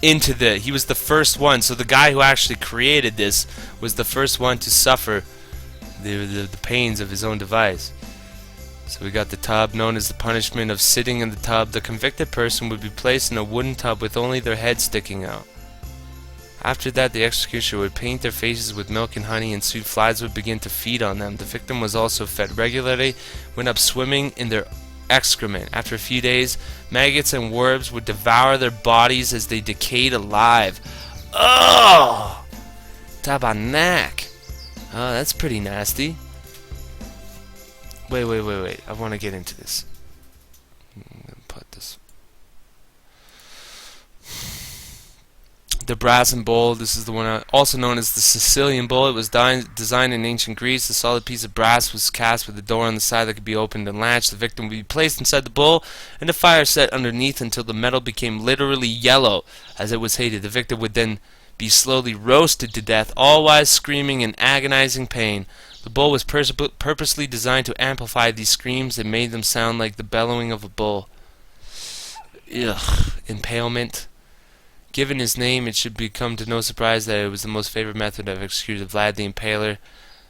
into he was the first one. So the guy who actually created this was the first one to suffer the pains of his own device. So we got the tub. Known as the punishment of sitting in the tub, the convicted person would be placed in a wooden tub with only their head sticking out. After that, the executioner would paint their faces with milk and honey, and soon flies would begin to feed on them. The victim was also fed regularly, went up swimming in their excrement. After a few days, maggots and worms would devour their bodies as they decayed alive. Oh! Tabarnak! Oh, that's pretty nasty. Wait. I want to get into this. I'm going to put this. The brazen bowl. This is the one also known as the Sicilian bowl. It was designed in ancient Greece. A solid piece of brass was cast with a door on the side that could be opened and latched. The victim would be placed inside the bowl and a fire set underneath until the metal became literally yellow as it was heated. The victim would then be slowly roasted to death, all while screaming in agonizing pain. The bowl was purposely designed to amplify these screams and made them sound like the bellowing of a bull. Ugh. Impalement. Given his name, it should become to no surprise that it was the most favored method of executing Vlad the Impaler,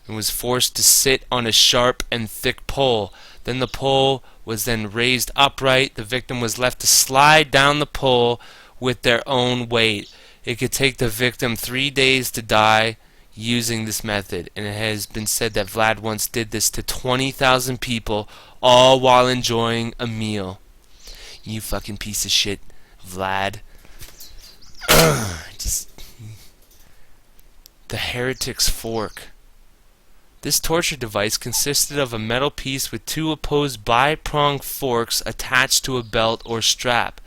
and was forced to sit on a sharp and thick pole. Then the pole was then raised upright. The victim was left to slide down the pole with their own weight. It could take the victim 3 days to die using this method, and it has been said that Vlad once did this to 20,000 people, all while enjoying a meal. You fucking piece of shit, Vlad. Just the heretic's fork. This torture device consisted of a metal piece with two opposed bi-pronged forks attached to a belt or strap.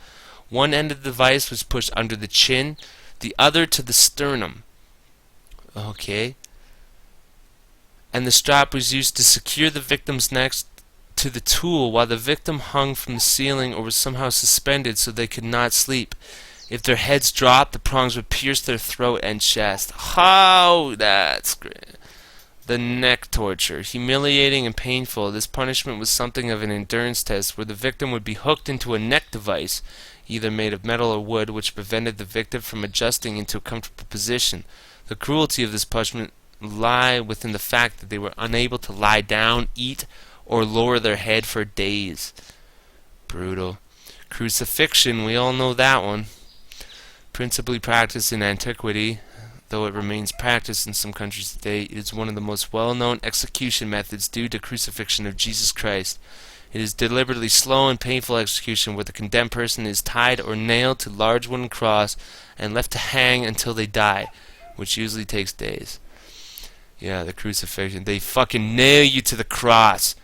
One end of the device was pushed under the chin, the other to the sternum. Okay. And the strap was used to secure the victim's neck to the tool while the victim hung from the ceiling or was somehow suspended so they could not sleep. If their heads dropped, the prongs would pierce their throat and chest. How? That's great. The neck torture. Humiliating and painful, this punishment was something of an endurance test where the victim would be hooked into a neck device, either made of metal or wood, which prevented the victim from adjusting into a comfortable position. The cruelty of this punishment lay within the fact that they were unable to lie down, eat, or lower their head for days. Brutal. Crucifixion, we all know that one. Principally practiced in antiquity, though it remains practiced in some countries today, it is one of the most well-known execution methods due to crucifixion of Jesus Christ. It is deliberately slow and painful execution where the condemned person is tied or nailed to a large wooden cross and left to hang until they die, which usually takes days. Yeah, the crucifixion. They fucking nail you to the cross.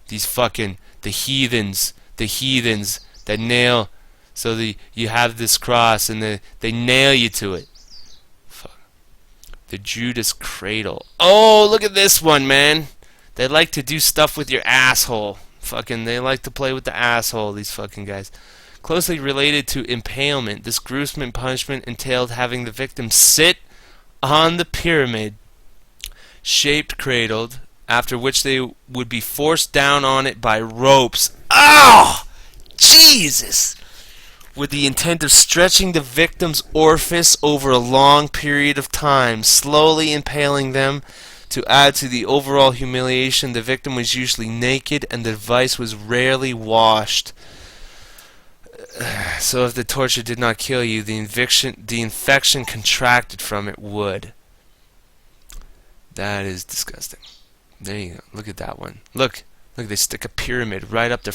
These fucking, the heathens that nail, so you have this cross and they nail you to it. Fuck. The Judas cradle. Oh, look at this one, man. They like to do stuff with your asshole. Fucking, they like to play with the asshole, these fucking guys. Closely related to impalement, this gruesome punishment entailed having the victim sit on the pyramid-shaped cradled, after which they would be forced down on it by ropes. Oh! Jesus! With the intent of stretching the victim's orifice over a long period of time, slowly impaling them. To add to the overall humiliation, the victim was usually naked and the device was rarely washed. So if the torture did not kill you, the infection contracted from it would. That is disgusting. There you go. Look at that one. Look, they stick a pyramid right up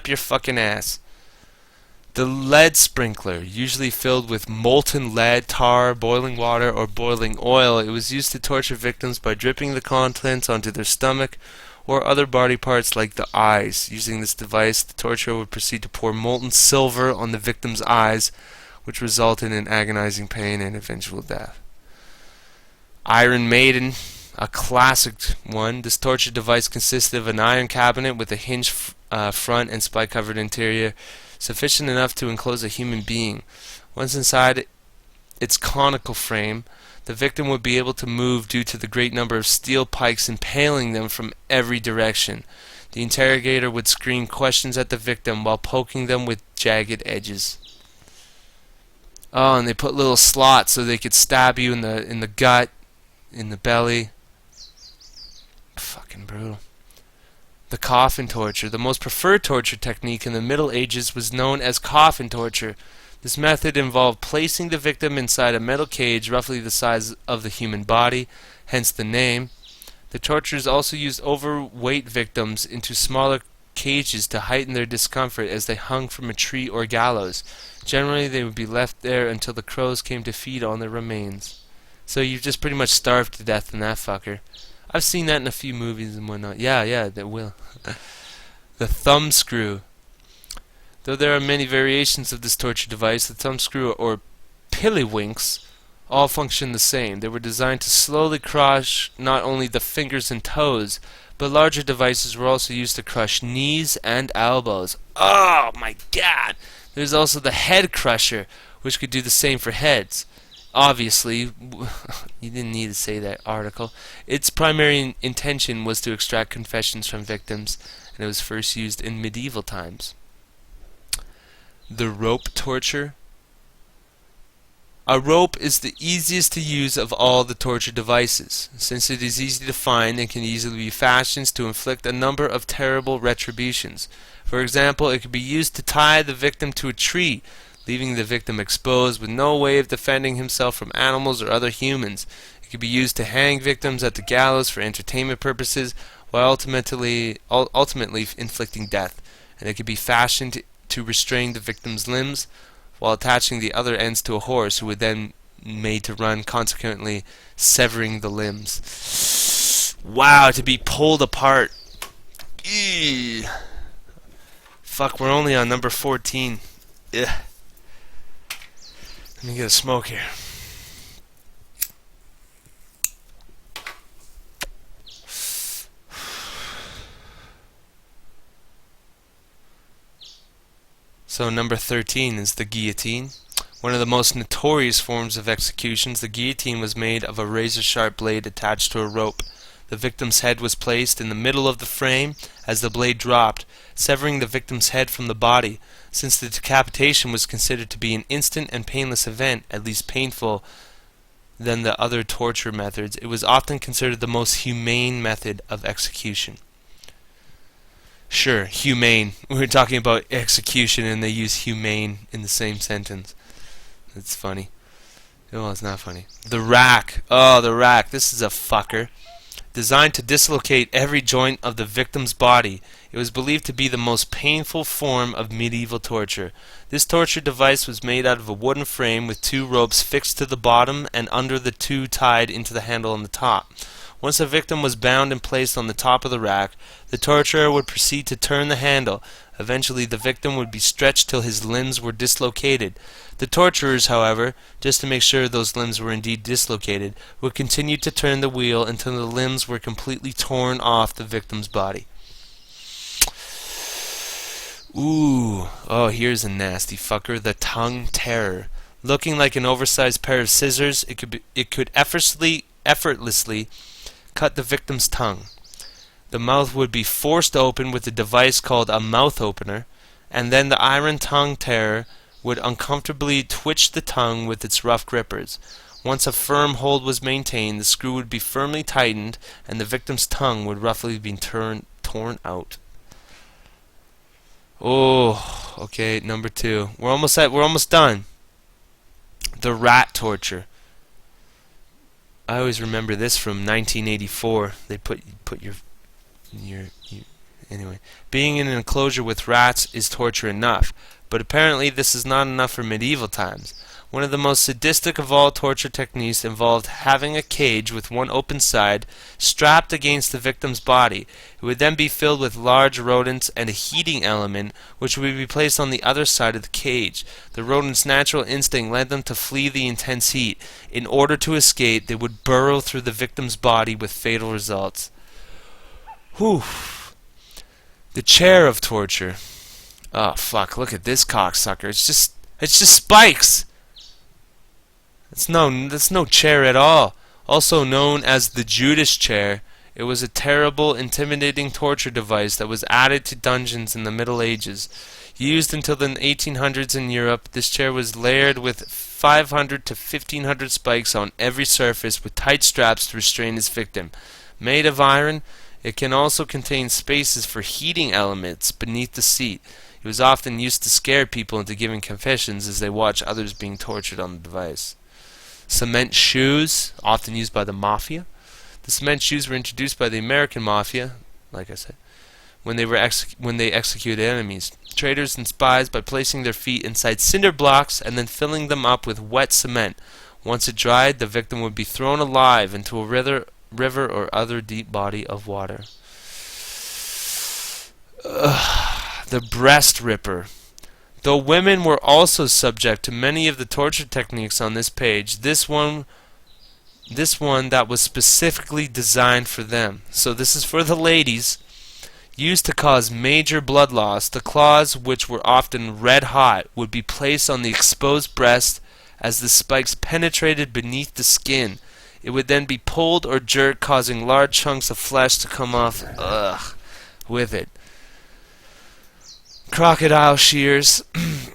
your fucking ass. The lead sprinkler, usually filled with molten lead, tar, boiling water, or boiling oil. It was used to torture victims by dripping the contents onto their stomach or other body parts like the eyes. Using this device, the torturer would proceed to pour molten silver on the victim's eyes, which resulted in agonizing pain and eventual death. Iron Maiden, a classic one. This torture device consisted of an iron cabinet with a hinged front and spike-covered interior, sufficient enough to enclose a human being. Once inside its conical frame, the victim would be able to move due to the great number of steel pikes impaling them from every direction. The interrogator would scream questions at the victim while poking them with jagged edges. Oh, and they put little slots so they could stab you in the gut, in the belly. Fucking brutal. The coffin torture. The most preferred torture technique in the Middle Ages was known as coffin torture. This method involved placing the victim inside a metal cage roughly the size of the human body, hence the name. The torturers also used overweight victims into smaller cages to heighten their discomfort as they hung from a tree or gallows. Generally, they would be left there until the crows came to feed on their remains. So you've just pretty much starved to death in that fucker. I've seen that in a few movies and whatnot. Yeah, that will. The thumb screw. Though there are many variations of this torture device, the thumb screw or pillywinks all function the same. They were designed to slowly crush not only the fingers and toes, but larger devices were also used to crush knees and elbows. Oh my god! There's also the head crusher, which could do the same for heads. Obviously, you didn't need to say that article. Its primary intention was to extract confessions from victims, and it was first used in medieval times. The rope torture. A rope is the easiest to use of all the torture devices, since it is easy to find and can easily be fashioned to inflict a number of terrible retributions. For example, it could be used to tie the victim to a tree. leaving the victim exposed with no way of defending himself from animals or other humans. It could be used to hang victims at the gallows for entertainment purposes, while ultimately inflicting death. And it could be fashioned to restrain the victim's limbs, while attaching the other ends to a horse, who would then made to run, consequently severing the limbs. Wow, to be pulled apart. Eee. Fuck, we're only on number 14. Ugh. Let me get a smoke here. So number 13 is the guillotine. One of the most notorious forms of executions, the guillotine was made of a razor-sharp blade attached to a rope. The victim's head was placed in the middle of the frame as the blade dropped, severing the victim's head from the body. Since the decapitation was considered to be an instant and painless event, at least painful than the other torture methods, it was often considered the most humane method of execution. Sure, humane. We were talking about execution and they use humane in the same sentence. That's funny. Oh, it's not funny. The rack. Oh, the rack. This is a fucker. Designed to dislocate every joint of the victim's body, it was believed to be the most painful form of medieval torture. This torture device was made out of a wooden frame with two ropes fixed to the bottom and under the two tied into the handle on the top. Once a victim was bound and placed on the top of the rack, the torturer would proceed to turn the handle. Eventually, the victim would be stretched till his limbs were dislocated. The torturers, however, just to make sure those limbs were indeed dislocated, would continue to turn the wheel until the limbs were completely torn off the victim's body. Ooh, oh, here's a nasty fucker, the tongue terror. Looking like an oversized pair of scissors, it could effortlessly cut the victim's tongue. The mouth would be forced open with a device called a mouth opener, and then the iron tongue terror would uncomfortably twitch the tongue with its rough grippers. Once a firm hold was maintained, the screw would be firmly tightened, and the victim's tongue would roughly be torn out. Oh, okay, number 2. We're almost done. The rat torture. I always remember this from 1984. They put your anyway. Being in an enclosure with rats is torture enough, but apparently this is not enough for medieval times. One of the most sadistic of all torture techniques involved having a cage with one open side strapped against the victim's body. It would then be filled with large rodents and a heating element which would be placed on the other side of the cage. The rodents' natural instinct led them to flee the intense heat. In order to escape, they would burrow through the victim's body with fatal results. Whew. The chair of torture. Oh fuck, look at this cocksucker. It's just spikes. That's no chair at all. Also known as the Judas chair, it was a terrible, intimidating torture device that was added to dungeons in the Middle Ages. Used until the 1800s in Europe, this chair was layered with 500 to 1500 spikes on every surface with tight straps to restrain its victim. Made of iron, it can also contain spaces for heating elements beneath the seat. It was often used to scare people into giving confessions as they watched others being tortured on the device. Cement shoes, often used by the mafia. The cement shoes were introduced by the American mafia, like I said, when they executed enemies. Traitors and spies by placing their feet inside cinder blocks and then filling them up with wet cement. Once it dried, the victim would be thrown alive into a river or other deep body of water. The breast ripper. Though women were also subject to many of the torture techniques on this page, this one that was specifically designed for them. So this is for the ladies. Used to cause major blood loss, the claws, which were often red hot, would be placed on the exposed breast as the spikes penetrated beneath the skin. It would then be pulled or jerked, causing large chunks of flesh to come off with it. Crocodile shears,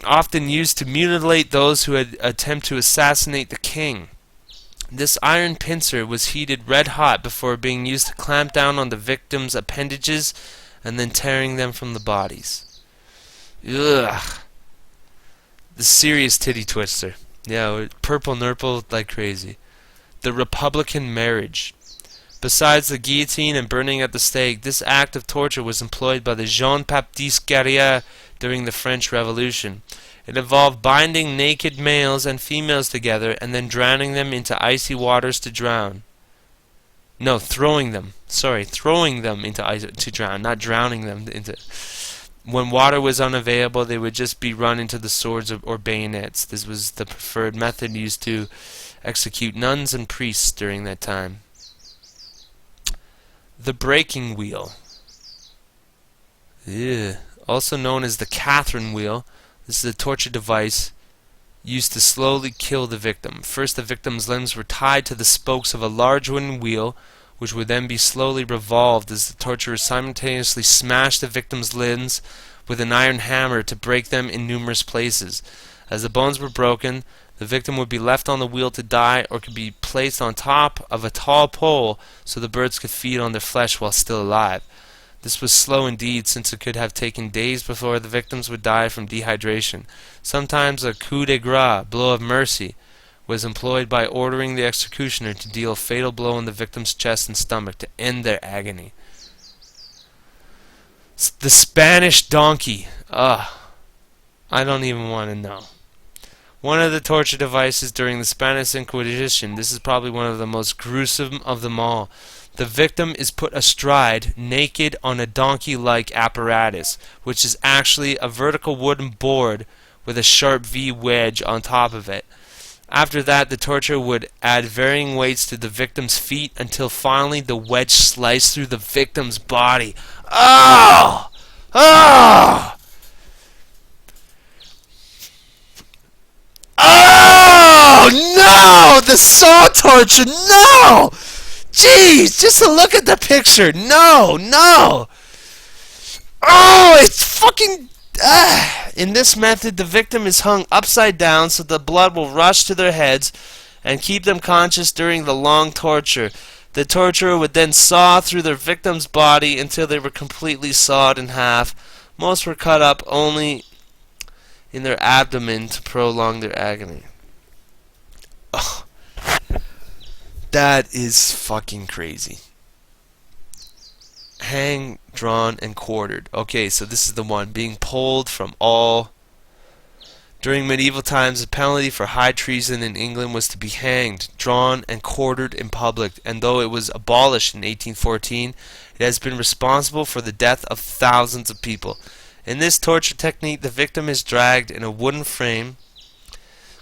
often used to mutilate those who had attempt to assassinate the king. This iron pincer was heated red hot before being used to clamp down on the victim's appendages and then tearing them from the bodies. Ugh. The serious titty twister. Yeah, purple nurple like crazy. The Republican marriage. Besides the guillotine and burning at the stake, this act of torture was employed by the Jean-Baptiste Guerrier during the French Revolution. It involved binding naked males and females together and then drowning them into icy waters to drown. No, throwing them. Sorry, throwing them into ice to drown, not drowning them into. When water was unavailable, they would just be run into the swords or bayonets. This was the preferred method used to execute nuns and priests during that time. The breaking wheel. Ew. Also known as the Catherine wheel. This is a torture device used to slowly kill the victim. First, the victim's limbs were tied to the spokes of a large wooden wheel, which would then be slowly revolved as the torturer simultaneously smashed the victim's limbs with an iron hammer to break them in numerous places. As the bones were broken, the victim would be left on the wheel to die or could be placed on top of a tall pole so the birds could feed on their flesh while still alive. This was slow indeed, since it could have taken days before the victims would die from dehydration. Sometimes a coup de grace, blow of mercy, was employed by ordering the executioner to deal a fatal blow in the victim's chest and stomach to end their agony. The Spanish donkey. I don't even want to know. One of the torture devices during the Spanish Inquisition. This is probably one of the most gruesome of them all. The victim is put astride, naked, on a donkey-like apparatus, which is actually a vertical wooden board with a sharp V wedge on top of it. After that, the torturer would add varying weights to the victim's feet until finally the wedge sliced through the victim's body. Oh! Oh! Oh! No! The saw torture! No! Jeez, just to look at the picture. No, no. Oh, it's fucking... In this method, the victim is hung upside down so the blood will rush to their heads and keep them conscious during the long torture. The torturer would then saw through their victim's body until they were completely sawed in half. Most were cut up only in their abdomen to prolong their agony. Oh. That is fucking crazy. Hanged, drawn, and quartered. Okay, so this is the one. Being pulled from all... During medieval times, the penalty for high treason in England was to be hanged, drawn, and quartered in public, and though it was abolished in 1814, it has been responsible for the death of thousands of people. In this torture technique, the victim is dragged in a wooden frame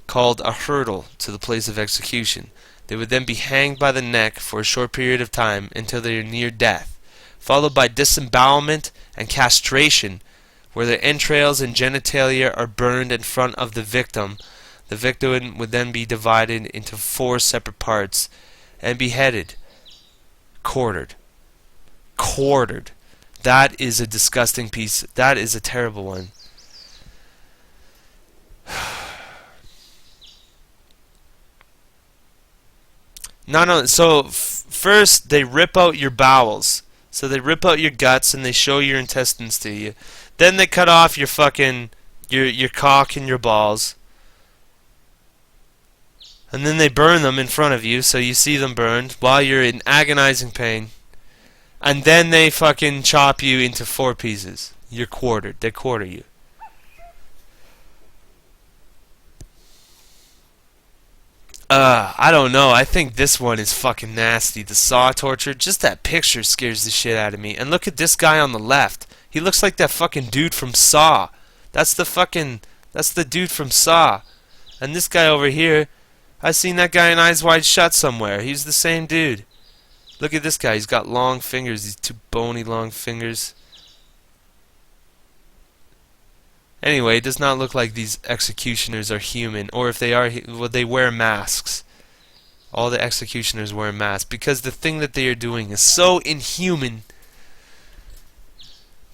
called a hurdle to the place of execution. They would then be hanged by the neck for a short period of time until they are near death, followed by disembowelment and castration, where their entrails and genitalia are burned in front of the victim. The victim would then be divided into 4 separate parts and beheaded. Quartered. Quartered. That is a disgusting piece. That is a terrible one. No. So first they rip out your bowels. So they rip out your guts and they show your intestines to you. Then they cut off your fucking your cock and your balls. And then they burn them in front of you, so you see them burned while you're in agonizing pain. And then they fucking chop you into 4 pieces. You're quartered. They quarter you. I don't know. I think this one is fucking nasty. The saw torture. Just that picture scares the shit out of me. And look at this guy on the left. He looks like that fucking dude from Saw. That's the dude from Saw. And this guy over here, I seen that guy in Eyes Wide Shut somewhere. He's the same dude. Look at this guy. He's got long fingers. These 2 bony long fingers. Anyway, it does not look like these executioners are human, or if they are, well, they wear masks. All the executioners wear masks, because the thing that they are doing is so inhuman,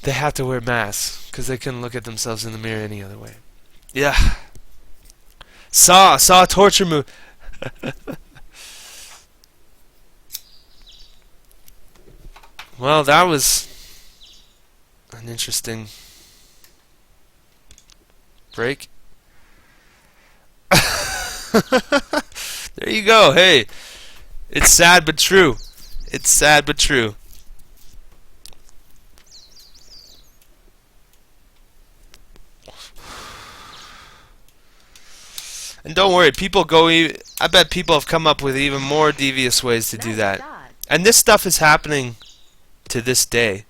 they have to wear masks, because they couldn't look at themselves in the mirror any other way. Yeah. Saw torture movie. Well, that was an interesting break. There you go. Hey, it's sad but true. It's sad but true. And don't worry, people go. I bet people have come up with even more devious ways to do that. And this stuff is happening to this day.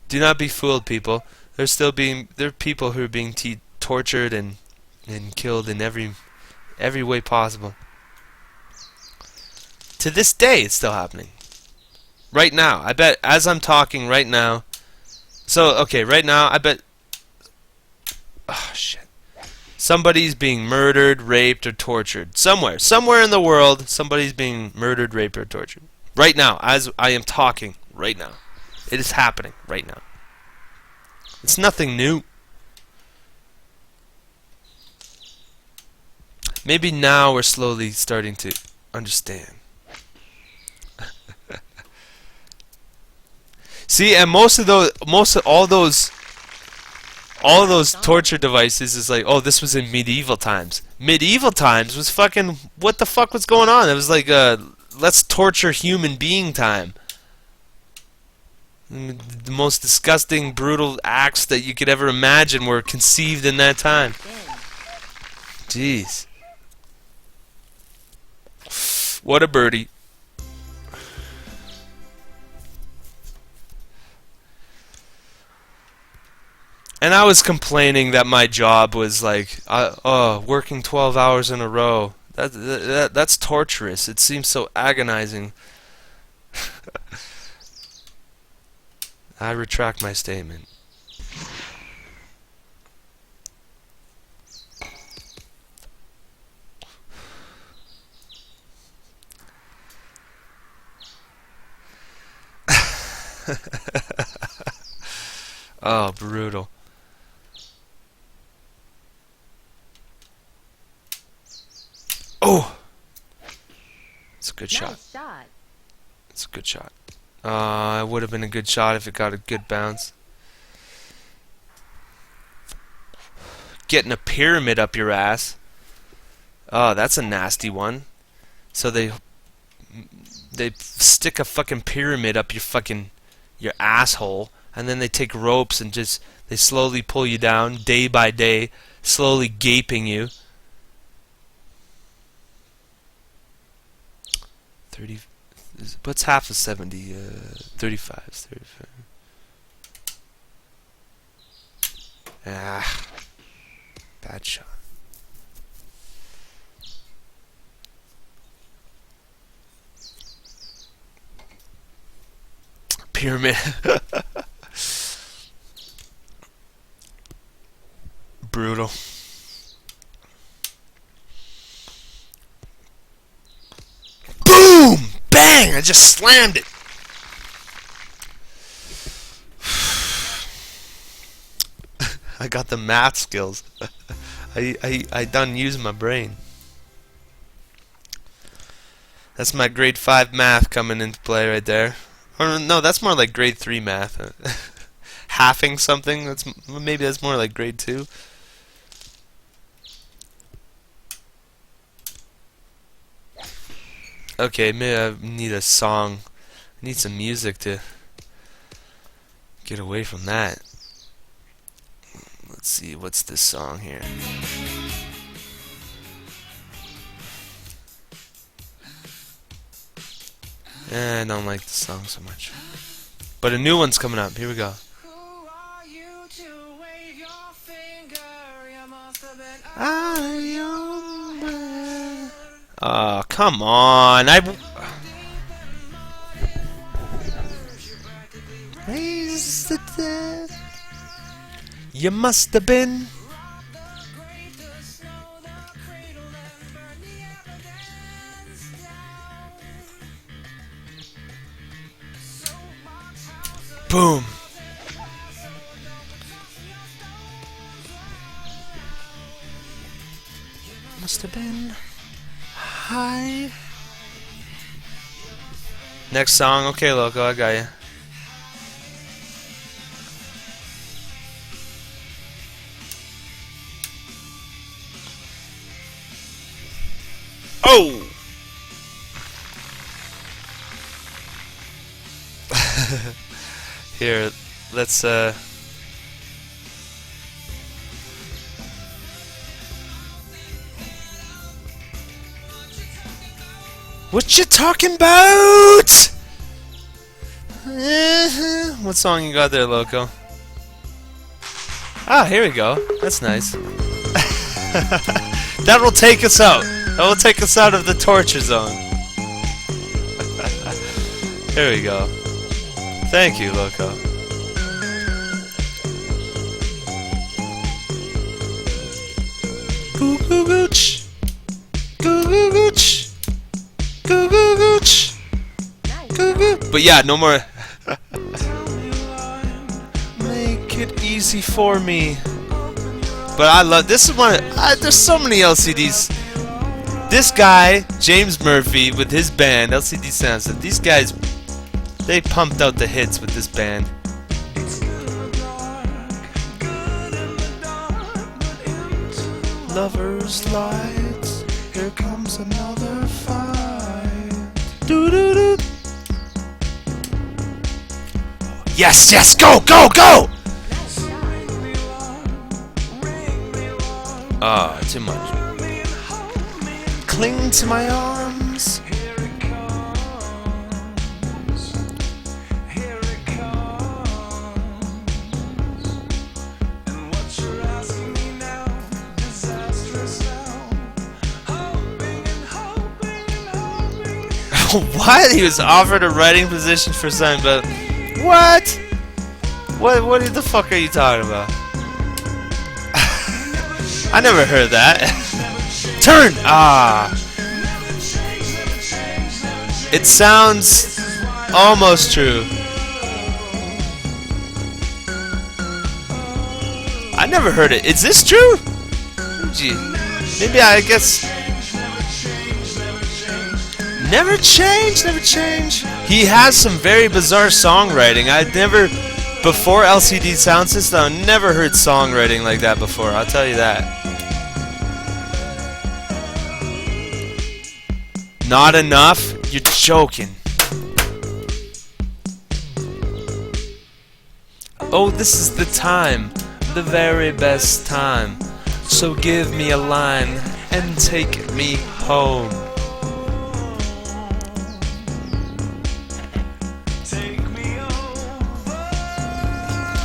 Do not be fooled, people. There are people who are being tortured and killed in every way possible. To this day, it's still happening. Right now, I bet as I'm talking right now. So okay, right now, I bet. Oh shit. Somebody's being murdered, raped, or tortured. Somewhere in the world, somebody's being murdered, raped, or tortured. Right now, as I am talking, right now. It is happening right now. It's nothing new. Maybe now we're slowly starting to understand. See, and all those torture devices is like, oh, this was in medieval times. Medieval times was fucking, what the fuck was going on? It was like, let's torture human being time. The most disgusting, brutal acts that you could ever imagine were conceived in that time. Jeez. What a birdie. And I was complaining that my job was like, working 12 hours in a row. That's torturous. It seems so agonizing. I retract my statement. Oh, brutal. Oh! It's a good shot. It's a good shot. It would have been a good shot if it got a good bounce. Getting a pyramid up your ass. Oh, that's a nasty one. So they stick a fucking pyramid up your asshole, and then they take ropes and they slowly pull you down day by day, slowly gaping you. 30. What's half of 70? 35. 35. Ah, bad shot. Pyramid. Brutal. Boom! Bang! I just slammed it. I got the math skills. I done use my brain. That's my grade 5 math coming into play right there. Or no, that's more like grade 3 math. Halving something, maybe that's more like grade 2. Okay, maybe I need a song. I need some music to get away from that. Let's see, what's this song here? I don't like the song so much. But a new one's coming up. Here we go. Oh, come on. You must have been. Boom. Must have been high. Next song. Okay, Loco, I got you. Oh! Here, let's what you talking about? What song you got there, Loco? Ah, here we go. That's nice. That will take us out. That will take us out of the torture zone. Here we go. Thank you, Loco. Goo goo gooch. Goo goo gooch. Goo goo gooch. Goo goo. But yeah, no more. Make it easy for me. But I love this is one. There's so many LCDs. This guy, James Murphy, with his band LCD Sounds. These guys, they pumped out the hits with this band. Lovers' lights. Here comes another fight. Doo doo doo. Yes, yes, go, go, go! Ah, too much. Cling to my arms. What? He was offered a writing position for something, but what? What the fuck are you talking about? I never heard that. Turn! Ah. It sounds almost true. I never heard it. Is this true? Gee. Maybe I guess. Never change, never change. He has some very bizarre songwriting. I'd never, before LCD Sound System, I never heard songwriting like that before. I'll tell you that. Not enough? You're joking. Oh, this is the time, the very best time. So give me a line and take me home.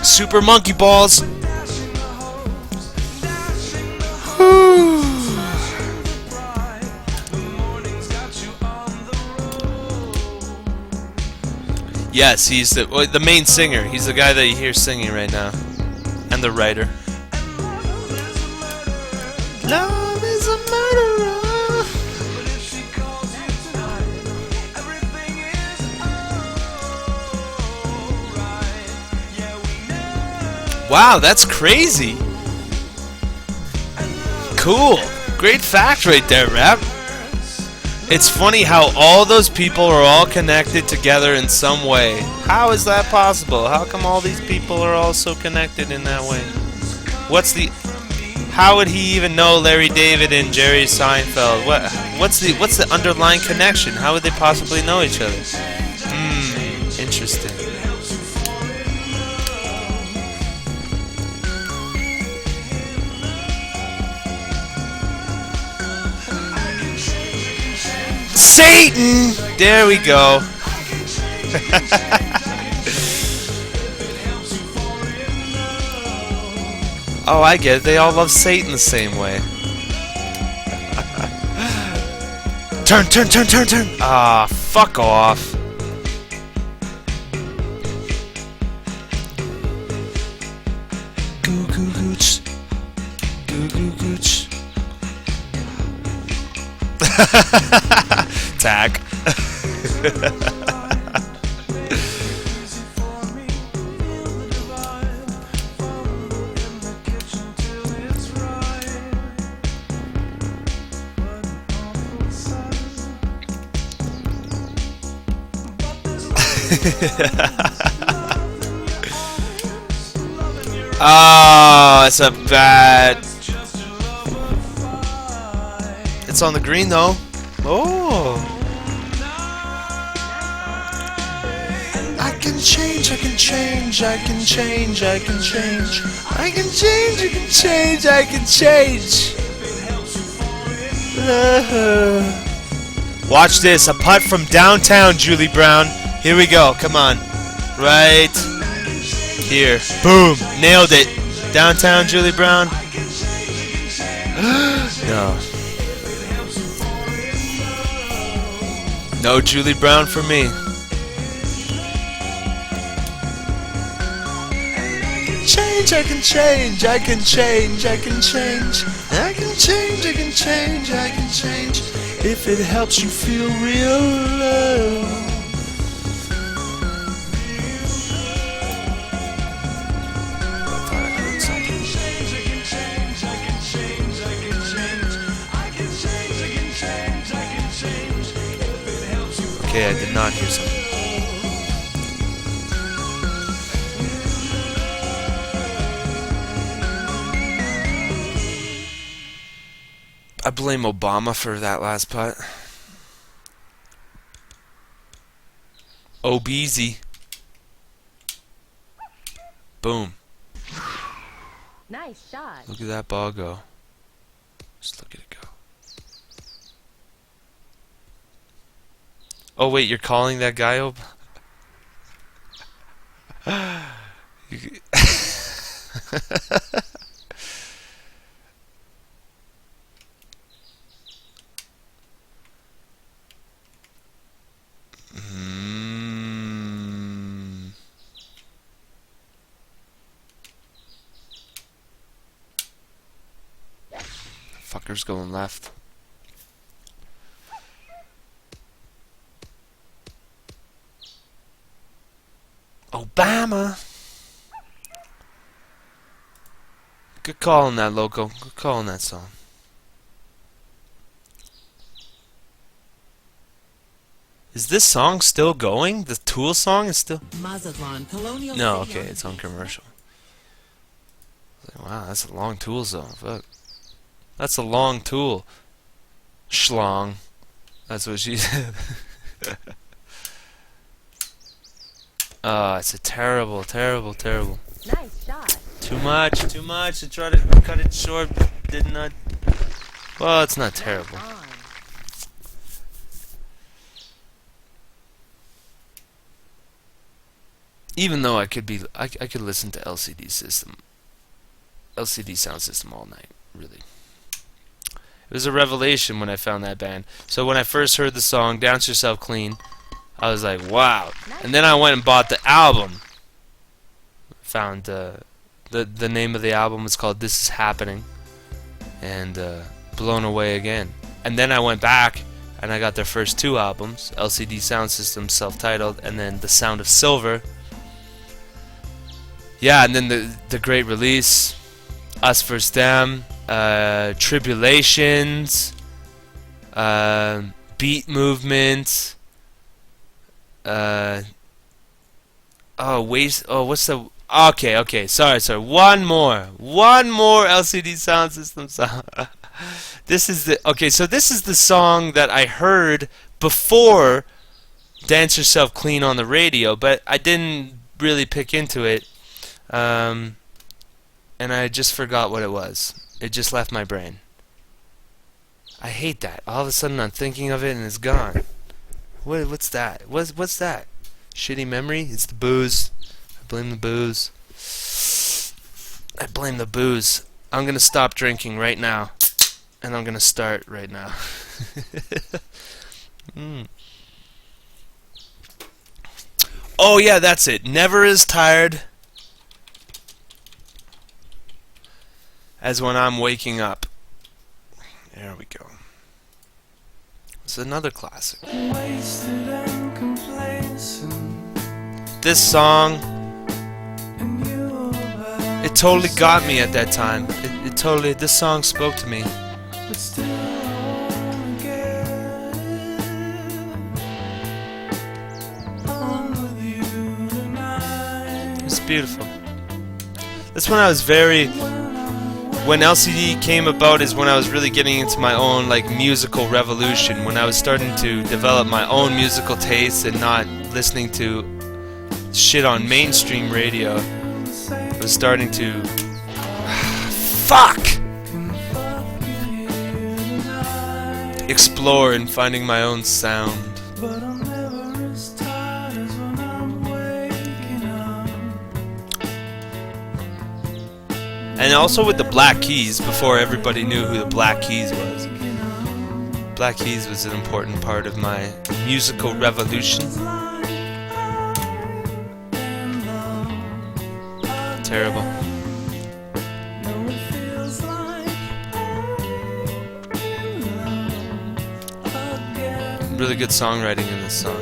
Super monkey balls. Yes, he's the main singer. He's the guy that you hear singing right now, and the writer. Love is a murderer. Wow, that's crazy. Cool. Great fact right there, Rap. It's funny how all those people are all connected together in some way. How is that possible? How come all these people are all so connected in that way? How would he even know Larry David and Jerry Seinfeld? What's the underlying connection? How would they possibly know each other? Interesting. Satan! There we go. Oh, I get it. They all love Satan the same way. Turn, turn, turn, turn, turn! Ah, fuck off. Goo goo gooch. Goo goo gooch. Tag. Oh, it's a bad. It's on the green though. Oh. I can change, I can change, I can change, I can change. I can change, I can change, I can change. Watch this, a putt from downtown, Julie Brown. Here we go, come on. Right here. Boom, nailed it. Downtown, Julie Brown. No. No Julie Brown for me. Change, I can change, I can change, I can change. I can change, I can change, I can change. If it helps you feel real love. Okay, I did not hear something. I blame Obama for that last putt. Obeezy. Boom. Nice shot. Look at that ball go. Just look at it go. Oh wait, you're calling that guy Ob? Fucker's going left. Obama. Good call on that, Loco. Good call on that song. Is this song still going? The Tool song is still... Mazatlan, Colonial No, City okay, it's on commercial. Wow, that's a long Tool song. Fuck. That's a long Tool. Schlong. That's what she said. It's a terrible, terrible, terrible. Nice shot. Too much, too much. I tried to cut it short, did not. Well, it's not terrible. Even though I could listen to LCD Sound System all night, really. It was a revelation when I found that band. So when I first heard the song Dance Yourself Clean, I was like, wow. And then I went and bought the album. Found the name of the album is called This Is Happening. And blown away again. And then I went back and I got their first two albums, LCD Sound System self-titled, and then The Sound of Silver. Yeah, and then the great release, Us Vs. Them, Tribulations, Beat Movement, okay, sorry, one more LCD Sound System song. This is the song that I heard before Dance Yourself Clean on the radio, but I didn't really pick into it, and I just forgot what it was. It just left my brain. I hate that. All of a sudden I'm thinking of it and it's gone. What's that? What's that? Shitty memory? It's the booze. I blame the booze. I blame the booze. I'm gonna stop drinking right now. And I'm gonna start right now. Oh yeah, that's it. Never as tired as when I'm waking up. There we go. It's another classic. This song, it totally got me at that time. It totally, this song spoke to me. It's beautiful. That's when I was very when LCD came about is when I was really getting into my own like musical revolution, when I was starting to develop my own musical tastes and not listening to shit on mainstream radio. I was starting to fuck explore and finding my own sound. And also with the Black Keys, before everybody knew who the Black Keys was. Black Keys was an important part of my musical revolution. Terrible. Really good songwriting in this song.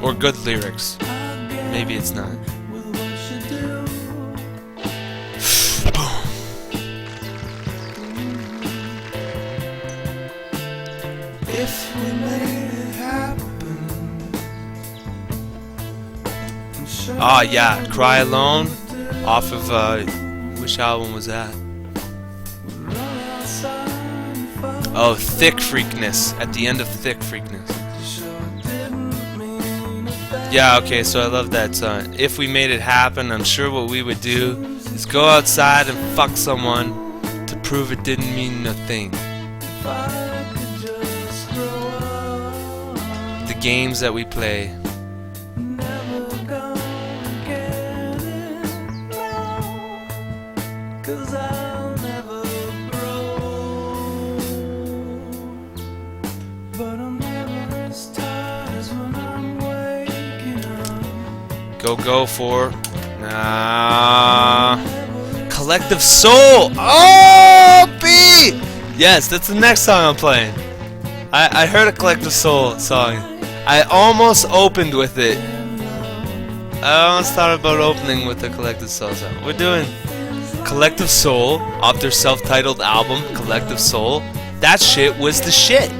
Or good lyrics. Maybe it's not. If we made it happen. Ah, yeah, Cry Alone, off of, which album was that? Oh, Thick Freakness, at the end of Thick Freakness. Yeah, okay, so I love that song. If we made it happen, I'm sure what we would do is go outside and fuck someone to prove it didn't mean a thing. The games that we play. Go for Collective Soul. Oh, B. Yes, that's the next song I'm playing. I heard a Collective Soul song. I almost opened with it. I almost thought about opening with the Collective Soul song. We're doing Collective Soul off their self-titled album, Collective Soul. That shit was the shit.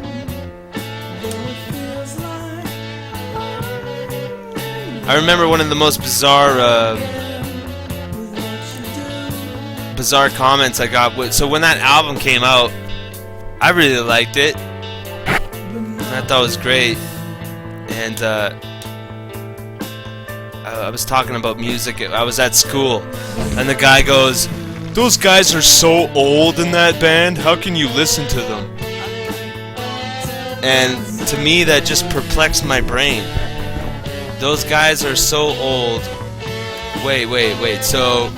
I remember one of the most bizarre comments I got. So when that album came out, I really liked it. I thought it was great. And I was talking about music. I was at school, and the guy goes, "Those guys are so old in that band. How can you listen to them?" And to me, that just perplexed my brain. Those guys are so old. Wait. So,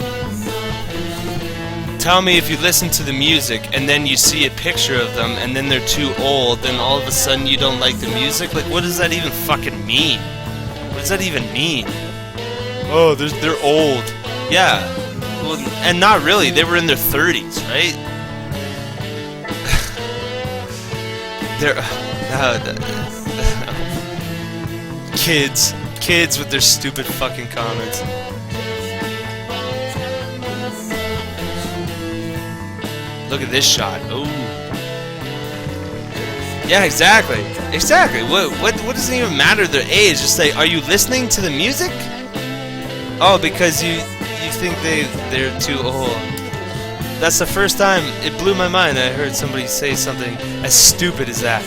tell me if you listen to the music and then you see a picture of them and then they're too old, then all of a sudden you don't like the music? Like, what does that even fucking mean? What does that even mean? Oh, they're old. Yeah. Well, and not really. They were in their 30s, right? Kids with their stupid fucking comments. Look at this shot. Ooh. Yeah, exactly. What doesn't even matter their age? Just say, are you listening to the music? Oh, because you think they're too old. That's the first time it blew my mind that I heard somebody say something as stupid as that.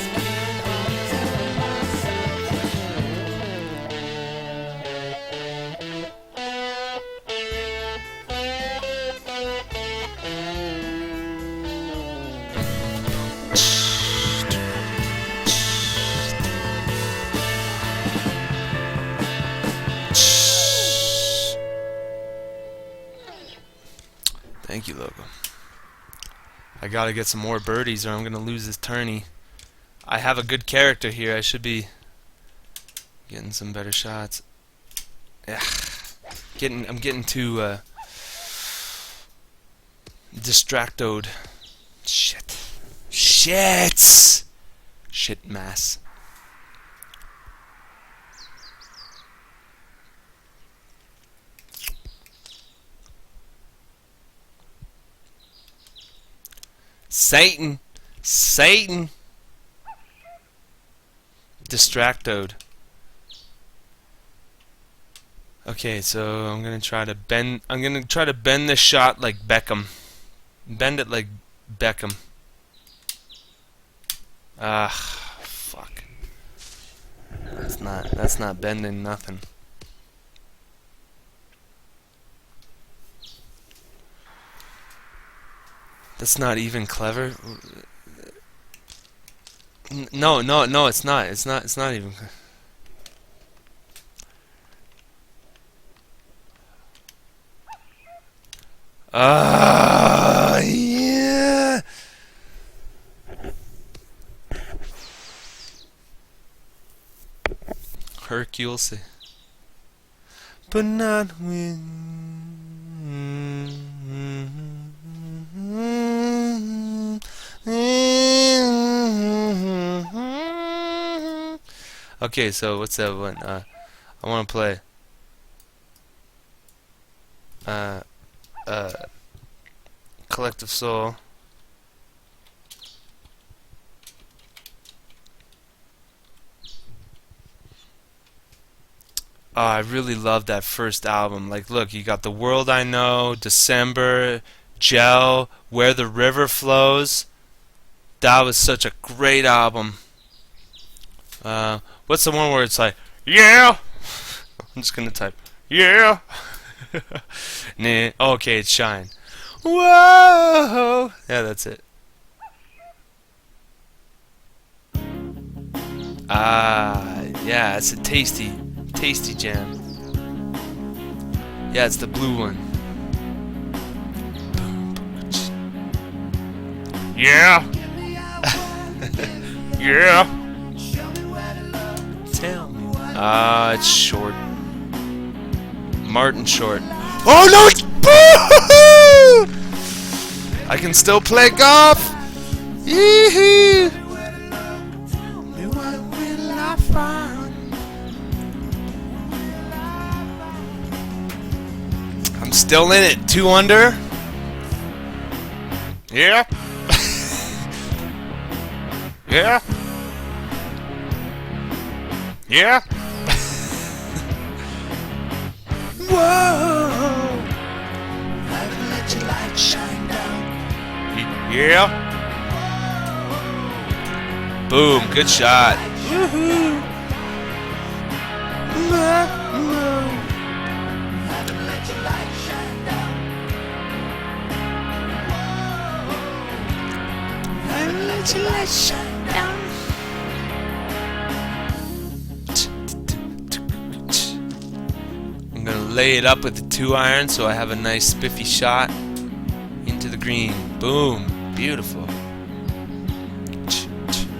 Thank you, Logo. I gotta get some more birdies or I'm gonna lose this tourney. I have a good character here. I should be getting some better shots. Yeah. I'm getting too distracted. Shit mass. Satan. Distracted. Okay, so I'm gonna try to bend. I'm gonna try to bend the shot like Beckham. Bend it like Beckham. Ah, fuck. That's not bending nothing. That's not even clever. No, no, no, it's not. It's not even. Ah, yeah. Hercules, but not when. Okay, so what's that one? I want to play. Collective Soul. Oh, I really love that first album. Like, look, you got The World I Know, December, Gel, Where the River Flows. That was such a great album. What's the one where it's like, yeah? I'm just gonna type, yeah. Nah. Okay, it's Shine. Whoa! Yeah, that's it. Ah, yeah, it's a tasty jam. Yeah, it's the blue one. Yeah. Yeah. Tell me. It's Short. Martin Short. Oh no, it's boo! I can still play golf. Yee-hoo. I'm still in it. 2 under. Yeah. Yeah. Yeah. Whoa! Haven't let your light shine down. Yeah. Boom, good shot. Woohoo! Haven't let your light shine down. Haven't let your light shine down. I'm gonna lay it up with the 2-iron so I have a nice spiffy shot into the green. Boom, beautiful.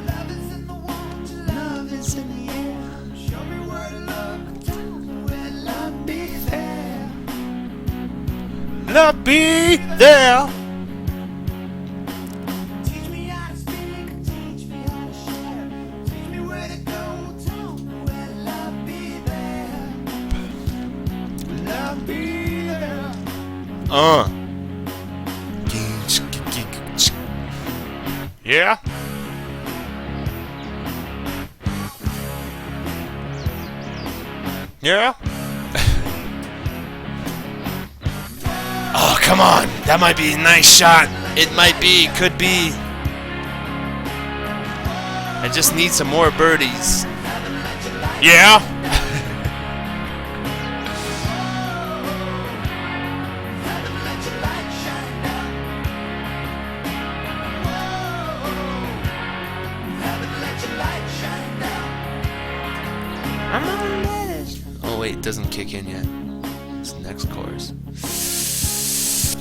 Love is in the water, love is in the air. Show me where to look, tell me where love be there. Love be there. Teach me how to speak, teach me how to share. Teach me where to go, tell me where love be there. Love be there. Yeah. Yeah. Oh, come on. That might be a nice shot. It might be, could be. I just need some more birdies. Yeah. Oh wait, it doesn't kick in yet. It's the next chorus.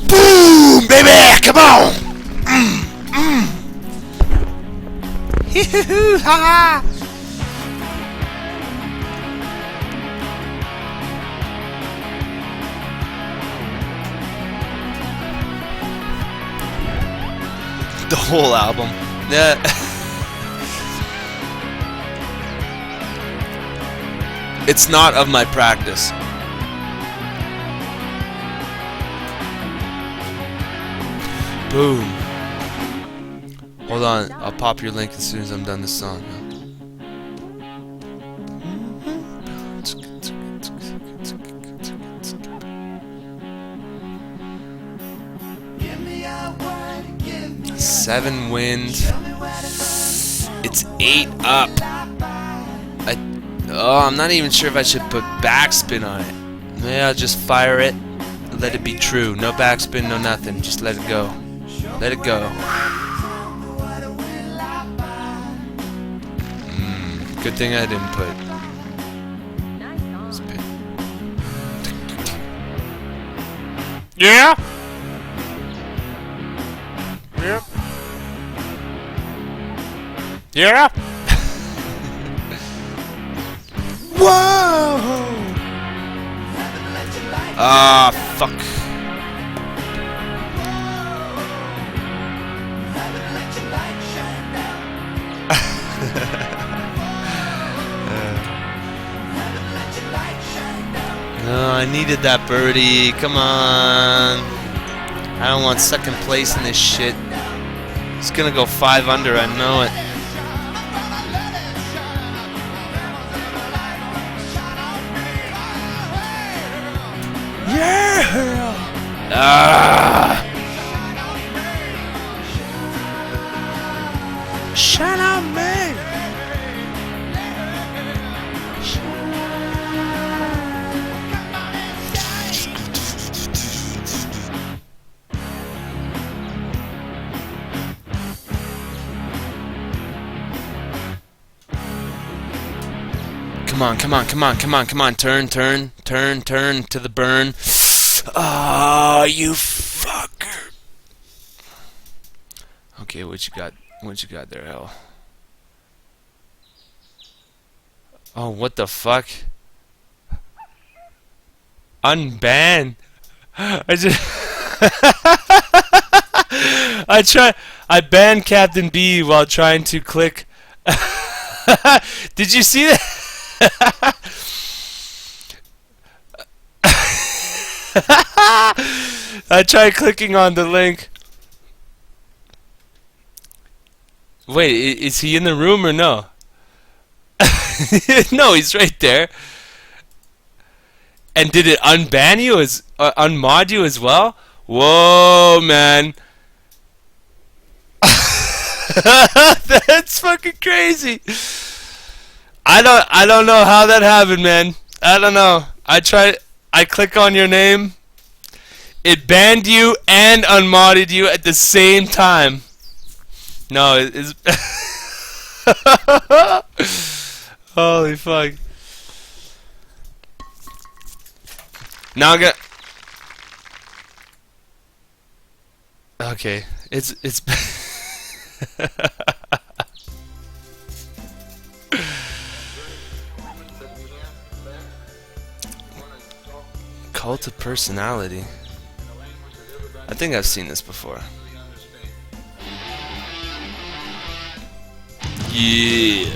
Boom, baby, come on! Hee-hoo, ha ha! The whole album. Yeah. It's not of my practice. Boom. Hold on, I'll pop your link as soon as I'm done this song. 7 wind. It's 8 up. I'm not even sure if I should put backspin on it. Maybe I'll just fire it. Let it be true. No backspin, no nothing. Just let it go. Let it go. Good thing I didn't put. Spin. Yeah? Yep. Yeah? Whoa! Ah, fuck. No, I needed that birdie. Come on. I don't want second place in this shit. It's gonna go 5 under, I know it. Yeah! Ah! Shine on me! Come on, come on, come on, come on, come on. Turn, turn, turn, turn to the burn. Oh, you fucker. Okay, what you got? What you got there, hell? Oh, what the fuck? Unban. I just I banned Captain B while trying to click. Did you see that? I tried clicking on the link. Wait, is he in the room or no? No, he's right there. And did it unban you unmod you as well? Whoa, man. That's fucking crazy. I don't know how that happened, man. I don't know. I click on your name. It banned you and unmodded you at the same time. No, it's holy fuck. Now I got. Okay, it's Cult of Personality. I think I've seen this before. Yeah.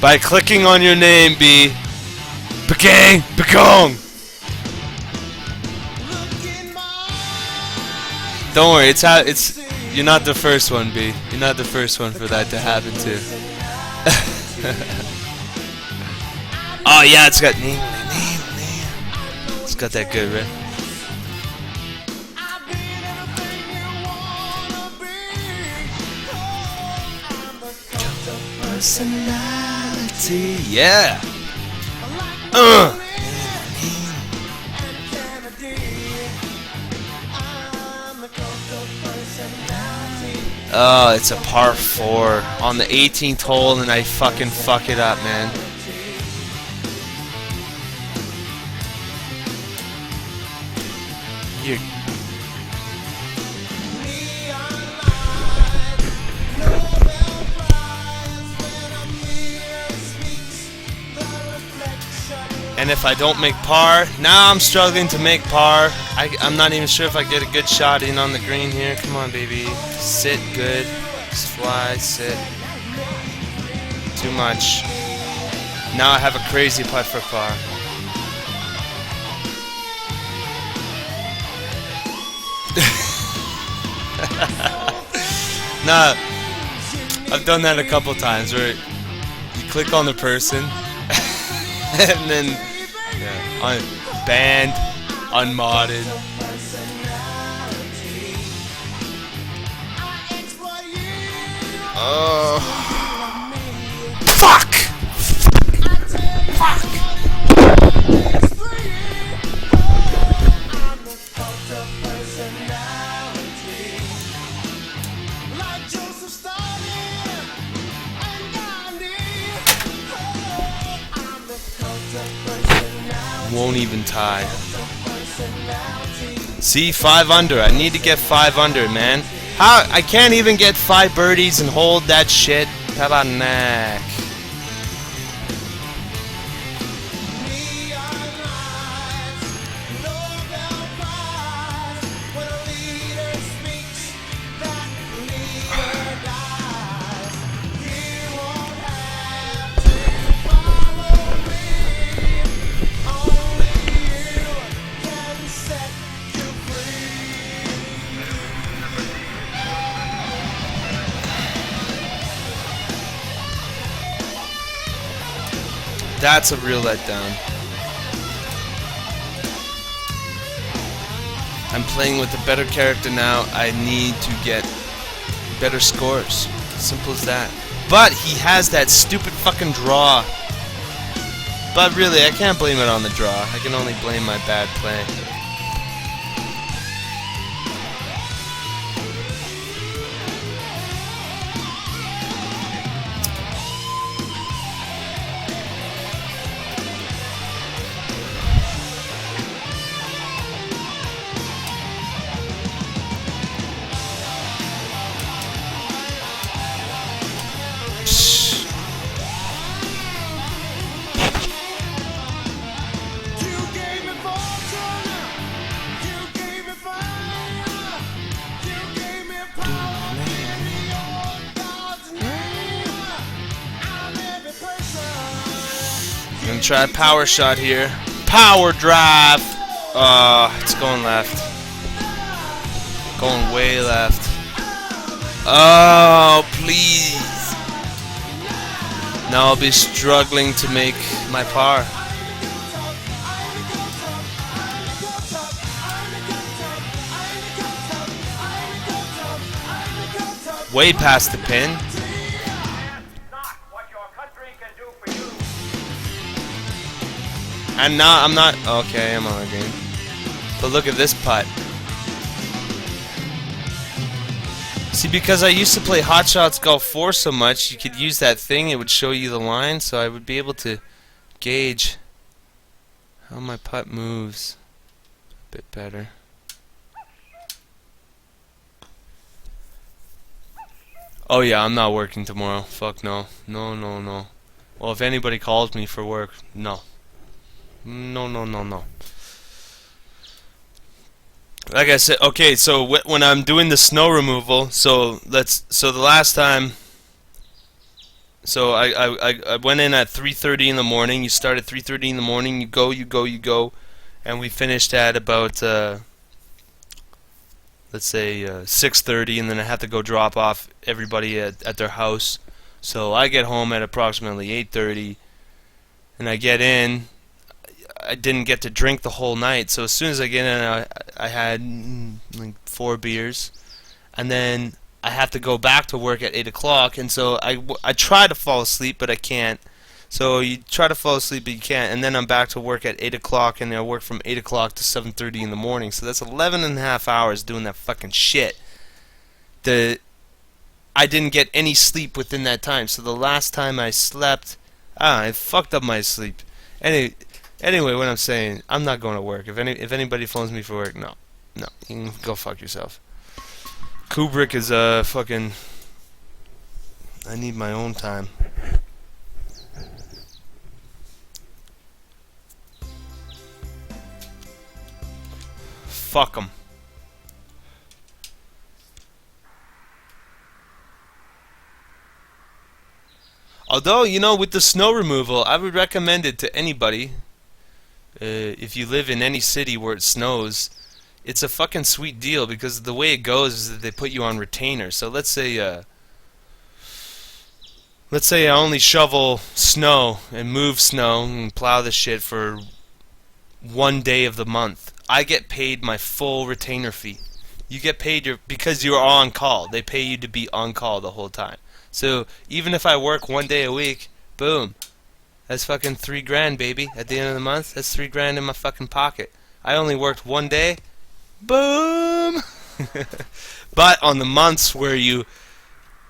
By clicking on your name, B. Bakang! Bakong! Don't worry, it's you're not the first one, B. You're not the first one for that to happen to. Oh yeah, it's got name. It's got that good, right? Personality, yeah. Oh, it's a par 4 on the 18th hole, and I fucking fuck it up, man. You're and if I don't make par, now I'm struggling to make par. I'm not even sure if I get a good shot in on the green here. Come on, baby. Sit good. Just fly, sit. Too much. Now I have a crazy putt for par. Nah, I've done that a couple times where you click on the person and then Banned, unmodded. Fuck! Fuck! Won't even tie. See, 5 under. I need to get 5 under, man. How? I can't even get 5 birdies and hold that shit. How about neck? That's a real letdown. I'm playing with a better character now. I need to get better scores. Simple as that. But he has that stupid fucking draw. But really, I can't blame it on the draw. I can only blame my bad play. I'm gonna try a power shot here. Power drive! It's going left. Going way left. Oh, please. Now I'll be struggling to make my par. Way past the pin. I'm not, okay, I'm on the game. But look at this putt. See, because I used to play Hot Shots Golf 4 so much, you could use that thing, it would show you the line, so I would be able to gauge how my putt moves a bit better. Oh yeah, I'm not working tomorrow. Fuck no. No, no, no. Well, if anybody calls me for work, no. No, no, no, no. Like I said, okay, so when I'm doing the snow removal, so the last time, so I went in at 3:30 in the morning. You start at 3:30 in the morning. You go, and we finished at about let's say 6:30, and then I have to go drop off everybody at their house. So I get home at approximately 8:30, and I get in. I didn't get to drink the whole night, so as soon as I get in, I had like 4 beers, and then I have to go back to work at 8 o'clock, and so I try to fall asleep, but I can't. So you try to fall asleep, but you can't, and then I'm back to work at 8 o'clock, and I work from 8 o'clock to 7:30 in the morning, so that's 11.5 hours doing that fucking shit. I didn't get any sleep within that time, so the last time I slept, I fucked up my sleep. Anyway, what I'm saying, I'm not going to work. If anybody phones me for work, no, you can go fuck yourself. Kubrick is fucking. I need my own time. Fuck 'em. Although, you know, with the snow removal, I would recommend it to anybody. If you live in any city where it snows, it's a fucking sweet deal, because the way it goes is that they put you on retainer. So let's say I only shovel snow and move snow and plow the shit for one day of the month. I get paid my full retainer fee. You get paid because you're on call. They pay you to be on call the whole time. So even if I work one day a week, boom, that's fucking $3 grand, baby. At the end of the month, that's $3 grand in my fucking pocket. I only worked one day, boom. But on the months where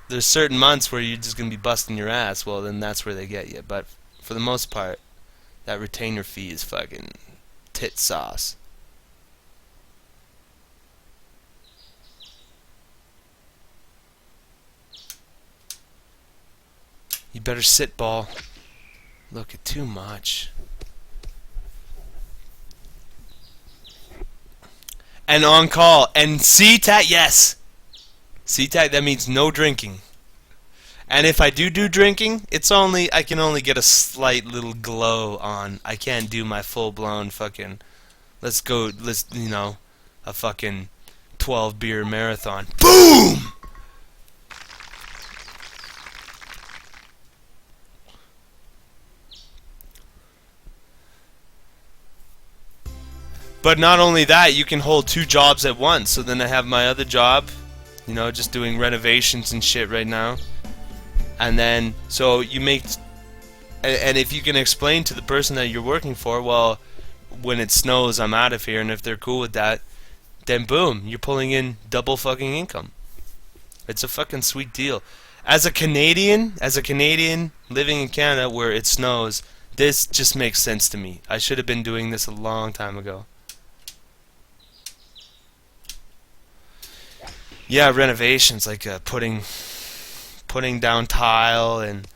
there's certain months where you're just gonna be busting your ass, well then that's where they get you. But for the most part, that retainer fee is fucking tit sauce. You better sit, ball. Look at too much. And on call. And C-TAC, yes. C-TAC, that means no drinking. And if I do drinking, I can only get a slight little glow on. I can't do my full-blown fucking, a fucking 12 beer marathon. Boom! But not only that, you can hold 2 jobs at once. So then I have my other job, just doing renovations and shit right now. And then, so you make, and if you can explain to the person that you're working for, well, when it snows, I'm out of here, and if they're cool with that, then boom, you're pulling in double fucking income. It's a fucking sweet deal. As a Canadian living in Canada where it snows, this just makes sense to me. I should have been doing this a long time ago. Yeah, renovations, like putting down tile and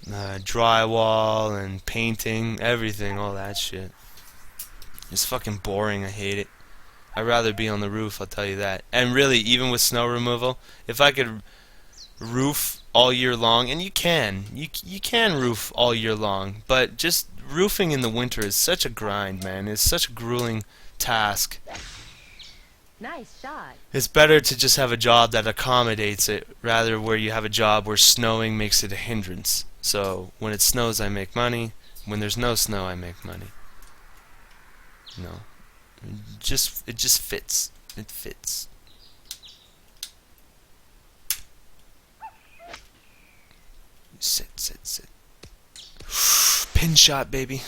drywall and painting, everything, all that shit. It's fucking boring. I hate it. I'd rather be on the roof, I'll tell you that. And really, even with snow removal, if I could roof all year long, and you can roof all year long, but just roofing in the winter is such a grind, man. It's such a grueling task. Nice shot. It's better to just have a job that accommodates it, rather where you have a job where snowing makes it a hindrance. So when it snows, I make money. When there's no snow, I make money. It just fits. It fits. Sit. Pin shot, baby.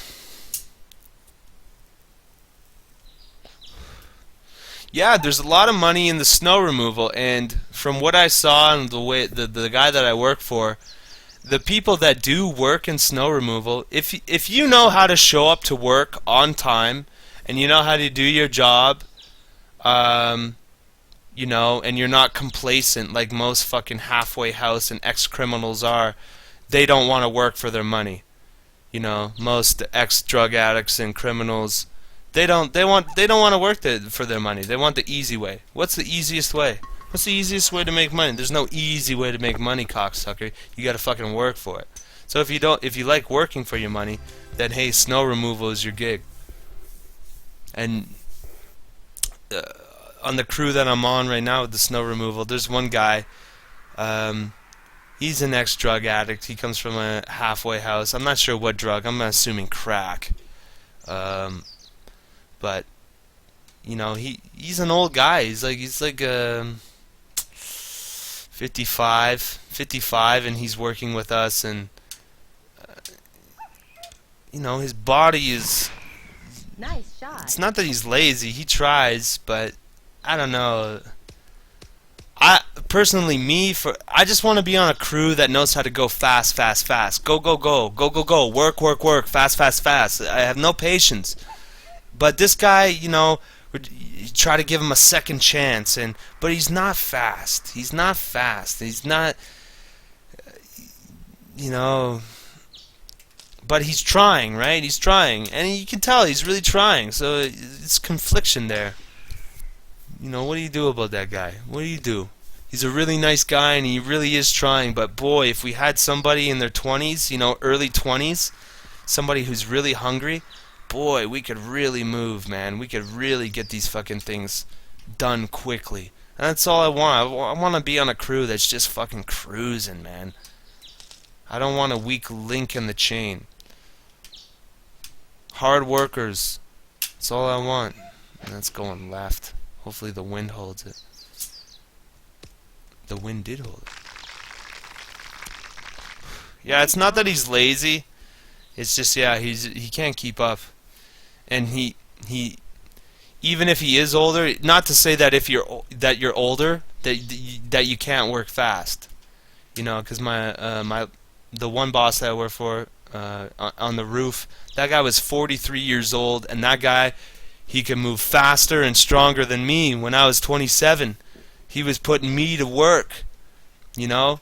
Yeah, there's a lot of money in the snow removal, and from what I saw and the way the guy that I work for, the people that do work in snow removal, if you know how to show up to work on time and you know how to do your job, and you're not complacent like most fucking halfway house and ex-criminals are, they don't want to work for their money. Most ex-drug addicts and criminals, they don't want to work for their money. They want the easy way. What's the easiest way? What's the easiest way to make money? There's no easy way to make money, cocksucker. You gotta fucking work for it. So if you like working for your money, then hey, snow removal is your gig. And on the crew that I'm on right now with the snow removal, there's one guy. He's an ex-drug addict. He comes from a halfway house. I'm not sure what drug. I'm assuming crack. But he's an old guy. He's like 55, and he's working with us, and his body is. Nice shot. It's not that he's lazy. He tries, but I don't know. I just want to be on a crew that knows how to go fast. Go. Work. Fast. I have no patience. But this guy, you try to give him a second chance, but he's not fast. He's not, but he's trying, right? He's trying, and you can tell he's really trying. So it's confliction there. What do you do about that guy? What do you do? He's a really nice guy, and he really is trying. But boy, if we had somebody in their 20s, early 20s, somebody who's really hungry, boy, we could really move, man. We could really get these fucking things done quickly. And that's all I want. I want to be on a crew that's just fucking cruising, man. I don't want a weak link in the chain. Hard workers. That's all I want. And that's going left. Hopefully the wind holds it. The wind did hold it. Yeah, it's not that he's lazy. It's just, yeah, he can't keep up. And he even if he is older, not to say that if you're older that you can't work fast. You know, cuz the one boss that I work for on the roof, that guy was 43 years old, and that guy, he could move faster and stronger than me when I was 27. He was putting me to work, you know?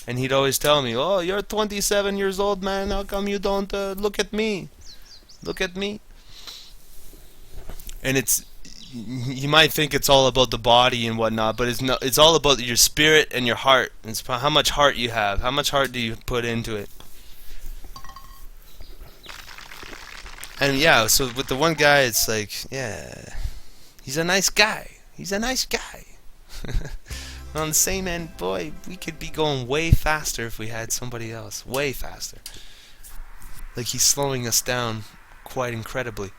And he'd always tell me, "Oh, you're 27 years old, man. How come you don't look at me? Look at me." And you might think it's all about the body and whatnot, but it's all about your spirit and your heart. It's how much heart you have. How much heart do you put into it? And yeah, so with the one guy, it's like, yeah, he's a nice guy. He's a nice guy. On the same end, boy, we could be going way faster if we had somebody else. Way faster. Like he's slowing us down quite incredibly.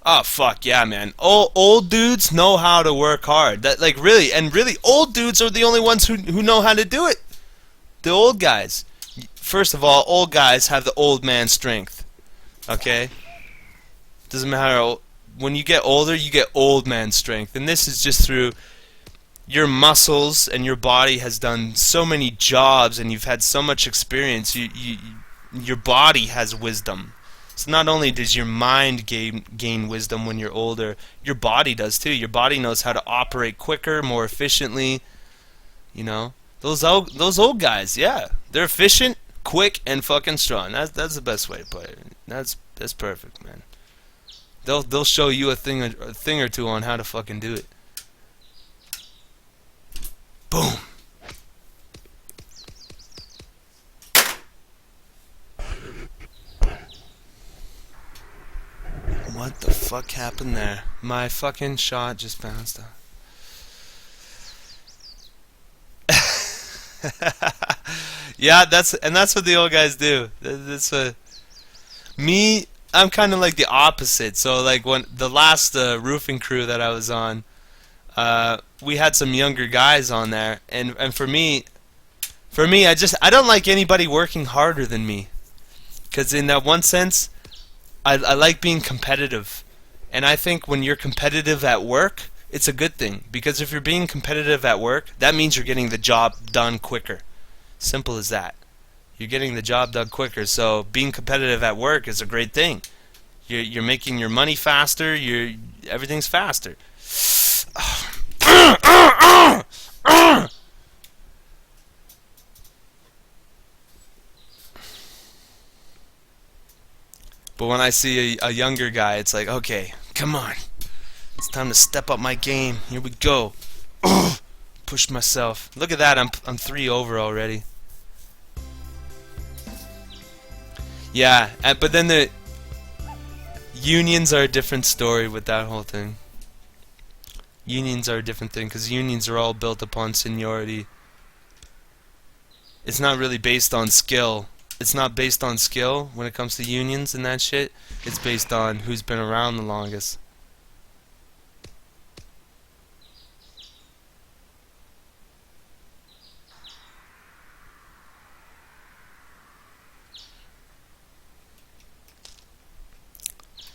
Oh fuck yeah, man! Old dudes know how to work hard. That really, old dudes are the only ones who know how to do it. The old guys. First of all, old guys have the old man strength. Okay? Doesn't matter. When you get older, you get old man strength. And this is just through your muscles, and your body has done so many jobs, and you've had so much experience. Your body has wisdom. So not only does your mind gain wisdom when you're older, your body does too. Your body knows how to operate quicker, more efficiently. You know? Those old guys, yeah. They're efficient, quick, and fucking strong. That's the best way to play it. That's perfect, man. They'll show you a thing or two on how to fucking do it. Boom. What the fuck happened there? My fucking shot just bounced off. Yeah, that's what the old guys do. Me, I'm kind of like the opposite. So like when the last roofing crew that I was on, we had some younger guys on there, and for me, I don't like anybody working harder than me, because in that one sense, I like being competitive, and I think when you're competitive at work, it's a good thing, because if you're being competitive at work, that means you're getting the job done quicker. Simple as that. You're getting the job done quicker, so being competitive at work is a great thing. You're making your money faster. Everything's faster. But when I see a younger guy, it's like, okay, come on. It's time to step up my game. Here we go. Push myself. Look at that. I'm 3 over already. Yeah, but then the unions are a different story with that whole thing. Unions are a different thing, because unions are all built upon seniority. It's not really based on skill. It's not based on skill when it comes to unions and that shit. It's based on who's been around the longest.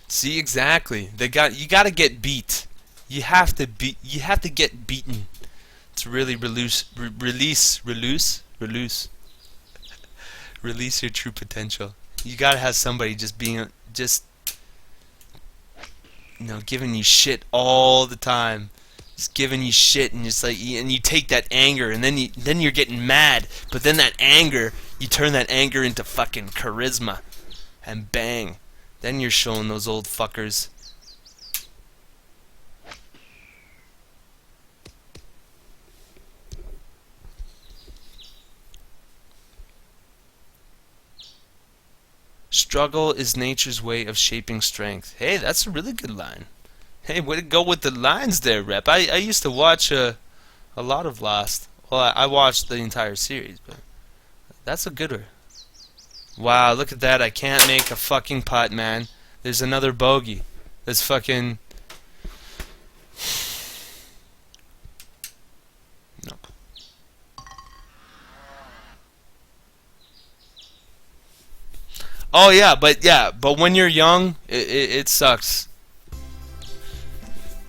See, exactly. You gotta get beat. You have to get beaten to really release your true potential. You gotta have somebody giving you shit all the time, just giving you shit, and just like, and you take that anger, and then you're getting mad, but then that anger, you turn that anger into fucking charisma, and bang, then you're showing those old fuckers. Struggle is nature's way of shaping strength. Hey, that's a really good line. Hey, way to go with the lines there, Rep. I used to watch A lot of Lost. Well, I watched the entire series, but that's a good one. Wow, look at that. I can't make a fucking putt, man. There's another bogey. That's fucking... No. Oh yeah, but when you're young, it sucks.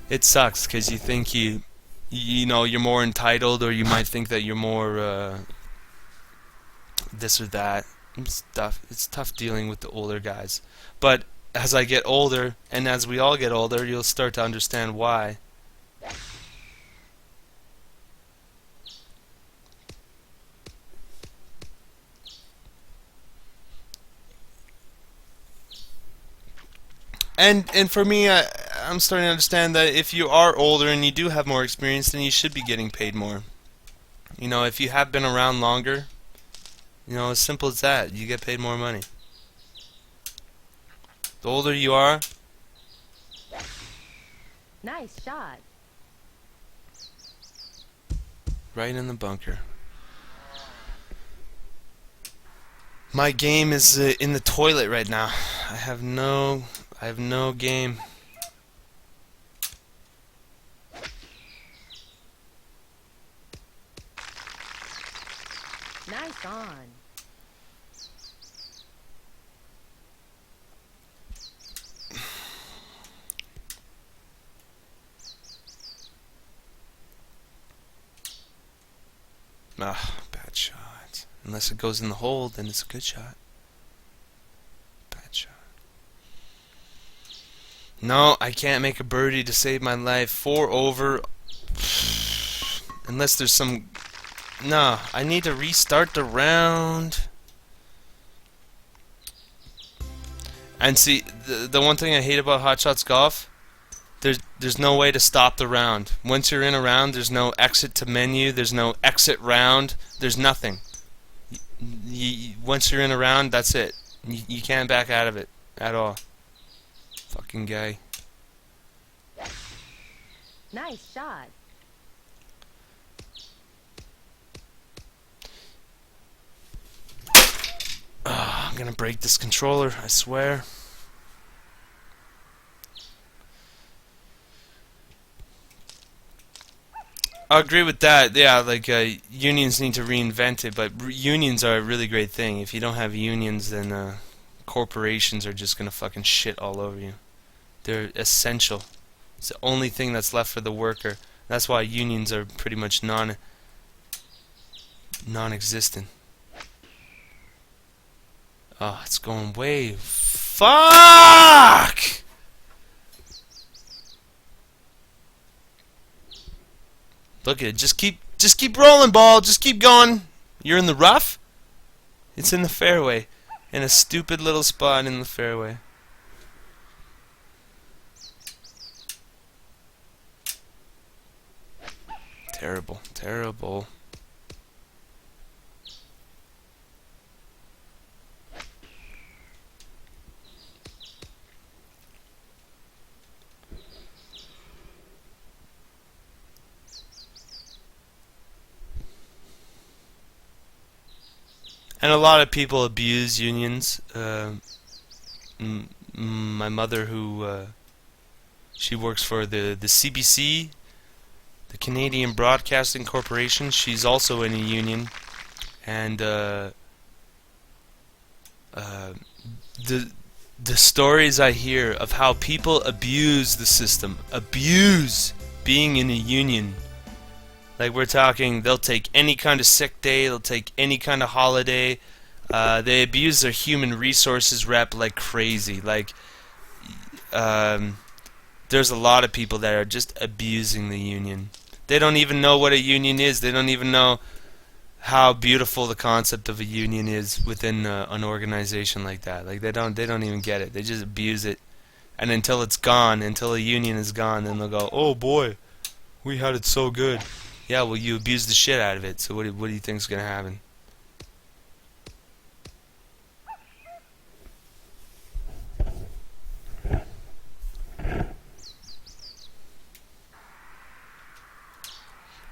It sucks because you think you know, you're more entitled, or you might think that you're more this or that. It's tough dealing with the older guys. But as I get older, and as we all get older, you'll start to understand why. And for me, I'm starting to understand that if you are older and you do have more experience, then you should be getting paid more. You know, if you have been around longer, you know, as simple as that, you get paid more money. The older you are, Nice shot. right in the bunker. My game is in the toilet right now. I have no game. Nice on. Ah, bad shot. Unless it goes in the hole, then it's a good shot. Bad shot. No, I can't make a birdie to save my life. 4 over. Unless there's some... No, I need to restart the round. And see, the one thing I hate about Hot Shots Golf, there's no way to stop the round. Once you're in a round, there's no exit to menu, there's no exit round, there's nothing. Once you're in a round, that's it. You can't back out of it at all. Fucking guy. Nice shot. Oh, I'm gonna break this controller, I swear. I agree with that. Yeah, like unions need to reinvent it, but unions are a really great thing. If you don't have unions, then corporations are just gonna fucking shit all over you. They're essential. It's the only thing that's left for the worker. That's why unions are pretty much non-existent. Oh, it's going way. Fuck! Look at it. Just keep rolling, ball. Just keep going. You're in the rough? It's in the fairway. In a stupid little spot in the fairway. Terrible. Terrible. And a lot of people abuse unions. My mother, who she works for the CBC, the Canadian Broadcasting Corporation. She's also in a union, and the stories I hear of how people abuse the system, abuse being in a union. Like, we're talking, they'll take any kind of sick day, they'll take any kind of holiday. They abuse their human resources rep like crazy. Like, there's a lot of people that are just abusing the union. They don't even know what a union is. They don't even know how beautiful the concept of a union is within an organization like that. Like, they don't even get it. They just abuse it. And until it's gone, until a union is gone, then they'll go, "Oh boy, we had it so good." Yeah, well, you abused the shit out of it, so what do you think's gonna happen?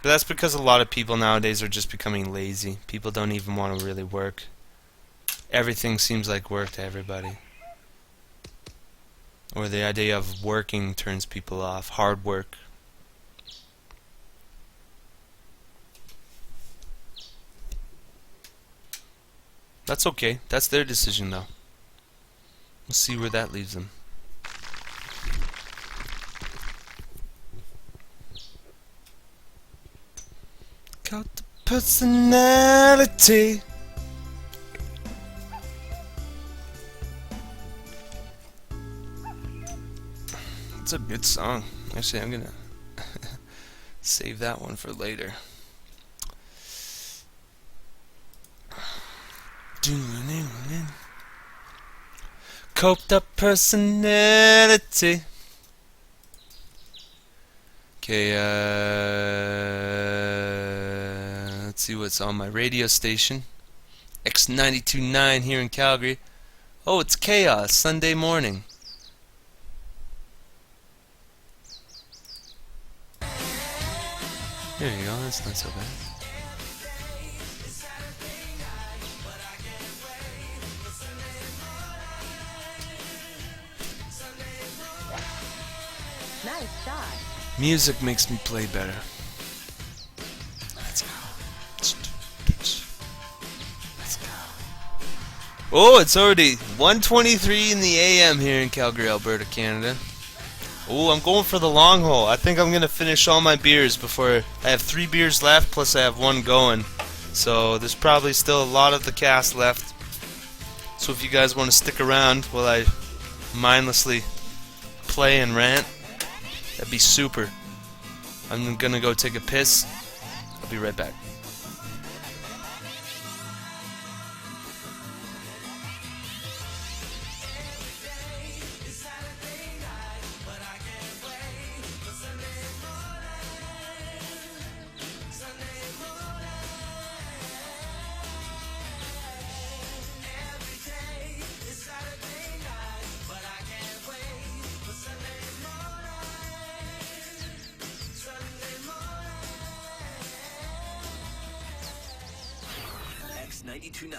But that's because a lot of people nowadays are just becoming lazy. People don't even want to really work. Everything seems like work to everybody. Or the idea of working turns people off. Hard work. That's okay. That's their decision, though. We'll see where that leaves them. Got the personality. It's a good song. Actually, I'm gonna save that one for later. Coked up personality. Okay, let's see what's on my radio station. X92.9 here in Calgary. Oh, it's Chaos, Sunday morning. There you go, that's not so bad. Nice shot. Music makes me play better. Let's go. Let's go. Oh, it's already 1:23 in the AM here in Calgary, Alberta, Canada. Oh, I'm going for the long haul. I think I'm going to finish all my beers before... I have 3 beers left, plus I have 1 going. So there's probably still a lot of the cast left. So if you guys want to stick around while I mindlessly play and rant, that'd be super. I'm going to go take a piss. I'll be right back. X92.9.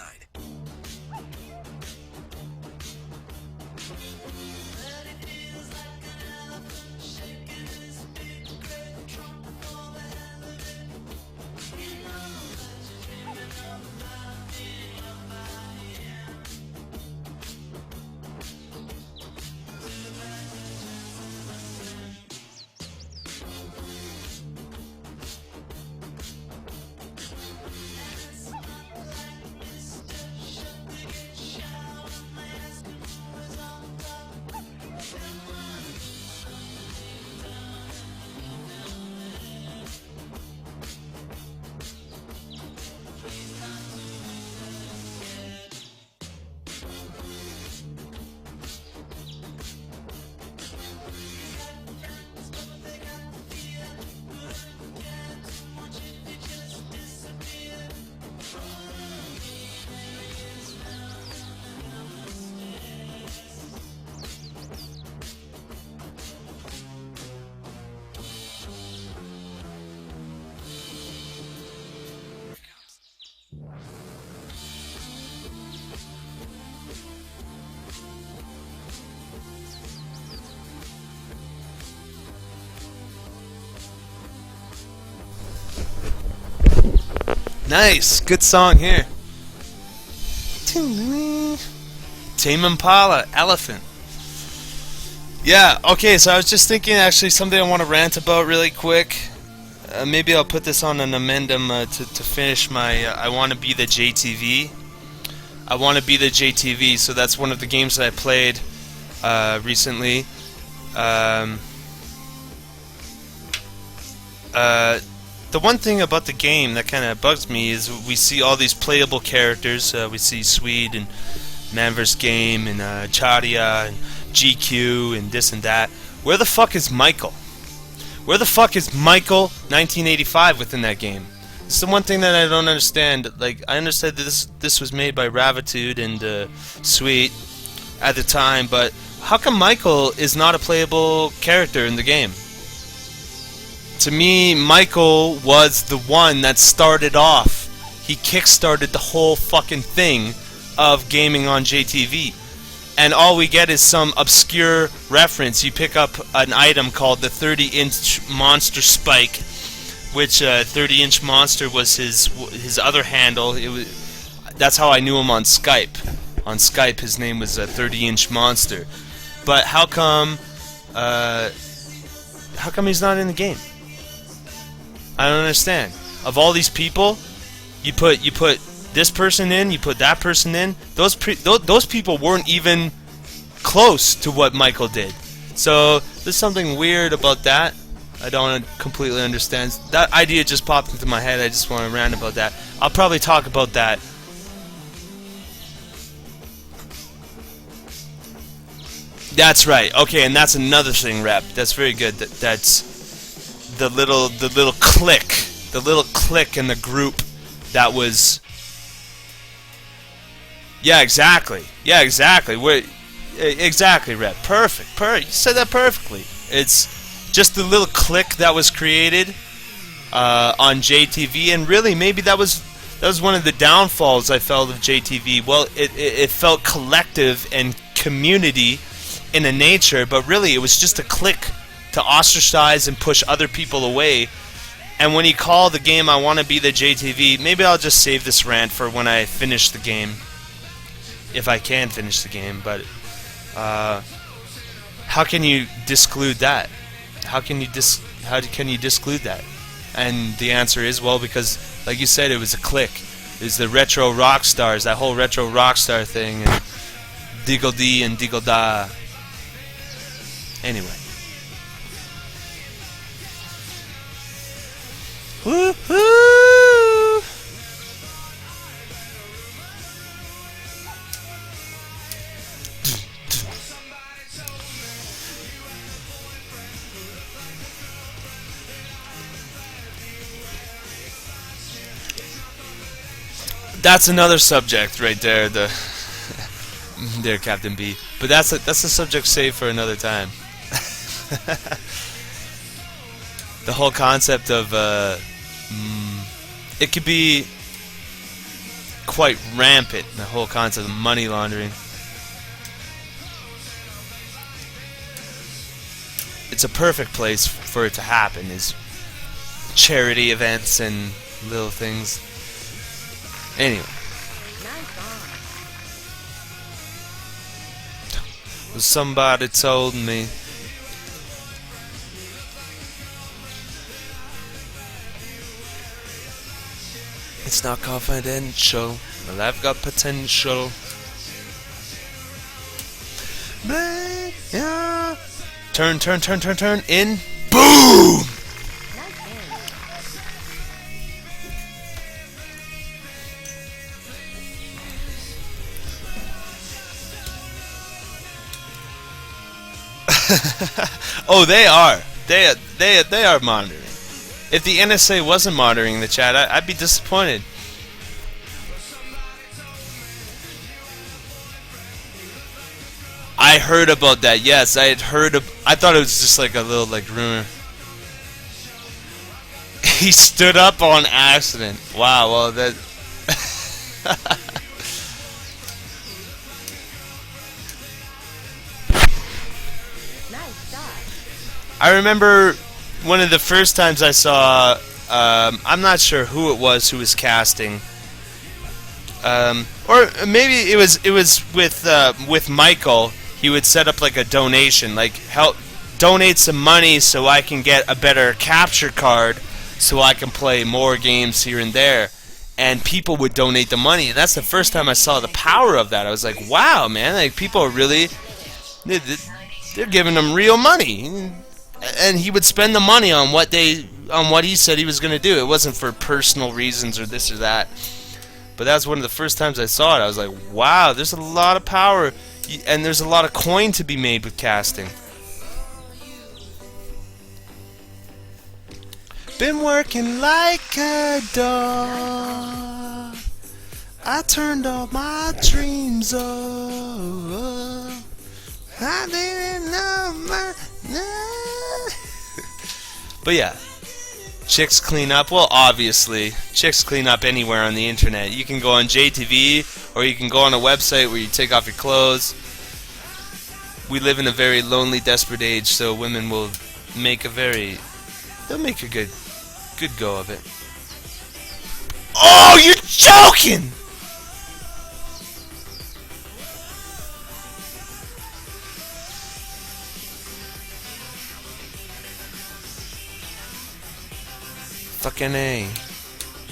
Nice, good song here. Tame Impala, Elephant. Yeah, okay, so I was just thinking actually something I want to rant about really quick. Maybe I'll put this on an amendum to finish my I Want to Be the JTV. I Want to Be the JTV, so that's one of the games that I played recently. The one thing about the game that kind of bugs me is we see all these playable characters. We see Swede and Man vs. Game and Chadia and GQ and this and that. Where the fuck is Michael? Where the fuck is Michael 1985 within that game? It's the one thing that I don't understand. Like, I understand that this was made by Ravitude and Swede at the time, but how come Michael is not a playable character in the game? To me, Michael was the one that started off. He kick-started the whole fucking thing of gaming on JTV. And all we get is some obscure reference. You pick up an item called the 30-inch Monster Spike, which 30-inch Monster was his other handle. That's how I knew him on Skype. On Skype, his name was 30-inch Monster. But how come he's not in the game? I don't understand. Of all these people, you put this person in, you put that person in. Those people weren't even close to what Michael did. So there's something weird about that. I don't completely understand. That idea just popped into my head. I just want to rant about that. I'll probably talk about that. That's right. Okay, and that's another thing, Rep. That's very good. That's the little clique in the group that was. Yeah, exactly. Yeah, exactly. Exactly, Rep. Perfect. You said that perfectly. It's just the little clique that was created on JTV, and really, maybe that was one of the downfalls I felt of JTV. Well, it felt collective and community in a nature, but really, it was just a clique to ostracize and push other people away. And when he called the game I Want to Be the JTV, maybe I'll just save this rant for when I finish the game. If I can finish the game, but how can you disclude that? How can you disclude that? And the answer is, well, because like you said, it was a clique. It was the retro rock stars, that whole retro rock star thing, and Diggle D and Diggle Da. Anyway. Woo-hoo! That's another subject right there. There, Captain B. But that's a subject saved for another time. The whole concept of it could be quite rampant. The whole concept of money laundering. It's a perfect place for it to happen. Is charity events and little things. Anyway. Somebody told me it's not confidential. Well, I've got potential. Turn in. Boom! Oh, they are. They are monitoring. If the NSA wasn't monitoring the chat, I'd be disappointed. I heard about that. Yes, I had heard. I thought it was just like a little rumor. He stood up on accident. Wow. Well, that. I remember one of the first times I saw, I'm not sure who it was who was casting, or maybe it was with Michael. He would set up like a donation, like help donate some money so I can get a better capture card, so I can play more games here and there, and people would donate the money. And that's the first time I saw the power of that. I was like, wow, man! Like people are really, they're giving them real money. And he would spend the money on what he said he was going to do. It wasn't for personal reasons or this or that. But that was one of the first times I saw it. I was like, wow, there's a lot of power. And there's a lot of coin to be made with casting. Been working like a dog. I turned all my dreams off. I didn't know my... But yeah, Chicks clean up. Well, obviously, chicks clean up anywhere on the internet. You can go on JTV, or you can go on a website where you take off your clothes. We live in a very lonely, desperate age, so women will make they'll make a good go of it. Oh, you're joking! Fucking A.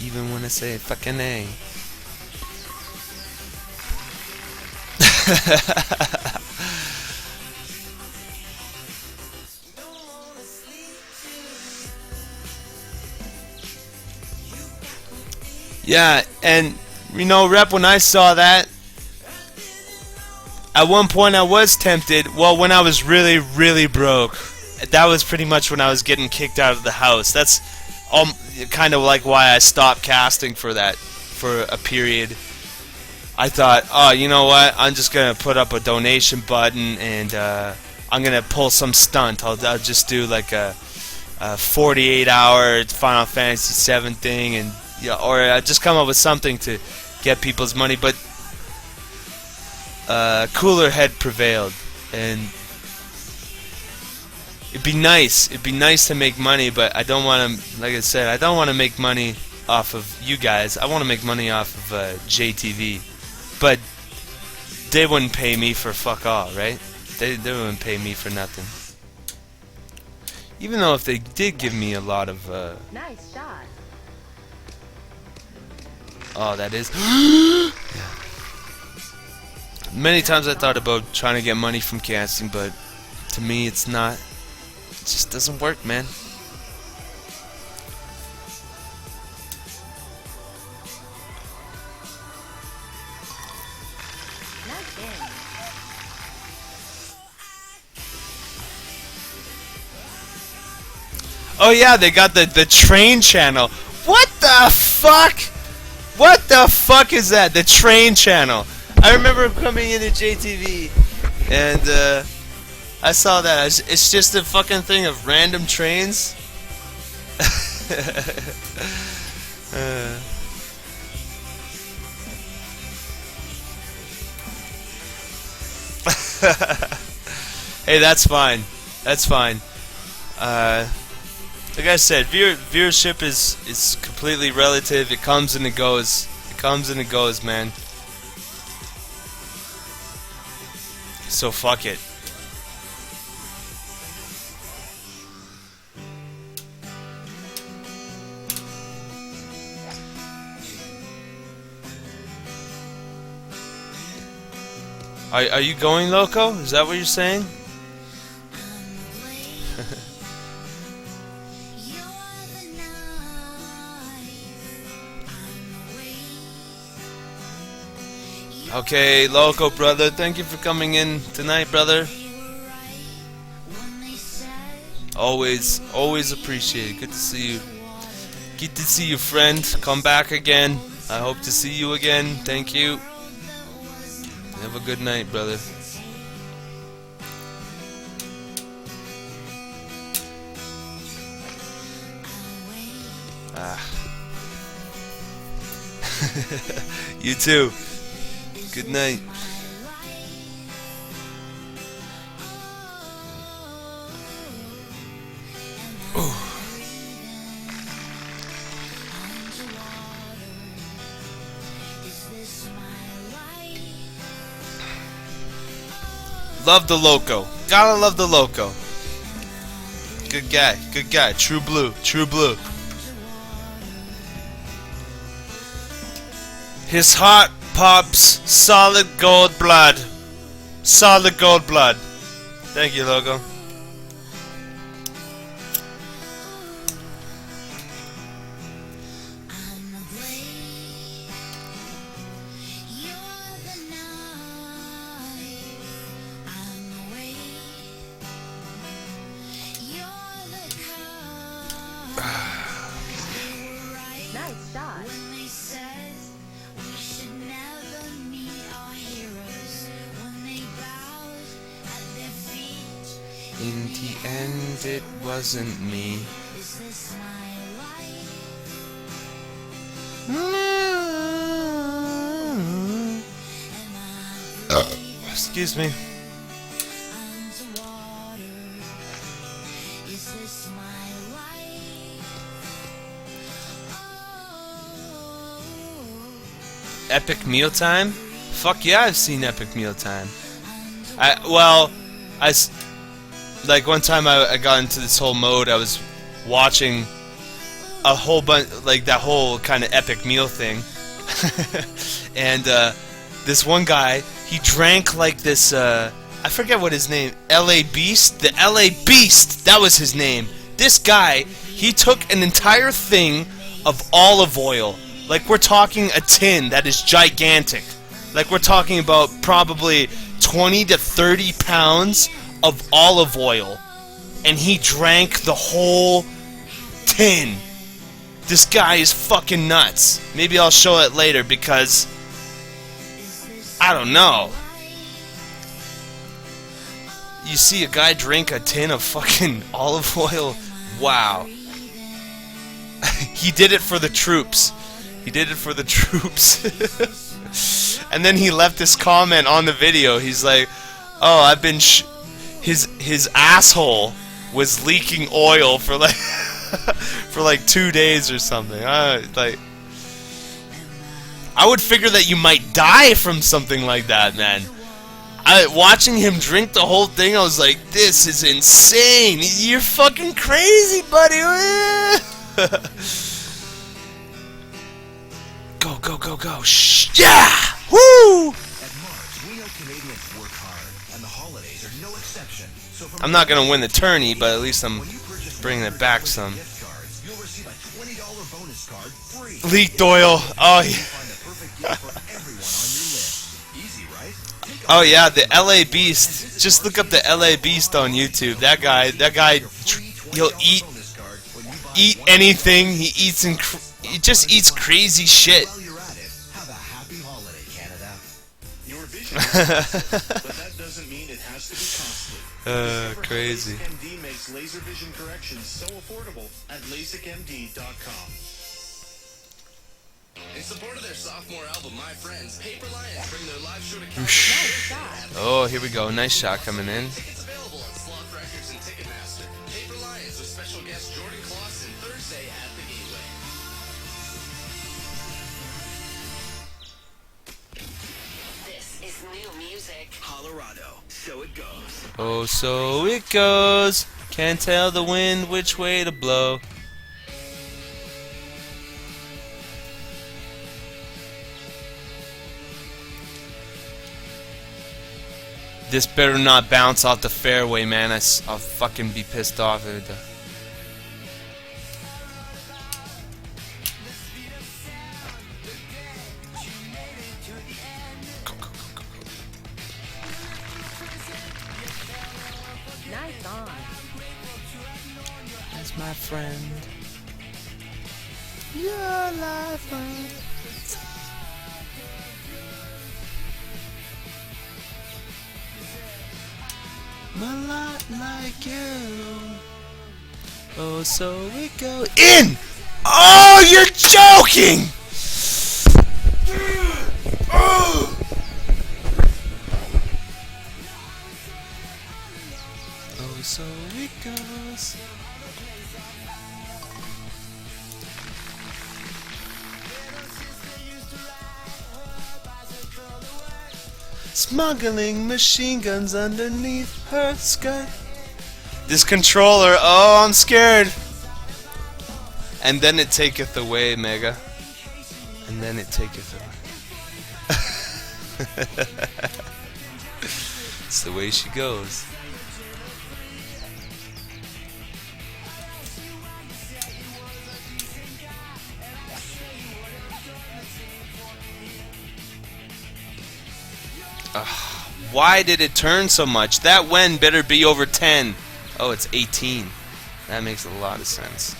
Even when I say fucking A. Yeah, and you know, Rep, when I saw that, at one point I was tempted. Well, when I was really, really broke, that was pretty much when I was getting kicked out of the house. That's kind of like why I stopped casting for a period. I thought, oh, you know what? I'm just gonna put up a donation button, and I'm gonna pull some stunt. I'll just do like a 48-hour Final Fantasy VII thing, and or just come up with something to get people's money. But cooler head prevailed, and it'd be nice. It'd be nice to make money, but I don't want to. Like I said, I don't want to make money off of you guys. I want to make money off of JTV, but they wouldn't pay me for fuck all, right? They wouldn't pay me for nothing. Even though if they did give me a lot of Nice shot. oh, that is. Yeah. Many times I thought about trying to get money from casting, but to me it's not. It just doesn't work, man. Oh yeah, they got the train channel. What the fuck? What the fuck is that? The train channel. I remember coming into JTV and I saw that. It's just a fucking thing of random trains. Hey, that's fine. That's fine. Like I said, viewership is completely relative. It comes and it goes. It comes and it goes, man. So fuck it. Are you going loco? Is that what you're saying? Okay, Loco brother, thank you for coming in tonight, brother. Always appreciate it. Good to see you. Good to see you, friend. Come back again. I hope to see you again. Thank you. Have a good night, brother. You too. Good night. Love the Loco. Gotta love the Loco. Good guy. Good guy. True blue. True blue. His heart pops solid gold blood. Solid gold blood. Thank you, Loco. Nice shot. In the end, it wasn't me. Excuse me. Epic Mealtime? Fuck yeah, I've seen Epic Mealtime. Like one time I got into this whole mode. I was watching a whole bunch, like that whole kind of epic meal thing, and this one guy, he drank like this. I forget what his name. L.A. Beast. The L.A. Beast. That was his name. This guy, he took an entire thing of olive oil. Like we're talking a tin that is gigantic. Like we're talking about probably 20 to 30 pounds of olive oil, and he drank the whole tin. This guy is fucking nuts. Maybe I'll show it later because I don't know. You see a guy drink a tin of fucking olive oil? Wow. He did it for the troops. He did it for the troops. And then he left this comment on the video. He's like, "Oh, I've been his asshole was leaking oil for like for like 2 days or something." Like, I would figure that you might die from something like that, man. Watching him drink the whole thing, I was like, "This is insane. You're fucking crazy, buddy." Go, go, go, go. Shh. Yeah! Woo! I'm not going to win the tourney, but at least I'm bringing it back some. Leaked oil. Oh, yeah. Oh, yeah, the LA Beast. Just look up the LA Beast on YouTube. That guy, he'll eat anything. He just eats crazy shit. Crazy. LASIKMD makes laser vision corrections so affordable at LASIKMD.com. In support of their sophomore album, My Friends, Paper Lions bring their live show to California. Oh, here we go. Nice shot coming in. Tickets available at Sloth Records and Ticketmaster. Paper Lions with special guest Jordan Clausen Thursday at the Gateway. This is new music. Colorado. So it goes. Oh, so it goes. Can't tell the wind which way to blow. This better not bounce off the fairway, man. I'll fucking be pissed off if it does. Nice on. That's my friend. Your life. A lot like you. Oh, so we go in. Oh, you're joking. Oh, so it goes. Smuggling machine guns underneath her skirt. This controller, oh, I'm scared. And then it taketh away, Mega. And then it taketh away. It's the way she goes. Why did it turn so much? That when better be over 10. Oh, it's 18. That makes a lot of sense.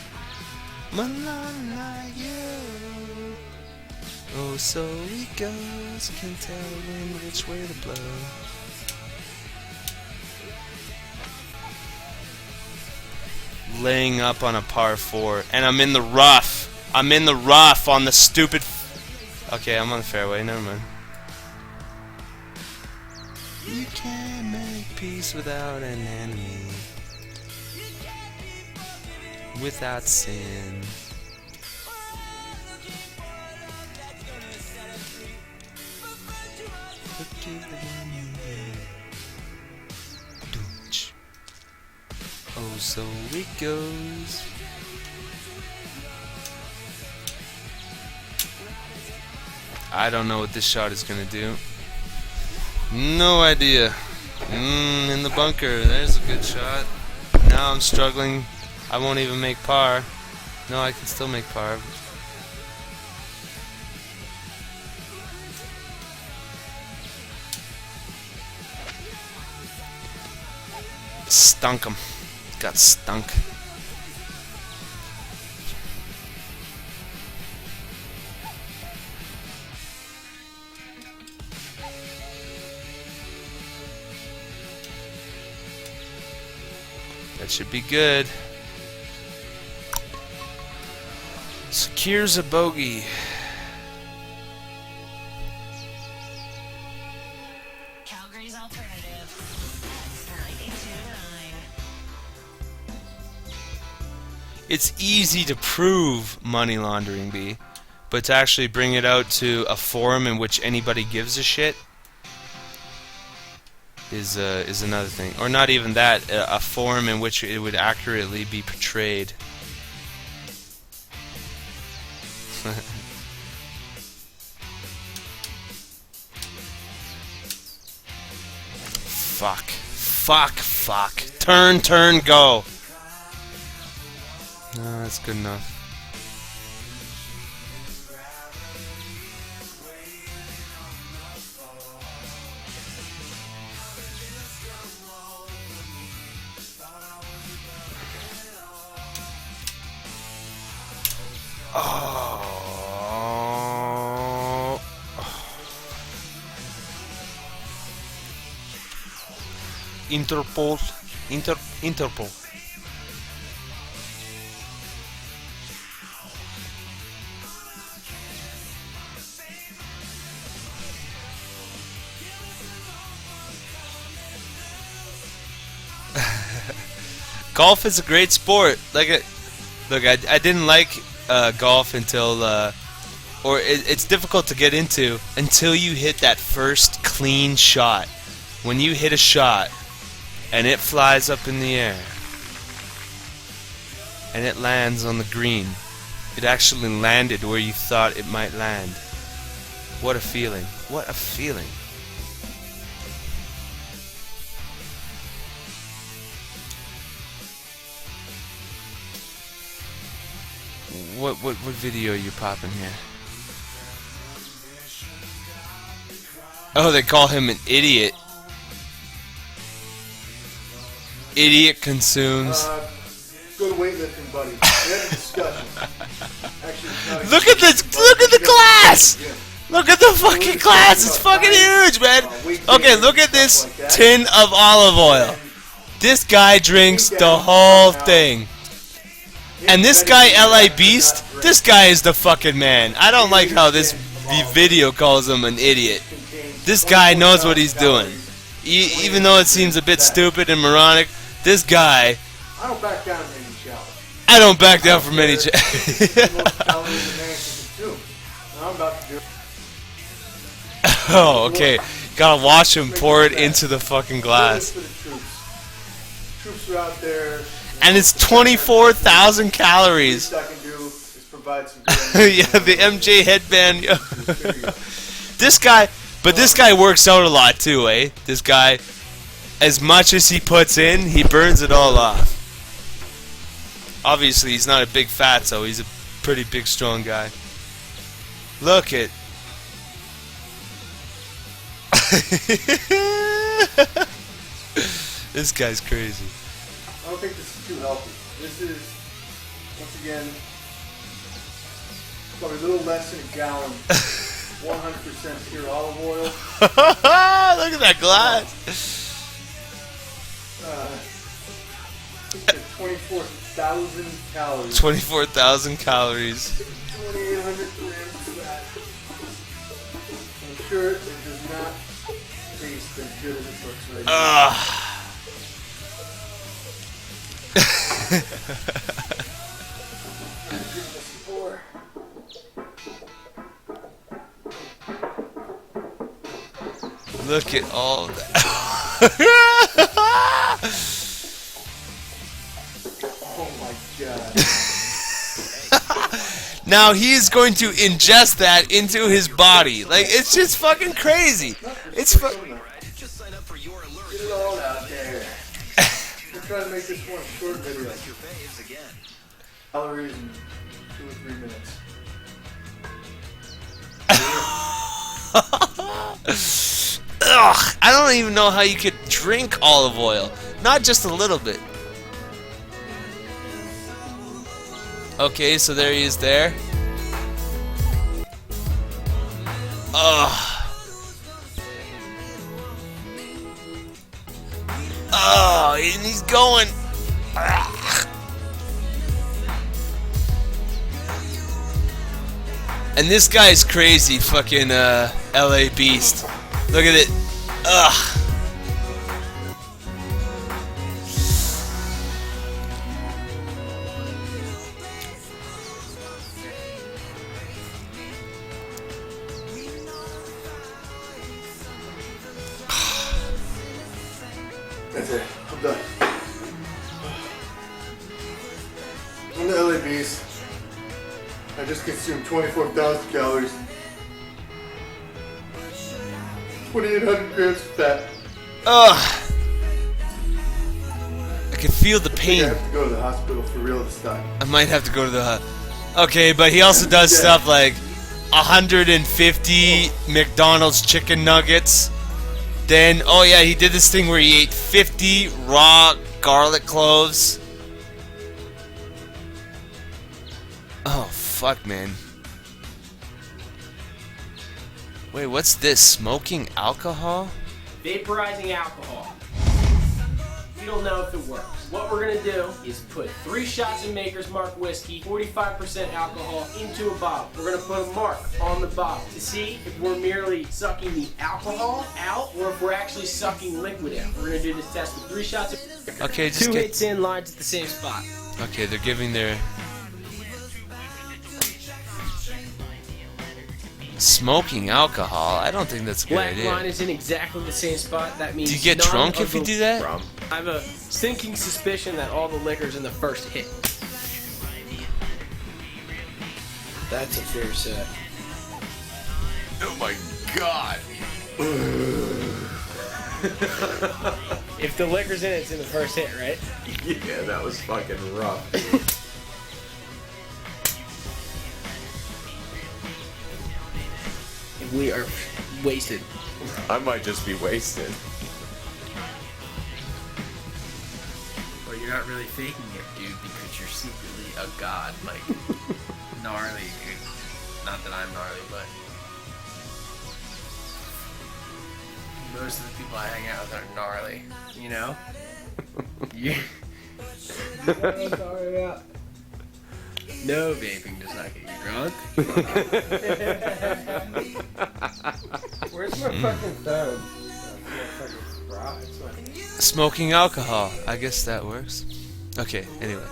Oh, so it goes. Can't tell when which way to blow. Laying up on a par 4. And I'm in the rough. I'm in the rough on the stupid... Okay, I'm on the fairway. Never mind. You can't make peace without an enemy. Without sin. Oh, so it goes. I don't know what this shot is gonna do. No idea. In the bunker. There's a good shot. Now I'm struggling. I won't even make par. No, I can still make par. Stunk him. Got stunk. That should be good. Secures a bogey. Calgary's alternative. 92.9. It's easy to prove money laundering, B, but to actually bring it out to a forum in which anybody gives a shit is another thing. Or not even that, a forum in which it would accurately be portrayed. Fuck. Fuck, fuck. Turn, turn, go. No, that's good enough. Oh. Interpol. Interpol. Golf is a great sport. Look, I didn't like golf until, or it's difficult to get into until you hit that first clean shot. When you hit a shot and it flies up in the air and it lands on the green, it actually landed where you thought it might land. What a feeling. What a feeling. What video are you popping here? Oh, they call him an idiot. Idiot consumes. Go to weightlifting, buddy. We had a discussion. Actually, it's not a Look at this! Look at the glass! Look at the fucking glass! It's fucking huge, man! Okay, look at this tin of olive oil. This guy drinks the whole thing. And this guy, L.A. Beast, this guy is the fucking man. I don't like how this video calls him an idiot. This guy knows what he's doing. Even though it seems a bit stupid and moronic, this guy... I don't back down from any challenge. I don't back down from any challenge. Oh, okay. Gotta watch him pour it into the fucking glass. Troops are out there. And it's 24,000 calories. The least I can do is provide some yeah, the MJ headband. This guy, but this guy works out a lot too, eh? This guy, as much as he puts in, he burns it all off. Obviously, he's not a big fatso. He's a pretty big, strong guy. Look at. This guy's crazy. I don't think this is too healthy. This is, once again, probably a little less than a gallon. 100% pure olive oil. Look at that glass. 24,000 calories. 24,000 calories. 2,800 grams of fat. I'm sure it does not taste Look at all that. Oh my god. Now he's going to ingest that into his body. Like, it's just fucking crazy. It's Get it all out there. We're trying to make this one short video. Calories in 2 or 3 minutes. Ugh, I don't even know how you could drink olive oil. Not just a little bit. Okay, so there he is there. Ugh. Oh, and he's going. Ugh. And this guy's crazy, fucking LA Beast. Look at it. Ugh. That's it. I'm done. I'm the LA Beast. I just consumed 24,000 calories. 2,800 grams of fat. Ugh. I can feel the pain. I have to go to the hospital for real this time. I might have to go to the Okay, but he also does stuff like 150 McDonald's chicken nuggets. Then, oh yeah, he did this thing where he ate 50 raw garlic cloves. Oh, fuck, man. Wait, what's this? Smoking alcohol? Vaporizing alcohol. We don't know if it works. What we're gonna do is put 3 shots of Maker's Mark whiskey, 45% alcohol, into a bottle. We're gonna put a mark on the bottle to see if we're merely sucking the alcohol out or if we're actually sucking liquid out. We're gonna do this test with 3 shots of Okay, just 2 get... hits in, lines at the same spot. Okay, they're giving their... Smoking alcohol? I don't think that's a good Black idea. line is in exactly the same spot. That means Do you get none drunk of if you the do that? rum. I have a sinking suspicion that all the liquor's in the first hit. That's a fair set. Oh my god. If the liquor's in it, it's in the first hit, right? Yeah, that was fucking rough. We are wasted. I might just be wasted. Well, you're not really faking it, dude, because you're secretly a god, like, gnarly, dude. Not that I'm gnarly, but most of the people I hang out with are gnarly, you know? Yeah. No vaping does not get you drunk. Where's my fucking thumb? Smoking alcohol. I guess that works. Okay, anyway.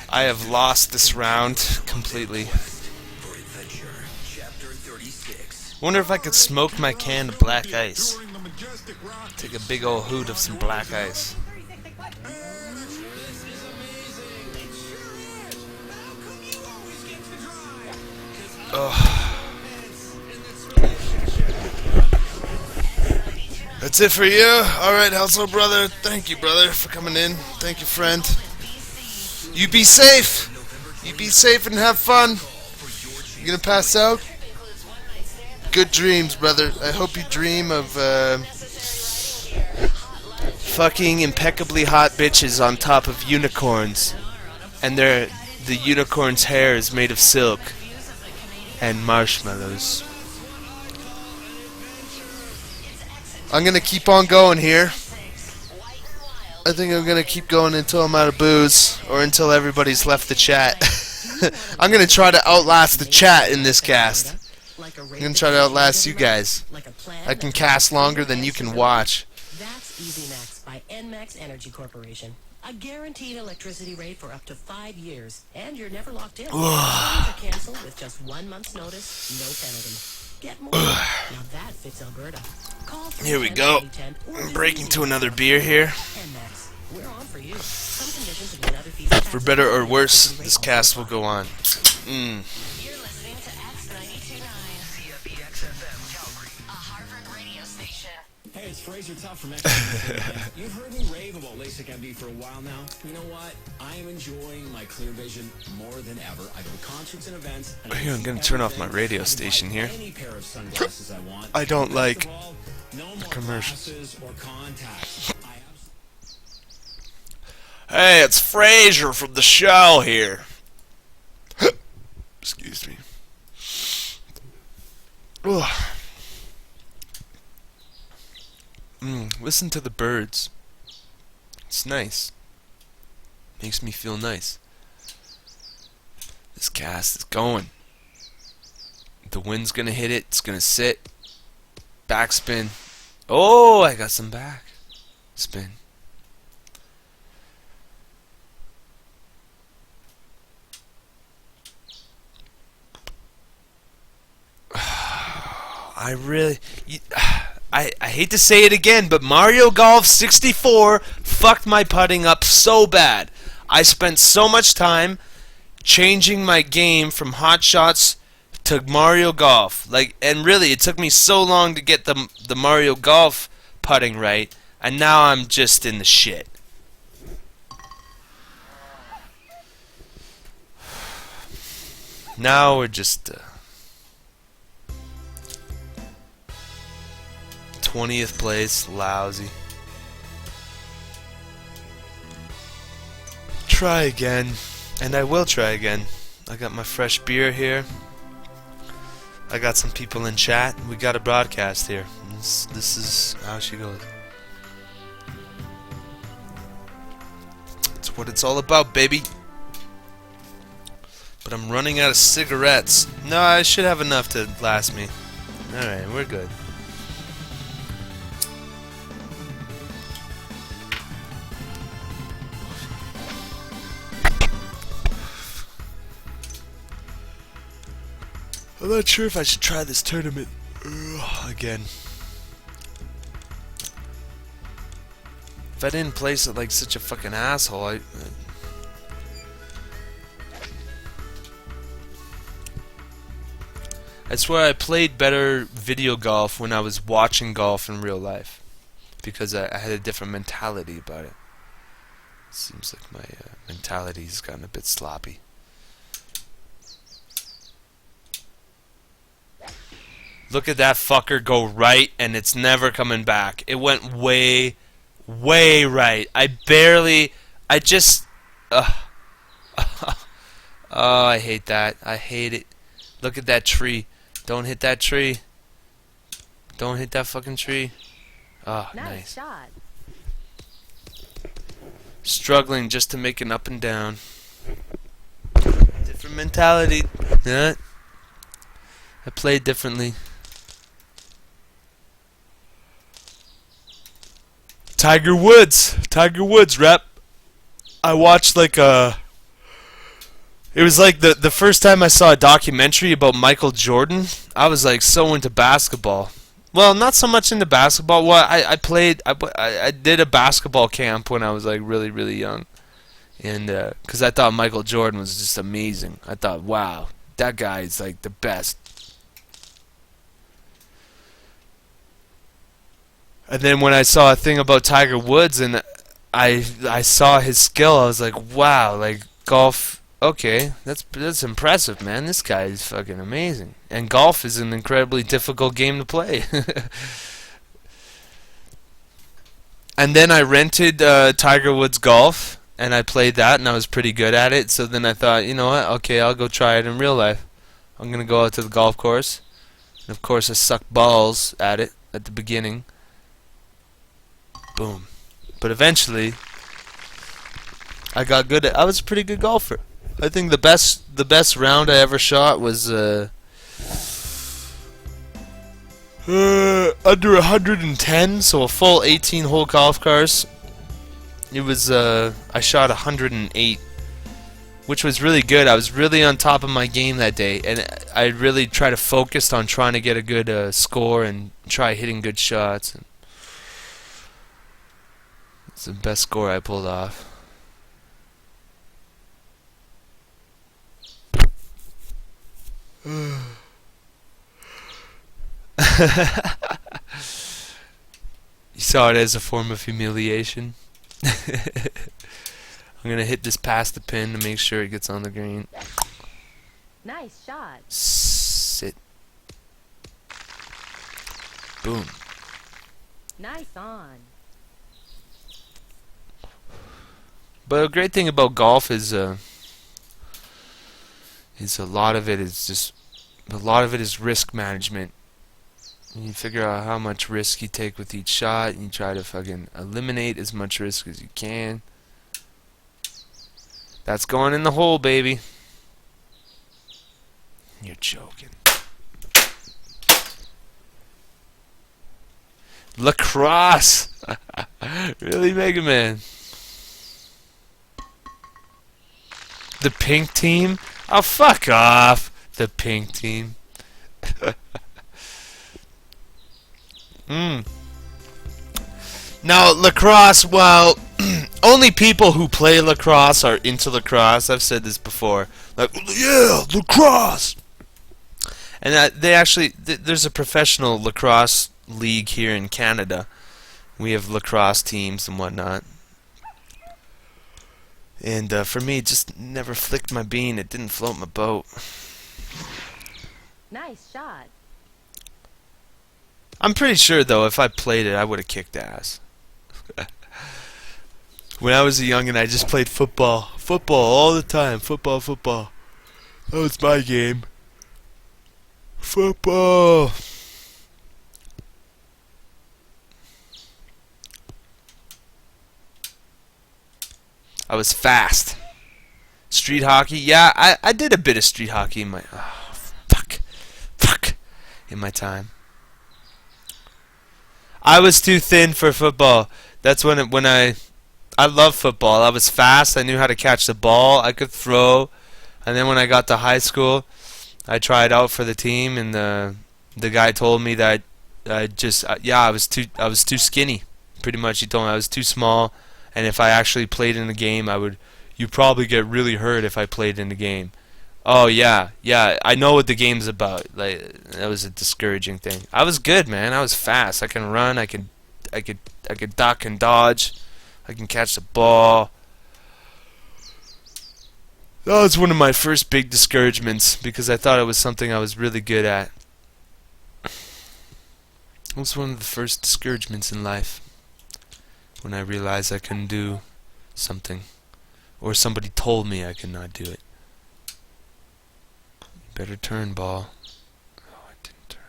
I have lost this round completely. Wonder if I could smoke my can of black ice. Take a big old hoot of some black ice. Oh. That's it for you? Alright, household brother. Thank you, brother, for coming in. Thank you, friend. You be safe. You be safe and have fun. You gonna pass out? Good dreams, brother. I hope you dream of fucking impeccably hot bitches on top of unicorns, and the unicorn's hair is made of silk and marshmallows. I'm gonna keep on going here. I think I'm gonna keep going until I'm out of booze, or until everybody's left the chat. I'm gonna try to outlast the chat in this cast. I'm gonna try to outlast you guys. I can cast longer than you can watch. That's EasyMax by NMAX Energy Corporation. A guaranteed electricity rate for up to 5 years, and you're never locked in. Plans are canceled with just 1 month's notice, no penalty. Get more. Now that fits Alberta. Call Here we go. I'm breaking to another beer here. NMAX. We're on for you. Some conditions and other fees. For better or worse, this cast will go on. You're listening to X92.9 CUBEBRICK, Calgary, a Harvard radio station. Hey, it's Fraser Tuff from X92.9. You've heard me rave about LASIK MD for a while now. You know what? I am enjoying my clear vision more than ever. I go to concerts and events. And Here, I'm gonna turn off my radio station here. any pair of sunglasses I want. I don't like Best of all, no the more commercials. glasses or contacts. Hey, it's Fraser from the show here. Excuse me. Listen to the birds. It's nice. Makes me feel nice. This cast is going. The wind's gonna hit it. It's gonna sit. Backspin. Oh, I got some back. Spin. I hate to say it again, but Mario Golf 64 fucked my putting up so bad. I spent so much time changing my game from Hot Shots to Mario Golf. And really, it took me so long to get the Mario Golf putting right, and now I'm just in the shit. Now we're just 20th place, lousy. Try again, and I will try again. I got my fresh beer here. I got some people in chat. We got a broadcast here. This is how she goes. It's what it's all about, baby. But I'm running out of cigarettes. No, I should have enough to last me. Alright, we're good. I'm not sure if I should try this tournament again. If I didn't place it like such a fucking asshole, I swear I played better video golf when I was watching golf in real life, because I had a different mentality about it. Seems like my mentality's gotten a bit sloppy. Look at that fucker go right, and it's never coming back. It went way, way right. I just... oh, I hate that. I hate it. Look at that tree. Don't hit that tree. Don't hit that fucking tree. Oh, nice. Shot. Struggling just to make an up and down. Different mentality. Yeah. I played differently. Tiger Woods rep. I watched like it was like the first time I saw a documentary about Michael Jordan. I was like so into basketball. Well, not so much into basketball. Well, I did a basketball camp when I was like really, really young. And because I thought Michael Jordan was just amazing. I thought, wow, that guy is like the best. And then when I saw a thing about Tiger Woods and I saw his skill, I was like, wow, like golf. Okay, that's impressive, man. This guy is fucking amazing. And golf is an incredibly difficult game to play. And then I rented Tiger Woods Golf, and I played that, and I was pretty good at it. So then I thought, you know what? Okay, I'll go try it in real life. I'm gonna go out to the golf course, and of course I sucked balls at it at the beginning. Boom. But eventually, I got good at. I was a pretty good golfer. I think the best round I ever shot was under 110, so a full 18-hole golf course. It was I shot 108, which was really good. I was really on top of my game that day, and I really tried to focus on trying to get a good score and try hitting good shots. And it's the best score I pulled off. You saw it as a form of humiliation. I'm gonna hit this past the pin to make sure it gets on the green. Nice shot. Sit. Boom. Nice on. But a great thing about golf is a lot of it is risk management. You figure out how much risk you take with each shot, and you try to fucking eliminate as much risk as you can. That's going in the hole, baby. You're joking. Lacrosse! Really, Mega Man? The pink team? Oh, fuck off! The pink team. Now, lacrosse, well, only people who play lacrosse are into lacrosse. I've said this before. Like, yeah, lacrosse! And there's a professional lacrosse league here in Canada. We have lacrosse teams and whatnot. And for me, it just never flicked my bean. It didn't float my boat. Nice shot. I'm pretty sure, though, if I played it, I would have kicked ass. When I was a youngin', I just played football. Football all the time. Football. That was my game. Football. I was fast. Street hockey? Yeah, I did a bit of street hockey in my... Oh, fuck. In my time. I was too thin for football. That's when I love football. I was fast. I knew how to catch the ball. I could throw. And then when I got to high school, I tried out for the team, and the guy told me that I was too skinny. Pretty much, he told me I was too small, and if I actually played in the game, you'd probably get really hurt if I played in the game. Oh yeah, I know what the game's about. Like, that was a discouraging thing. I was good, man. I was fast. I can run. I could duck and dodge. I can catch the ball. That was one of my first big discouragements because I thought it was something I was really good at. It was one of the first discouragements in life when I realized I couldn't do something, or somebody told me I could not do it. Better turn, ball. Oh, I didn't turn.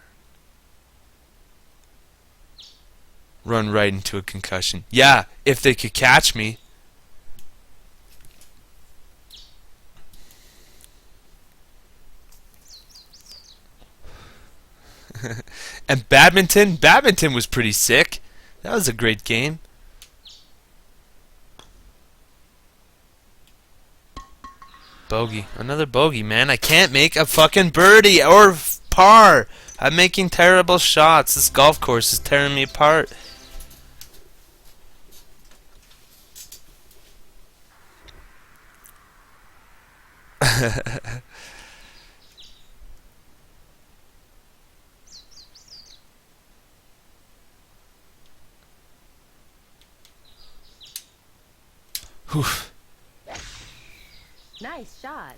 Run right into a concussion. Yeah, if they could catch me. And badminton was pretty sick. That was a great game. Bogey. Another bogey, man. I can't make a fucking birdie or par. I'm making terrible shots. This golf course is tearing me apart. Oof. Nice shot.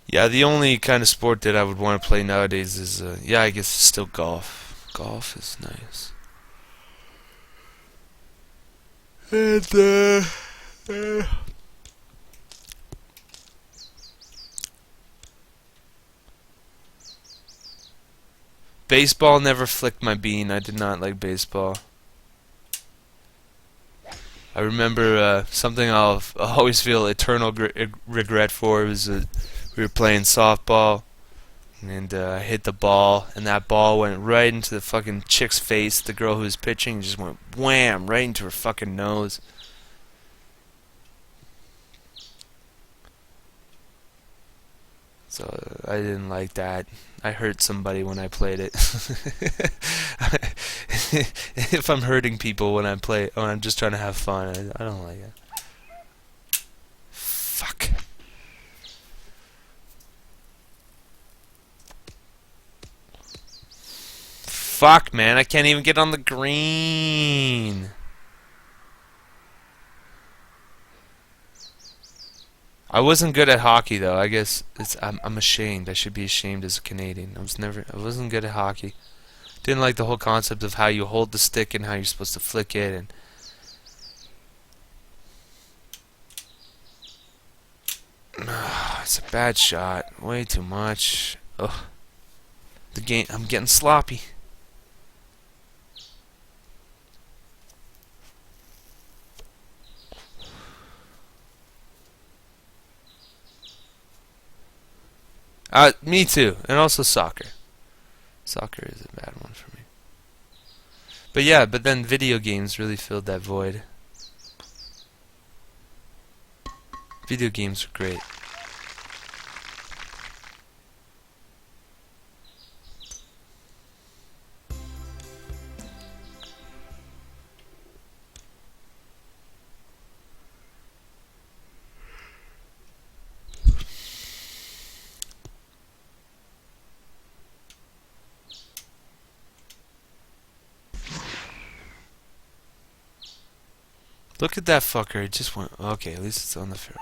Yeah, the only kind of sport that I would want to play nowadays is, I guess still golf. Golf is nice. And, baseball never flicked my bean. I did not like baseball. I remember something I'll always feel eternal regret for was we were playing softball, and I hit the ball, and that ball went right into the fucking chick's face. The girl who was pitching just went wham right into her fucking nose. So I didn't like that. I hurt somebody when I played it. If I'm hurting people when I'm just trying to have fun, I don't like it. Fuck. Fuck, man, I can't even get on the green. I wasn't good at hockey though. I guess I'm ashamed. I should be ashamed as a Canadian. I wasn't good at hockey. Didn't like the whole concept of how you hold the stick and how you're supposed to flick it, and it's a bad shot. Way too much. Ugh. The game, I'm getting sloppy. Me too, and also soccer. Soccer is a bad one for me. But yeah, but then video games really filled that void. Video games are great. Look at that fucker, it just went... Okay, at least it's on the fairway.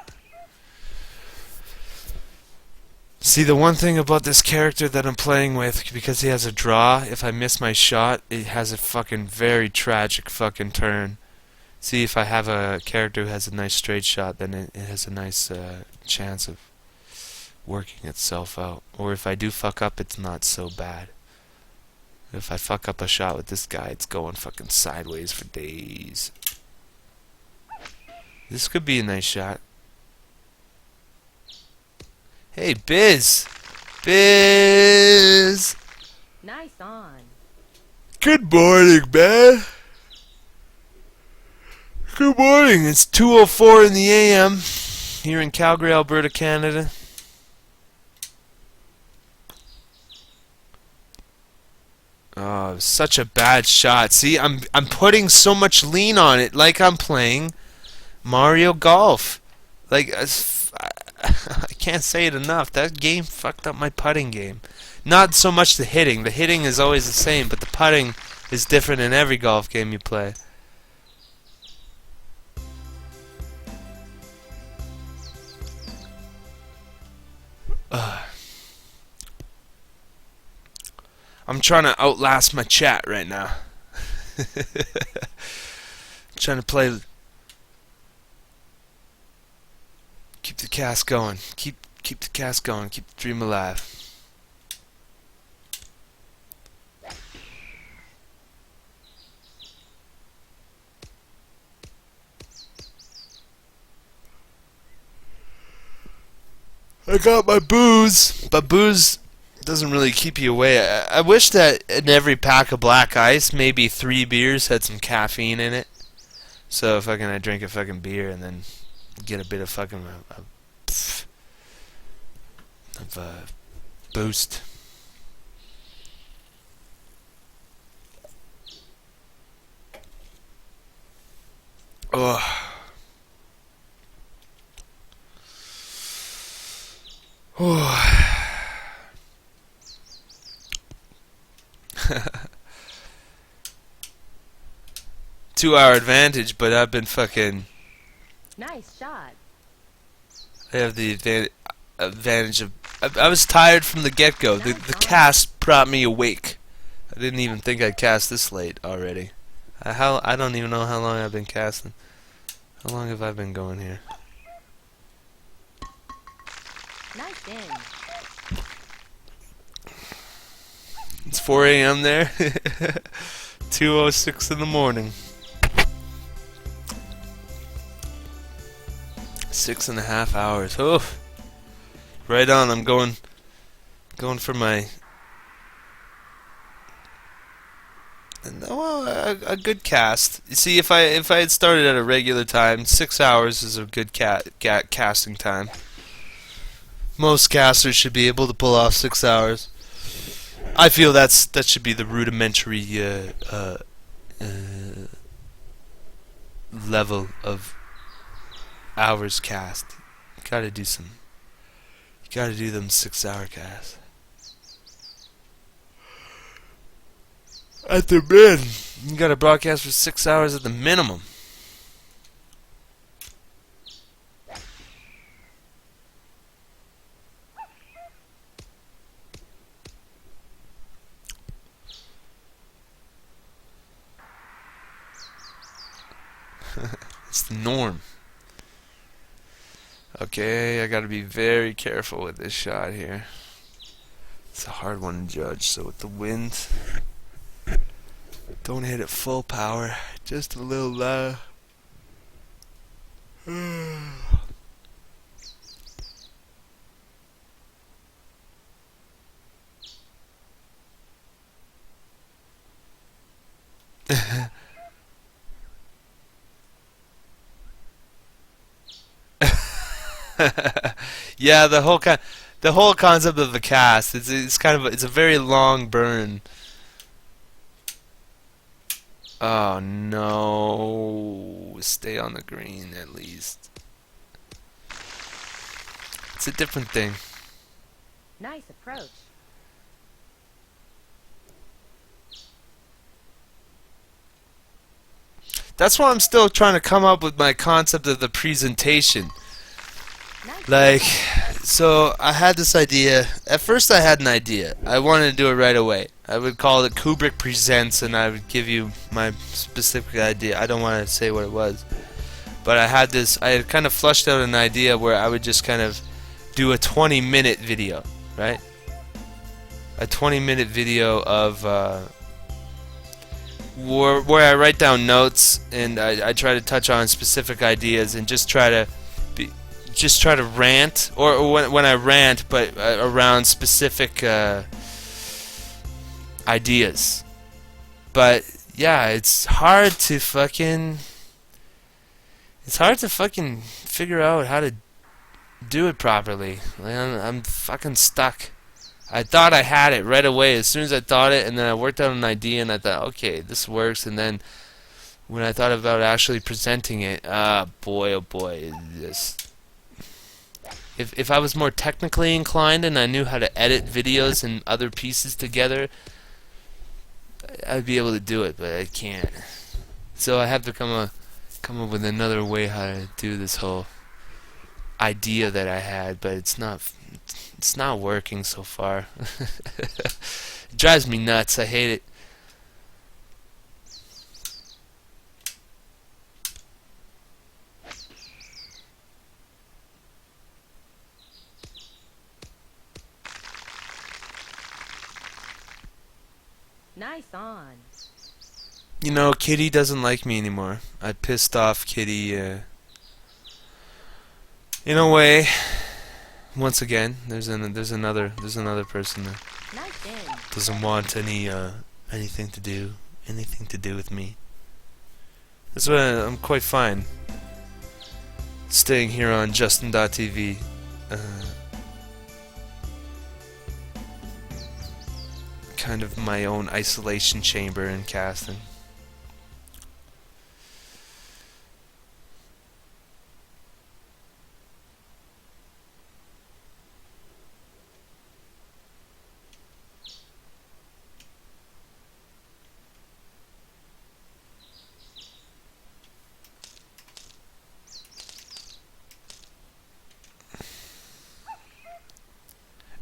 See, the one thing about this character that I'm playing with, because he has a draw, if I miss my shot, it has a fucking very tragic fucking turn. See, if I have a character who has a nice straight shot, then it has a nice chance of working itself out. Or if I do fuck up, it's not so bad. If I fuck up a shot with this guy, it's going fucking sideways for days. This could be a nice shot. Hey, Biz! Biz! Nice on. Good morning, man. Good morning. It's 2:04 in the AM here in Calgary, Alberta, Canada. Oh, such a bad shot. See, I'm putting so much lean on it, like I'm playing Mario Golf. Like, I can't say it enough. That game fucked up my putting game. Not so much the hitting. The hitting is always the same, but the putting is different in every golf game you play. I'm trying to outlast my chat right now. Trying to play... Keep the cast going. Keep the cast going. Keep the dream alive. I got my booze, but booze doesn't really keep you away. I wish that in every pack of black ice, maybe 3 beers had some caffeine in it. So if I drink a fucking beer and then get a bit of fucking boost. Oh. Oh. 2-hour advantage, but I've been fucking... Nice shot. I have the advantage of... I was tired from the get-go. The cast brought me awake. I didn't even think I'd cast this late already. I don't even know how long I've been casting. How long have I been going here? Nice in. It's 4 AM there. 2:06 in the morning. 6.5 hours. Oh, right on. I'm going for my a good cast. You see, if I had started at a regular time, 6 hours is a good casting time. Most casters should be able to pull off 6 hours. I feel that should be the rudimentary level of hours cast. You gotta do them 6 hour casts. At the min, you gotta broadcast for 6 hours at the minimum. It's the norm. Okay, I gotta be very careful with this shot here. It's a hard one to judge. So with the wind, don't hit it full power, just a little low. Yeah, the whole concept of the cast, it's kind of it's a very long burn. Oh no, stay on the green at least. It's a different thing. Nice approach. That's why I'm still trying to come up with my concept of the presentation. Like, so I had this idea. At first I had an idea. I wanted to do it right away. I would call it Kubrick Presents, and I would give you my specific idea. I don't want to say what it was. But I had kind of flushed out an idea where I would just kind of do a 20-minute video, right? A 20-minute video of where I write down notes and I try to touch on specific ideas and just try to rant, or when I rant, but around specific ideas. But yeah, it's hard to fucking figure out how to do it properly. Like, I'm fucking stuck. I thought I had it right away as soon as I thought it, and then I worked out an idea and I thought, okay, this works, and then when I thought about actually presenting it, boy, oh boy, if I was more technically inclined and I knew how to edit videos and other pieces together, I'd be able to do it, but I can't. So I have to come up with another way how to do this whole idea that I had, but it's not working so far. It drives me nuts. I hate it. Nice on. You know, Kitty doesn't like me anymore. I pissed off Kitty in a way. Once again, there's another person that doesn't want anything to do with me. That's why I'm quite fine staying here on Justin.tv. Kind of my own isolation chamber in casting.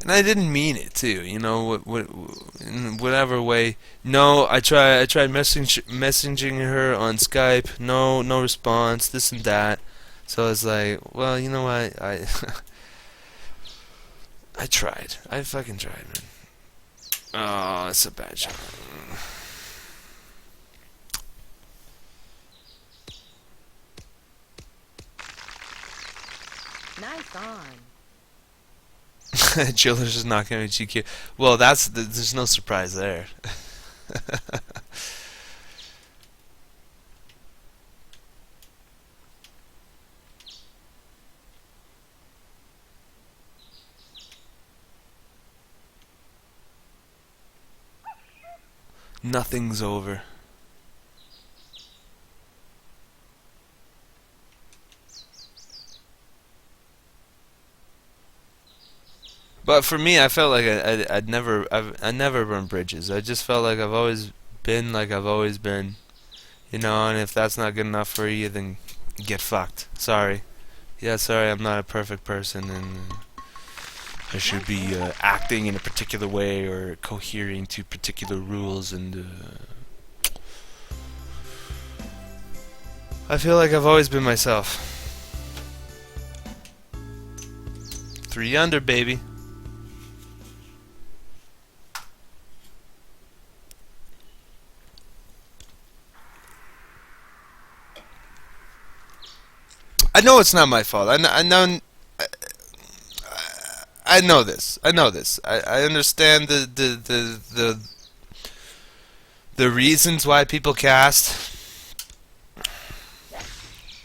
And I didn't mean it too, you know, in whatever way. No, I tried messaging her on Skype. No response. This and that. So I was like, well, you know what? I tried. I fucking tried, man. Oh, that's a bad shot. on. Chiller's is not going to be GQ. Well, there's no surprise there. Nothing's over. But for me, I felt like I never burn bridges. I just felt like I've always been like I've always been, you know. And if that's not good enough for you, then get fucked. Sorry. Yeah, sorry. I'm not a perfect person, and I should be acting in a particular way or cohering to particular rules. And I feel like I've always been myself. 3 under, baby. I know it's not my fault. I know this. I know this. I understand the reasons why people cast.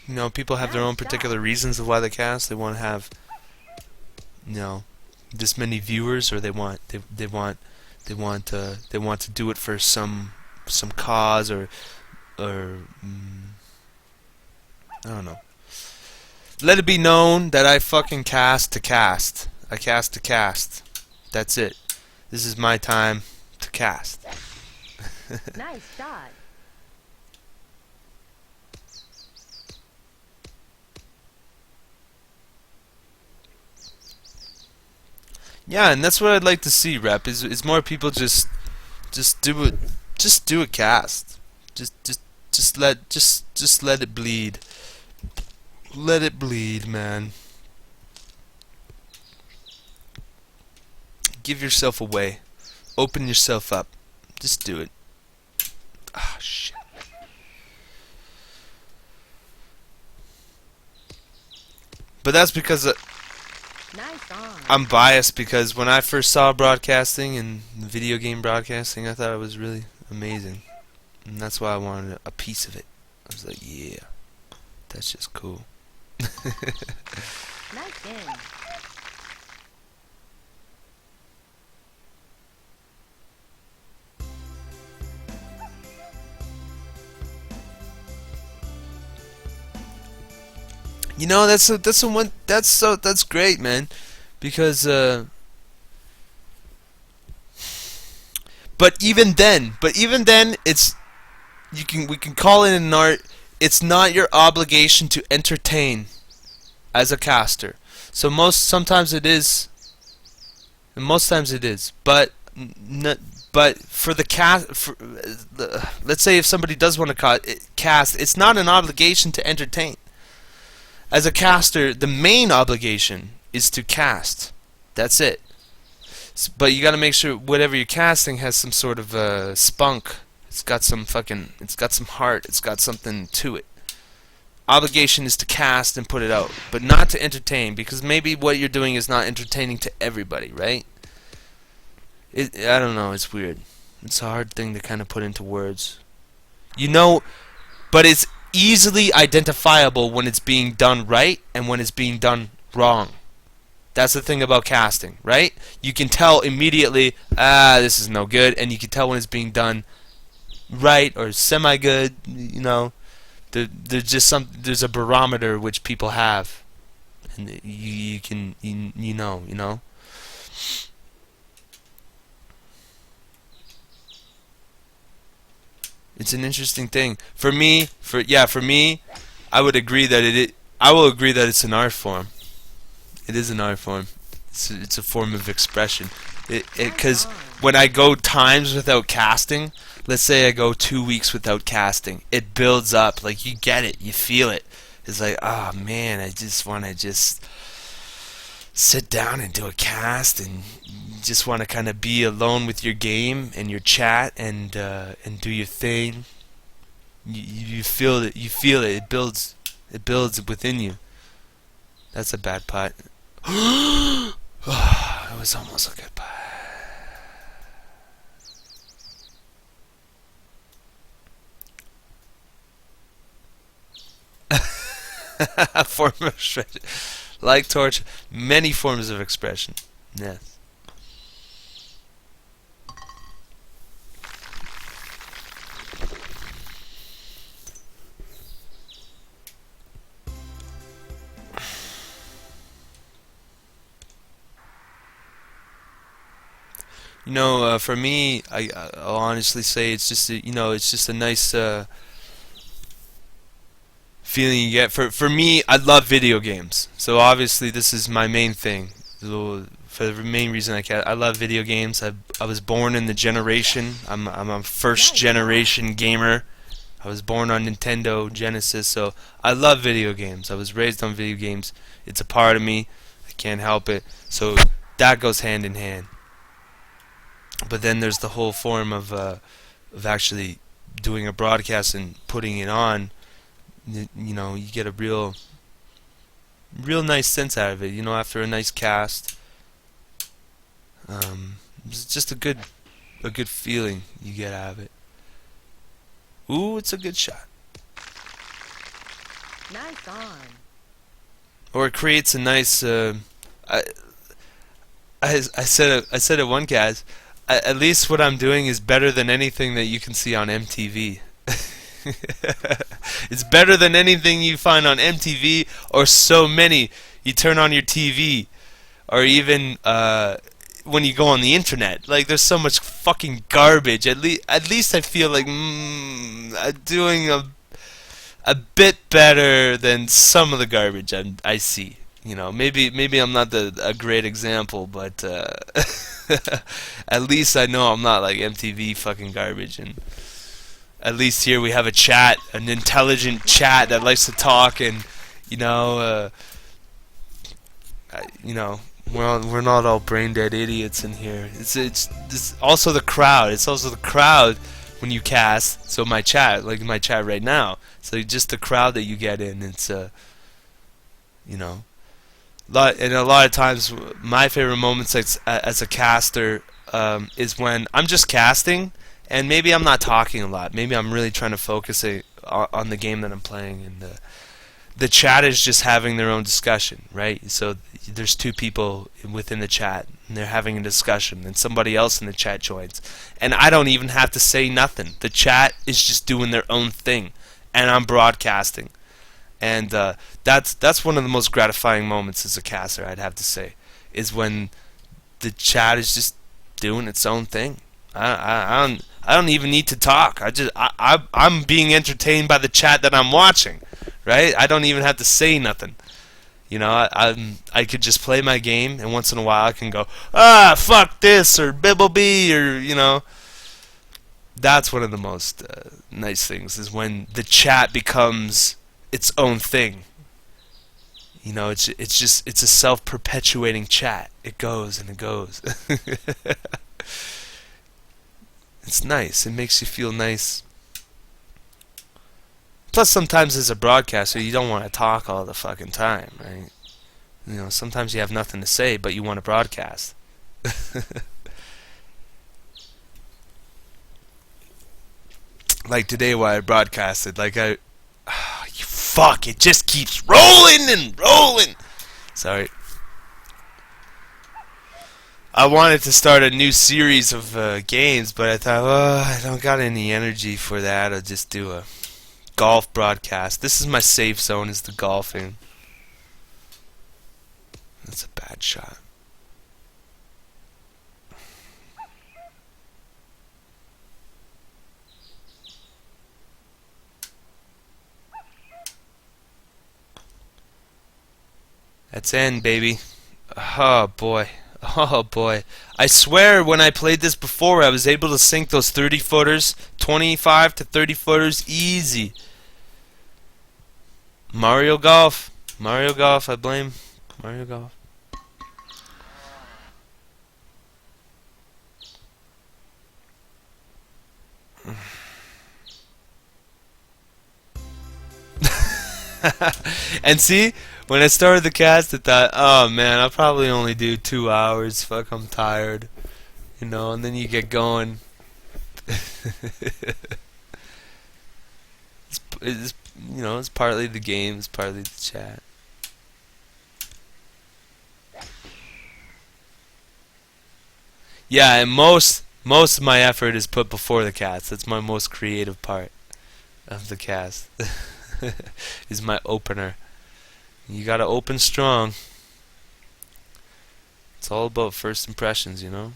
You know, people have their own particular reasons of why they cast. They want to have, you know, this many viewers, or they want to do it for some cause, or I don't know. Let it be known that I fucking cast to cast. I cast to cast. That's it. This is my time to cast. Nice shot. Yeah, and that's what I'd like to see, Rep. Is more people just do it. Just do a cast. Just let it bleed. Let it bleed, man. Give yourself away. Open yourself up. Just do it. Ah, shit. But that's because I'm biased, because when I first saw broadcasting and video game broadcasting, I thought it was really amazing. And that's why I wanted a piece of it. I was like, yeah, that's just cool. Nice game. You know, that's great, man, because but even then it's we can call it an art. It's not your obligation to entertain as a caster. So sometimes it is, and most times it is. But for the cast, let's say if somebody does want to cast, it's not an obligation to entertain. As a caster, the main obligation is to cast. That's it. But you got to make sure whatever you're casting has some sort of spunk. It's got some heart. It's got something to it. Obligation is to cast and put it out, but not to entertain, because maybe what you're doing is not entertaining to everybody, right? I don't know. It's weird. It's a hard thing to kind of put into words. You know, but it's easily identifiable when it's being done right and when it's being done wrong. That's the thing about casting, right? You can tell immediately, this is no good, and you can tell when it's being done right or semi-good. You know, there's a barometer which people have, and you know. It's an interesting thing. For me, I would agree that I will agree that it's an art form. It is an art form. It's a form of expression. Because when I go times without casting, let's say I go 2 weeks without casting, it builds up. Like, you get it, you feel it. It's like, oh man, I just want to sit down and do a cast, and just want to kind of be alone with your game and your chat, and do your thing. You feel it. You feel it. It builds within you. That's a bad putt. It was almost a goodbye. A form of expression. Like torture. Many forms of expression. Yes. You know, for me, I'll honestly say it's just it's just a nice feeling you get. For me, I love video games, so obviously this is my main thing. So for the main reason I love video games. I was born in the generation. I'm a first generation gamer. I was born on Nintendo Genesis, so I love video games. I was raised on video games. It's a part of me. I can't help it. So that goes hand in hand. But then there's the whole form of actually doing a broadcast and putting it on. You get a real nice sense out of it. After a nice cast, it's just a good feeling you get out of it. Ooh, it's a good shot. Nice on. Or it creates a nice. I said it one guys. At least what I'm doing is better than anything that you can see on MTV. It's better than anything you find on MTV or so many. You turn on your TV, or even when you go on the internet. Like, there's so much fucking garbage. At least I feel like I'm doing a bit better than some of the garbage I see. Maybe I'm not a great example, but at least I know I'm not like MTV fucking garbage. And at least here we have a chat, an intelligent chat that likes to talk, and we're not all brain dead idiots in here. It's also the crowd. It's also the crowd when you cast. So my chat, like my chat right now. So just the crowd that you get in. It's and a lot of times, my favorite moments as a caster is when I'm just casting, and maybe I'm not talking a lot. Maybe I'm really trying to focus on the game that I'm playing, and the chat is just having their own discussion, right? So there's two people within the chat, and they're having a discussion, and somebody else in the chat joins, and I don't even have to say nothing. The chat is just doing their own thing, and I'm broadcasting. And that's one of the most gratifying moments as a caster, I'd have to say, is when the chat is just doing its own thing. I don't even need to talk. I'm being entertained by the chat that I'm watching, right? I don't even have to say nothing. I could just play my game, and once in a while I can go, fuck this, or bibblebee, or That's one of the most nice things, is when the chat becomes its own thing. It's a self-perpetuating chat. It goes and it goes. It's nice. It makes you feel nice. Plus, sometimes as a broadcaster, you don't want to talk all the fucking time, right? Sometimes you have nothing to say, but you want to broadcast. Like today, while I broadcasted, fuck, it just keeps rolling and rolling. Sorry. I wanted to start a new series of games, but I thought, I don't got any energy for that. I'll just do a golf broadcast. This is my safe zone, is the golfing. That's a bad shot. That's in, baby. Oh boy. Oh boy. I swear when I played this before, I was able to sink those 30 footers, 25 to 30 footers easy. Mario Golf. Mario Golf, I blame Mario Golf. And see, When I started the cast, I thought, oh man, I'll probably only do 2 hours. Fuck, I'm tired. You know, and then you get going. it's, you know, it's partly the game, it's partly the chat. Yeah, and most of my effort is put before the cast. That's my most creative part of the cast. Is my opener. You gotta open strong. It's all about first impressions, you know?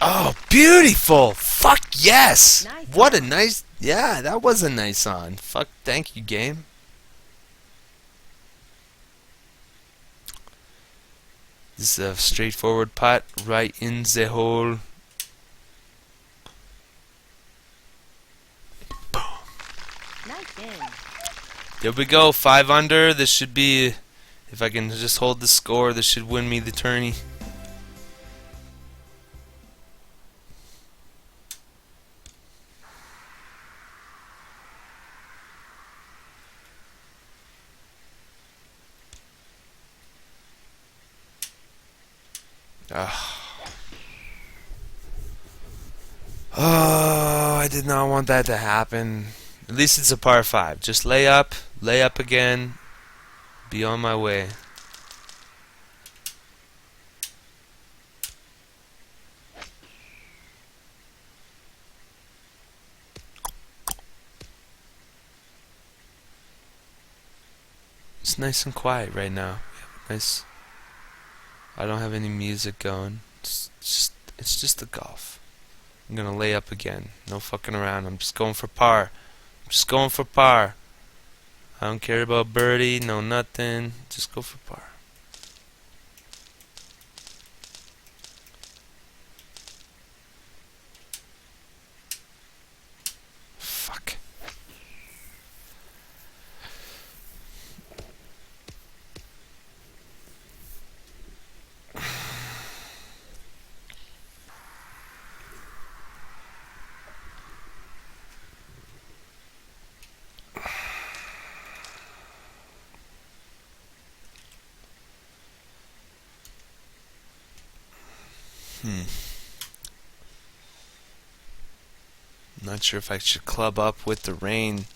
Oh, beautiful! Fuck yes! Nice what on. A nice... Yeah, that was a nice on. Fuck, thank you, game. This is a straightforward putt right in the hole. Boom. Nice in. There we go, 5 under. This should be... If I can just hold the score, this should win me the tourney. Oh, I did not want that to happen. At least it's a par 5. Just lay up again, be on my way. It's nice and quiet right now. Nice. I don't have any music going. It's just the golf. I'm gonna lay up again. No fucking around. I'm just going for par. I'm just going for par. I don't care about birdie. No nothing. Just go for par. Fuck. Not sure if I should club up with the rain.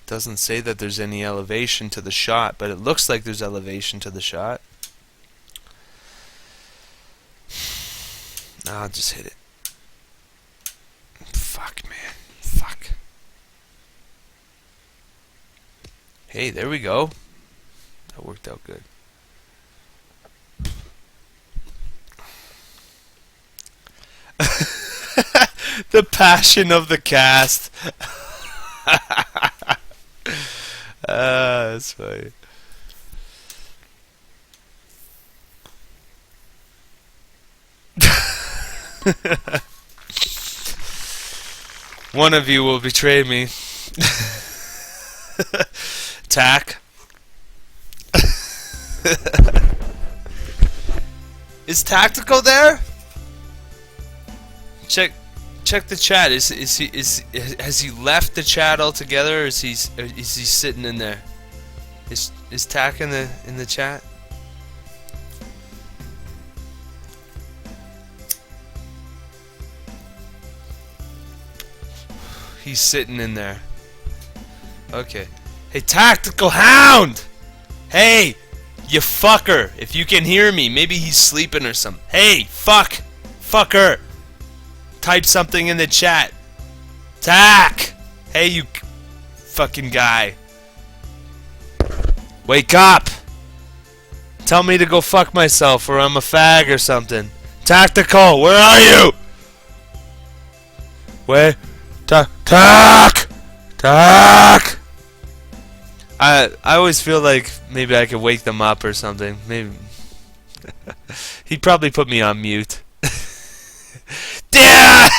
Doesn't say that there's any elevation to the shot, but it looks like there's elevation to the shot. I'll just hit it. Fuck, man. Fuck. Hey, there we go. That worked out good. The passion of the cast. That's funny. One of you will betray me. Tack. Is Tactical there? Check the chat. Has he left the chat altogether, or is he sitting in there? Is Tack in the chat? He's sitting in there. Okay. Hey, Tactical Hound! Hey, you fucker! If you can hear me, maybe he's sleeping or something. Hey, fucker! Type something in the chat. Tack! Hey, you fucking guy. Wake up! Tell me to go fuck myself, or I'm a fag or something. Tactical, where are you? Where? Tack! I always feel like maybe I could wake them up or something. Maybe. He'd probably put me on mute. Yeah!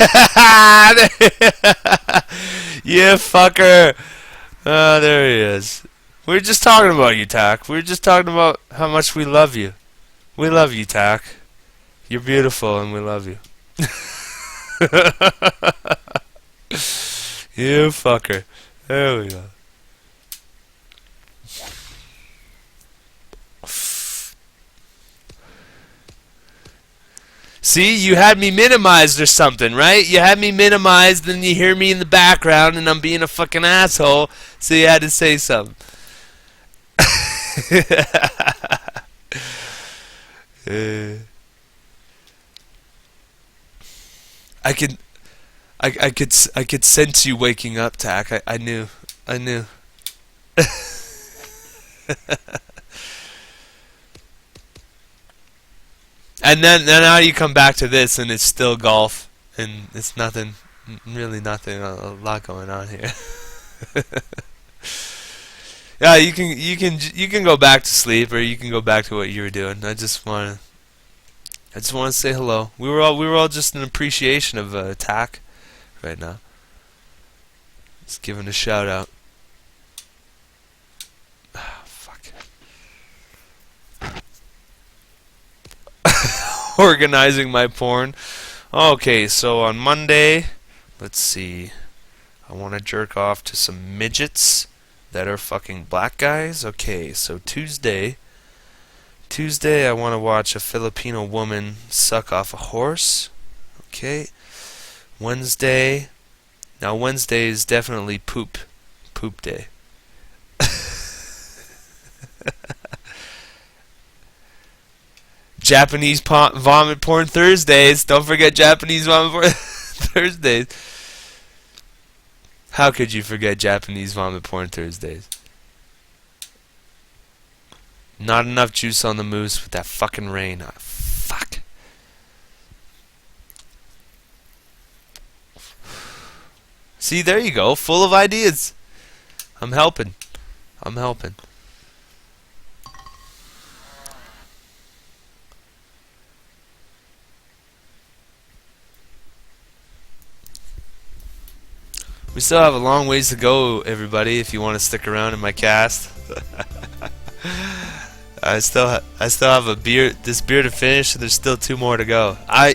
You fucker. Oh, there he is. We were just talking about you, Tak. We were just talking about how much we love you. We love you, Tak. You're beautiful and we love you. You fucker. There we go. See, you had me minimized or something, right? You had me minimized, and you hear me in the background, and I'm being a fucking asshole, so you had to say something. I could sense you waking up, Tak. I knew. And then now you come back to this, and it's still golf, and it's nothing, really nothing. A lot going on here. Yeah, you can go back to sleep, or you can go back to what you were doing. I just want to say hello. We were all just in appreciation of Tak right now. Just giving a shout out. Organizing my porn. Okay, so on Monday, let's see. I want to jerk off to some midgets that are fucking black guys. Okay, so Tuesday I want to watch a Filipino woman suck off a horse. Okay. Wednesday. Now Wednesday is definitely poop day. Japanese vomit porn Thursdays. Don't forget Japanese vomit porn Thursdays. How could you forget Japanese vomit porn Thursdays? Not enough juice on the moose with that fucking rain. Oh, fuck. See, there you go. Full of ideas. I'm helping. We still have a long ways to go, everybody, if you want to stick around in my cast. I still have this beer to finish, and there's still 2 more to go. I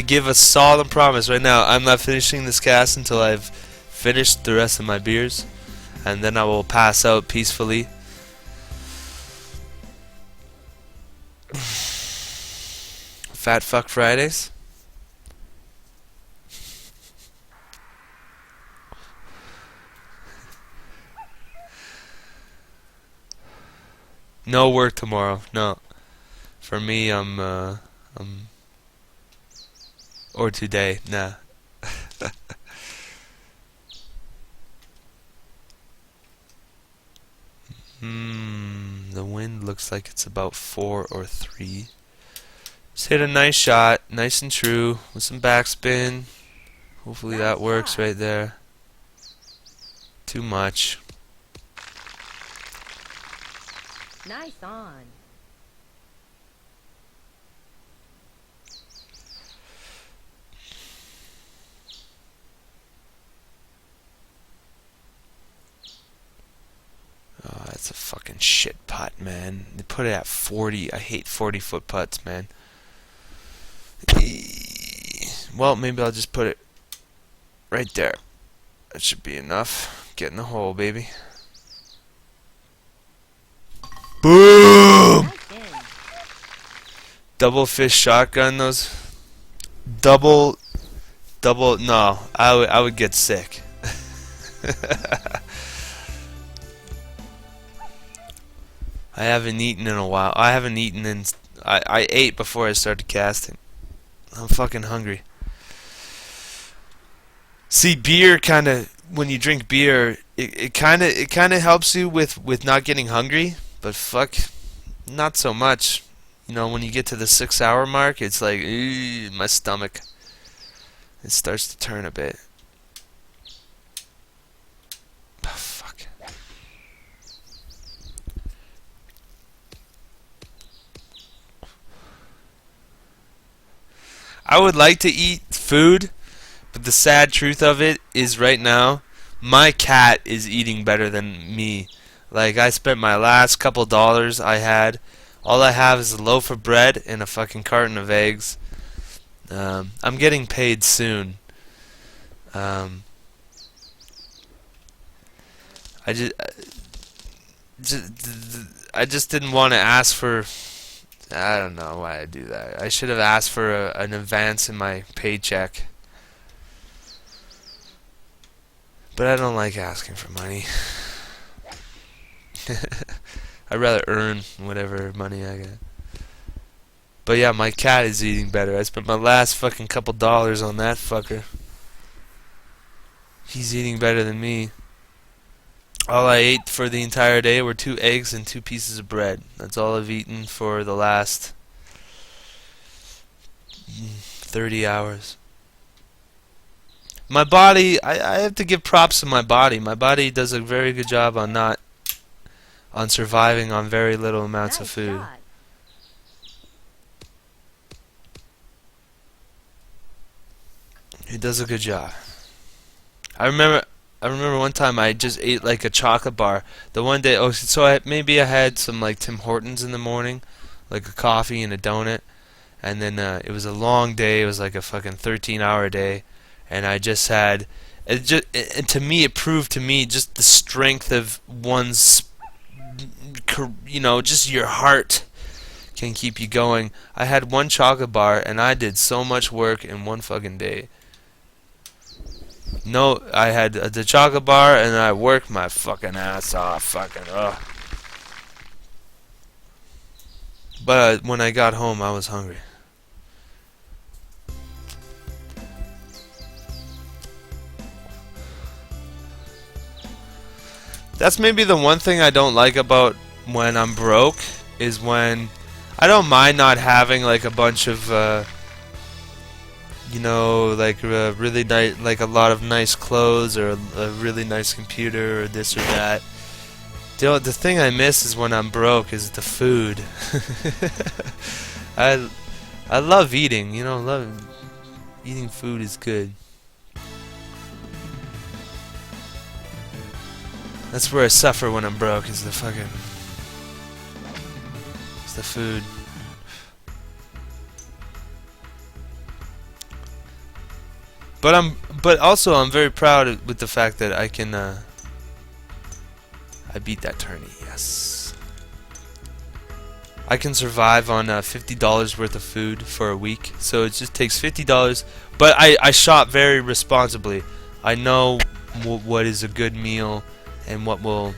give a solemn promise right now, I'm not finishing this cast until I've finished the rest of my beers, and then I will pass out peacefully. Fat Fuck Fridays. No work tomorrow. No. For me, or today. Nah. The wind looks like it's about 4 or 3. Just hit a nice shot, nice and true, with some backspin. Hopefully that works right there. Too much. Nice on. Oh, that's a fucking shit putt, man. They put it at 40. I hate 40-foot putts, man. Well, maybe I'll just put it right there. That should be enough. Get in the hole, baby. Boom! Double fish shotgun those. Double. No, I would get sick. I haven't eaten in a while. I ate before I started casting. I'm fucking hungry. See, beer when you drink beer, it kind of helps you with not getting hungry, but fuck, not so much. You know, when you get to the 6-hour mark, it's like, my stomach, it starts to turn a bit. Oh, fuck. I would like to eat food, But the sad truth of it is right now, my cat is eating better than me. Like, I spent my last couple dollars I had. All I have is a loaf of bread and a fucking carton of eggs. I'm getting paid soon. I just didn't want to ask for. I don't know why I do that. I should have asked for an advance in my paycheck. But I don't like asking for money. I'd rather earn whatever money I get. But yeah, my cat is eating better. I spent my last fucking couple dollars on that fucker. He's eating better than me. All I ate for the entire day were 2 eggs and 2 pieces of bread. That's all I've eaten for the last 30 hours. My body, I have to give props to my body. My body does a very good job on surviving on very little amounts of food. It does a good job. I remember one time I just ate like a chocolate bar. The one day, maybe I had some like Tim Hortons in the morning, like a coffee and a donut, and then it was a long day. It was like a fucking 13-hour day, and I just had. And to me, it proved to me just the strength of one's, just your heart can keep you going. I had one chocolate bar, and I did so much work in one fucking day. No, I had the chocolate bar, and I worked my fucking ass off. But when I got home, I was hungry. That's maybe the one thing I don't like about when I'm broke, is when I don't mind not having like a bunch of really nice, like a lot of nice clothes or a really nice computer or this or that. The thing I miss is when I'm broke is the food. I love eating, eating food is good. That's where I suffer when I'm broke, is the food. But also I'm very proud with the fact that I can I beat that tourney. Yes, I can survive on $50 worth of food for a week. So it just takes $50. But I shop very responsibly. I know what is a good meal and what will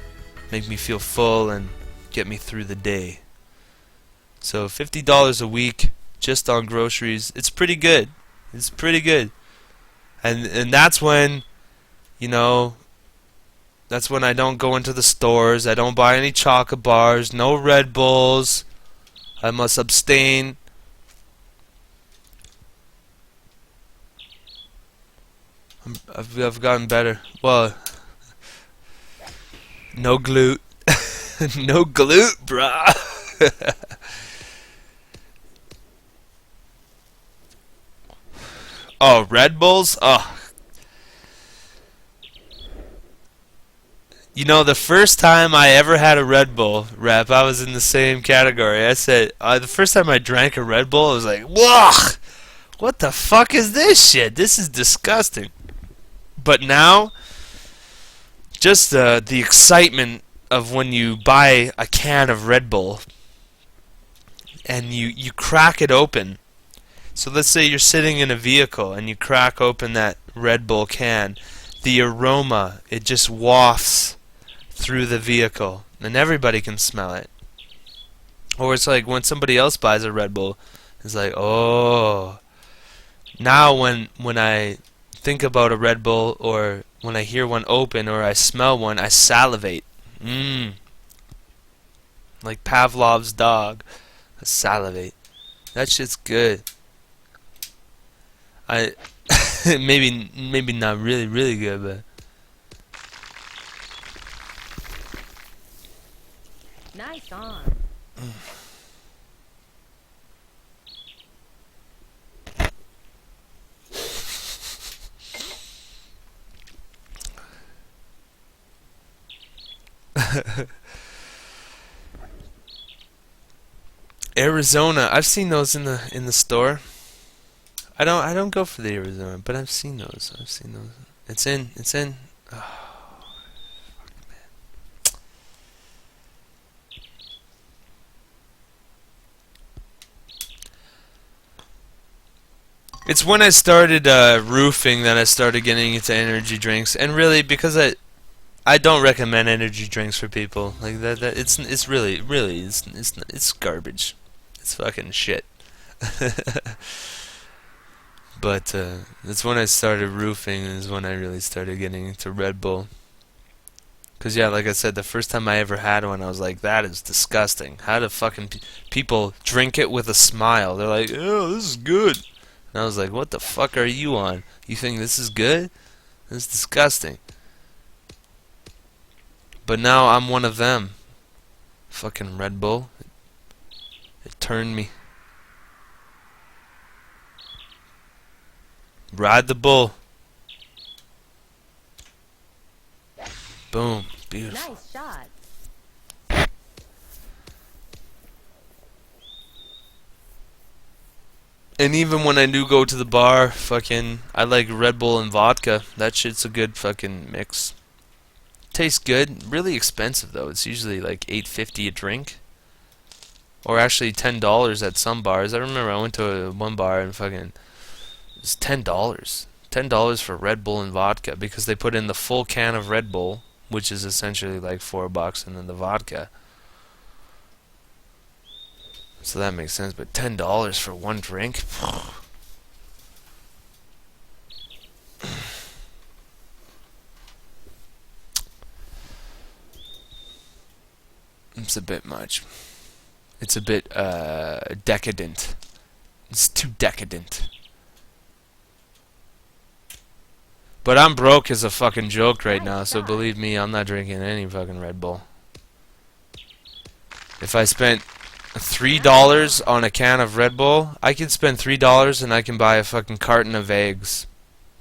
make me feel full and get me through the day. So $50 a week just on groceries, it's pretty good. It's pretty good. And that's when, that's when I don't go into the stores. I don't buy any chocolate bars, no Red Bulls. I must abstain. I've gotten better. Well, no glute. No glute, brah. Oh, Red Bulls? Oh. The first time I ever had a Red Bull rep, I was in the same category. I said, the first time I drank a Red Bull, I was like, whoa! What the fuck is this shit? This is disgusting. But now, just the excitement of when you buy a can of Red Bull and you crack it open. So let's say you're sitting in a vehicle and you crack open that Red Bull can. The aroma, it just wafts through the vehicle and everybody can smell it. Or it's like when somebody else buys a Red Bull, it's like, oh. Now when I think about a Red Bull, or when I hear one open or I smell one, I salivate. Like Pavlov's dog. I salivate. That shit's good. Maybe not really good, but nice on. Arizona, I've seen those in the store. I don't go for the Arizona, but I've seen those. It's in. Oh, it's when I started roofing that I started getting into energy drinks, and really because I don't recommend energy drinks for people like that. It's really it's garbage. It's fucking shit. But that's when I started roofing, is when I really started getting into Red Bull. Cause yeah, like I said, the first time I ever had one, I was like, that is disgusting. How do fucking people drink it with a smile? They're like, oh, this is good. And I was like, what the fuck are you on? You think this is good? This is disgusting. But now I'm one of them. Fucking Red Bull. It turned me. Ride the bull. Boom. Beautiful. Nice shot. And even when I do go to the bar, fucking, I like Red Bull and vodka. That shit's a good fucking mix. Tastes good. Really expensive though. It's usually like $8.50 a drink. Or actually $10 at some bars. I remember I went to one bar and fucking it was $10. $10 for Red Bull and vodka because they put in the full can of Red Bull, which is essentially like $4, and then the vodka. So that makes sense, but $10 for one drink? It's a bit much. It's a bit decadent. It's too decadent. But I'm broke as a fucking joke right now, so believe me, I'm not drinking any fucking Red Bull. If I spent $3 on a can of Red Bull, I could spend $3 and I can buy a fucking carton of eggs.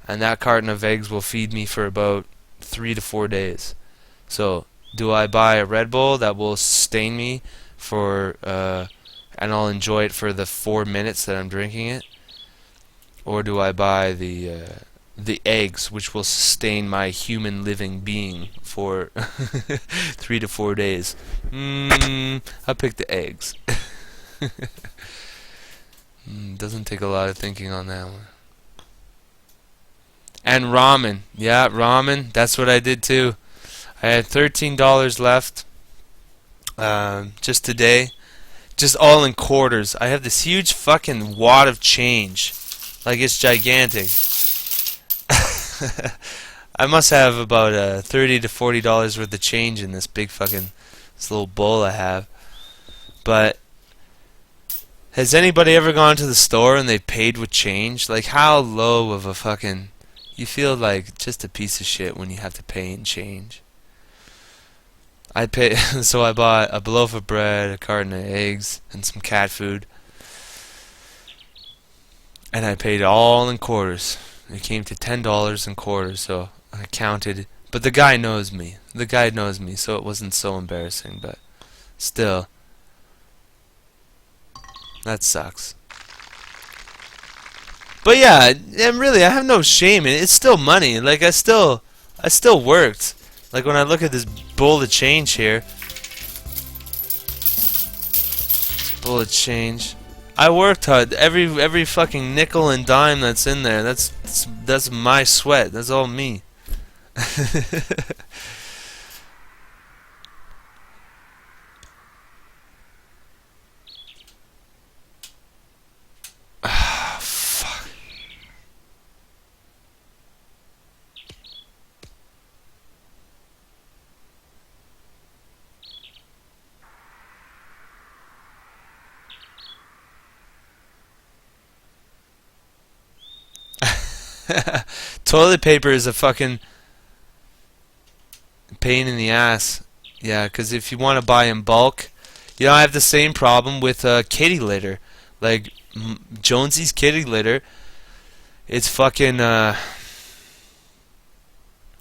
And that carton of eggs will feed me for about 3 to 4 days. So, do I buy a Red Bull that will sustain me for, and I'll enjoy it for the 4 minutes that I'm drinking it? Or do I buy the eggs, which will sustain my human living being for 3 to 4 days? I'll pick the eggs. Doesn't take a lot of thinking on that one. And ramen. Yeah, ramen. That's what I did too. I had $13 left just today. Just all in quarters. I have this huge fucking wad of change. Like it's gigantic. I must have about $30 to $40 worth of change in this big fucking this little bowl I have. But has anybody ever gone to the store and they paid with change? Like how low of a fucking... You feel like just a piece of shit when you have to pay in change. I pay, so I bought a loaf of bread, a carton of eggs, and some cat food. And I paid all in quarters. It came to $10 in quarters, so I counted. But the guy knows me. The guy knows me, so it wasn't so embarrassing, but still. That sucks. But yeah, and really, I have no shame in it. It's still money. Like, I still worked. Like, when I look at this bowl of change here. Bowl of change. I worked hard. Every fucking nickel and dime that's in there, that's my sweat. That's all me. Ah, fuck. Toilet paper is a fucking pain in the ass. Yeah, because if you want to buy in bulk, you know, I have the same problem with kitty litter. Like Jonesy's kitty litter, it's fucking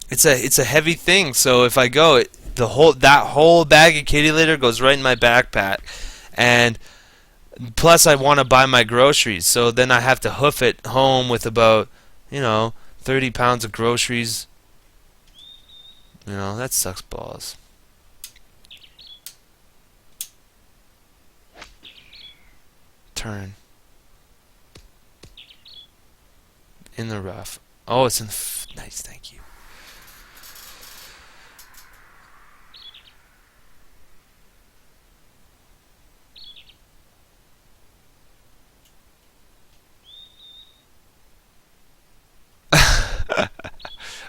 it's a heavy thing. So if I go, that whole bag of kitty litter goes right in my backpack, and plus I want to buy my groceries, so then I have to hoof it home with about 30 pounds of groceries. That sucks balls. Turn. In the rough. Oh, it's in nice, thank you.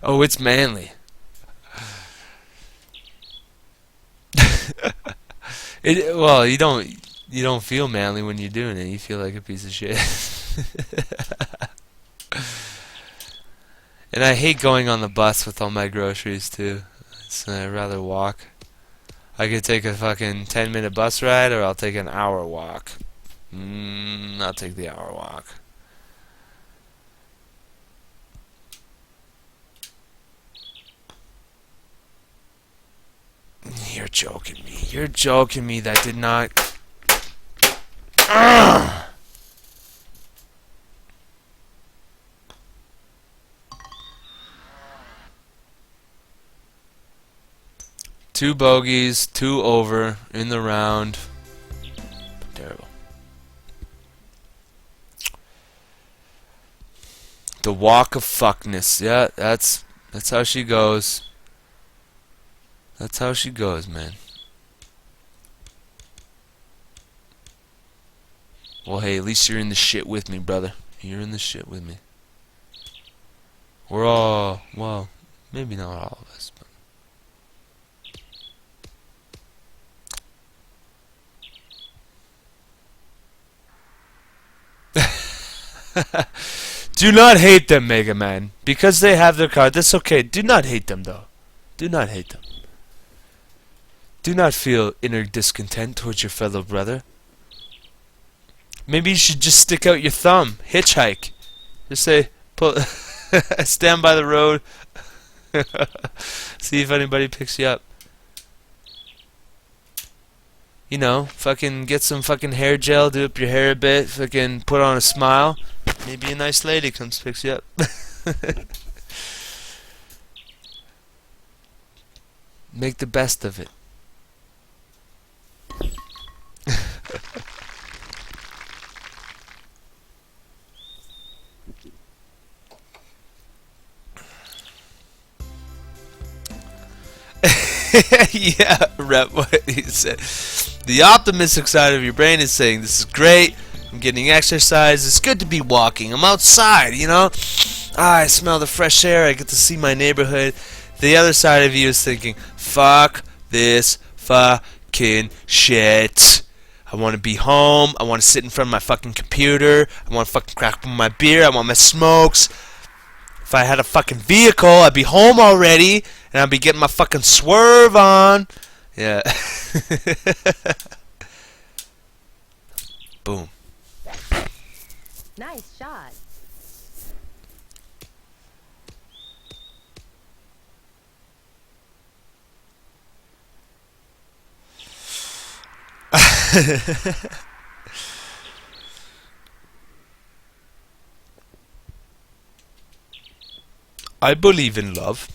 Oh, it's manly. Well, you don't feel manly when you're doing it. You feel like a piece of shit. And I hate going on the bus with all my groceries too. So I'd rather walk. I could take a fucking 10-minute bus ride, or I'll take an hour walk. I'll take the hour walk. You're joking me. You're joking me. That did not... Ugh! Two bogeys, 2 over in the round. Terrible. The walk of fuckness. Yeah, that's how she goes. That's how she goes, man. Well, hey, at least you're in the shit with me, brother. You're in the shit with me. We're all, well, maybe not all of us, but... Do not hate them, Mega Man. Because they have their card, that's okay. Do not hate them, though. Do not hate them. Do not feel inner discontent towards your fellow brother. Maybe you should just stick out your thumb. Hitchhike. Just say, pull, stand by the road. See if anybody picks you up. Fucking get some fucking hair gel, do up your hair a bit, fucking put on a smile. Maybe a nice lady comes picks you up. Make the best of it. Yeah, Rep, what he said. The optimistic side of your brain is saying, this is great, I'm getting exercise, it's good to be walking, I'm outside, I smell the fresh air, I get to see my neighborhood. The other side of you is thinking, fuck this fucking shit. I want to be home, I want to sit in front of my fucking computer, I want to fucking crack open my beer, I want my smokes. If I had a fucking vehicle, I'd be home already, and I'd be getting my fucking swerve on. Yeah. Boom. Nice shot. I believe in love.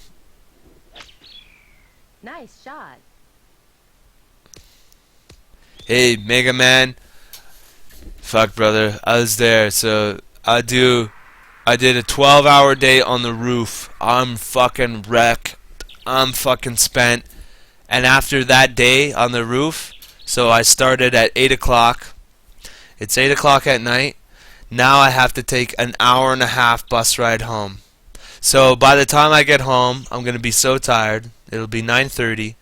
Nice shot. Hey, Mega Man. Fuck, brother. I was there, so I did a 12-hour day on the roof. I'm fucking wrecked. I'm fucking spent. And after that day on the roof, so I started at 8 o'clock. It's 8 o'clock at night. Now I have to take an hour and a half bus ride home. So by the time I get home, I'm going to be so tired. It'll be 9:30.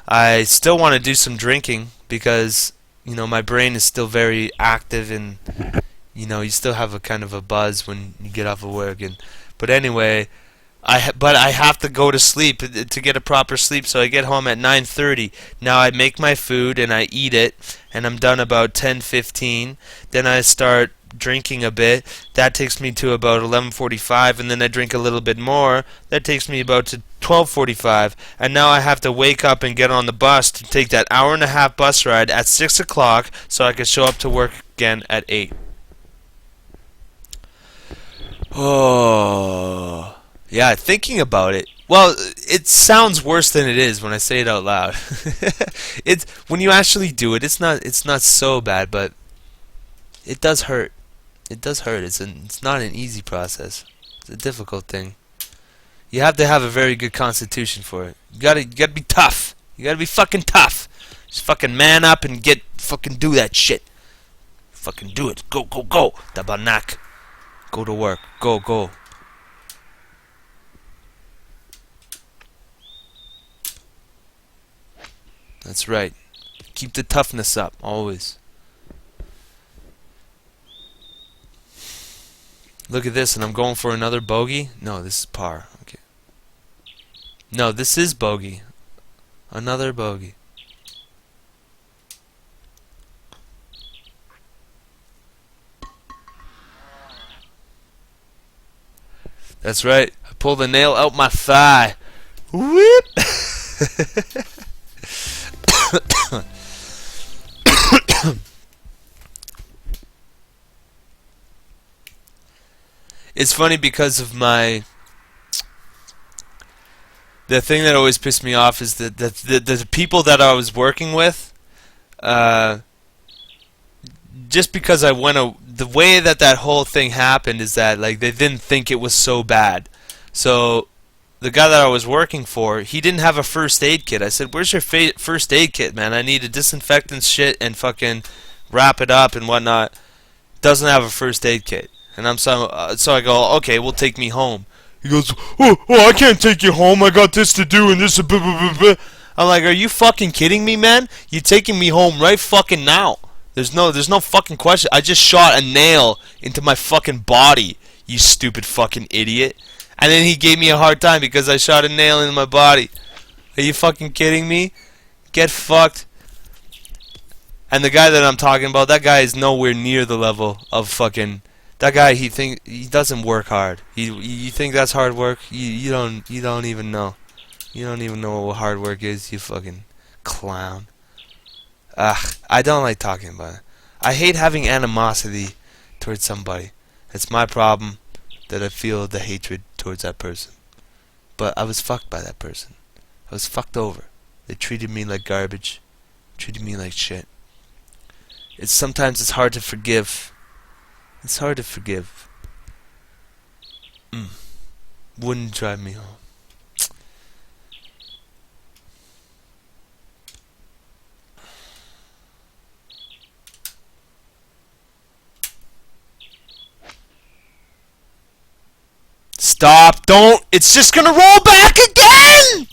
I still want to do some drinking because, my brain is still very active and, you still have a kind of a buzz when you get off of work. But anyway, I have to go to sleep to get a proper sleep, so I get home at 9:30. Now I make my food and I eat it, and I'm done about 10:15. Then I start drinking a bit. That takes me to about 11:45, and then I drink a little bit more. That takes me about to 12:45, and now I have to wake up and get on the bus to take that hour-and-a-half bus ride at 6 o'clock so I can show up to work again at 8. Oh, yeah, thinking about it. Well, it sounds worse than it is when I say it out loud. It's when you actually do it, it's not so bad, but it does hurt. It does hurt. It's not an easy process. It's a difficult thing. You have to have a very good constitution for it. You gotta be tough. You gotta be fucking tough. Just fucking man up and fucking do that shit. Fucking do it. Go, go, go. Tabanak. Go to work. Go, go. That's right. Keep the toughness up, always. Look at this, and I'm going for another bogey. No, this is par. Okay. No, this is bogey. Another bogey. That's right. I pulled the nail out my thigh. Whoop! It's funny because of the thing that always pissed me off is that the people that I was working with, just because I the way that whole thing happened is that like they didn't think it was so bad. So the guy that I was working for, he didn't have a first aid kit. I said, "Where's your first aid kit, man? I need a disinfectant shit and fucking wrap it up and whatnot." Doesn't have a first aid kit. And so I go, "Okay, well, take me home." He goes, oh, I can't take you home. I got this to do and this. Blah, blah, blah, blah. I'm like, are you fucking kidding me, man? You're taking me home right fucking now. There's no fucking question. I just shot a nail into my fucking body, you stupid fucking idiot. And then he gave me a hard time because I shot a nail into my body. Are you fucking kidding me? Get fucked. And the guy that I'm talking about, that guy is nowhere near the level of fucking... That guy, he doesn't work hard. You think that's hard work? You don't even know. You don't even know what hard work is, you fucking clown. Ugh, I don't like talking about it. I hate having animosity towards somebody. It's my problem that I feel the hatred towards that person. But I was fucked by that person. I was fucked over. They treated me like garbage. Treated me like shit. Sometimes it's hard to forgive. It's hard to forgive. Wouldn't drive me home. Stop! Don't! It's just gonna roll back again!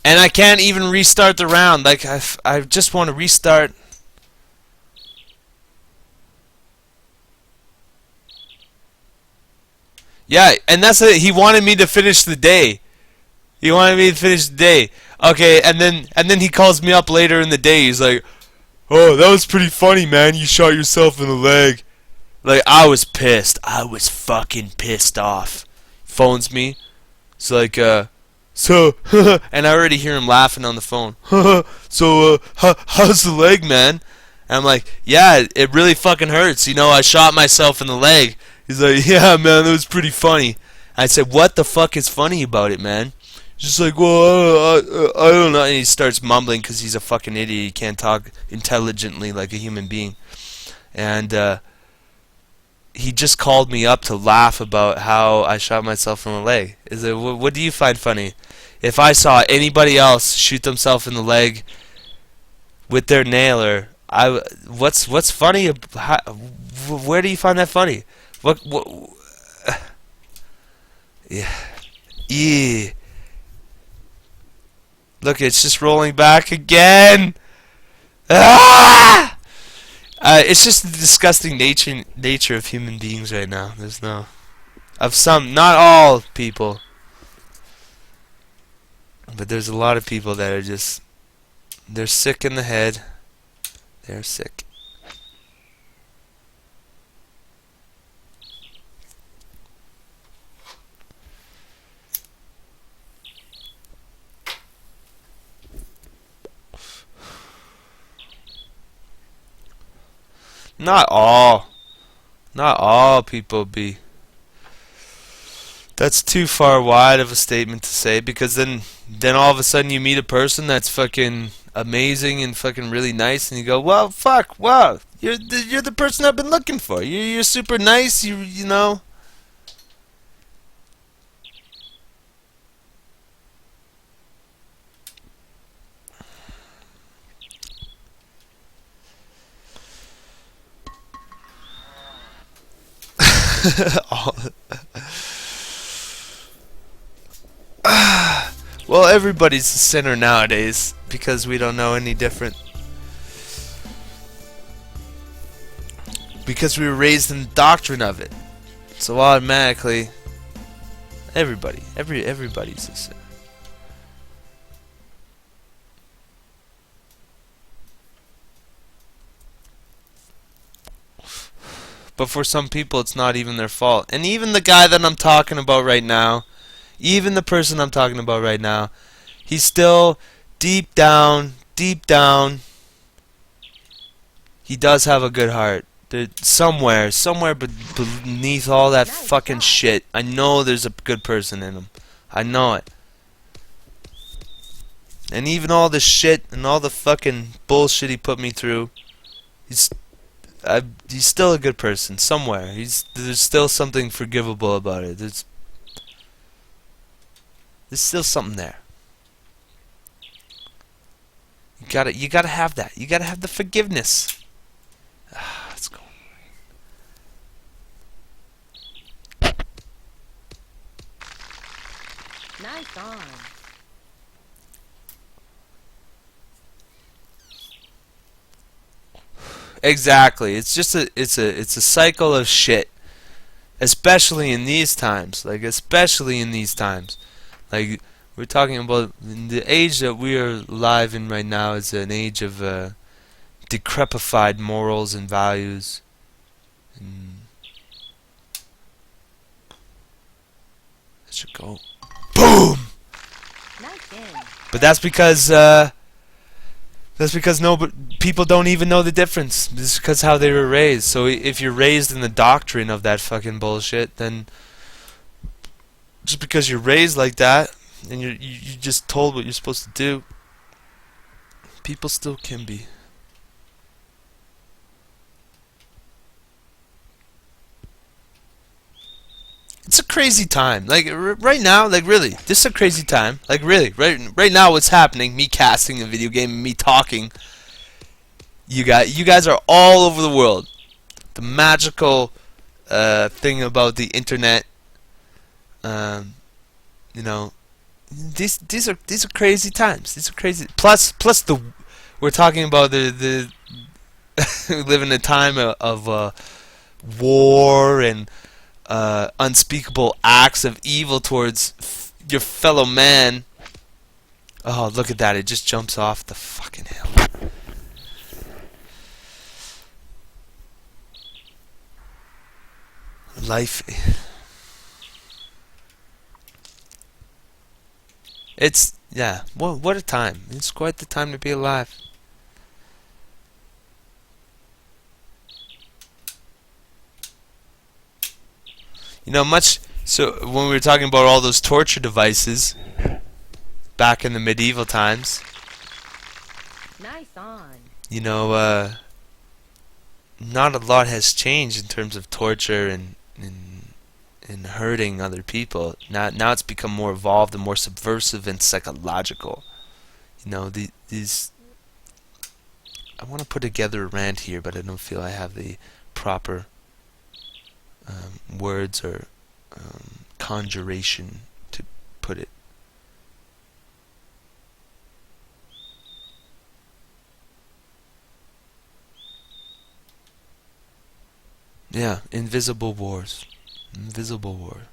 And I can't even restart the round. Like, I just want to restart. Yeah, and that's it. He wanted me to finish the day. He wanted me to finish the day. Okay, and then he calls me up later in the day. He's like, "Oh, that was pretty funny, man. You shot yourself in the leg." Like, I was pissed. I was fucking pissed off. Phones me. It's like, so, and I already hear him laughing on the phone. So, how's the leg, man? And I'm like, yeah, it really fucking hurts. You know, I shot myself in the leg. He's like, yeah, man, that was pretty funny. I said, what the fuck is funny about it, man? He's just like, well, I don't know. And he starts mumbling because he's a fucking idiot. He can't talk intelligently like a human being. And he just called me up to laugh about how I shot myself in the leg. Is it, what do you find funny? If I saw anybody else shoot themselves in the leg with their nailer, what's funny? Where do you find that funny? What yeah. Yeah. Look, it's just rolling back again. Ah! It's just the disgusting nature of human beings right now. There's no Of some, not all people. But there's a lot of people that are just, they're sick in the head. They're sick. Not all. Not all people be. That's too far wide of a statement to say, because then all of a sudden you meet a person that's fucking amazing and fucking really nice, and you go, well, fuck, wow, you're the person I've been looking for. You're super nice. You know. Well, everybody's a sinner nowadays because we don't know any different. Because we were raised in the doctrine of it. So automatically, everybody's a sinner. But for some people, it's not even their fault. And even the guy that I'm talking about right now, even the person I'm talking about right now, he's still deep down, he does have a good heart. Somewhere beneath all that fucking shit, I know there's a good person in him. I know it. And even all the shit and all the fucking bullshit he put me through, he's still a good person somewhere. There's still something forgivable about it. There's still something there. You gotta have that. You gotta have the forgiveness. Let's go. Nice on. Exactly. It's just it's a cycle of shit. Especially in these times. Like, we're talking about the age that we are alive in right now is an age of decrepified morals and values. And that should go. Boom! But that's because people don't even know the difference. This is because how they were raised. So if you're raised in the doctrine of that fucking bullshit, then just because you're raised like that and you just told what you're supposed to do, people still can be. It's a crazy time. Like right now, like really, this is a crazy time. Like really, right now, what's happening? Me casting a video game, and me talking. You guys are all over the world. The magical thing about the internet. You know, these are crazy times. These are crazy. Plus we're talking about the we live in a time of war and unspeakable acts of evil towards your fellow man. Oh, look at that. It just jumps off the fucking hill. Life. It's, yeah, what a time. It's quite the time to be alive. You know, so when we were talking about all those torture devices back in the medieval times, Nice on. you know, not a lot has changed in terms of torture and hurting other people. Now it's become more evolved and more subversive and psychological. You know, these. I want to put together a rant here, but I don't feel I have the proper words or conjuration to put it. Yeah, invisible wars. Invisible ward.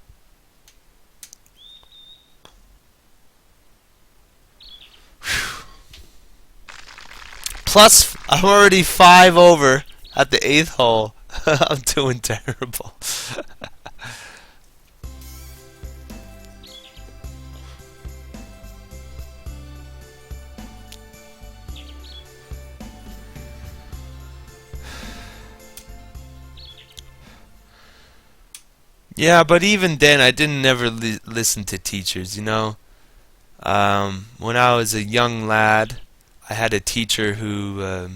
Plus, I'm already 5 over at the 8th hole. I'm doing terrible. Yeah, but even then, I didn't never listen to teachers, you know. When I was a young lad, I had a teacher who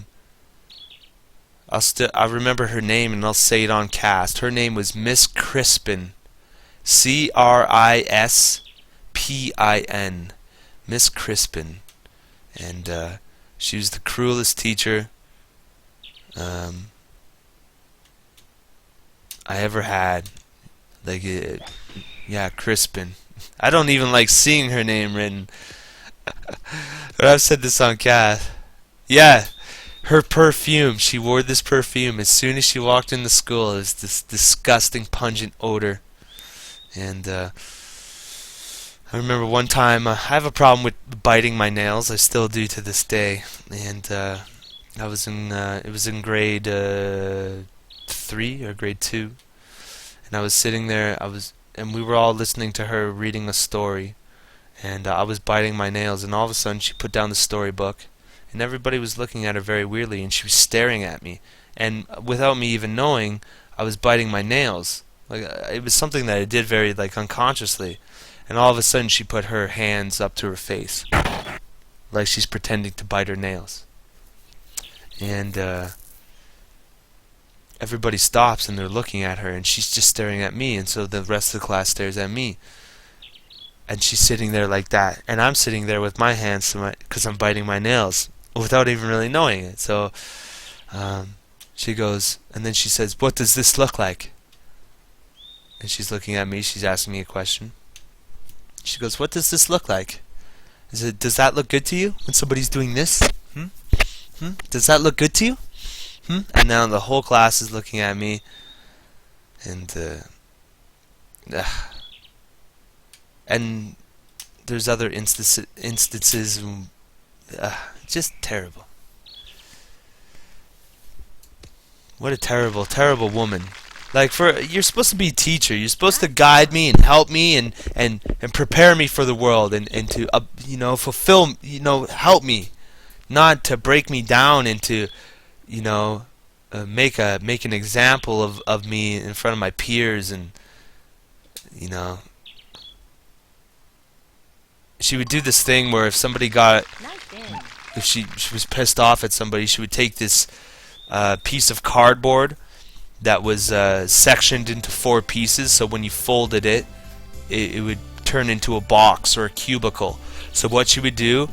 I remember her name, and I'll say it on cast. Her name was Miss Crispin, Crispin, Miss Crispin, and she was the cruelest teacher I ever had. Like, yeah, Crispin. I don't even like seeing her name written. But I've said this on cast. Yeah, her perfume. She wore this perfume as soon as she walked into school. It was this disgusting, pungent odor. And I remember one time, I have a problem with biting my nails. I still do to this day. And I was in, it was in grade 3 or grade 2. And I was sitting there, and we were all listening to her reading a story, and I was biting my nails, and all of a sudden she put down the storybook, and everybody was looking at her very weirdly, and she was staring at me, and without me even knowing, I was biting my nails. Like, it was something that I did very, like, unconsciously, and all of a sudden she put her hands up to her face, like she's pretending to bite her nails, and everybody stops and they're looking at her, and she's just staring at me, and so the rest of the class stares at me, and she's sitting there like that, and I'm sitting there with my hands because I'm biting my nails without even really knowing it. So she goes, and then she says, "What does this look like?" And she's looking at me, she's asking me a question. She goes, "What does this look like? Does that look good to you when somebody's doing this? Does that look good to you?" And now the whole class is looking at me, and there's other instances, just terrible. What a terrible, terrible woman. Like, you're supposed to be a teacher. You're supposed to guide me and help me and prepare me for the world and to fulfill, help me, not to break me down into, make an example of me in front of my peers, and she would do this thing where if somebody if she was pissed off at somebody, she would take this piece of cardboard that was sectioned into 4 pieces, so when you folded it, it would turn into a box or a cubicle. So what she would do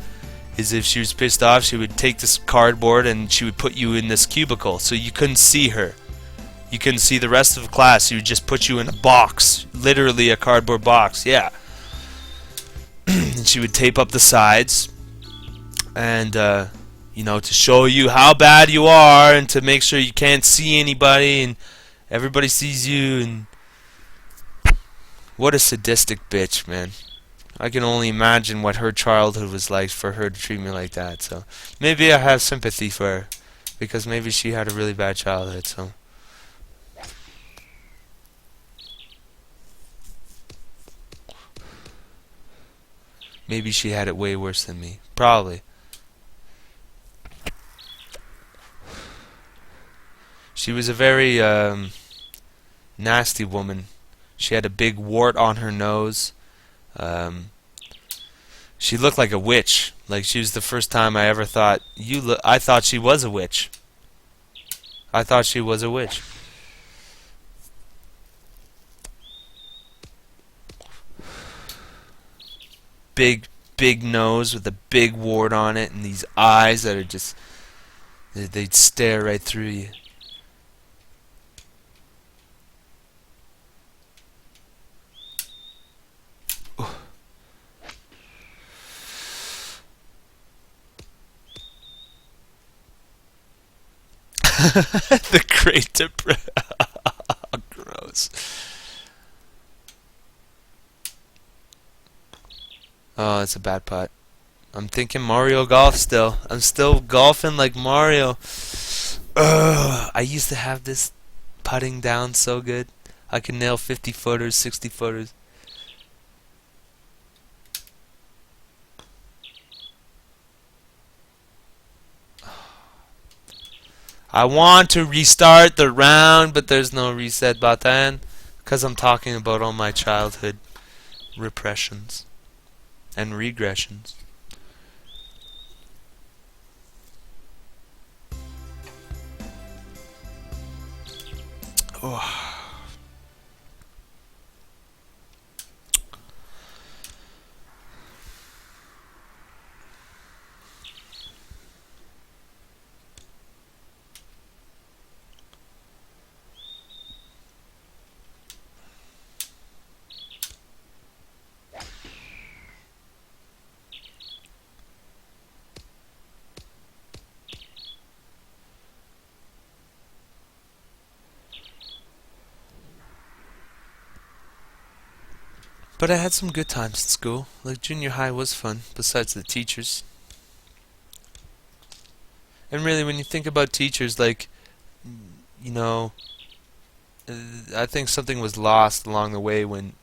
is, if she was pissed off, she would take this cardboard and she would put you in this cubicle, so you couldn't see her. You couldn't see the rest of the class. She would just put you in a box, literally a cardboard box, yeah. And she would tape up the sides, and to show you how bad you are, and to make sure you can't see anybody, and everybody sees you. And what a sadistic bitch, man. I can only imagine what her childhood was like for her to treat me like that. So maybe I have sympathy for her, because maybe she had a really bad childhood. So maybe she had it way worse than me. Probably. She was a very nasty woman. She had a big wart on her nose. She looked like a witch. Like, she was the first time I ever thought, I thought she was a witch. I thought she was a witch. Big nose with a big wart on it, and these eyes that are just, they'd stare right through you. The Great Depression. Gross. Oh, it's a bad putt. I'm thinking Mario Golf still. I'm still golfing like Mario. Ugh, I used to have this putting down so good. I could nail 50 footers, 60 footers. I want to restart the round, but there's no reset button because I'm talking about all my childhood repressions and regressions. Oh. But I had some good times at school. Like junior high was fun, besides the teachers. And really, when you think about teachers, like, you know, I think something was lost along the way when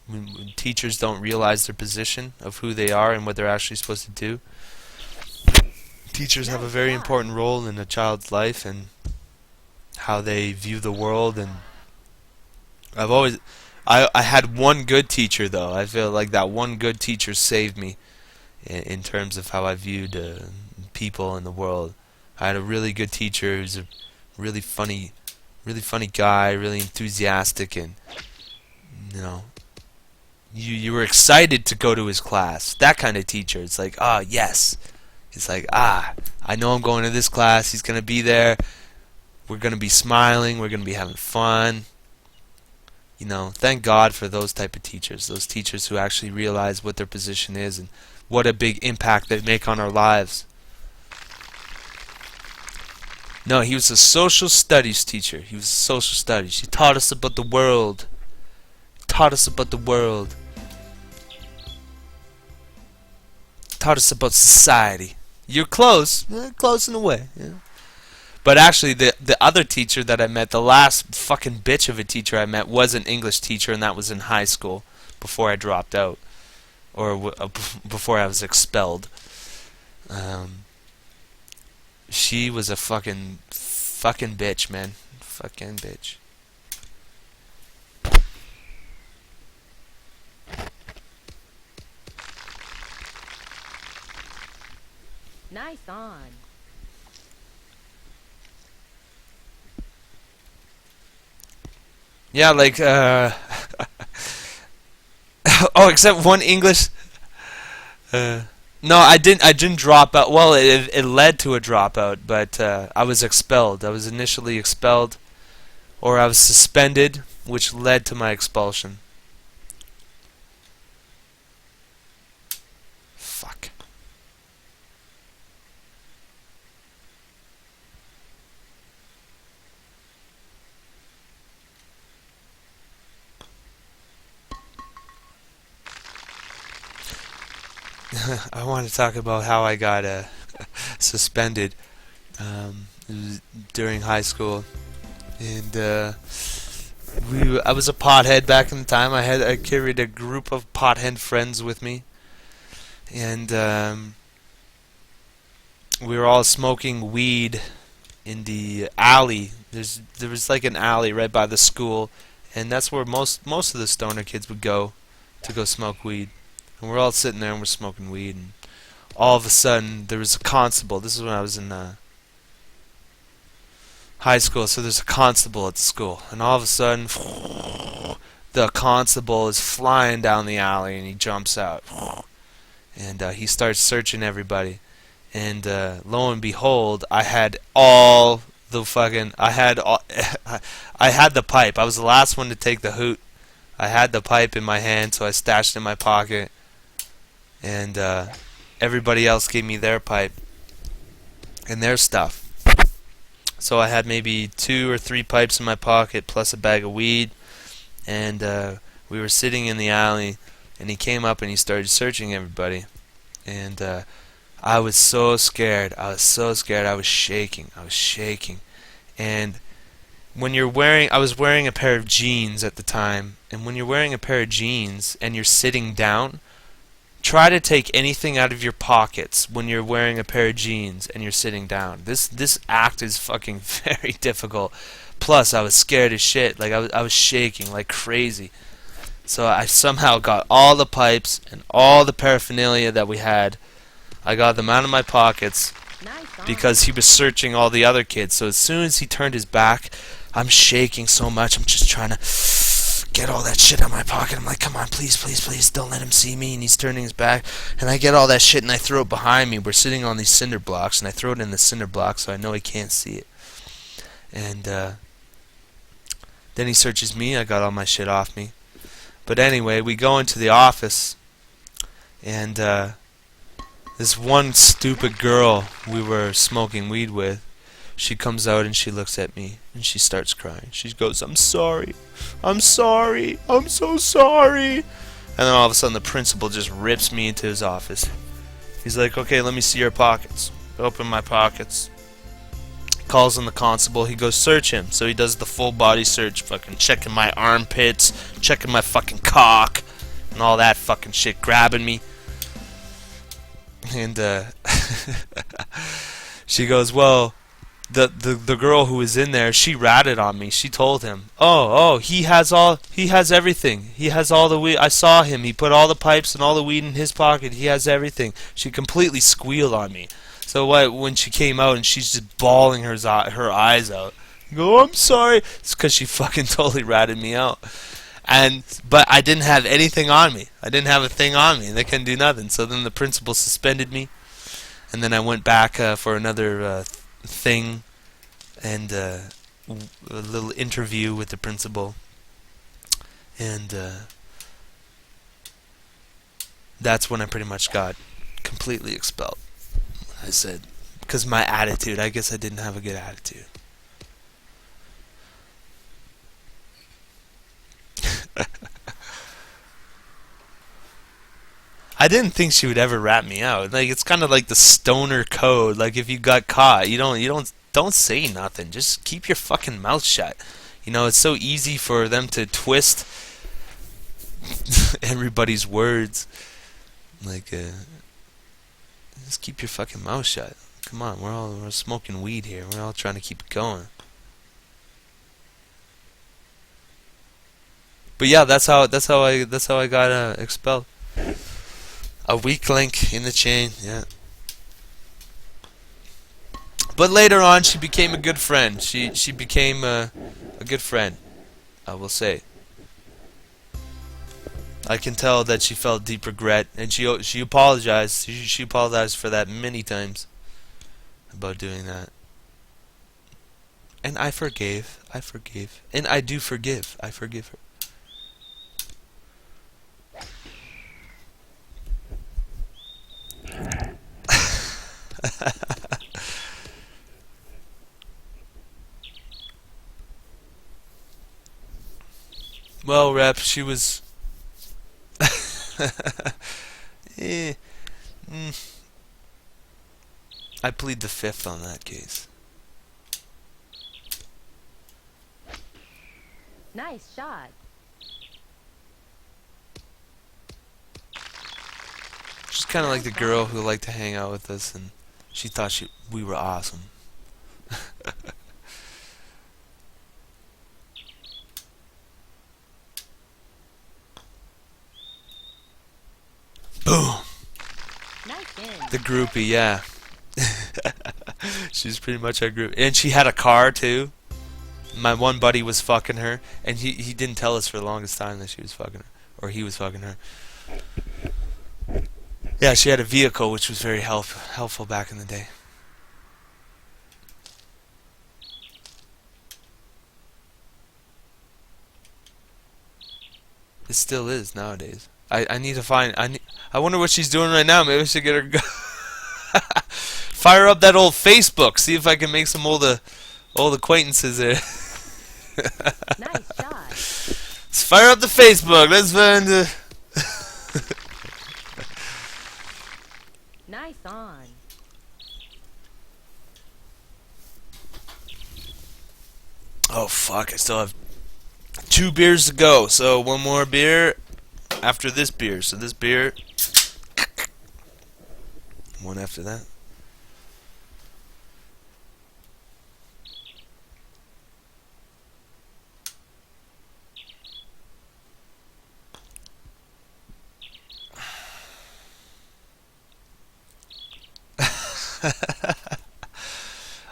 teachers don't realize their position of who they are and what they're actually supposed to do. Teachers have a very important role in a child's life and how they view the world. And I had one good teacher, though. I feel like that one good teacher saved me in terms of how I viewed people in the world. I had a really good teacher who's a really funny guy, really enthusiastic, and you know, you were excited to go to his class. That kind of teacher. It's like, ah, yes. It's like, I know I'm going to this class. He's gonna be there. We're gonna be smiling. We're gonna be having fun. You know, thank God for those type of teachers. Those teachers who actually realize what their position is and what a big impact they make on our lives. No, he was a social studies teacher. He was social studies. He taught us about the world. Taught us about the world. Taught us about society. You're close. Close in a way. Yeah. But actually, the other teacher that I met, the last fucking bitch of a teacher I met, was an English teacher, and that was in high school, before I dropped out, or before I was expelled. She was a fucking bitch, man. Fucking bitch. Nice on. Yeah, like, oh, except one English. No, I didn't drop out. Well, it led to a dropout, but I was expelled. I was initially expelled, or I was suspended, which led to my expulsion. Fuck. I want to talk about how I got suspended during high school, and I was a pothead back in the time. I carried a group of pothead friends with me, and we were all smoking weed in the alley. There was like an alley right by the school, and that's where most of the stoner kids would go to go smoke weed. And we're all sitting there and we're smoking weed, and all of a sudden there was a constable. This is when I was in high school, so there's a constable at the school, and all of a sudden the constable is flying down the alley, and he jumps out, and he starts searching everybody, and lo and behold, I had all the fucking I had the pipe. I was the last one to take the hoot. I had the pipe in my hand, so I stashed it in my pocket. And everybody else gave me their pipe and their stuff. So I had maybe 2 or 3 pipes in my pocket plus a bag of weed. And we were sitting in the alley, and he came up and he started searching everybody. and I was so scared. I was so scared. I was shaking. I was shaking. And when you're wearing, I was wearing a pair of jeans at the time, and when you're wearing a pair of jeans and you're sitting down, try to take anything out of your pockets when you're wearing a pair of jeans and you're sitting down. This act is fucking very difficult. Plus, I was scared as shit. Like I was shaking like crazy. So I somehow got all the pipes and all the paraphernalia that we had. I got them out of my pockets because he was searching all the other kids. So as soon as he turned his back, I'm shaking so much. I'm just trying to get all that shit out of my pocket. I'm like, come on, please, please, please, don't let him see me. And he's turning his back. And I get all that shit and I throw it behind me. We're sitting on these cinder blocks, and I throw it in the cinder block so I know he can't see it. And then he searches me. I got all my shit off me. But anyway, we go into the office, and this one stupid girl we were smoking weed with, she comes out and she looks at me and she starts crying. She goes, I'm sorry. I'm sorry. I'm so sorry. And then all of a sudden the principal just rips me into his office. He's like, okay, let me see your pockets. Open my pockets. Calls in the constable. He goes, search him. So he does the full body search, fucking checking my armpits, checking my fucking cock, and all that fucking shit, grabbing me. And she goes, well, the girl who was in there, she ratted on me. She told him, oh, he has everything. He has all the weed. I saw him. He put all the pipes and all the weed in his pocket. He has everything. She completely squealed on me. So when she came out and she's just bawling her eyes out, I go, I'm sorry. It's because she fucking totally ratted me out. But I didn't have anything on me. I didn't have a thing on me. They couldn't do nothing. So then the principal suspended me, and then I went back for another thing and a little interview with the principal, and that's when I pretty much got completely expelled. I said, because my attitude, I guess I didn't have a good attitude. I didn't think she would ever rat me out. Like, it's kind of like the stoner code. Like, if you got caught, you don't say nothing. Just keep your fucking mouth shut. You know, it's so easy for them to twist everybody's words. Like, just keep your fucking mouth shut. Come on, we're smoking weed here. We're all trying to keep it going. But yeah, that's how I got expelled. A weak link in the chain, yeah. But later on, she became a good friend. She became a good friend, I will say. I can tell that she felt deep regret, and she apologized. She apologized for that many times about doing that. And I forgave, and I do forgive. I forgive her. Well, Rep, she was I plead the fifth on that case. Nice shot. She's kind of like the girl who liked to hang out with us, and she thought we were awesome. Boom. The groupie, yeah. She's pretty much our group. And she had a car, too. My one buddy was fucking her, and he didn't tell us for the longest time that she was fucking her. Or he was fucking her. Yeah, she had a vehicle, which was very helpful back in the day. It still is nowadays. I need to find. I wonder what she's doing right now. Maybe I should get her. Fire up that old Facebook. See if I can make some old acquaintances there. Nice shot. Let's fire up the Facebook. Let's find. Nice on. Oh fuck, I still have 2 beers to go. So one more beer after this beer. So this beer, one after that.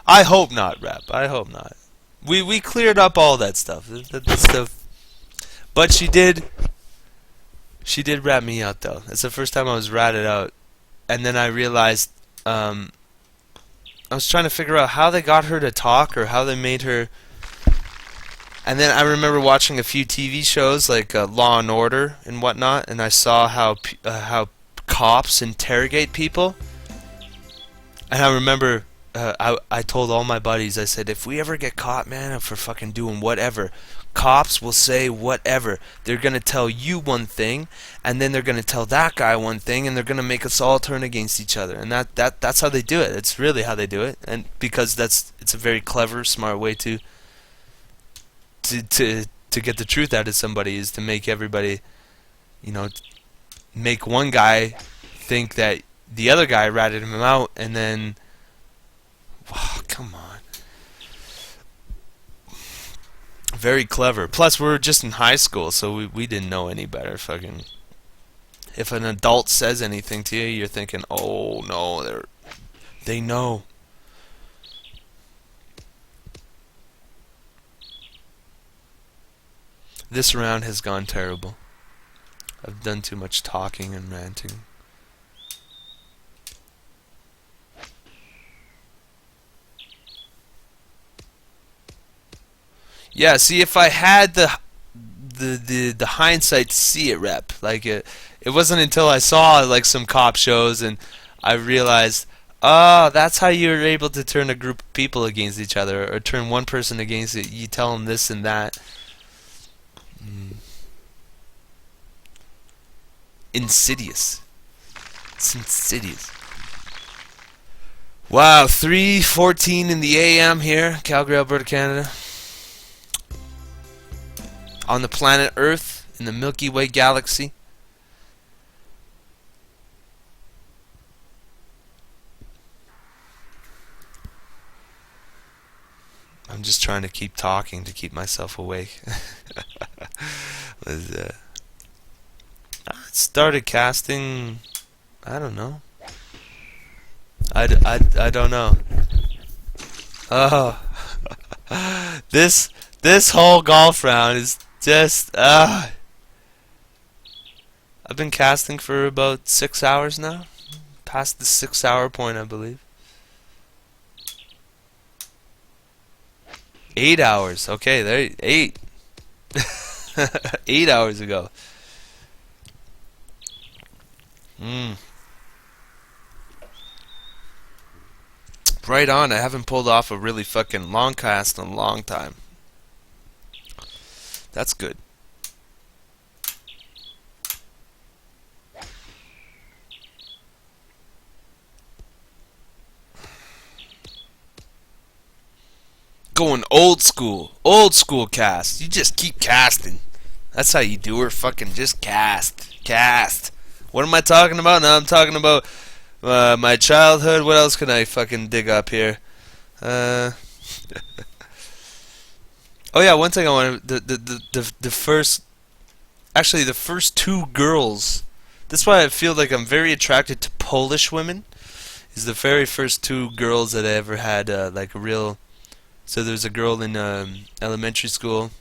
I hope not, Rap. I hope not. We cleared up all that stuff. That stuff. But she did rat me out though. It's the first time I was ratted out, and then I realized I was trying to figure out how they got her to talk or how they made her. And then I remember watching a few TV shows like Law and Order and whatnot, and I saw how cops interrogate people. And I remember I told all my buddies, I said, if we ever get caught, man, for fucking doing whatever, cops will say whatever. They're going to tell you one thing, and then they're going to tell that guy one thing, and they're going to make us all turn against each other. And that's how they do it. It's really how they do it. And because it's a very clever, smart way to get the truth out of somebody, is to make everybody, make one guy think that the other guy ratted him out, and then, wow, come on. Very clever. Plus, we were just in high school, so we didn't know any better. Fucking, if an adult says anything to you, you're thinking, oh no, they know. This round has gone terrible. I've done too much talking and ranting. Yeah, see, if I had the hindsight to see it, Rep, like it wasn't until I saw like some cop shows and I realized, oh, that's how you're able to turn a group of people against each other, or turn one person against it. You tell them this and that. Insidious. It's insidious. Wow, 3:14 in the AM here, Calgary, Alberta, Canada. On the planet Earth, in the Milky Way galaxy. I'm just trying to keep talking to keep myself awake. I started casting, I don't know. I don't know. Oh. This whole golf round is just, I've been casting for about 6 hours now. Past the 6-hour point, I believe. 8 hours. Okay, there, 8. 8 hours ago. Right on. I haven't pulled off a really fucking long cast in a long time. That's good. Going old school cast. You just keep casting. That's how you do her. Fucking just cast. What am I talking about? Now I'm talking about my childhood. What else can I fucking dig up here? Oh yeah, one thing I wanted, the first two girls. That's why I feel like I'm very attracted to Polish women. Is the very first two girls that I ever had like a real. So there's a girl in elementary school.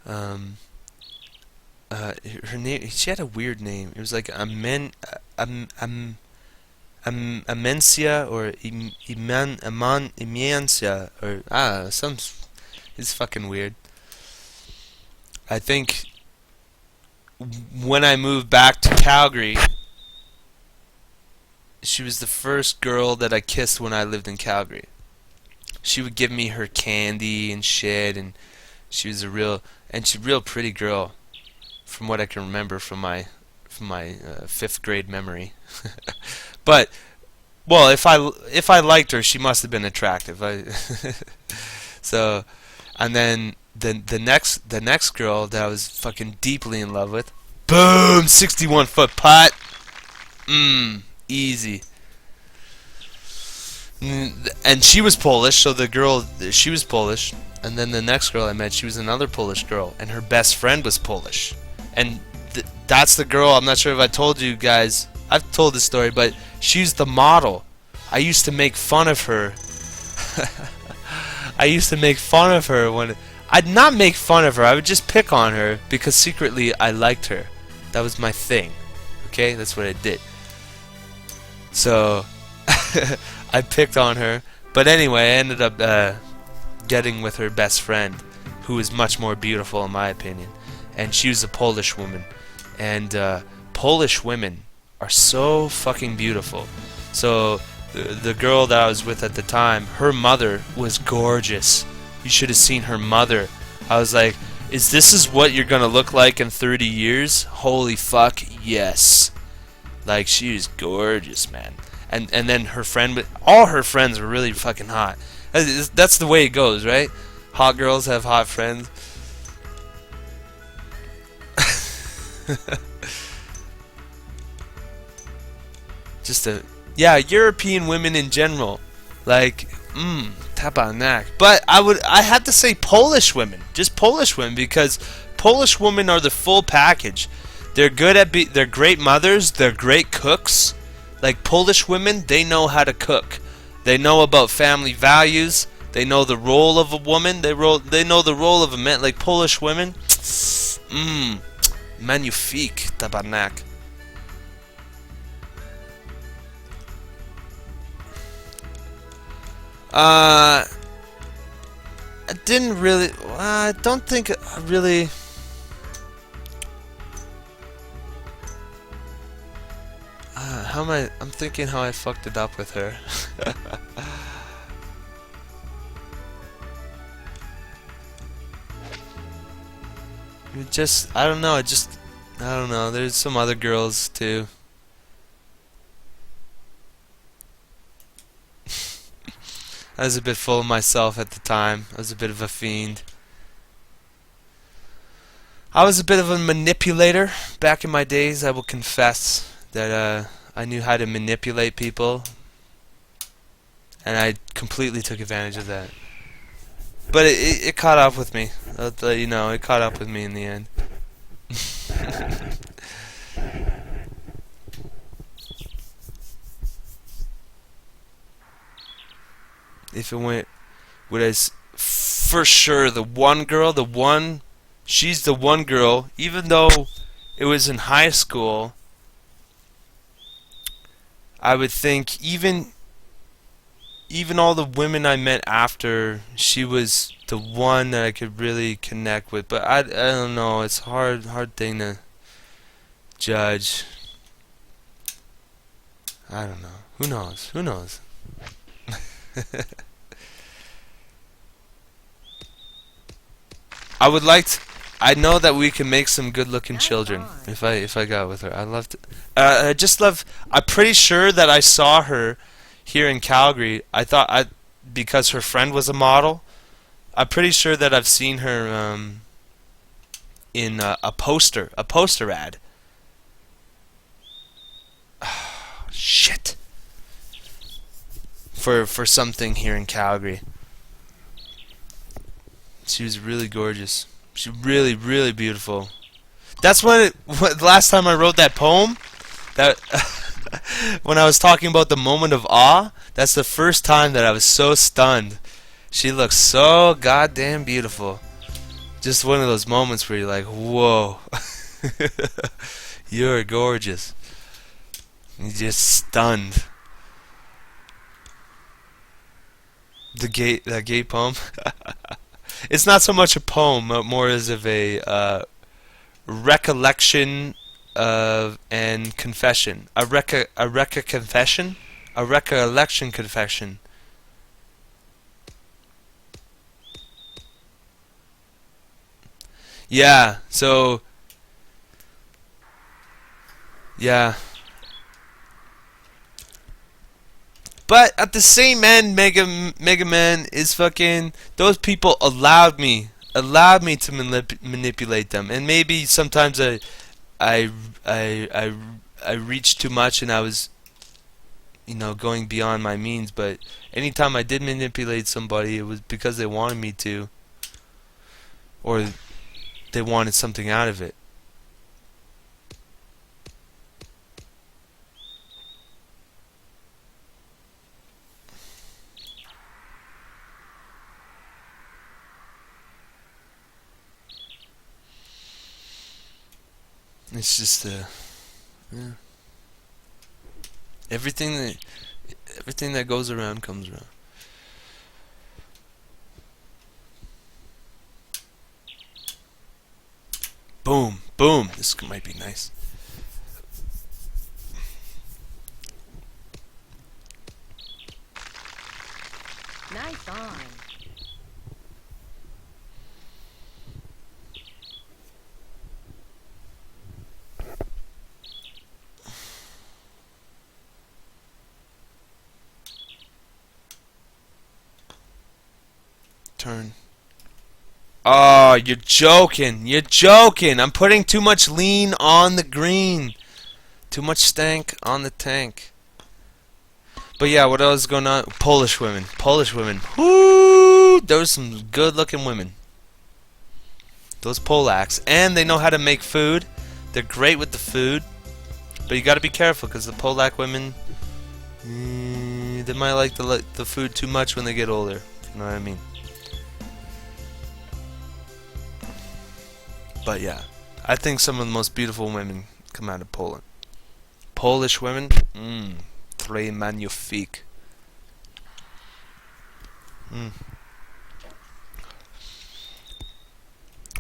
Her name, she had a weird name. It was like Amencia or Imancia or some. It's fucking weird. I think when I moved back to Calgary, she was the first girl that I kissed when I lived in Calgary. She would give me her candy and shit, and she was a real pretty girl, from what I can remember from from my 5th grade memory. But well, if I liked her, she must have been attractive. So, and then the next girl that I was fucking deeply in love with, boom, 61-foot putt, easy. And she was Polish, so she was Polish, and then the next girl I met, she was another Polish girl, and her best friend was Polish, and that's the girl. I'm not sure if I told you guys. I've told this story, but she's the model. I used to make fun of her. I used to make fun of her when I'd not make fun of her. I would just pick on her because secretly I liked her. That was my thing. Okay, that's what I did. So I picked on her, but anyway, I ended up getting with her best friend, who is much more beautiful in my opinion, and she was a Polish woman, and Polish women are so fucking beautiful. So the girl that I was with at the time, her mother was gorgeous. You should have seen her mother. I was like, is what you're gonna look like in 30 years? Holy fuck, yes. Like, she was gorgeous, man. And then her friend, all her friends were really fucking hot. That's the way it goes, right? Hot girls have hot friends. Yeah, European women in general, like, tabarnak. But I had to say Polish women, just Polish women, because Polish women are the full package. They're good at they're great mothers, they're great cooks. Like, Polish women, they know how to cook. They know about family values. They know the role of a woman. They know the role of a man. Like, Polish women, magnifique, tabarnak. I didn't really. I don't think I really. How am I? I'm thinking how I fucked it up with her. I don't know. I don't know. There's some other girls too. I was a bit full of myself at the time. I was a bit of a fiend. I was a bit of a manipulator back in my days. I will confess that I knew how to manipulate people, and I completely took advantage of that. But it caught up with me. You know, it caught up with me in the end. If it went, for sure, the one girl, she's the one girl, even though it was in high school, I would think even all the women I met after, she was the one that I could really connect with. But I don't know, it's hard thing to judge. I don't know. Who knows? I know that we can make some good-looking children if I got with her. I'm pretty sure that I saw her here in Calgary. Because her friend was a model. I'm pretty sure that I've seen her in a poster ad. Shit. For something here in Calgary. She was really gorgeous. She was really, really beautiful. That's last time I wrote that poem, that when I was talking about the moment of awe, that's the first time that I was so stunned. She looks so goddamn beautiful. Just one of those moments where you're like, whoa. You're gorgeous. You're just stunned. That gay poem. It's not so much a poem, more as of a recollection of and confession. A recollection confession. Yeah. So Yeah. But at the same end, Mega Man is fucking. Those people allowed me to manipulate them, and maybe sometimes I reached too much, and I was, you know, going beyond my means. But anytime I did manipulate somebody, it was because they wanted me to, or they wanted something out of it. It's just yeah. Everything that goes around comes around. Boom, boom. This might be nice. Nice on. Turn. Oh, you're joking. You're joking. I'm putting too much lean on the green. Too much stank on the tank. But yeah, what else is going on? Polish women. Polish women. Woo! Those some good looking women. Those Polacks. And they know how to make food. They're great with the food. But you gotta be careful because the Polak women, they might like the food too much when they get older. You know what I mean? But yeah, I think some of the most beautiful women come out of Poland. Polish women, très magnifique.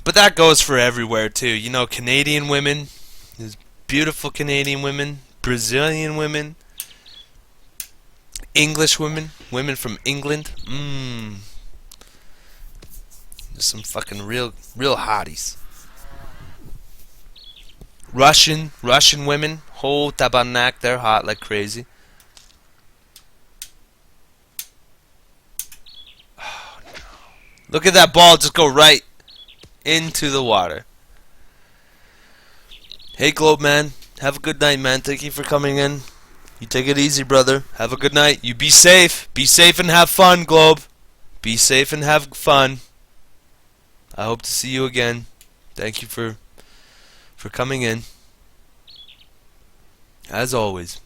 But that goes for everywhere too. You know, Canadian women, there's beautiful Canadian women, Brazilian women, English women, women from England. There's some fucking real hotties. Russian women, whole tabarnak, they're hot like crazy. Oh no! Look at that ball just go right into the water. Hey Globe man, have a good night, man. Thank you for coming in. You take it easy, brother. Have a good night. You be safe. Be safe and have fun, Globe. Be safe and have fun. I hope to see you again. Thank you for coming in. As always.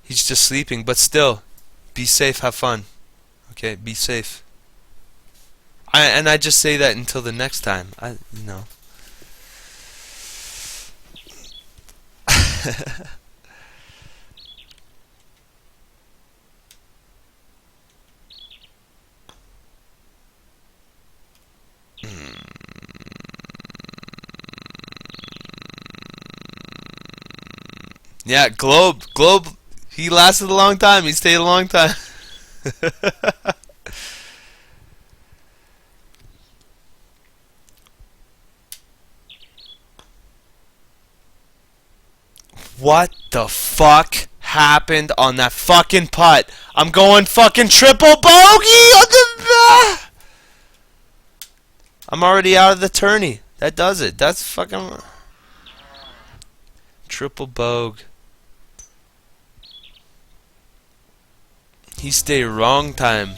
He's just sleeping, but still, be safe, have fun. Okay, be safe. I just say that until the next time. You know. Yeah, Globe, he lasted a long time. He stayed a long time. What the fuck happened on that fucking putt? I'm going fucking triple bogey on the... I'm already out of the tourney. That does it. That's fucking... Triple bogue. He stayed wrong time.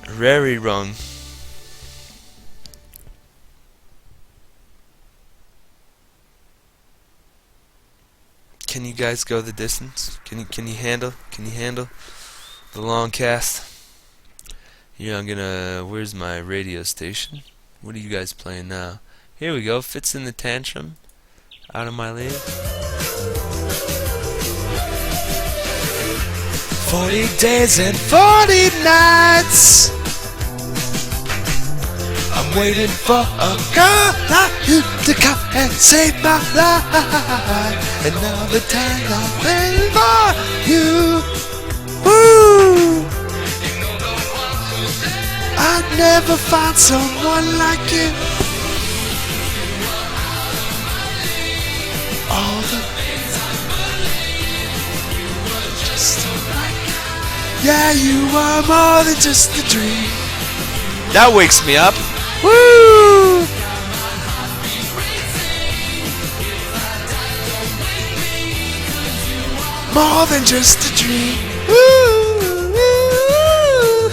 Very wrong. Can you guys go the distance? Can you handle the long cast? Yeah, I'm gonna... Where's my radio station? What are you guys playing now? Here we go. Fits in the tantrum. Out of my league. 40 days and 40 nights. I'm waiting for a girl like you to come and save my life. And now the time I'm waiting for you. Woo! never find someone like you. All the yeah, you are more than just a dream. That wakes me up. Woo! More than just a dream. Woo! Woo!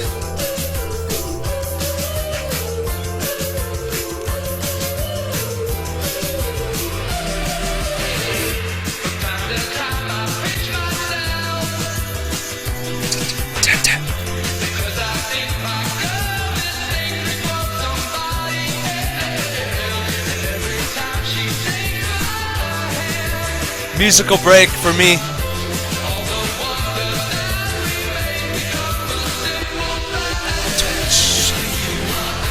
Tap, tap. Musical break for me.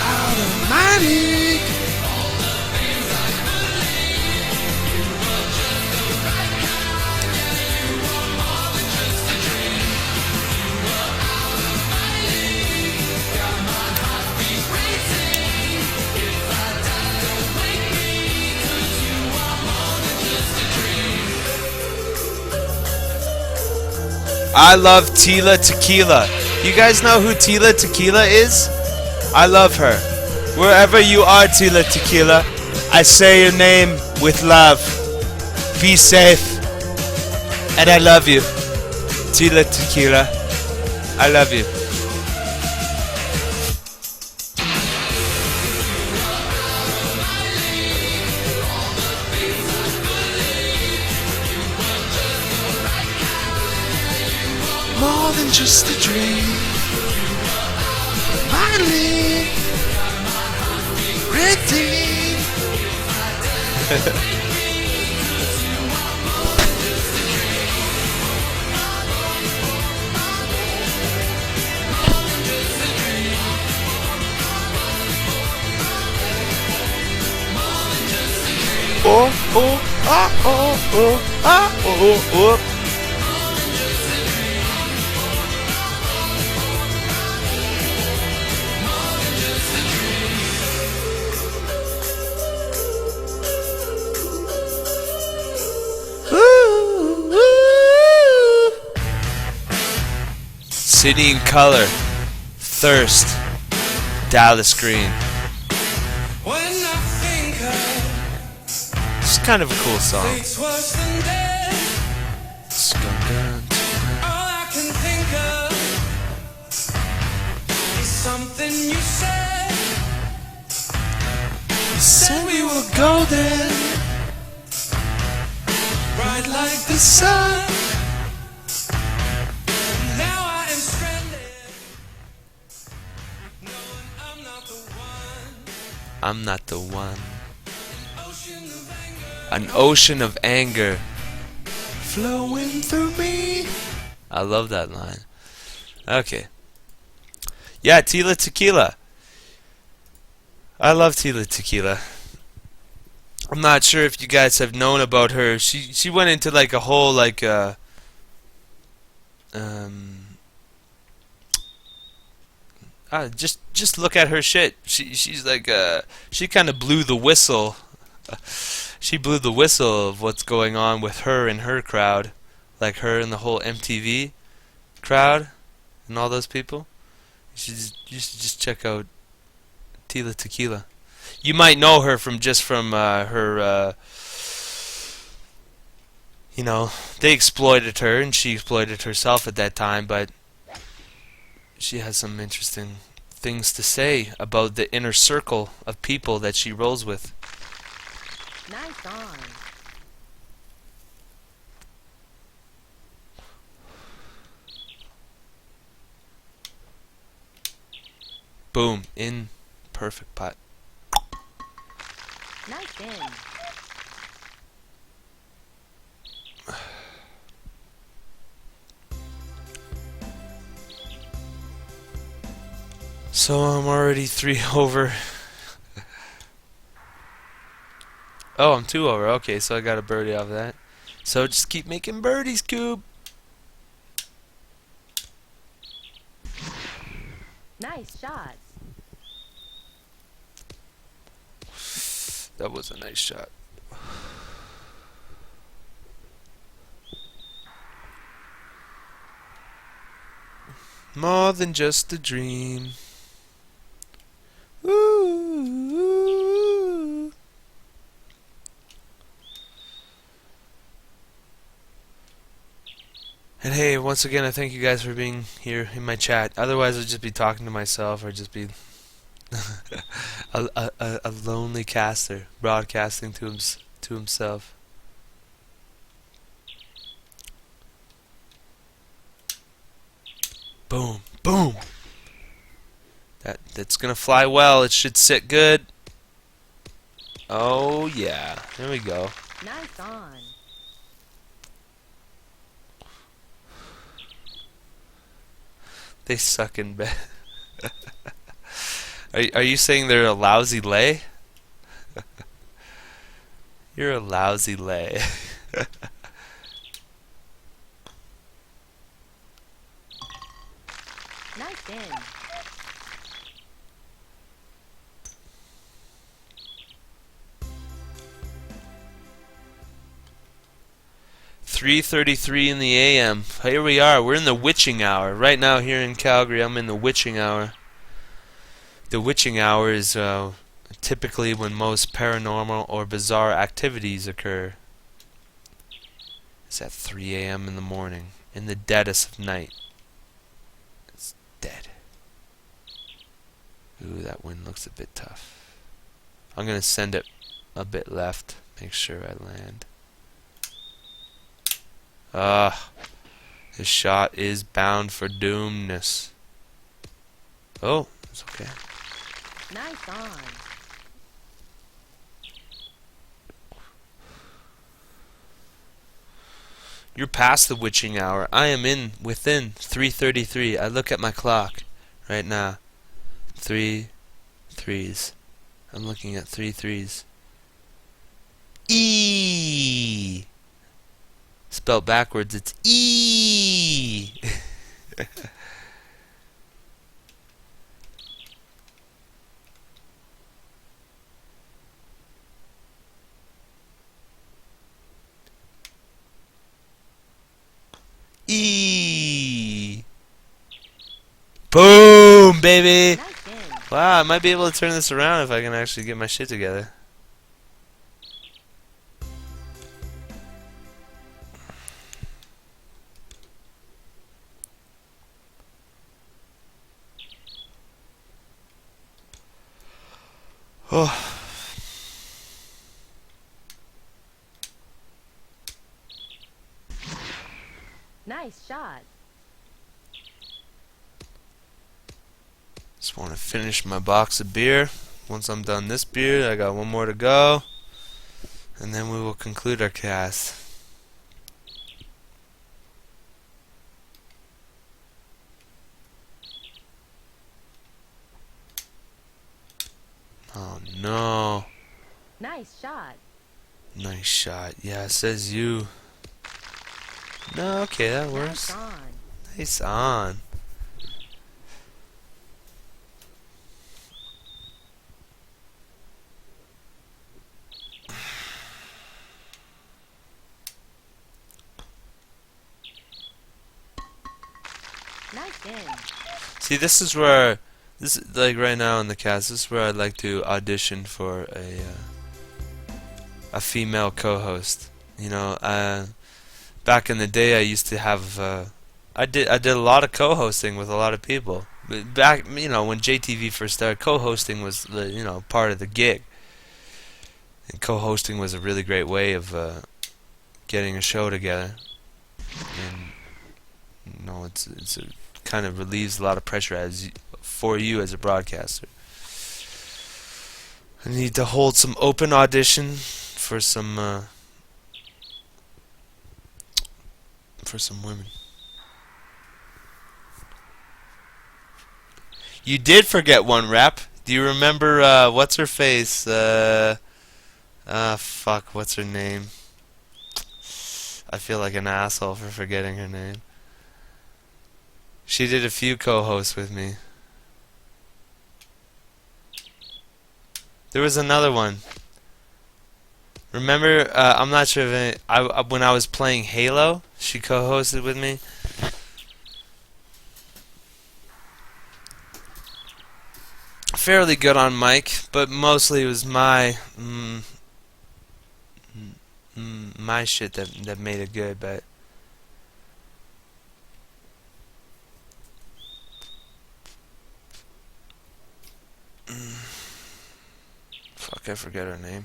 Automatic. I love Tila Tequila. You guys know who Tila Tequila is? I love her. Wherever you are, Tila Tequila, I say your name with love. Be safe. And I love you. Tila Tequila, I love you. More than just a dream. Finally redeemed. Oh, oh, ah, oh, oh, ah, oh, oh. City in Color, Thirst, Dallas Green. It's kind of a cool song. Said we were golden, bright like the sun. Now I am stranded, knowing I'm not the one. I'm not the one. An ocean of anger Flowing through me. I love that line. Okay. Yeah, Tila Tequila. I love Tila Tequila. I'm not sure if you guys have known about her. She went into like a whole like just look at her shit. She's like she kind of blew the whistle. She blew the whistle of what's going on with her and her crowd, like her and the whole MTV crowd and all those people. You should just check out Tila Tequila. You might know her from her. You know, they exploited her and she exploited herself at that time, but she has some interesting things to say about the inner circle of people that she rolls with. Nice on. Boom, in perfect pot. Nice in. So I'm already 3 over. Oh, I'm 2 over. Okay, so I got a birdie off of that. So just keep making birdies, Cube. Nice shots. That was a nice shot. More than just a dream. Ooh. And hey, once again, I thank you guys for being here in my chat. Otherwise, I'd just be talking to myself, or just be a lonely caster broadcasting to himself. Boom, boom. That's gonna fly well. It should sit good. Oh yeah, there we go. Nice on. They suck in bed. Are you saying they're a lousy lay? You're a lousy lay. Nice in. .3:33 in the AM. Here we are. We're in the witching hour. Right now here in Calgary, I'm in the witching hour. The witching hour is typically when most paranormal or bizarre activities occur. It's at 3 AM in the morning, in the deadest of night. It's dead. Ooh, that wind looks a bit tough. I'm going to send it a bit left. Make sure I land. This shot is bound for doomness. Oh, it's okay. Nice on. You're past the witching hour. I am within 3:33. I look at my clock right now. 3 threes. I'm looking at 3 threes. E. Spelled backwards, it's E. E. Boom, baby. Wow, I might be able to turn this around if I can actually get my shit together. Oh. Nice shot. Just want to finish my box of beer. Once I'm done this beer, I got one more to go. And then we will conclude our cast. Oh no. Nice shot. Nice shot. Yeah, it says you. No, okay, that works. Nice on. Nice on. Nice in. See, this is where, this is like right now in the cast, this is where I'd like to audition for a female co-host. You know, back in the day, I used to have, I did a lot of co-hosting with a lot of people. But back, you know, when JTV first started, co-hosting was, you know, part of the gig. And co-hosting was a really great way of getting a show together. And you know, it's a kind of relieves a lot of pressure for you as a broadcaster. I need to hold some open audition for some women. You did forget one rep. Do you remember what's her face? Fuck, what's her name? I feel like an asshole for forgetting her name. She did a few co-hosts with me. There was another one. Remember, I'm not sure if when I was playing Halo, she co-hosted with me. Fairly good on mic, but mostly it was my my shit that made it good. But fuck, I forget her name.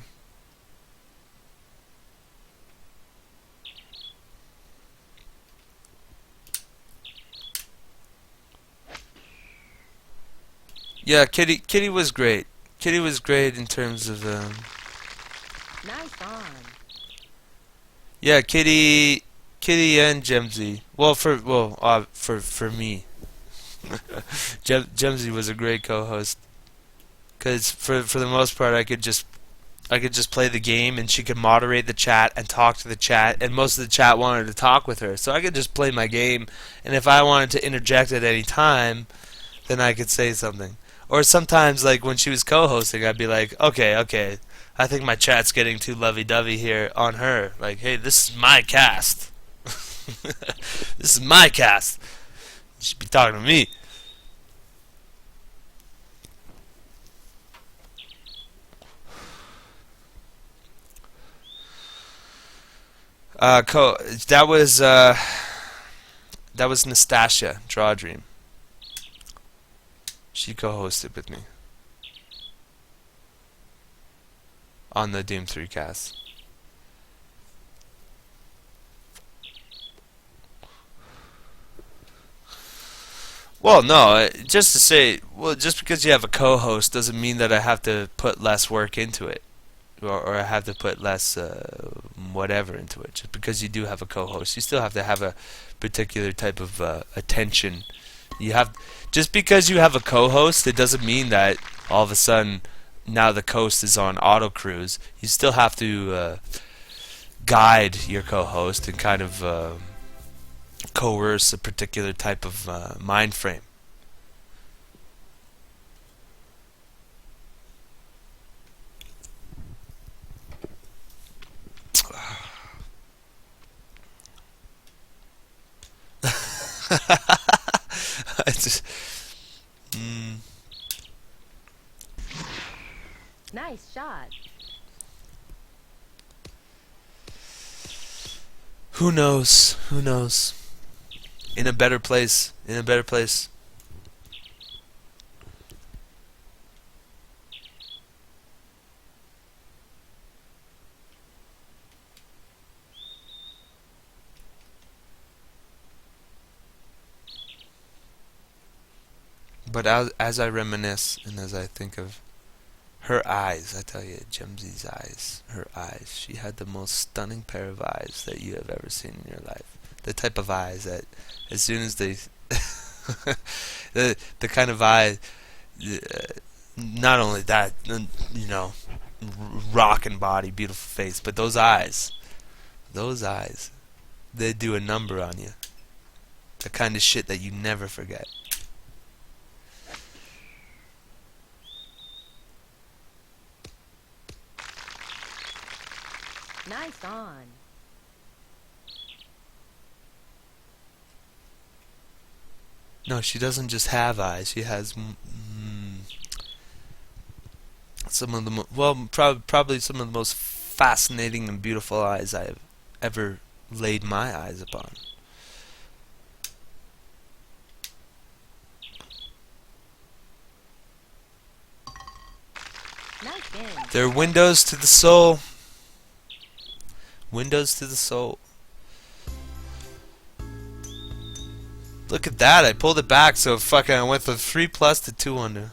Yeah, Kitty was great. Kitty was great in terms of Nice on. yeah, Kitty and Gemsy. Well, for me, Gemsy was a great co-host. Cause for the most part, I could just play the game, and she could moderate the chat and talk to the chat, and most of the chat wanted to talk with her, so I could just play my game, and if I wanted to interject at any time, then I could say something. Or sometimes, like when she was co-hosting, I'd be like, okay, I think my chat's getting too lovey-dovey here on her. Like, hey, this is my cast. This is my cast. You should be talking to me. That was Nastasia Draw Dream. She co-hosted with me on the Doom 3 cast. Well, no, just to say, well, just because you have a co-host doesn't mean that I have to put less work into it, or I have to put less whatever into it. Just because you do have a co-host, you still have to have a particular type of attention. Just because you have a co-host, it doesn't mean that all of a sudden now the coast is on auto cruise. You still have to guide your co-host and kind of coerce a particular type of mind frame. I just, Nice shot. Who knows? Who knows? In a better place. In a better place. But as I reminisce and as I think of her eyes, I tell you, Gemsy's eyes, her eyes, she had the most stunning pair of eyes that you have ever seen in your life. The type of eyes that, as soon as they, the kind of eye, not only that, you know, rockin' body, beautiful face, but those eyes, they do a number on you. The kind of shit that you never forget. Nice on. No, she doesn't just have eyes. She has some of the probably some of the most fascinating and beautiful eyes I have ever laid my eyes upon. Nice game. They're windows to the soul. Windows to the soul. Look at that, I pulled it back, so fucking I went from 3+ to 2 under.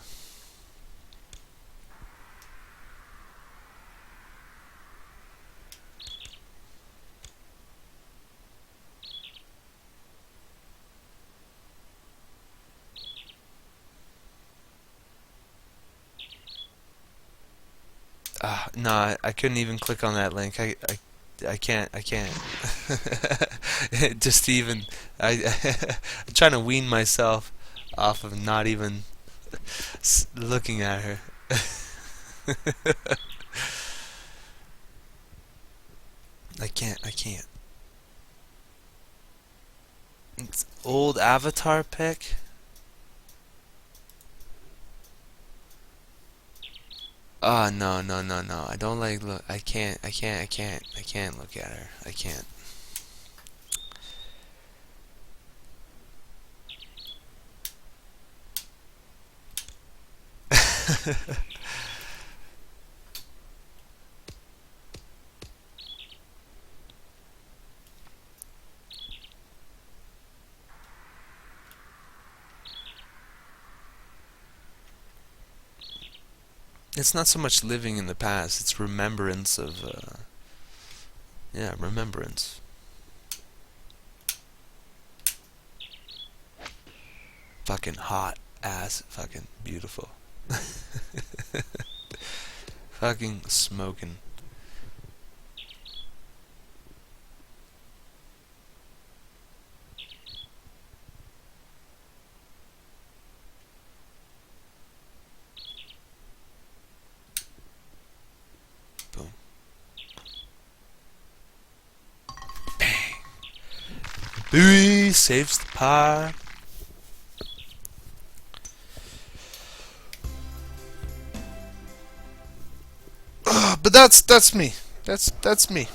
No, I couldn't even click on that link. I can't. Just even, I'm trying to wean myself off of not even looking at her. I can't. It's old Avatar pic. Ah, no. I don't like look. I can't look at her. I can't. It's not so much living in the past, it's remembrance of, yeah, remembrance. Fucking hot ass, fucking beautiful. Fucking smoking. Boom. Bang. Booey saves the pie. But that's me. That's me.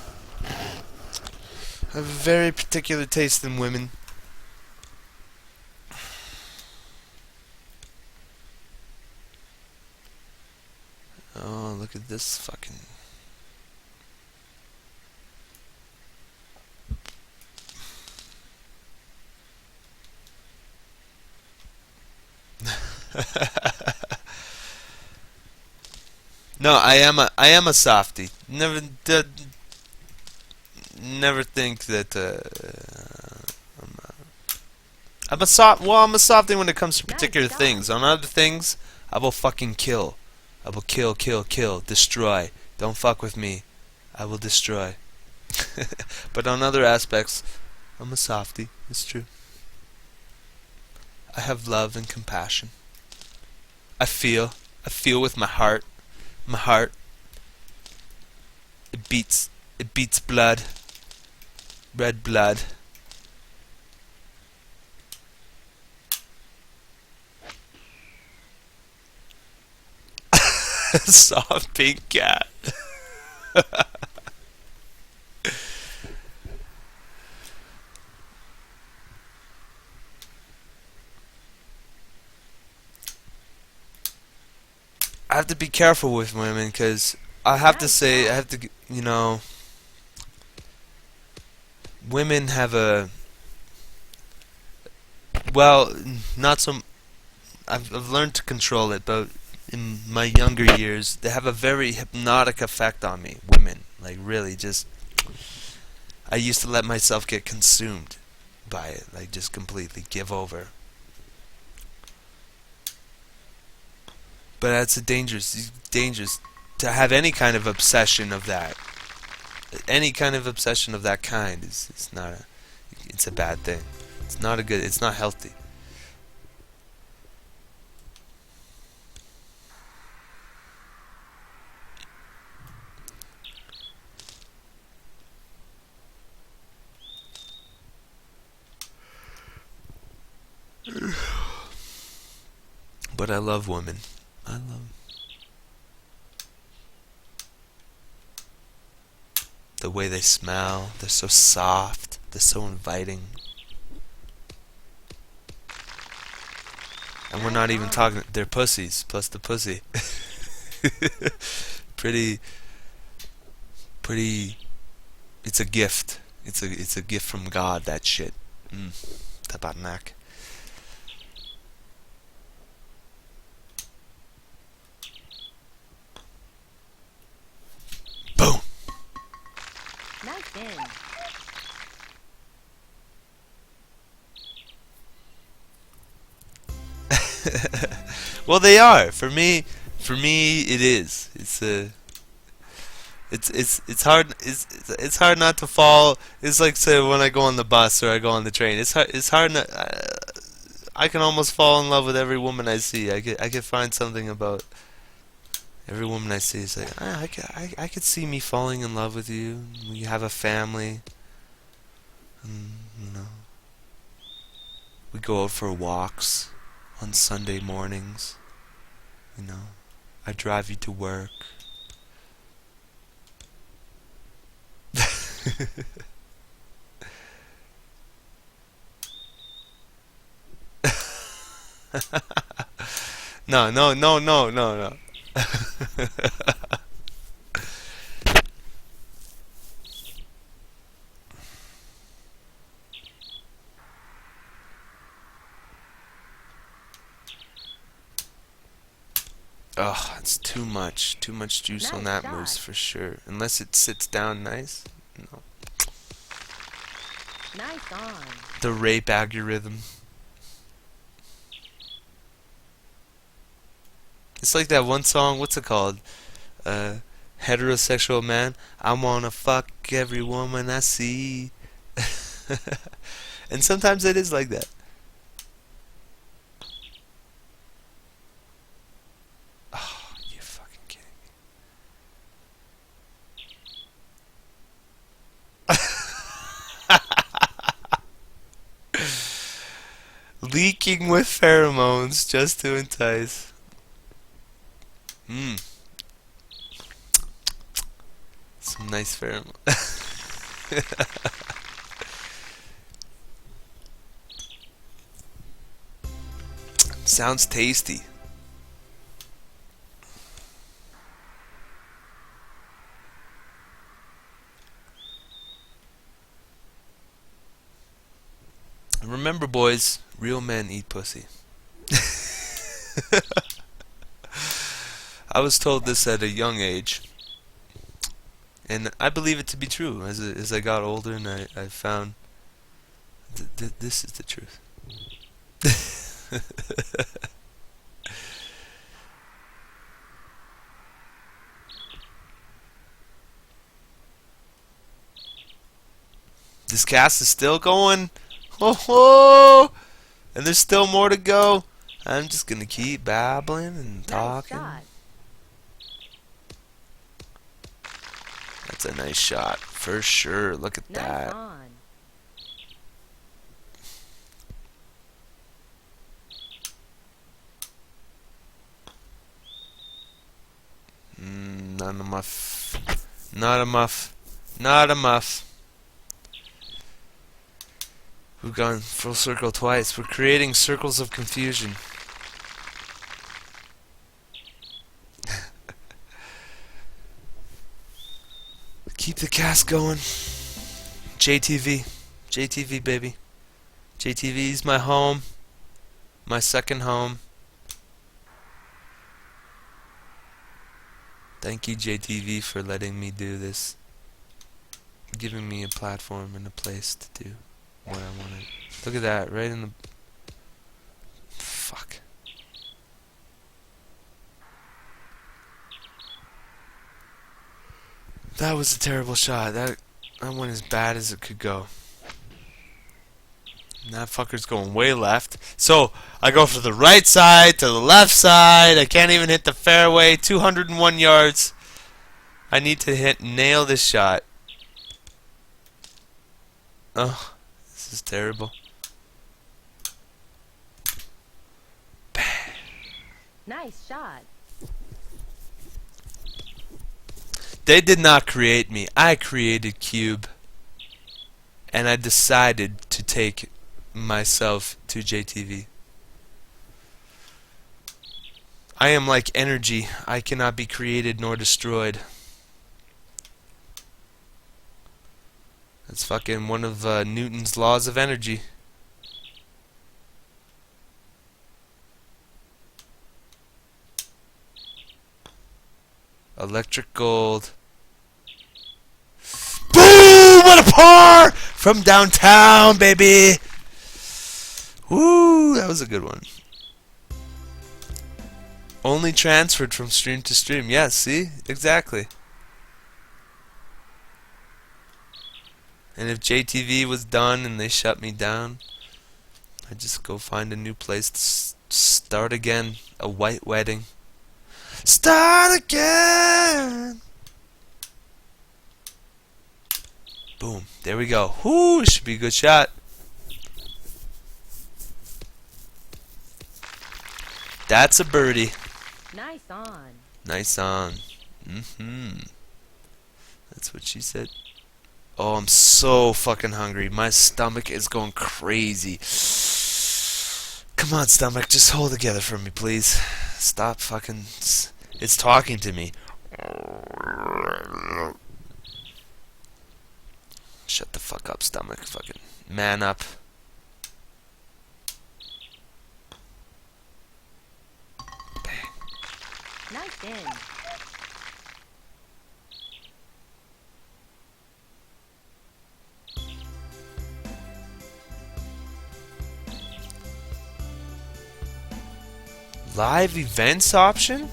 I have a very particular taste in women. Oh, look at this fucking... No, I am a softie. Never think that I'm a soft. Well, I'm a softie when it comes to particular things. On other things, I will fucking kill. I will kill, destroy. Don't fuck with me. I will destroy. But on other aspects, I'm a softie. It's true. I have love and compassion. I feel with my heart. My heart. It beats blood. Red blood. Soft pink cat. I have to be careful with women because I have to say, you know, women have a, well, not so, I've learned to control it, but in my younger years, they have a very hypnotic effect on me, women, like really just, I used to let myself get consumed by it, like just completely give over. But that's a dangerous to have any kind of obsession of that. Any kind of obsession of that kind is not a, it's a bad thing. It's not a good, it's not healthy. But I love women. I love them. The way they smell, they're so soft, they're so inviting. And we're not even talking, they're pussies, plus the pussy. pretty, it's a gift. It's a gift from God, that shit. Tabarnak. Boom. Nice in. Well, they are. For me it is. It's hard it's hard not to fall. It's like, say, when I go on the bus or I go on the train. It's hard not, I can almost fall in love with every woman I see. I could find something about, Every woman I see is like, I could see me falling in love with you. We have a family. And, you know, we go out for walks on Sunday mornings. You know, I drive you to work. No, no, no, no, no, no. Ugh, it's too much. Too much juice on that moose for sure. Unless it sits down nice. No. Nice on. The rape algorithm. It's like that one song, what's it called? Heterosexual man. I wanna fuck every woman I see. And sometimes it is like that. Oh, you fucking kidding me. Leaking with pheromones just to entice. Some nice pheromone. Sounds tasty. Remember, boys, real men eat pussy. I was told this at a young age, and I believe it to be true. As I got older, and I found this is the truth. This cast is still going. Oh, and there's still more to go. I'm just gonna keep babbling and talking. Nice shot. That's a nice shot for sure. Look at Nice that. on. Not enough. Not enough. Not enough. We've gone full circle twice. We're creating circles of confusion. Keep the cast going. JTV. JTV, baby. JTV's my home. My second home. Thank you, JTV, for letting me do this. Giving me a platform and a place to do what I wanted. Look at that, right in the... Fuck. That was a terrible shot. That went as bad as it could go. And that fucker's going way left. So, I go from the right side to the left side. I can't even hit the fairway. 201 yards. I need to nail this shot. Oh, this is terrible. Bang. Nice shot. They did not create me. I created Cube. And I decided to take myself to JTV. I am like energy. I cannot be created nor destroyed. That's fucking one of Newton's laws of energy. Electric gold. Boom! What a par! From downtown, baby! Woo! That was a good one. Only transferred from stream to stream. Yeah, see? Exactly. And if JTV was done and they shut me down, I'd just go find a new place to start again. A white wedding. Start again. Boom. There we go. Whoo, should be a good shot. That's a birdie. Nice on. Nice on. That's what she said. Oh, I'm so fucking hungry. My stomach is going crazy. Come on, stomach. Just hold together for me, please. Stop fucking... It's talking to me. Shut the fuck up, stomach. Fucking man up. Bang. Nice in. Live events option?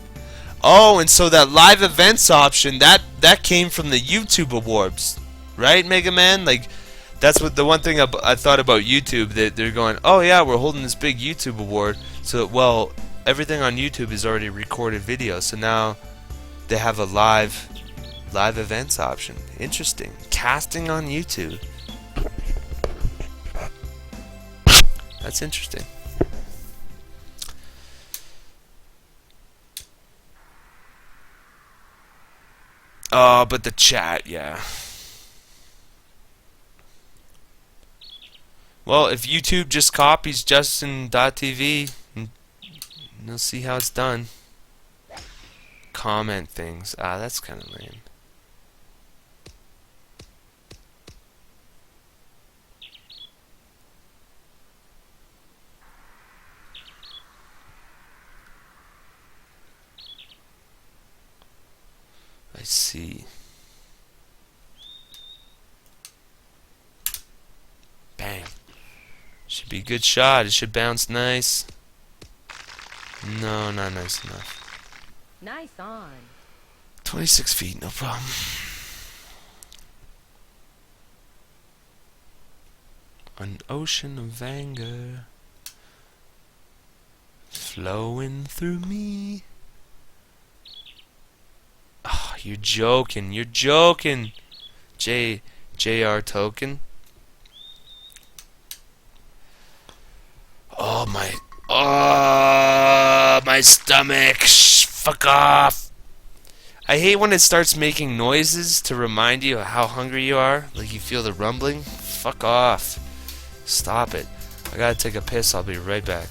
Oh, and so that live events option, that came from the YouTube awards, right, Mega Man? Like, that's what the one thing I thought about YouTube, that they're going, oh yeah, we're holding this big YouTube award. So, well, everything on YouTube is already recorded video, so now they have a live events option. Interesting. Casting on YouTube. That's interesting. Oh, but the chat, yeah. Well, if YouTube just copies Justin.tv, you'll see how it's done. Comment things. Ah, that's kind of lame. I see. Bang. Should be a good shot. It should bounce nice. No, not nice enough. Nice on. 26 feet, no problem. An ocean of anger flowing through me. Oh, you're joking. You're joking. JR token. Oh my stomach. Fuck off. I hate when it starts making noises to remind you how hungry you are. Like you feel the rumbling. Fuck off. Stop it. I gotta take a piss. I'll be right back.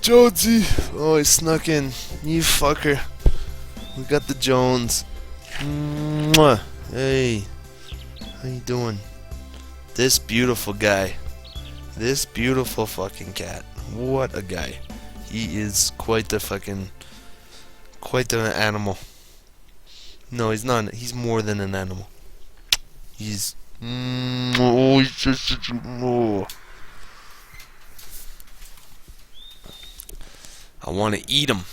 Jonesy. Oh, he snuck in. You fucker. We got the Jones. Mwah. Hey. How you doing? This beautiful guy. This beautiful fucking cat. What a guy. He is quite the animal. No, he's not. He's more than an animal. He's he's just such a. I want to eat him.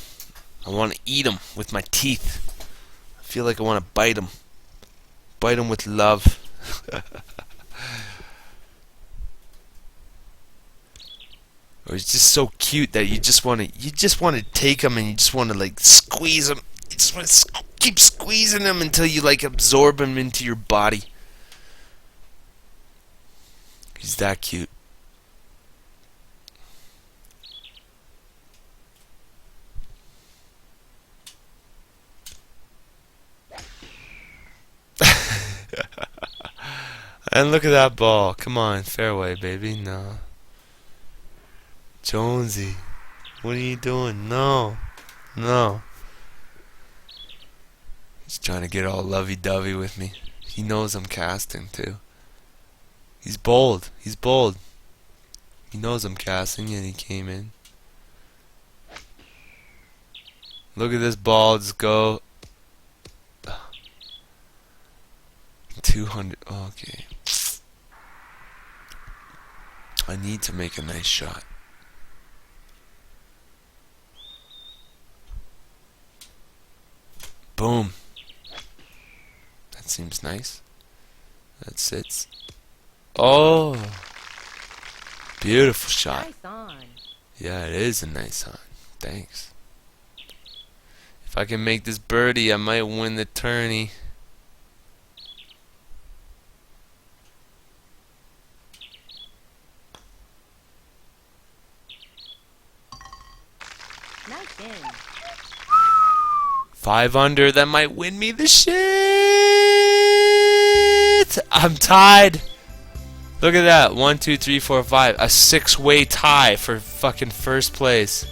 I want to eat him with my teeth. I feel like I want to bite him. Bite him with love. Or he's just so cute that you just want to take him and you just want to like squeeze him. You just want to keep squeezing him until you like absorb him into your body. He's that cute. And look at that ball. Come on, fairway, baby. No. Jonesy, what are you doing? No. No. He's trying to get all lovey-dovey with me. He knows I'm casting, too. He's bold. He's bold. He knows I'm casting, and he came in. Look at this ball just go. 200. Okay. I need to make a nice shot. Boom. That seems nice. That sits. Oh. Beautiful shot. Nice on. Yeah, it is a nice on. Thanks. If I can make this birdie, I might win the tourney. Nice in. 5 under, that might win me the shit. I'm tied. Look at that. 1, 2, 3, 4, 5. A 6-way tie for fucking first place.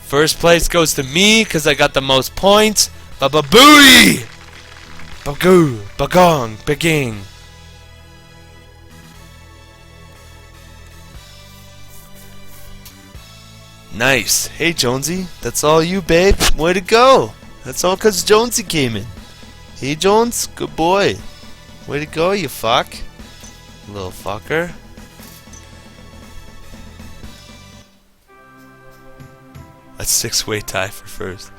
First place goes to me because I got the most points. Ba-ba-booey! Bagoo, bagong, beging. Nice. Hey, Jonesy. That's all you, babe. Way to go. That's all because Jonesy came in. Hey, Jones. Good boy. Way to go, you fuck. Little fucker. A 6-way tie for first.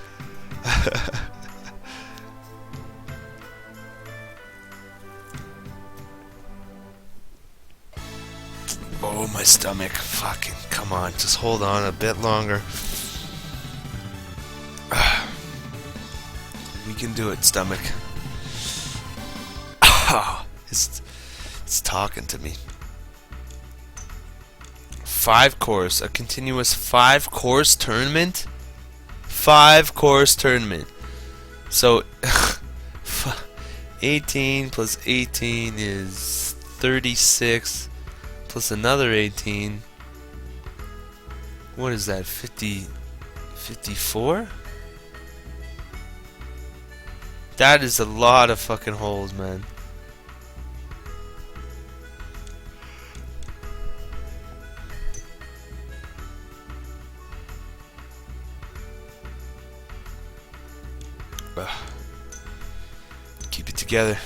Oh, my stomach. Fucking, come on. Just hold on a bit longer. We can do it, stomach. It's talking to me. 5-course. A continuous 5-course tournament? 5-course tournament. So, 18 plus 18 is 36. Plus another 18. What is that? 54? That is a lot of fucking holes, man. Ugh. Keep it together.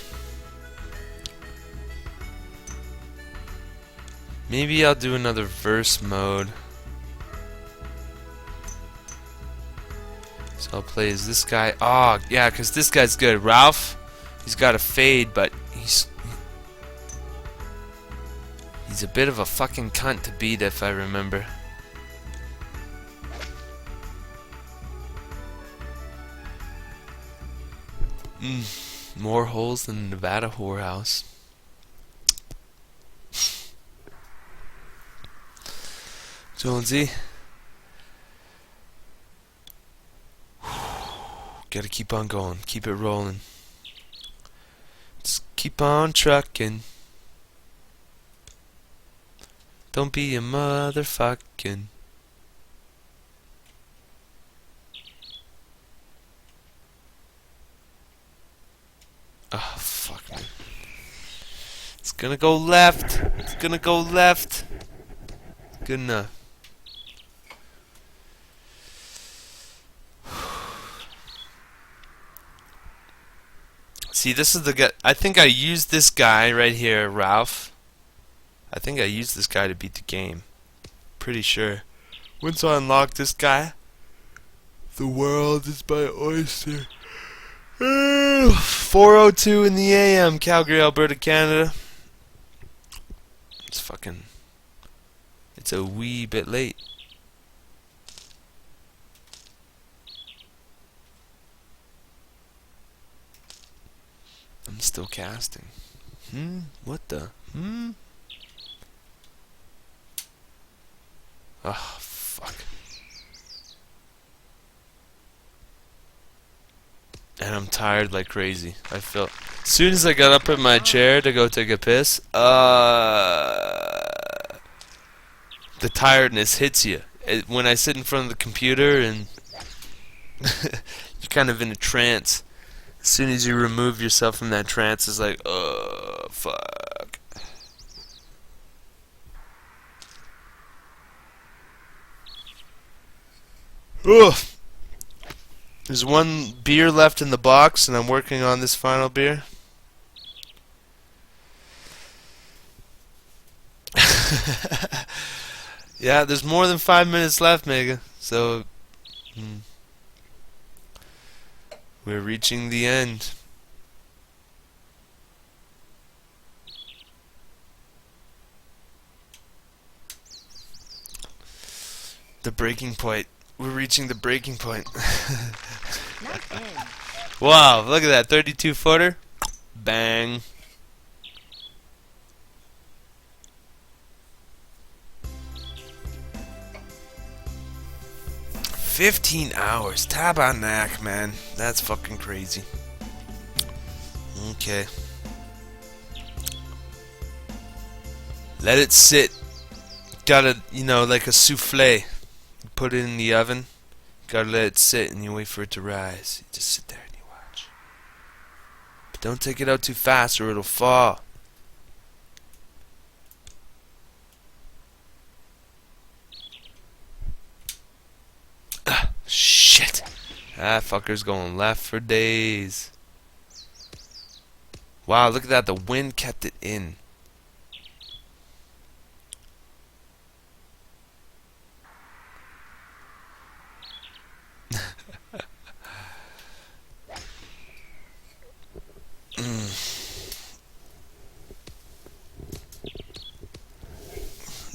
Maybe I'll do another verse mode. So I'll play as this guy. Oh, yeah, because this guy's good. Ralph, he's got a fade, but he's a bit of a fucking cunt to beat if I remember. More holes than the Nevada whorehouse. Jonesy. Gotta keep on going. Keep it rolling. Just keep on trucking. Don't be a motherfucking. Oh, fuck me. It's gonna go left. It's gonna go left. Good enough. See, this is the guy. I think I used this guy right here, Ralph. I think I used this guy to beat the game. Pretty sure. Once I unlock this guy, the world is my oyster. 4:02 in the AM, Calgary, Alberta, Canada. It's a wee bit late. I'm still casting. What the? Oh, fuck. And I'm tired like crazy. I felt as soon as I got up in my chair to go take a piss, the tiredness hits you. When I sit in front of the computer and you're kind of in a trance. As soon as you remove yourself from that trance, it's like, oh, fuck. Ugh. There's one beer left in the box, and I'm working on this final beer. Yeah, there's more than 5 minutes left, Mega. So, we're reaching the end. The breaking point. We're reaching the breaking point. Wow, look at that. 32 footer. Bang. $15 hours. Tabarnak, man. That's fucking crazy. Okay. Let it sit. Gotta, like a souffle. Put it in the oven. Gotta let it sit and you wait for it to rise. You just sit there and you watch. But don't take it out too fast or it'll fall. Shit. That fucker's going left for days. Wow, look at that. The wind kept it in.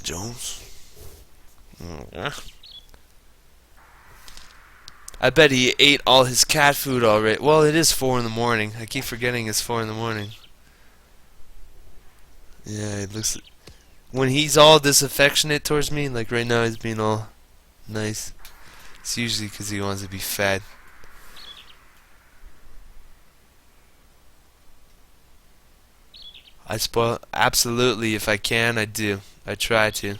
Jones. I bet he ate all his cat food already. Well, it is 4 in the morning. I keep forgetting it's 4 in the morning. Yeah, it looks... When he's all disaffectionate towards me, like right now he's being all nice. It's usually because he wants to be fed. I spoil... Absolutely, if I can, I do. I try to.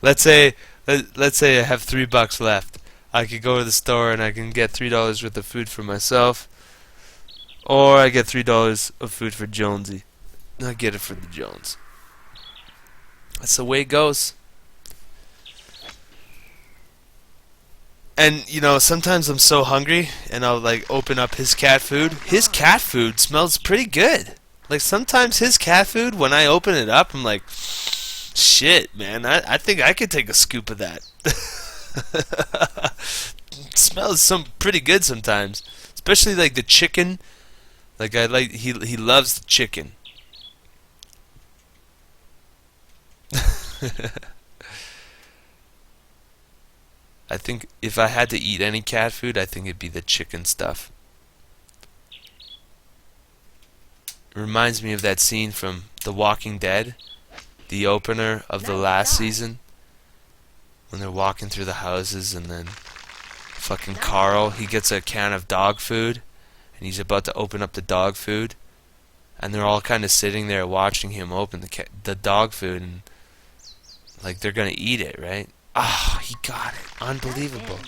Let's say I have $3 left. I could go to the store and I can get $3 worth of food for myself, or I get $3 of food for Jonesy. I get it for the Jones. That's the way it goes. And sometimes I'm so hungry and I'll like open up his cat food. His cat food smells pretty good. Like sometimes his cat food, when I open it up, I'm like, shit, man, I think I could take a scoop of that. It smells pretty good sometimes, especially like the chicken. Like he loves the chicken. I think if I had to eat any cat food, I think it'd be the chicken stuff. It reminds me of that scene from The Walking Dead, the opener of the last season, when they're walking through the houses and then fucking Carl, he gets a can of dog food and he's about to open up the dog food and they're all kind of sitting there watching him open the dog food and like they're gonna eat it, right? Ah, he got it. Unbelievable.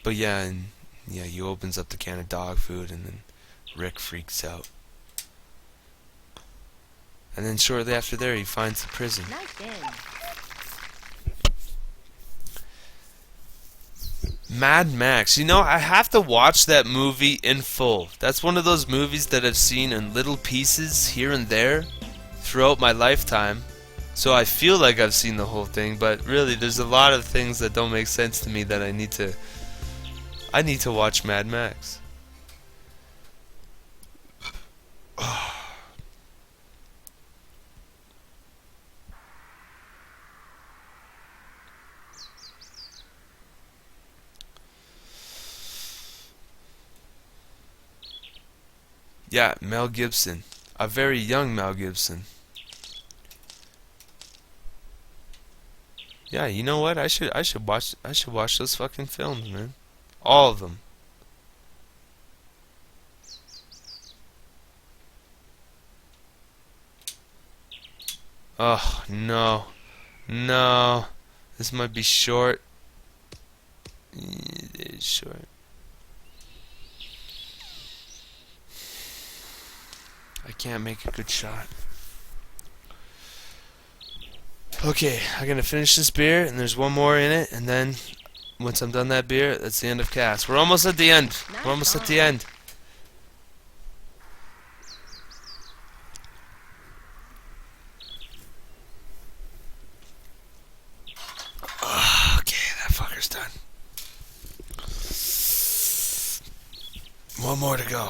But yeah, and yeah, he opens up the can of dog food, and then Rick freaks out. And then shortly after there, he finds the prison. Nice end. Mad Max. You know, I have to watch that movie in full. That's one of those movies that I've seen in little pieces here and there throughout my lifetime. So I feel like I've seen the whole thing, but really there's a lot of things that don't make sense to me that I need to watch Mad Max. Yeah, Mel Gibson. A very young Mel Gibson. Yeah, you know what? I should watch those fucking films, man. All of them. Oh, no. No. This might be short. It is short. I can't make a good shot. Okay, I'm gonna finish this beer, and there's one more in it, and then once I'm done that beer, that's the end of cast. We're almost at the end. We're almost at the end. Okay, that fucker's done. One more to go.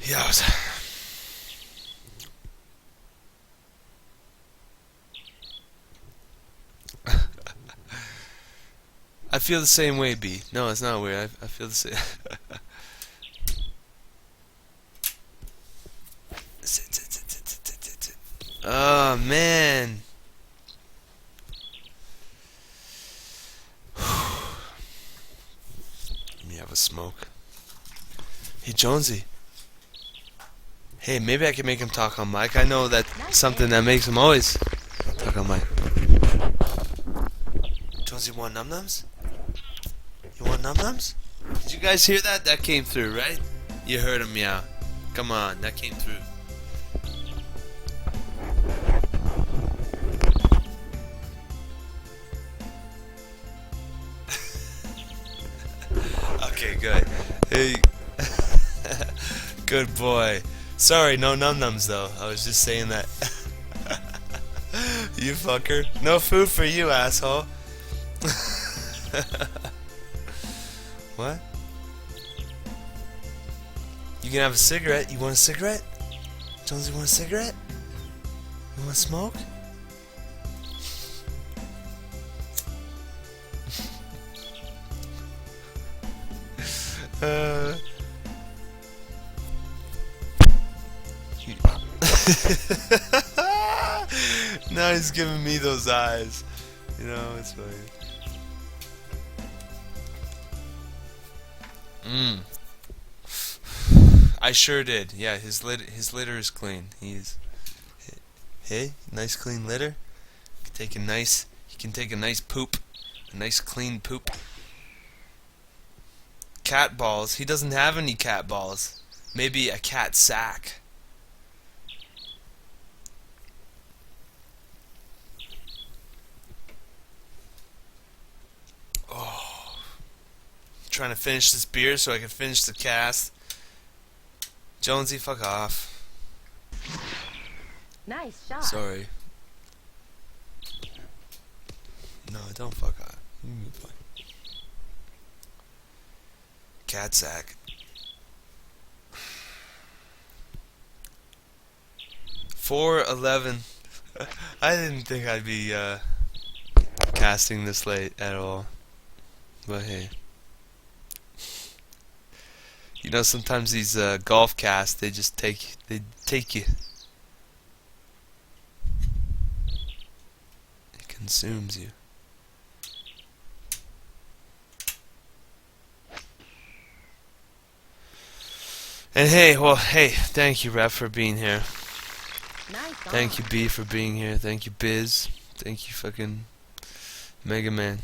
Yes. I feel the same way, B. No, it's not weird. I feel the same. Oh, man. Let me have a smoke. Hey, Jonesy. Hey, maybe I can make him talk on mic. I know that's something that makes him always talk on mic. Jonesy, you want num-nums? You want num-nums? Did you guys hear that? That came through, right? You heard him meow. Come on, that came through. Okay, good. Hey. Good boy. Sorry, no num-nums though. I was just saying that. You fucker. No food for you, asshole. What? You can have a cigarette. You want a cigarette? Jonesy, want a cigarette? You want to smoke? Now he's giving me those eyes. You know, it's funny. I sure did. Yeah, his litter is clean. Hey, nice clean litter. He can take a nice poop, a nice clean poop. Cat balls. He doesn't have any cat balls. Maybe a cat sack. Oh, trying to finish this beer so I can finish the cast. Jonesy, fuck off. Nice shot. Sorry. No, don't fuck off. Cat sack. 4:11. I didn't think I'd be casting this late at all. But hey. You know, sometimes these golf casts, they just take you. It consumes you. And hey, thank you, Rep, for being here. Nice Thank you, B, for being here. Thank you, Biz. Thank you, fucking Mega Man.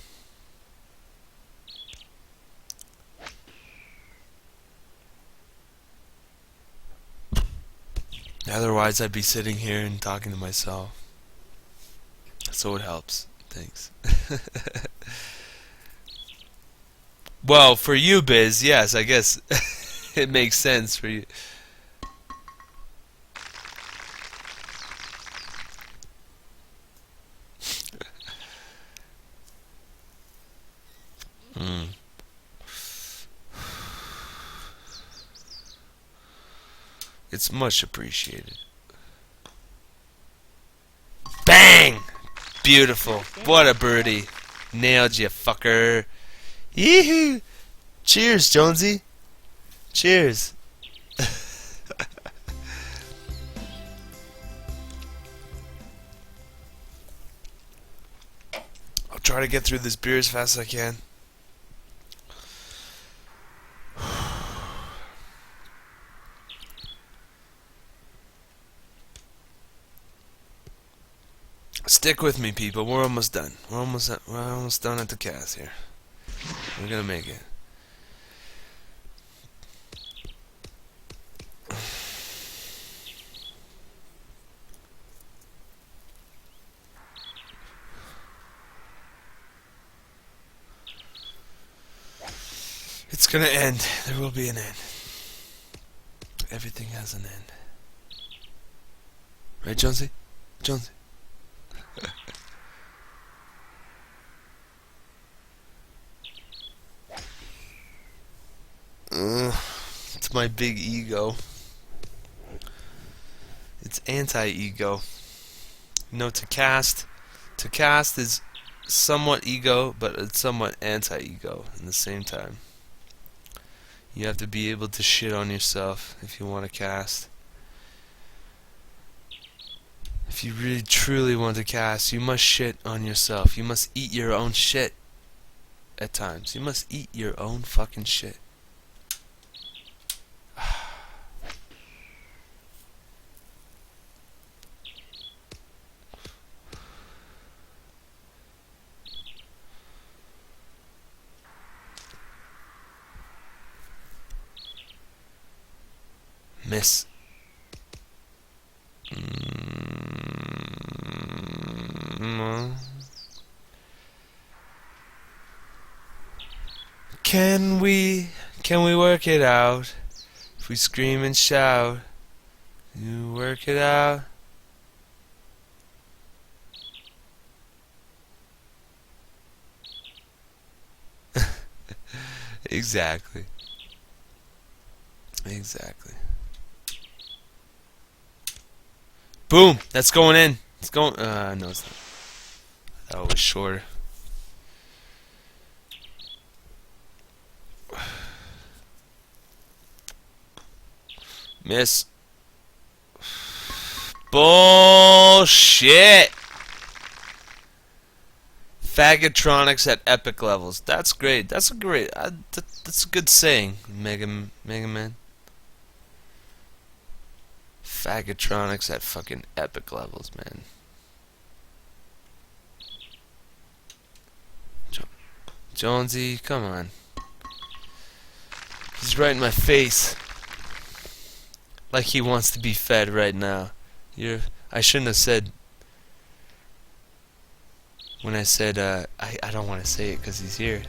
Otherwise, I'd be sitting here and talking to myself. So it helps. Thanks. Well, for you, Biz, yes, I guess it makes sense for you. It's much appreciated. Bang! Beautiful. What a birdie. Nailed you, fucker. Yee-hoo! Cheers, Jonesy. Cheers. I'll try to get through this beer as fast as I can. Stick with me, people. We're almost done. We're almost done at the cast here. We're gonna make it. It's gonna end. There will be an end. Everything has an end. Right, Jonesy? Jonesy. It's my big ego. It's anti-ego. You know, to cast is somewhat ego, but it's somewhat anti-ego at the same time. You have to be able to shit on yourself if you want to cast. If you really truly want to cast, you must shit on yourself. You must eat your own shit at times. You must eat your own fucking shit. Miss. Can we work it out? If we scream and shout, you work it out. Exactly. Exactly. Boom! That's going in. It's going. No, it's not. That was shorter. Miss. Bullshit. Faggotronics at epic levels. That's great. That's a great. That's a good saying, Mega Man. Faggotronics at fucking epic levels, man. Jonesy, come on. He's right in my face. Like he wants to be fed right now. I shouldn't have said. When I said, I don't want to say it because he's here.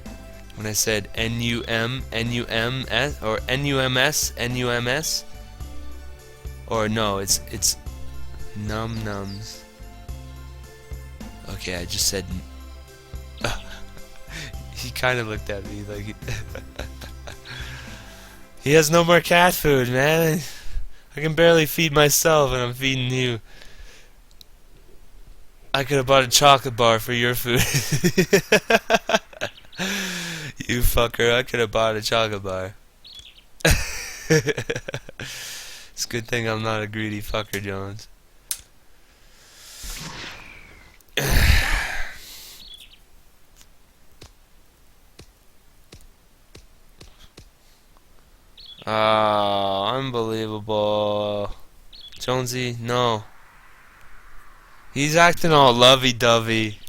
When I said N-U-M-S, or N-U-M-S, or no, it's nums. Okay, I just said. He kind of looked at me like he has no more cat food, man. I can barely feed myself, and I'm feeding you. I could have bought a chocolate bar for your food. You fucker, I could have bought a chocolate bar. It's a good thing I'm not a greedy fucker, Jones. Oh, unbelievable. Jonesy, no. He's acting all lovey-dovey.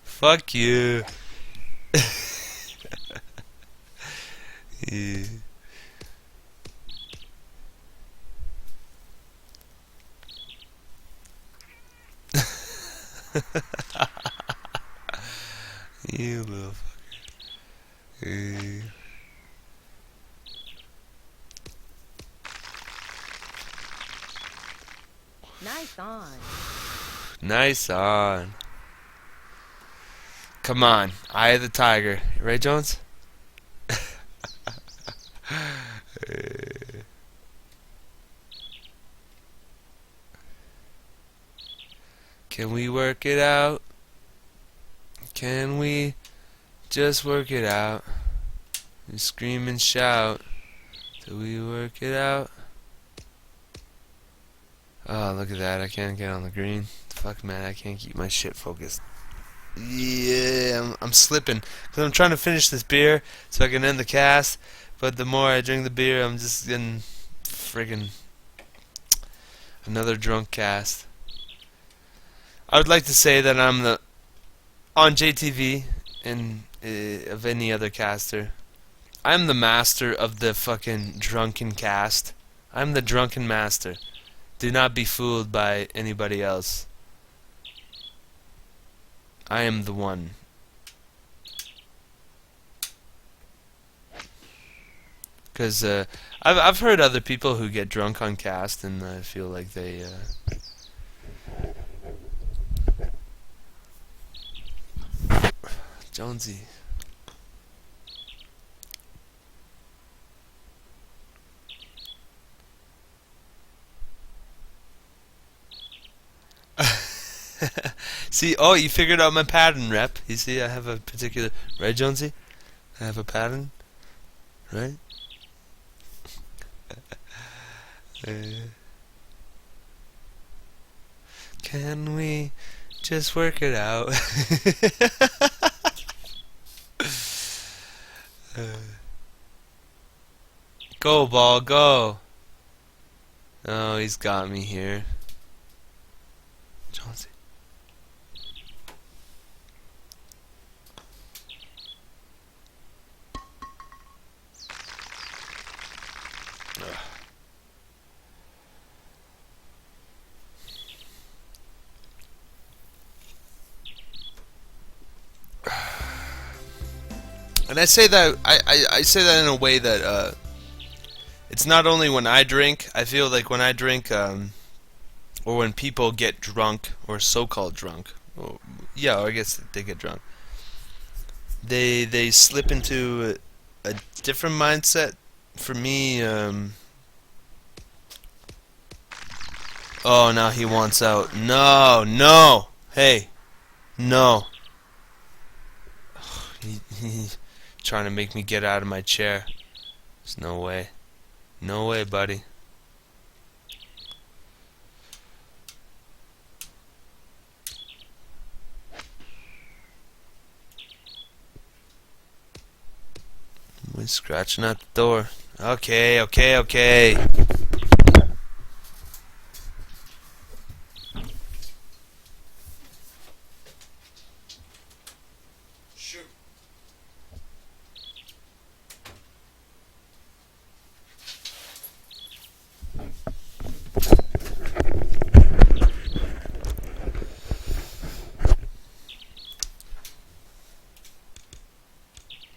Fuck you. Yeah. You little fucker. Nice on. Nice on. Come on, Eye of the Tiger. Right, Jones? Can we work it out? Can we just work it out? We scream and shout till we work it out. Oh, look at that. I can't get on the green. Fuck, man. I can't keep my shit focused. Yeah, I'm slipping. Because I'm trying to finish this beer so I can end the cast. But the more I drink the beer, I'm just getting friggin' another drunk cast. I would like to say that I'm the on JTV and of any other caster. I'm the master of the fucking drunken cast. I'm the drunken master. Do not be fooled by anybody else. I am the one. Because I've heard other people who get drunk on cast and I feel like they Jonesy. See, oh, you figured out my pattern, Rep. You see, I have a particular... Right, Jonesy? I have a pattern. Right? Can we just work it out? Go, ball, go! Oh, he's got me here. Jonesy. And I say that I say that in a way that it's not only when I drink. I feel like when I drink, or when people get drunk or so-called drunk, or, yeah, or I guess they get drunk. They slip into a different mindset. For me, oh, now he wants out. No, no, hey, no. He's trying to make me get out of my chair. There's no way. No way, buddy. We're scratching at the door. Okay, okay, okay. Shoot.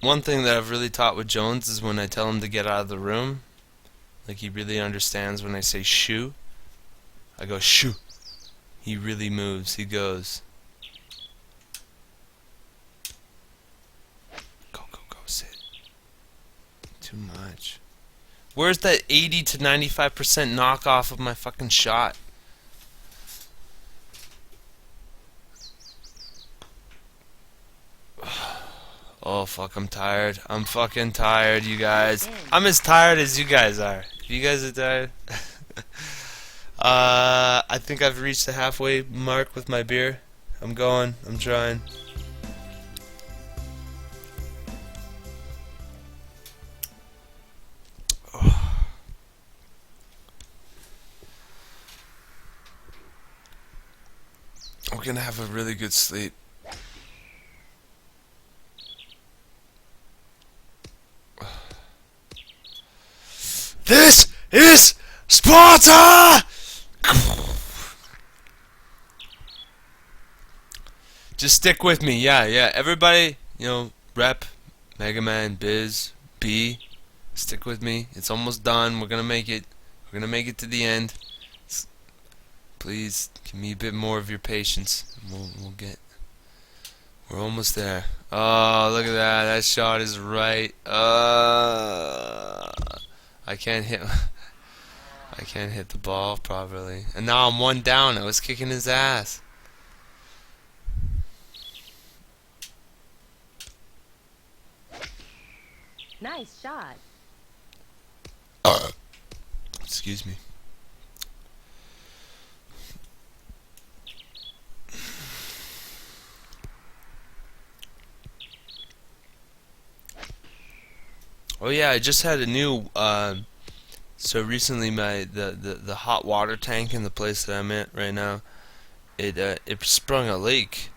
One thing that I've really taught with Jones is when I tell him to get out of the room, like he really understands when I say shoo. I go shoo. He really moves. He goes. Go, go, go, sit. Too much. Where's that 80 to 95% knockoff of my fucking shot? Oh fuck, I'm tired. I'm fucking tired, you guys. I'm as tired as you guys are. You guys are tired? I think I've reached the halfway mark with my beer. I'm going. I'm trying. fucking have a really good sleep. This is Sparta! Just stick with me, yeah. Everybody, Rep, Mega Man, Biz, B, stick with me. It's almost done. We're gonna make it. We're gonna make it to the end. Please give me a bit more of your patience. We'll get. We're almost there. Oh, look at that. That shot is right. I can't hit. I can't hit the ball properly. And now I'm one down. I was kicking his ass. Nice shot. Excuse me. Oh yeah, I just had a new so recently the hot water tank in the place that I'm at right now, it sprung a leak.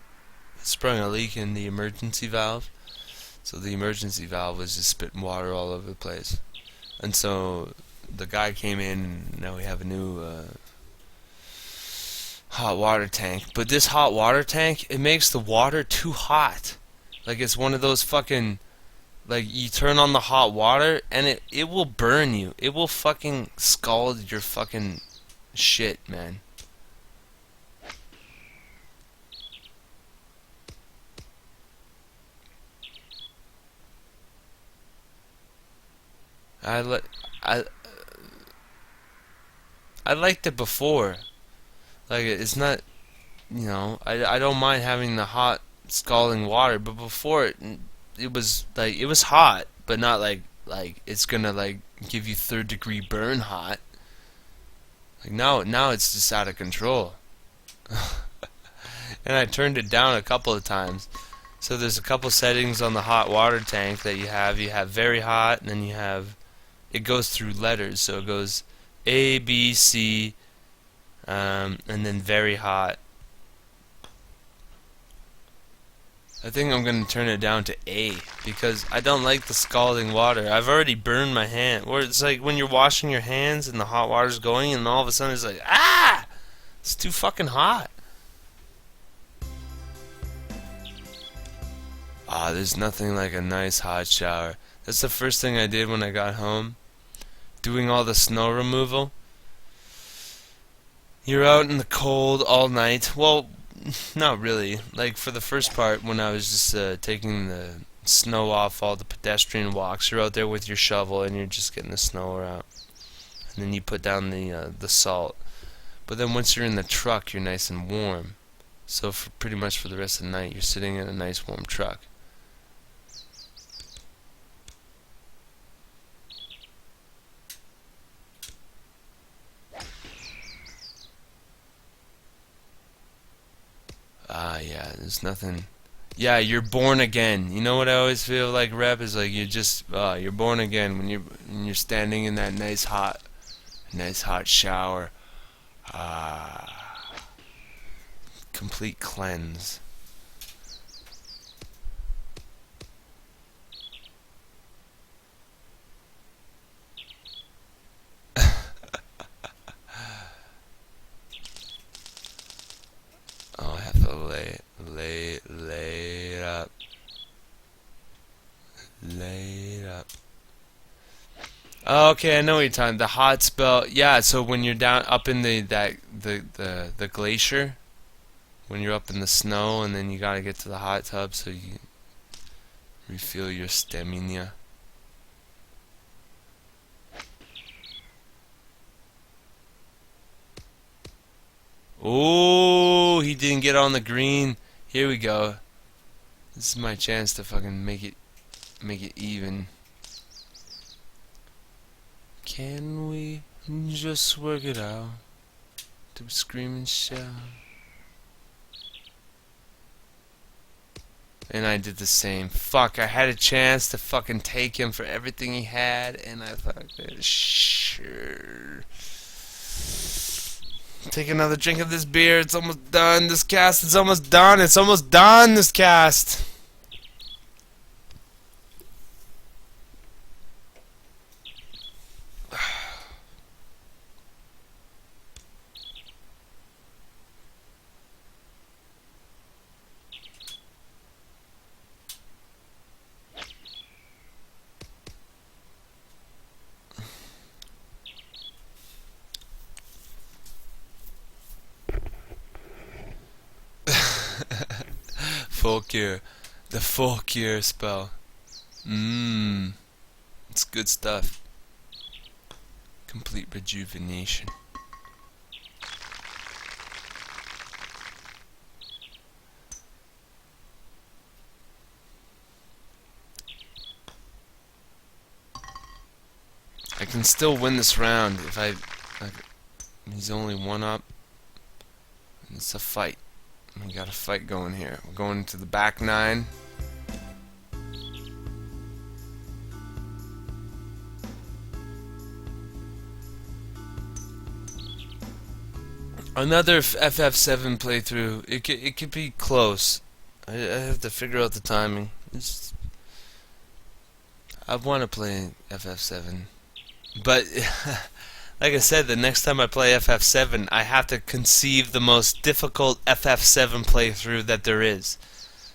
It sprung a leak in the emergency valve. So the emergency valve was just spitting water all over the place. And so the guy came in, and now we have a new hot water tank. But this hot water tank, it makes the water too hot. Like it's one of those fucking, like you turn on the hot water and it will burn you. It will fucking scald your fucking shit, man. I liked it before. Like it's not, I don't mind having the hot scalding water, but before it was like it was hot, but not like it's gonna like give you 3rd-degree burn hot. Like now it's just out of control. And I turned it down a couple of times. So there's a couple settings on the hot water tank that you have. You have very hot, and then you have, it goes through letters, so it goes A, B, C, and then very hot. I think I'm going to turn it down to A, because I don't like the scalding water. I've already burned my hand. Or it's like when you're washing your hands and the hot water's going, and all of a sudden it's like, ah! It's too fucking hot. Ah, there's nothing like a nice hot shower. That's the first thing I did when I got home. Doing all the snow removal. You're out in the cold all night. Well, not really. Like for the first part, when I was just taking the snow off all the pedestrian walks, you're out there with your shovel and you're just getting the snow out. And then you put down the salt. But then once you're in the truck, you're nice and warm. So for pretty much for the rest of the night, you're sitting in a nice warm truck. Yeah, there's nothing. Yeah, you're born again. You know what I always feel like, Rep, is like you're born again when you're standing in that nice hot shower. Complete cleanse. Oh, I have to lay it up. Lay it up. Oh, okay, I know what you're talking. The hot spell. Yeah, so when you're down up in the glacier, when you're up in the snow, and then you gotta get to the hot tub so you refill your stamina. Oh, he didn't get on the green. Here we go. This is my chance to fucking make it even. Can we just work it out? To scream and shout. And I did the same. Fuck, I had a chance to fucking take him for everything he had, and I fucking sure. Take another drink of this beer. It's almost done. This cast is almost done. It's almost done, this cast. Full cure. The full cure spell. It's good stuff. Complete rejuvenation. I can still win this round if he's only one up. It's a fight. We got a fight going here. We're going into the back nine. Another FF7 playthrough. It could be close. I have to figure out the timing. I want to play FF7, but like I said, the next time I play FF7, I have to conceive the most difficult FF7 playthrough that there is.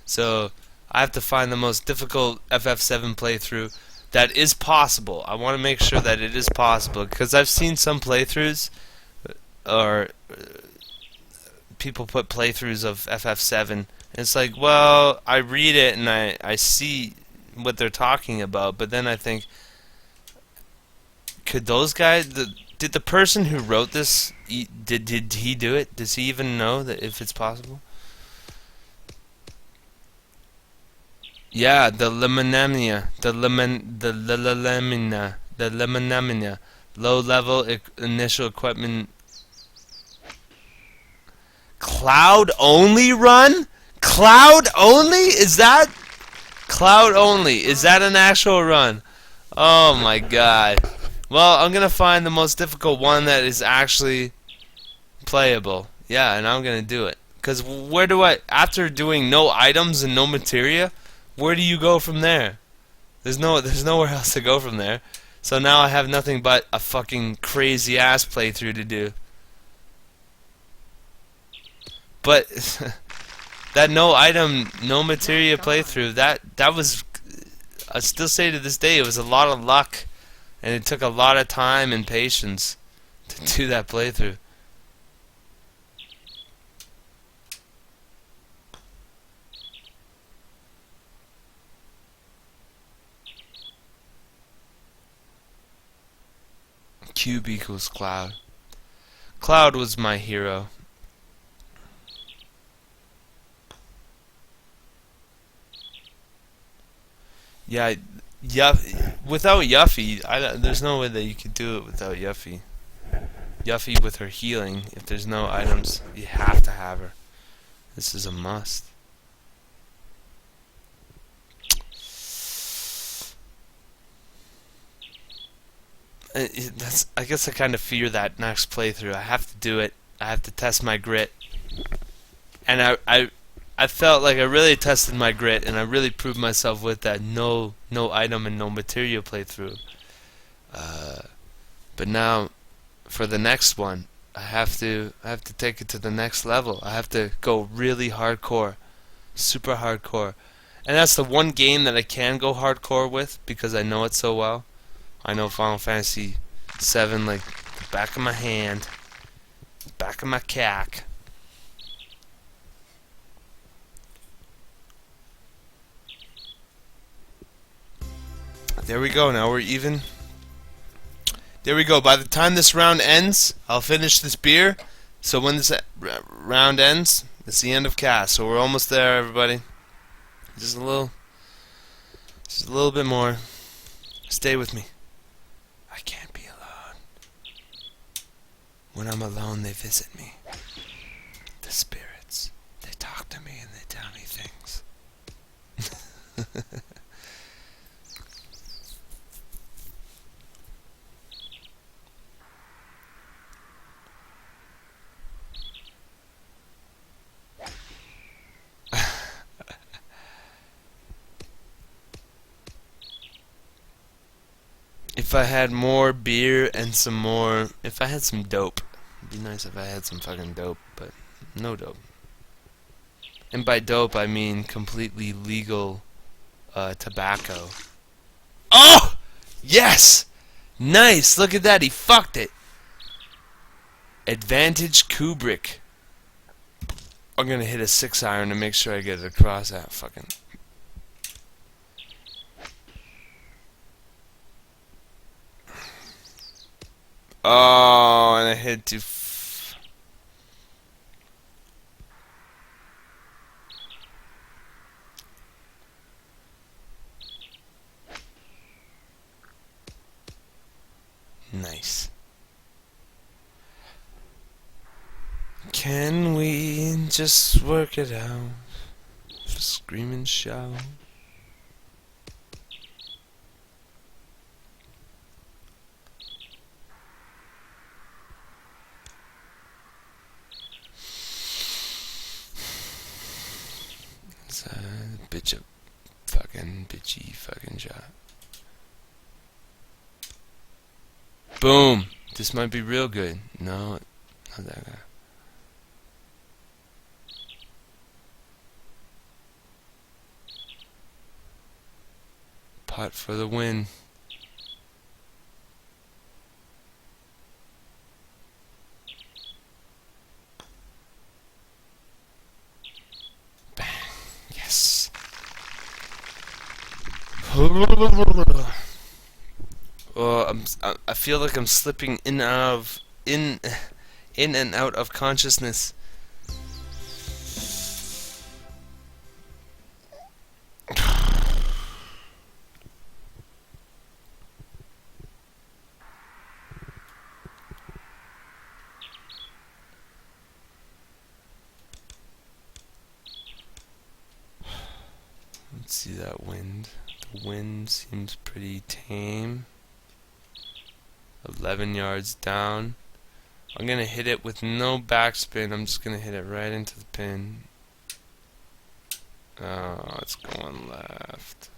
So I have to find the most difficult FF7 playthrough that is possible. I want to make sure that it is possible, because I've seen some playthroughs, or people put playthroughs of FF7, and it's like, well, I read it and I see what they're talking about, but then I think, could those guys, did the person who wrote this, did he do it? Does he even know that if it's possible? Yeah, the lemonamnia, the lemonamnia, low level initial equipment. Cloud only run? Cloud only? Is that cloud only? Is that an actual run? Oh my god. Well, I'm gonna find the most difficult one that is actually playable. Yeah, and I'm gonna do it. Cause where do I, after doing no items and no materia, where do you go from there? There's nowhere else to go from there. So now I have nothing but a fucking crazy ass playthrough to do. But that no item, no materia playthrough, that was, I still say to this day, it was a lot of luck, and it took a lot of time and patience to do that playthrough. Cube equals Cloud. Cloud was my hero. Yeah, without Yuffie, there's no way that you could do it without Yuffie. Yuffie with her healing, if there's no items, you have to have her. This is a must. I guess I kind of fear that next playthrough. I have to do it. I have to test my grit. And I felt like I really tested my grit, and I really proved myself with that no item and no material playthrough. But now, for the next one, I have to take it to the next level. I have to go really hardcore, super hardcore, and that's the one game that I can go hardcore with because I know it so well. I know Final Fantasy VII like the back of my hand, back of my cack. There we go, now we're even. There we go. By the time this round ends, I'll finish this beer. So when this round ends, it's the end of cast. So we're almost there, everybody. Just a little bit more. Stay with me. I can't be alone. When I'm alone, they visit me. The spirits. They talk to me and they tell me things. if I had more beer and some more... If I had some dope. It'd be nice if I had some fucking dope, but no dope. And by dope, I mean completely legal tobacco. Oh! Yes! Nice! Look at that, he fucked it! Advantage CUBEBRICK. I'm gonna hit a 6-iron to make sure I get it across that fucking... Oh, and I hit too... Nice. Can we just work it out? Scream and shout. It's a bitchy fucking shot. Boom! This might be real good. No, not that guy. Pot for the win. Bang. Yes. Oh, I feel like I'm slipping in and out of consciousness. Let's see that wind. The wind seems pretty tame. 11 yards down. I'm gonna hit it with no backspin. I'm just gonna hit it right into the pin. Oh, it's going left.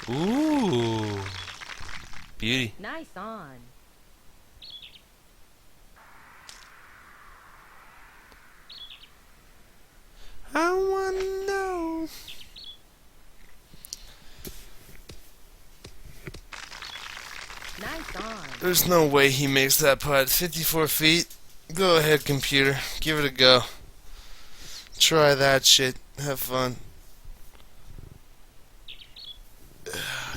Ooh, beauty. Nice on. I wanna know. Nice on. There's no way he makes that putt. 54 feet. Go ahead, computer. Give it a go. Try that shit. Have fun.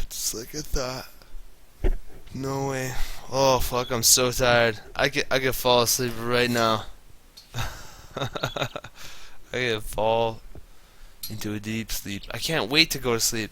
Just like I thought. No way. Oh fuck, I'm so tired. I could fall asleep right now. I could fall into a deep sleep. I can't wait to go to sleep.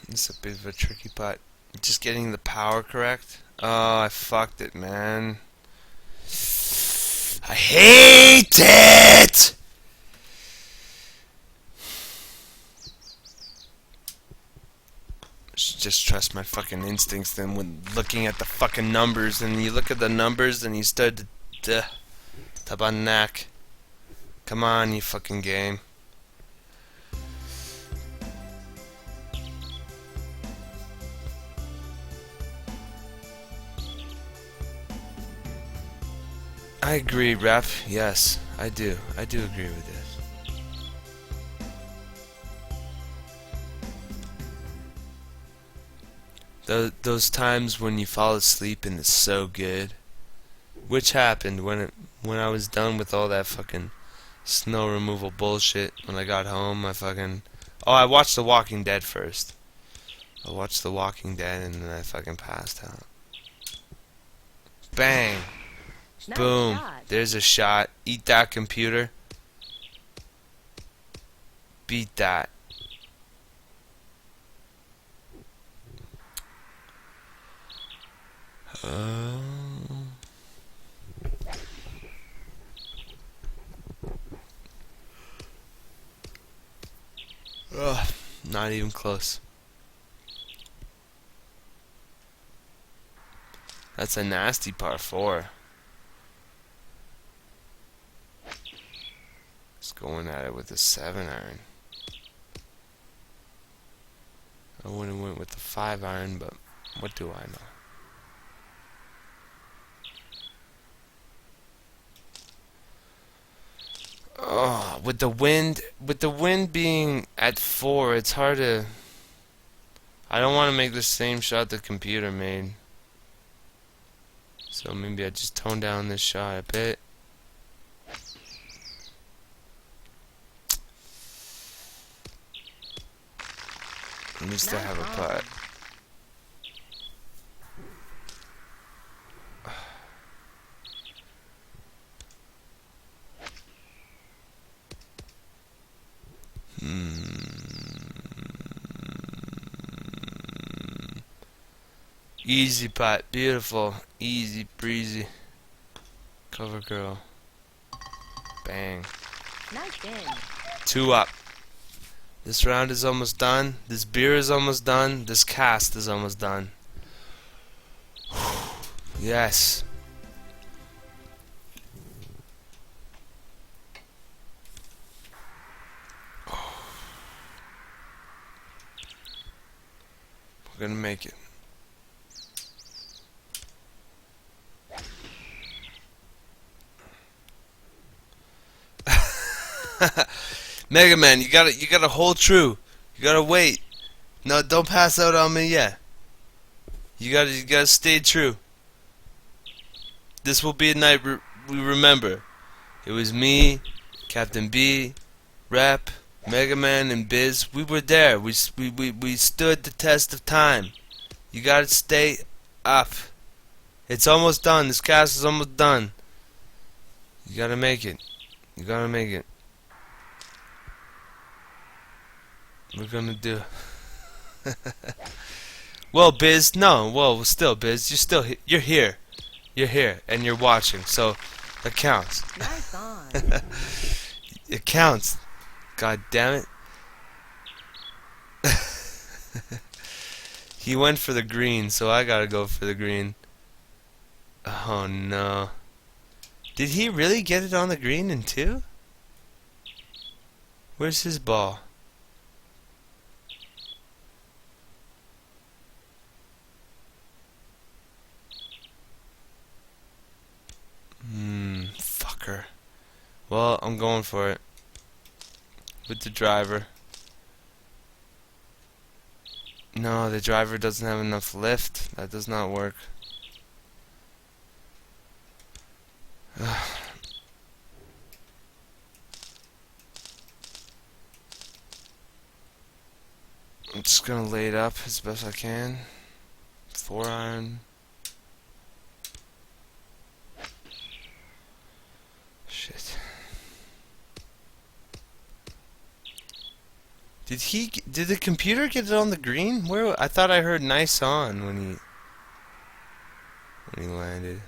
It's a bit of a tricky putt. Just getting the power correct. Oh, I fucked it, man. I hate it! Should just trust my fucking instincts then when looking at the fucking numbers. And you look at the numbers and you start to tabanak. Come on, you fucking game. I agree, Rep. Yes, I do. I do agree with this. Those times when you fall asleep and it's so good. Which happened when I was done with all that fucking snow removal bullshit. When I got home, I watched The Walking Dead first. I watched The Walking Dead and then I fucking passed out. Bang! Nice Boom. shot. There's a shot. Eat that, computer. Beat that. Not even close. That's a nasty par 4. He's going at it with a 7-iron. I would have went with the 5-iron, but what do I know? Oh, with the wind being at 4, it's hard to. I don't want to make the same shot the computer made. So maybe I just tone down this shot a bit. At least I have a putt. Easy putt, beautiful, easy breezy. Cover girl. Bang. Nice in. 2 up. This round is almost done. This beer is almost done. This cast is almost done. Yes. We're gonna make it. Mega Man, you gotta hold true. You gotta wait. No, don't pass out on me yet. You gotta stay true. This will be a night we remember. It was me, Captain B, Rep, Mega Man, and Biz. We were there. We stood the test of time. You gotta stay up. It's almost done. This cast is almost done. You gotta make it. You gotta make it. We're gonna do. Well, Biz, no. Well, still, Biz, you're here. You're here, and you're watching, so it counts. Nice on. It counts. God damn it. He went for the green, so I gotta go for the green. Oh no. Did he really get it on the green in 2? Where's his ball? Fucker. Well, I'm going for it. With the driver. No, the driver doesn't have enough lift. That does not work. I'm just gonna lay it up as best I can. 4-iron. Shit. Did the computer get it on the green? Where I thought I heard nice on when he landed.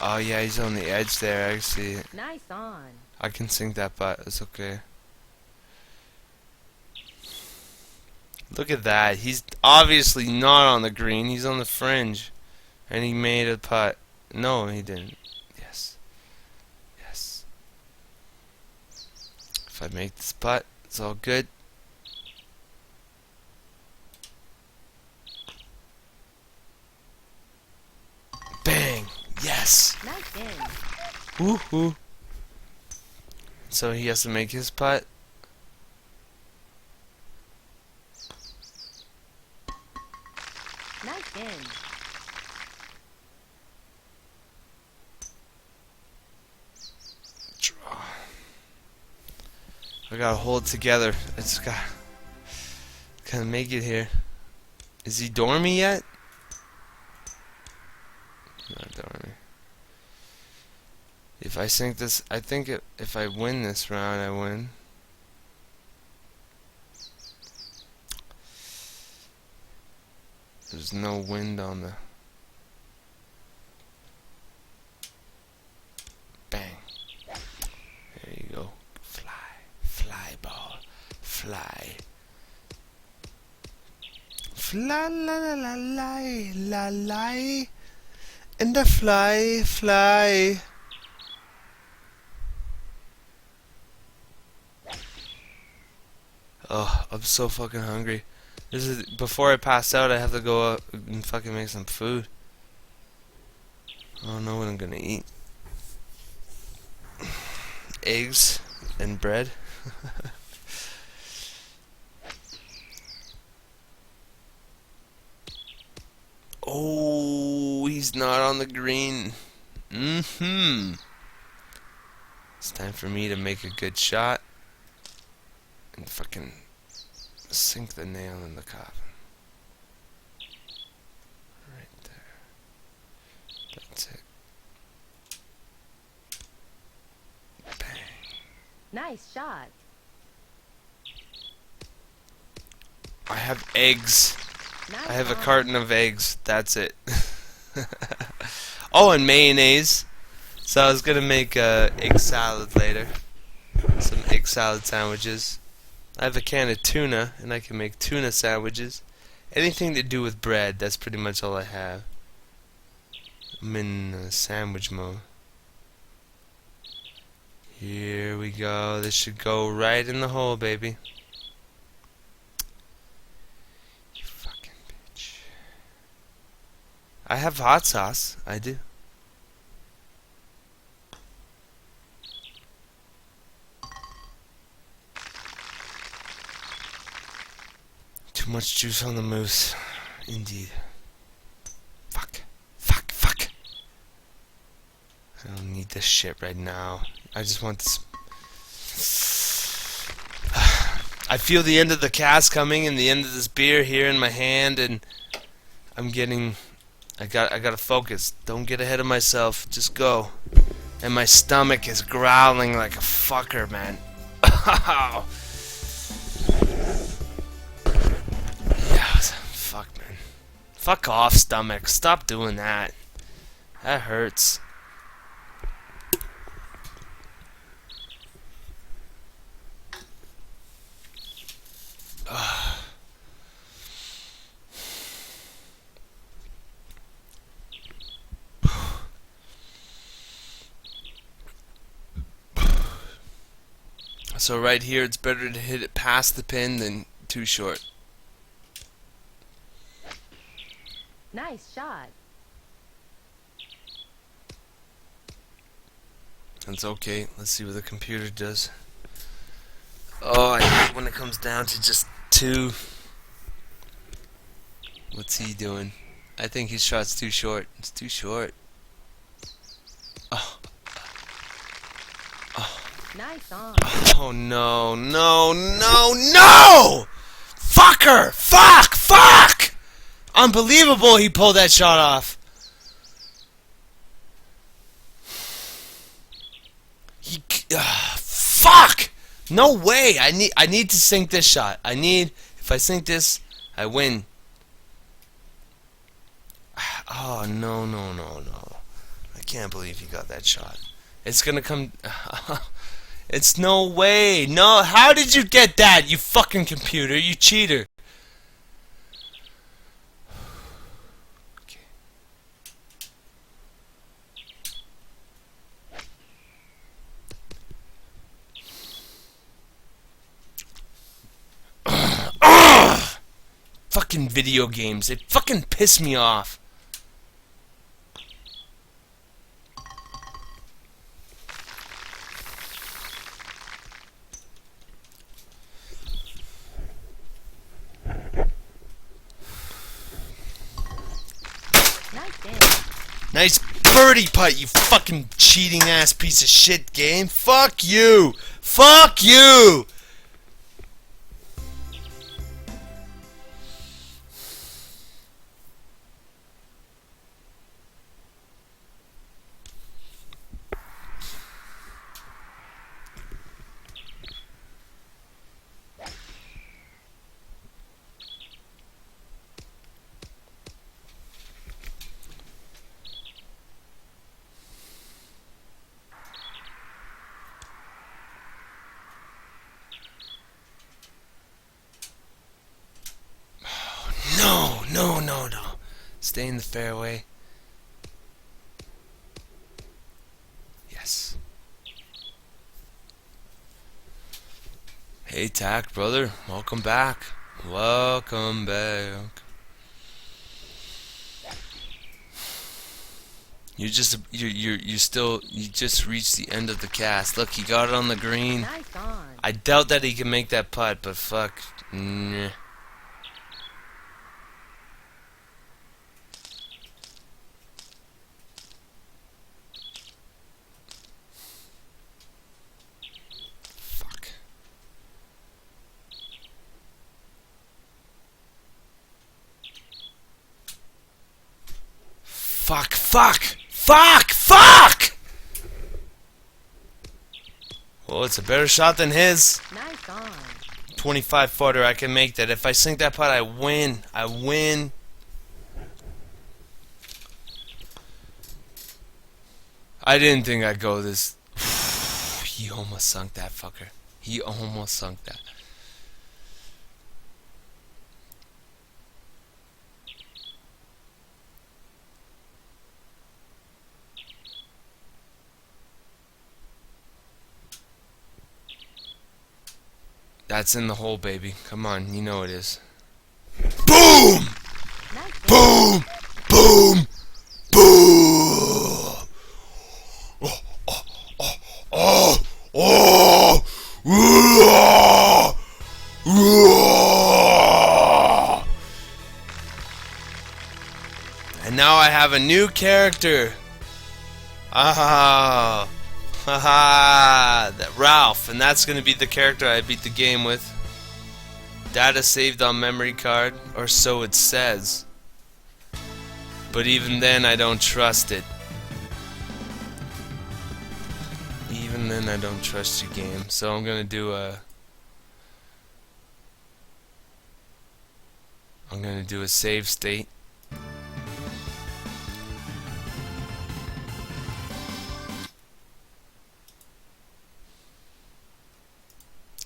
Oh yeah, he's on the edge there. I see it. Nice on. I can sink that putt. It's okay. Look at that. He's obviously not on the green. He's on the fringe. And he made a putt. No, he didn't. Yes. Yes. If I make this putt, it's all good. Bang! Yes! Nice in. Woohoo! So he has to make his putt. Nice in. Draw. I gotta hold it together. I just gotta make it here. Is he dormy yet? Not dormy. If I sink this, I think if I win this round, I win. There's no wind on the... Bang. There you go. Fly. Fly, ball. Fly. Fly, la la la la la, and the fly, fly. Oh, I'm so fucking hungry. This is before I pass out. I have to go out and fucking make some food. I don't know what I'm gonna eat. Eggs and bread. Oh, he's not on the green. Mm-hmm. It's time for me to make a good shot and fucking sink the nail in the coffin. Right there. That's it. Bang. Nice shot. I have eggs. Nice I have a on. carton of eggs. That's it. Oh, and mayonnaise. So I was gonna make egg salad later. Some egg salad sandwiches. I have a can of tuna, and I can make tuna sandwiches. Anything to do with bread, that's pretty much all I have. I'm in sandwich mode. Here we go. This should go right in the hole, baby. You fucking bitch. I have hot sauce. I do. Too much juice on the moose. Indeed. Fuck. Fuck. Fuck. I don't need this shit right now. I just want this. I feel the end of the cast coming and the end of this beer here in my hand, and I'm getting... I gotta focus. Don't get ahead of myself. Just go. And my stomach is growling like a fucker, man. Yeah, fuck, man. Fuck off, stomach. Stop doing that. That hurts. So right here, it's better to hit it past the pin than too short. Nice shot. That's okay. Let's see what the computer does. Oh, I hate when it comes down to just two. What's he doing? I think his shot's too short. It's too short. Oh. Oh. Nice on. Oh no, no, no, no! Fucker! Fuck! Fuck! Unbelievable he pulled that shot off. He, fuck! No way! I need to sink this shot. If I sink this, I win. Oh no, no, no, no. I can't believe he got that shot. It's gonna come... It's no way. No, how did you get that, you fucking computer? You cheater. Okay. Fucking video games. They fucking piss me off. Nice birdie putt, you fucking cheating ass piece of shit game. Fuck you. Fuck you. Stay in the fairway. Yes. Hey, Tact, brother. Welcome back. Welcome back. You just reached the end of the cast. Look, he got it on the green. Nice on. I doubt that he can make that putt, but fuck. Nah. Fuck, fuck, fuck, fuck! Well, it's a better shot than his. Nice on. 25 footer, I can make that. If I sink that putt, I win. I win. I didn't think I'd go this. He almost sunk that fucker. He almost sunk that. That's in the hole, baby. Come on, you know it is. Boom! Boom! Boom! Boom! Oh! Oh! Oh! And now I have a new character. Ah! Haha, that Ralph, and that's gonna be the character I beat the game with. Data saved on memory card, or so it says. But even then, I don't trust it. Even then, I don't trust your game. So I'm gonna do a save state.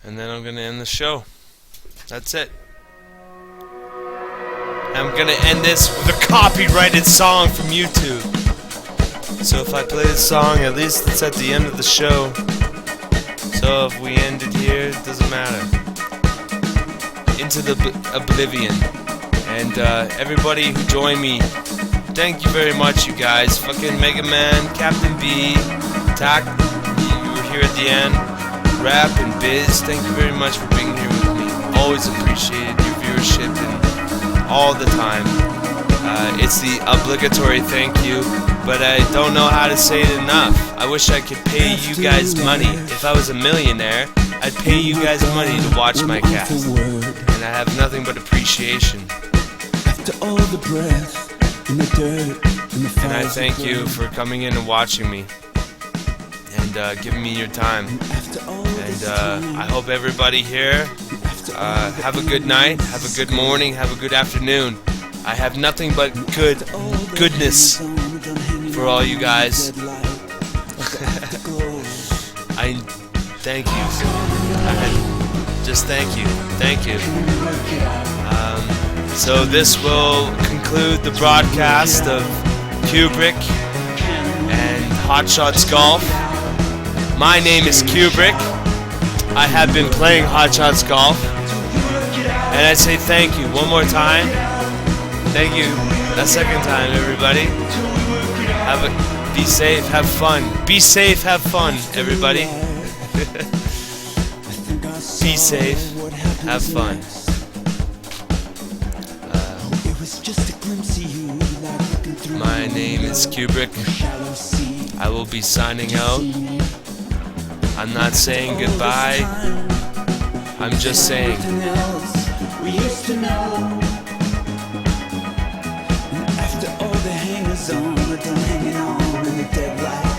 And then I'm going to end the show. That's it. I'm going to end this with a copyrighted song from YouTube. So if I play this song, at least it's at the end of the show. So if we end it here, it doesn't matter. Into the oblivion. And everybody who joined me, thank you very much, you guys. Fucking Mega Man, Captain B, Tac, you were here at the end. Rap and Biz, thank you very much for being here with me. Always appreciated your viewership and all the time. It's the obligatory thank you, but I don't know how to say it enough. I wish I could pay you guys money. If I was a millionaire, I'd pay you guys money to watch my cast. And I have nothing but appreciation. After all the breath in the dirt, in the fire. And I thank you for coming in and watching me. And giving me your time. And I hope everybody here have a good night, have a good morning, have a good afternoon. I have nothing but goodness for all you guys. I thank you. Just thank you. Thank you. So this will conclude the broadcast of CUBEBRICK and Hot Shots Golf. My name is CUBEBRICK. I have been playing Hot Shots Golf. And I say thank you one more time. Thank you a second time, everybody. Be safe, have fun. Be safe, have fun, everybody. Be safe, have fun. My name is CUBEBRICK. I will be signing out. I'm not saying goodbye. I'm just saying. We used to know. And after all the hangers on, we're done hanging on in the dead light.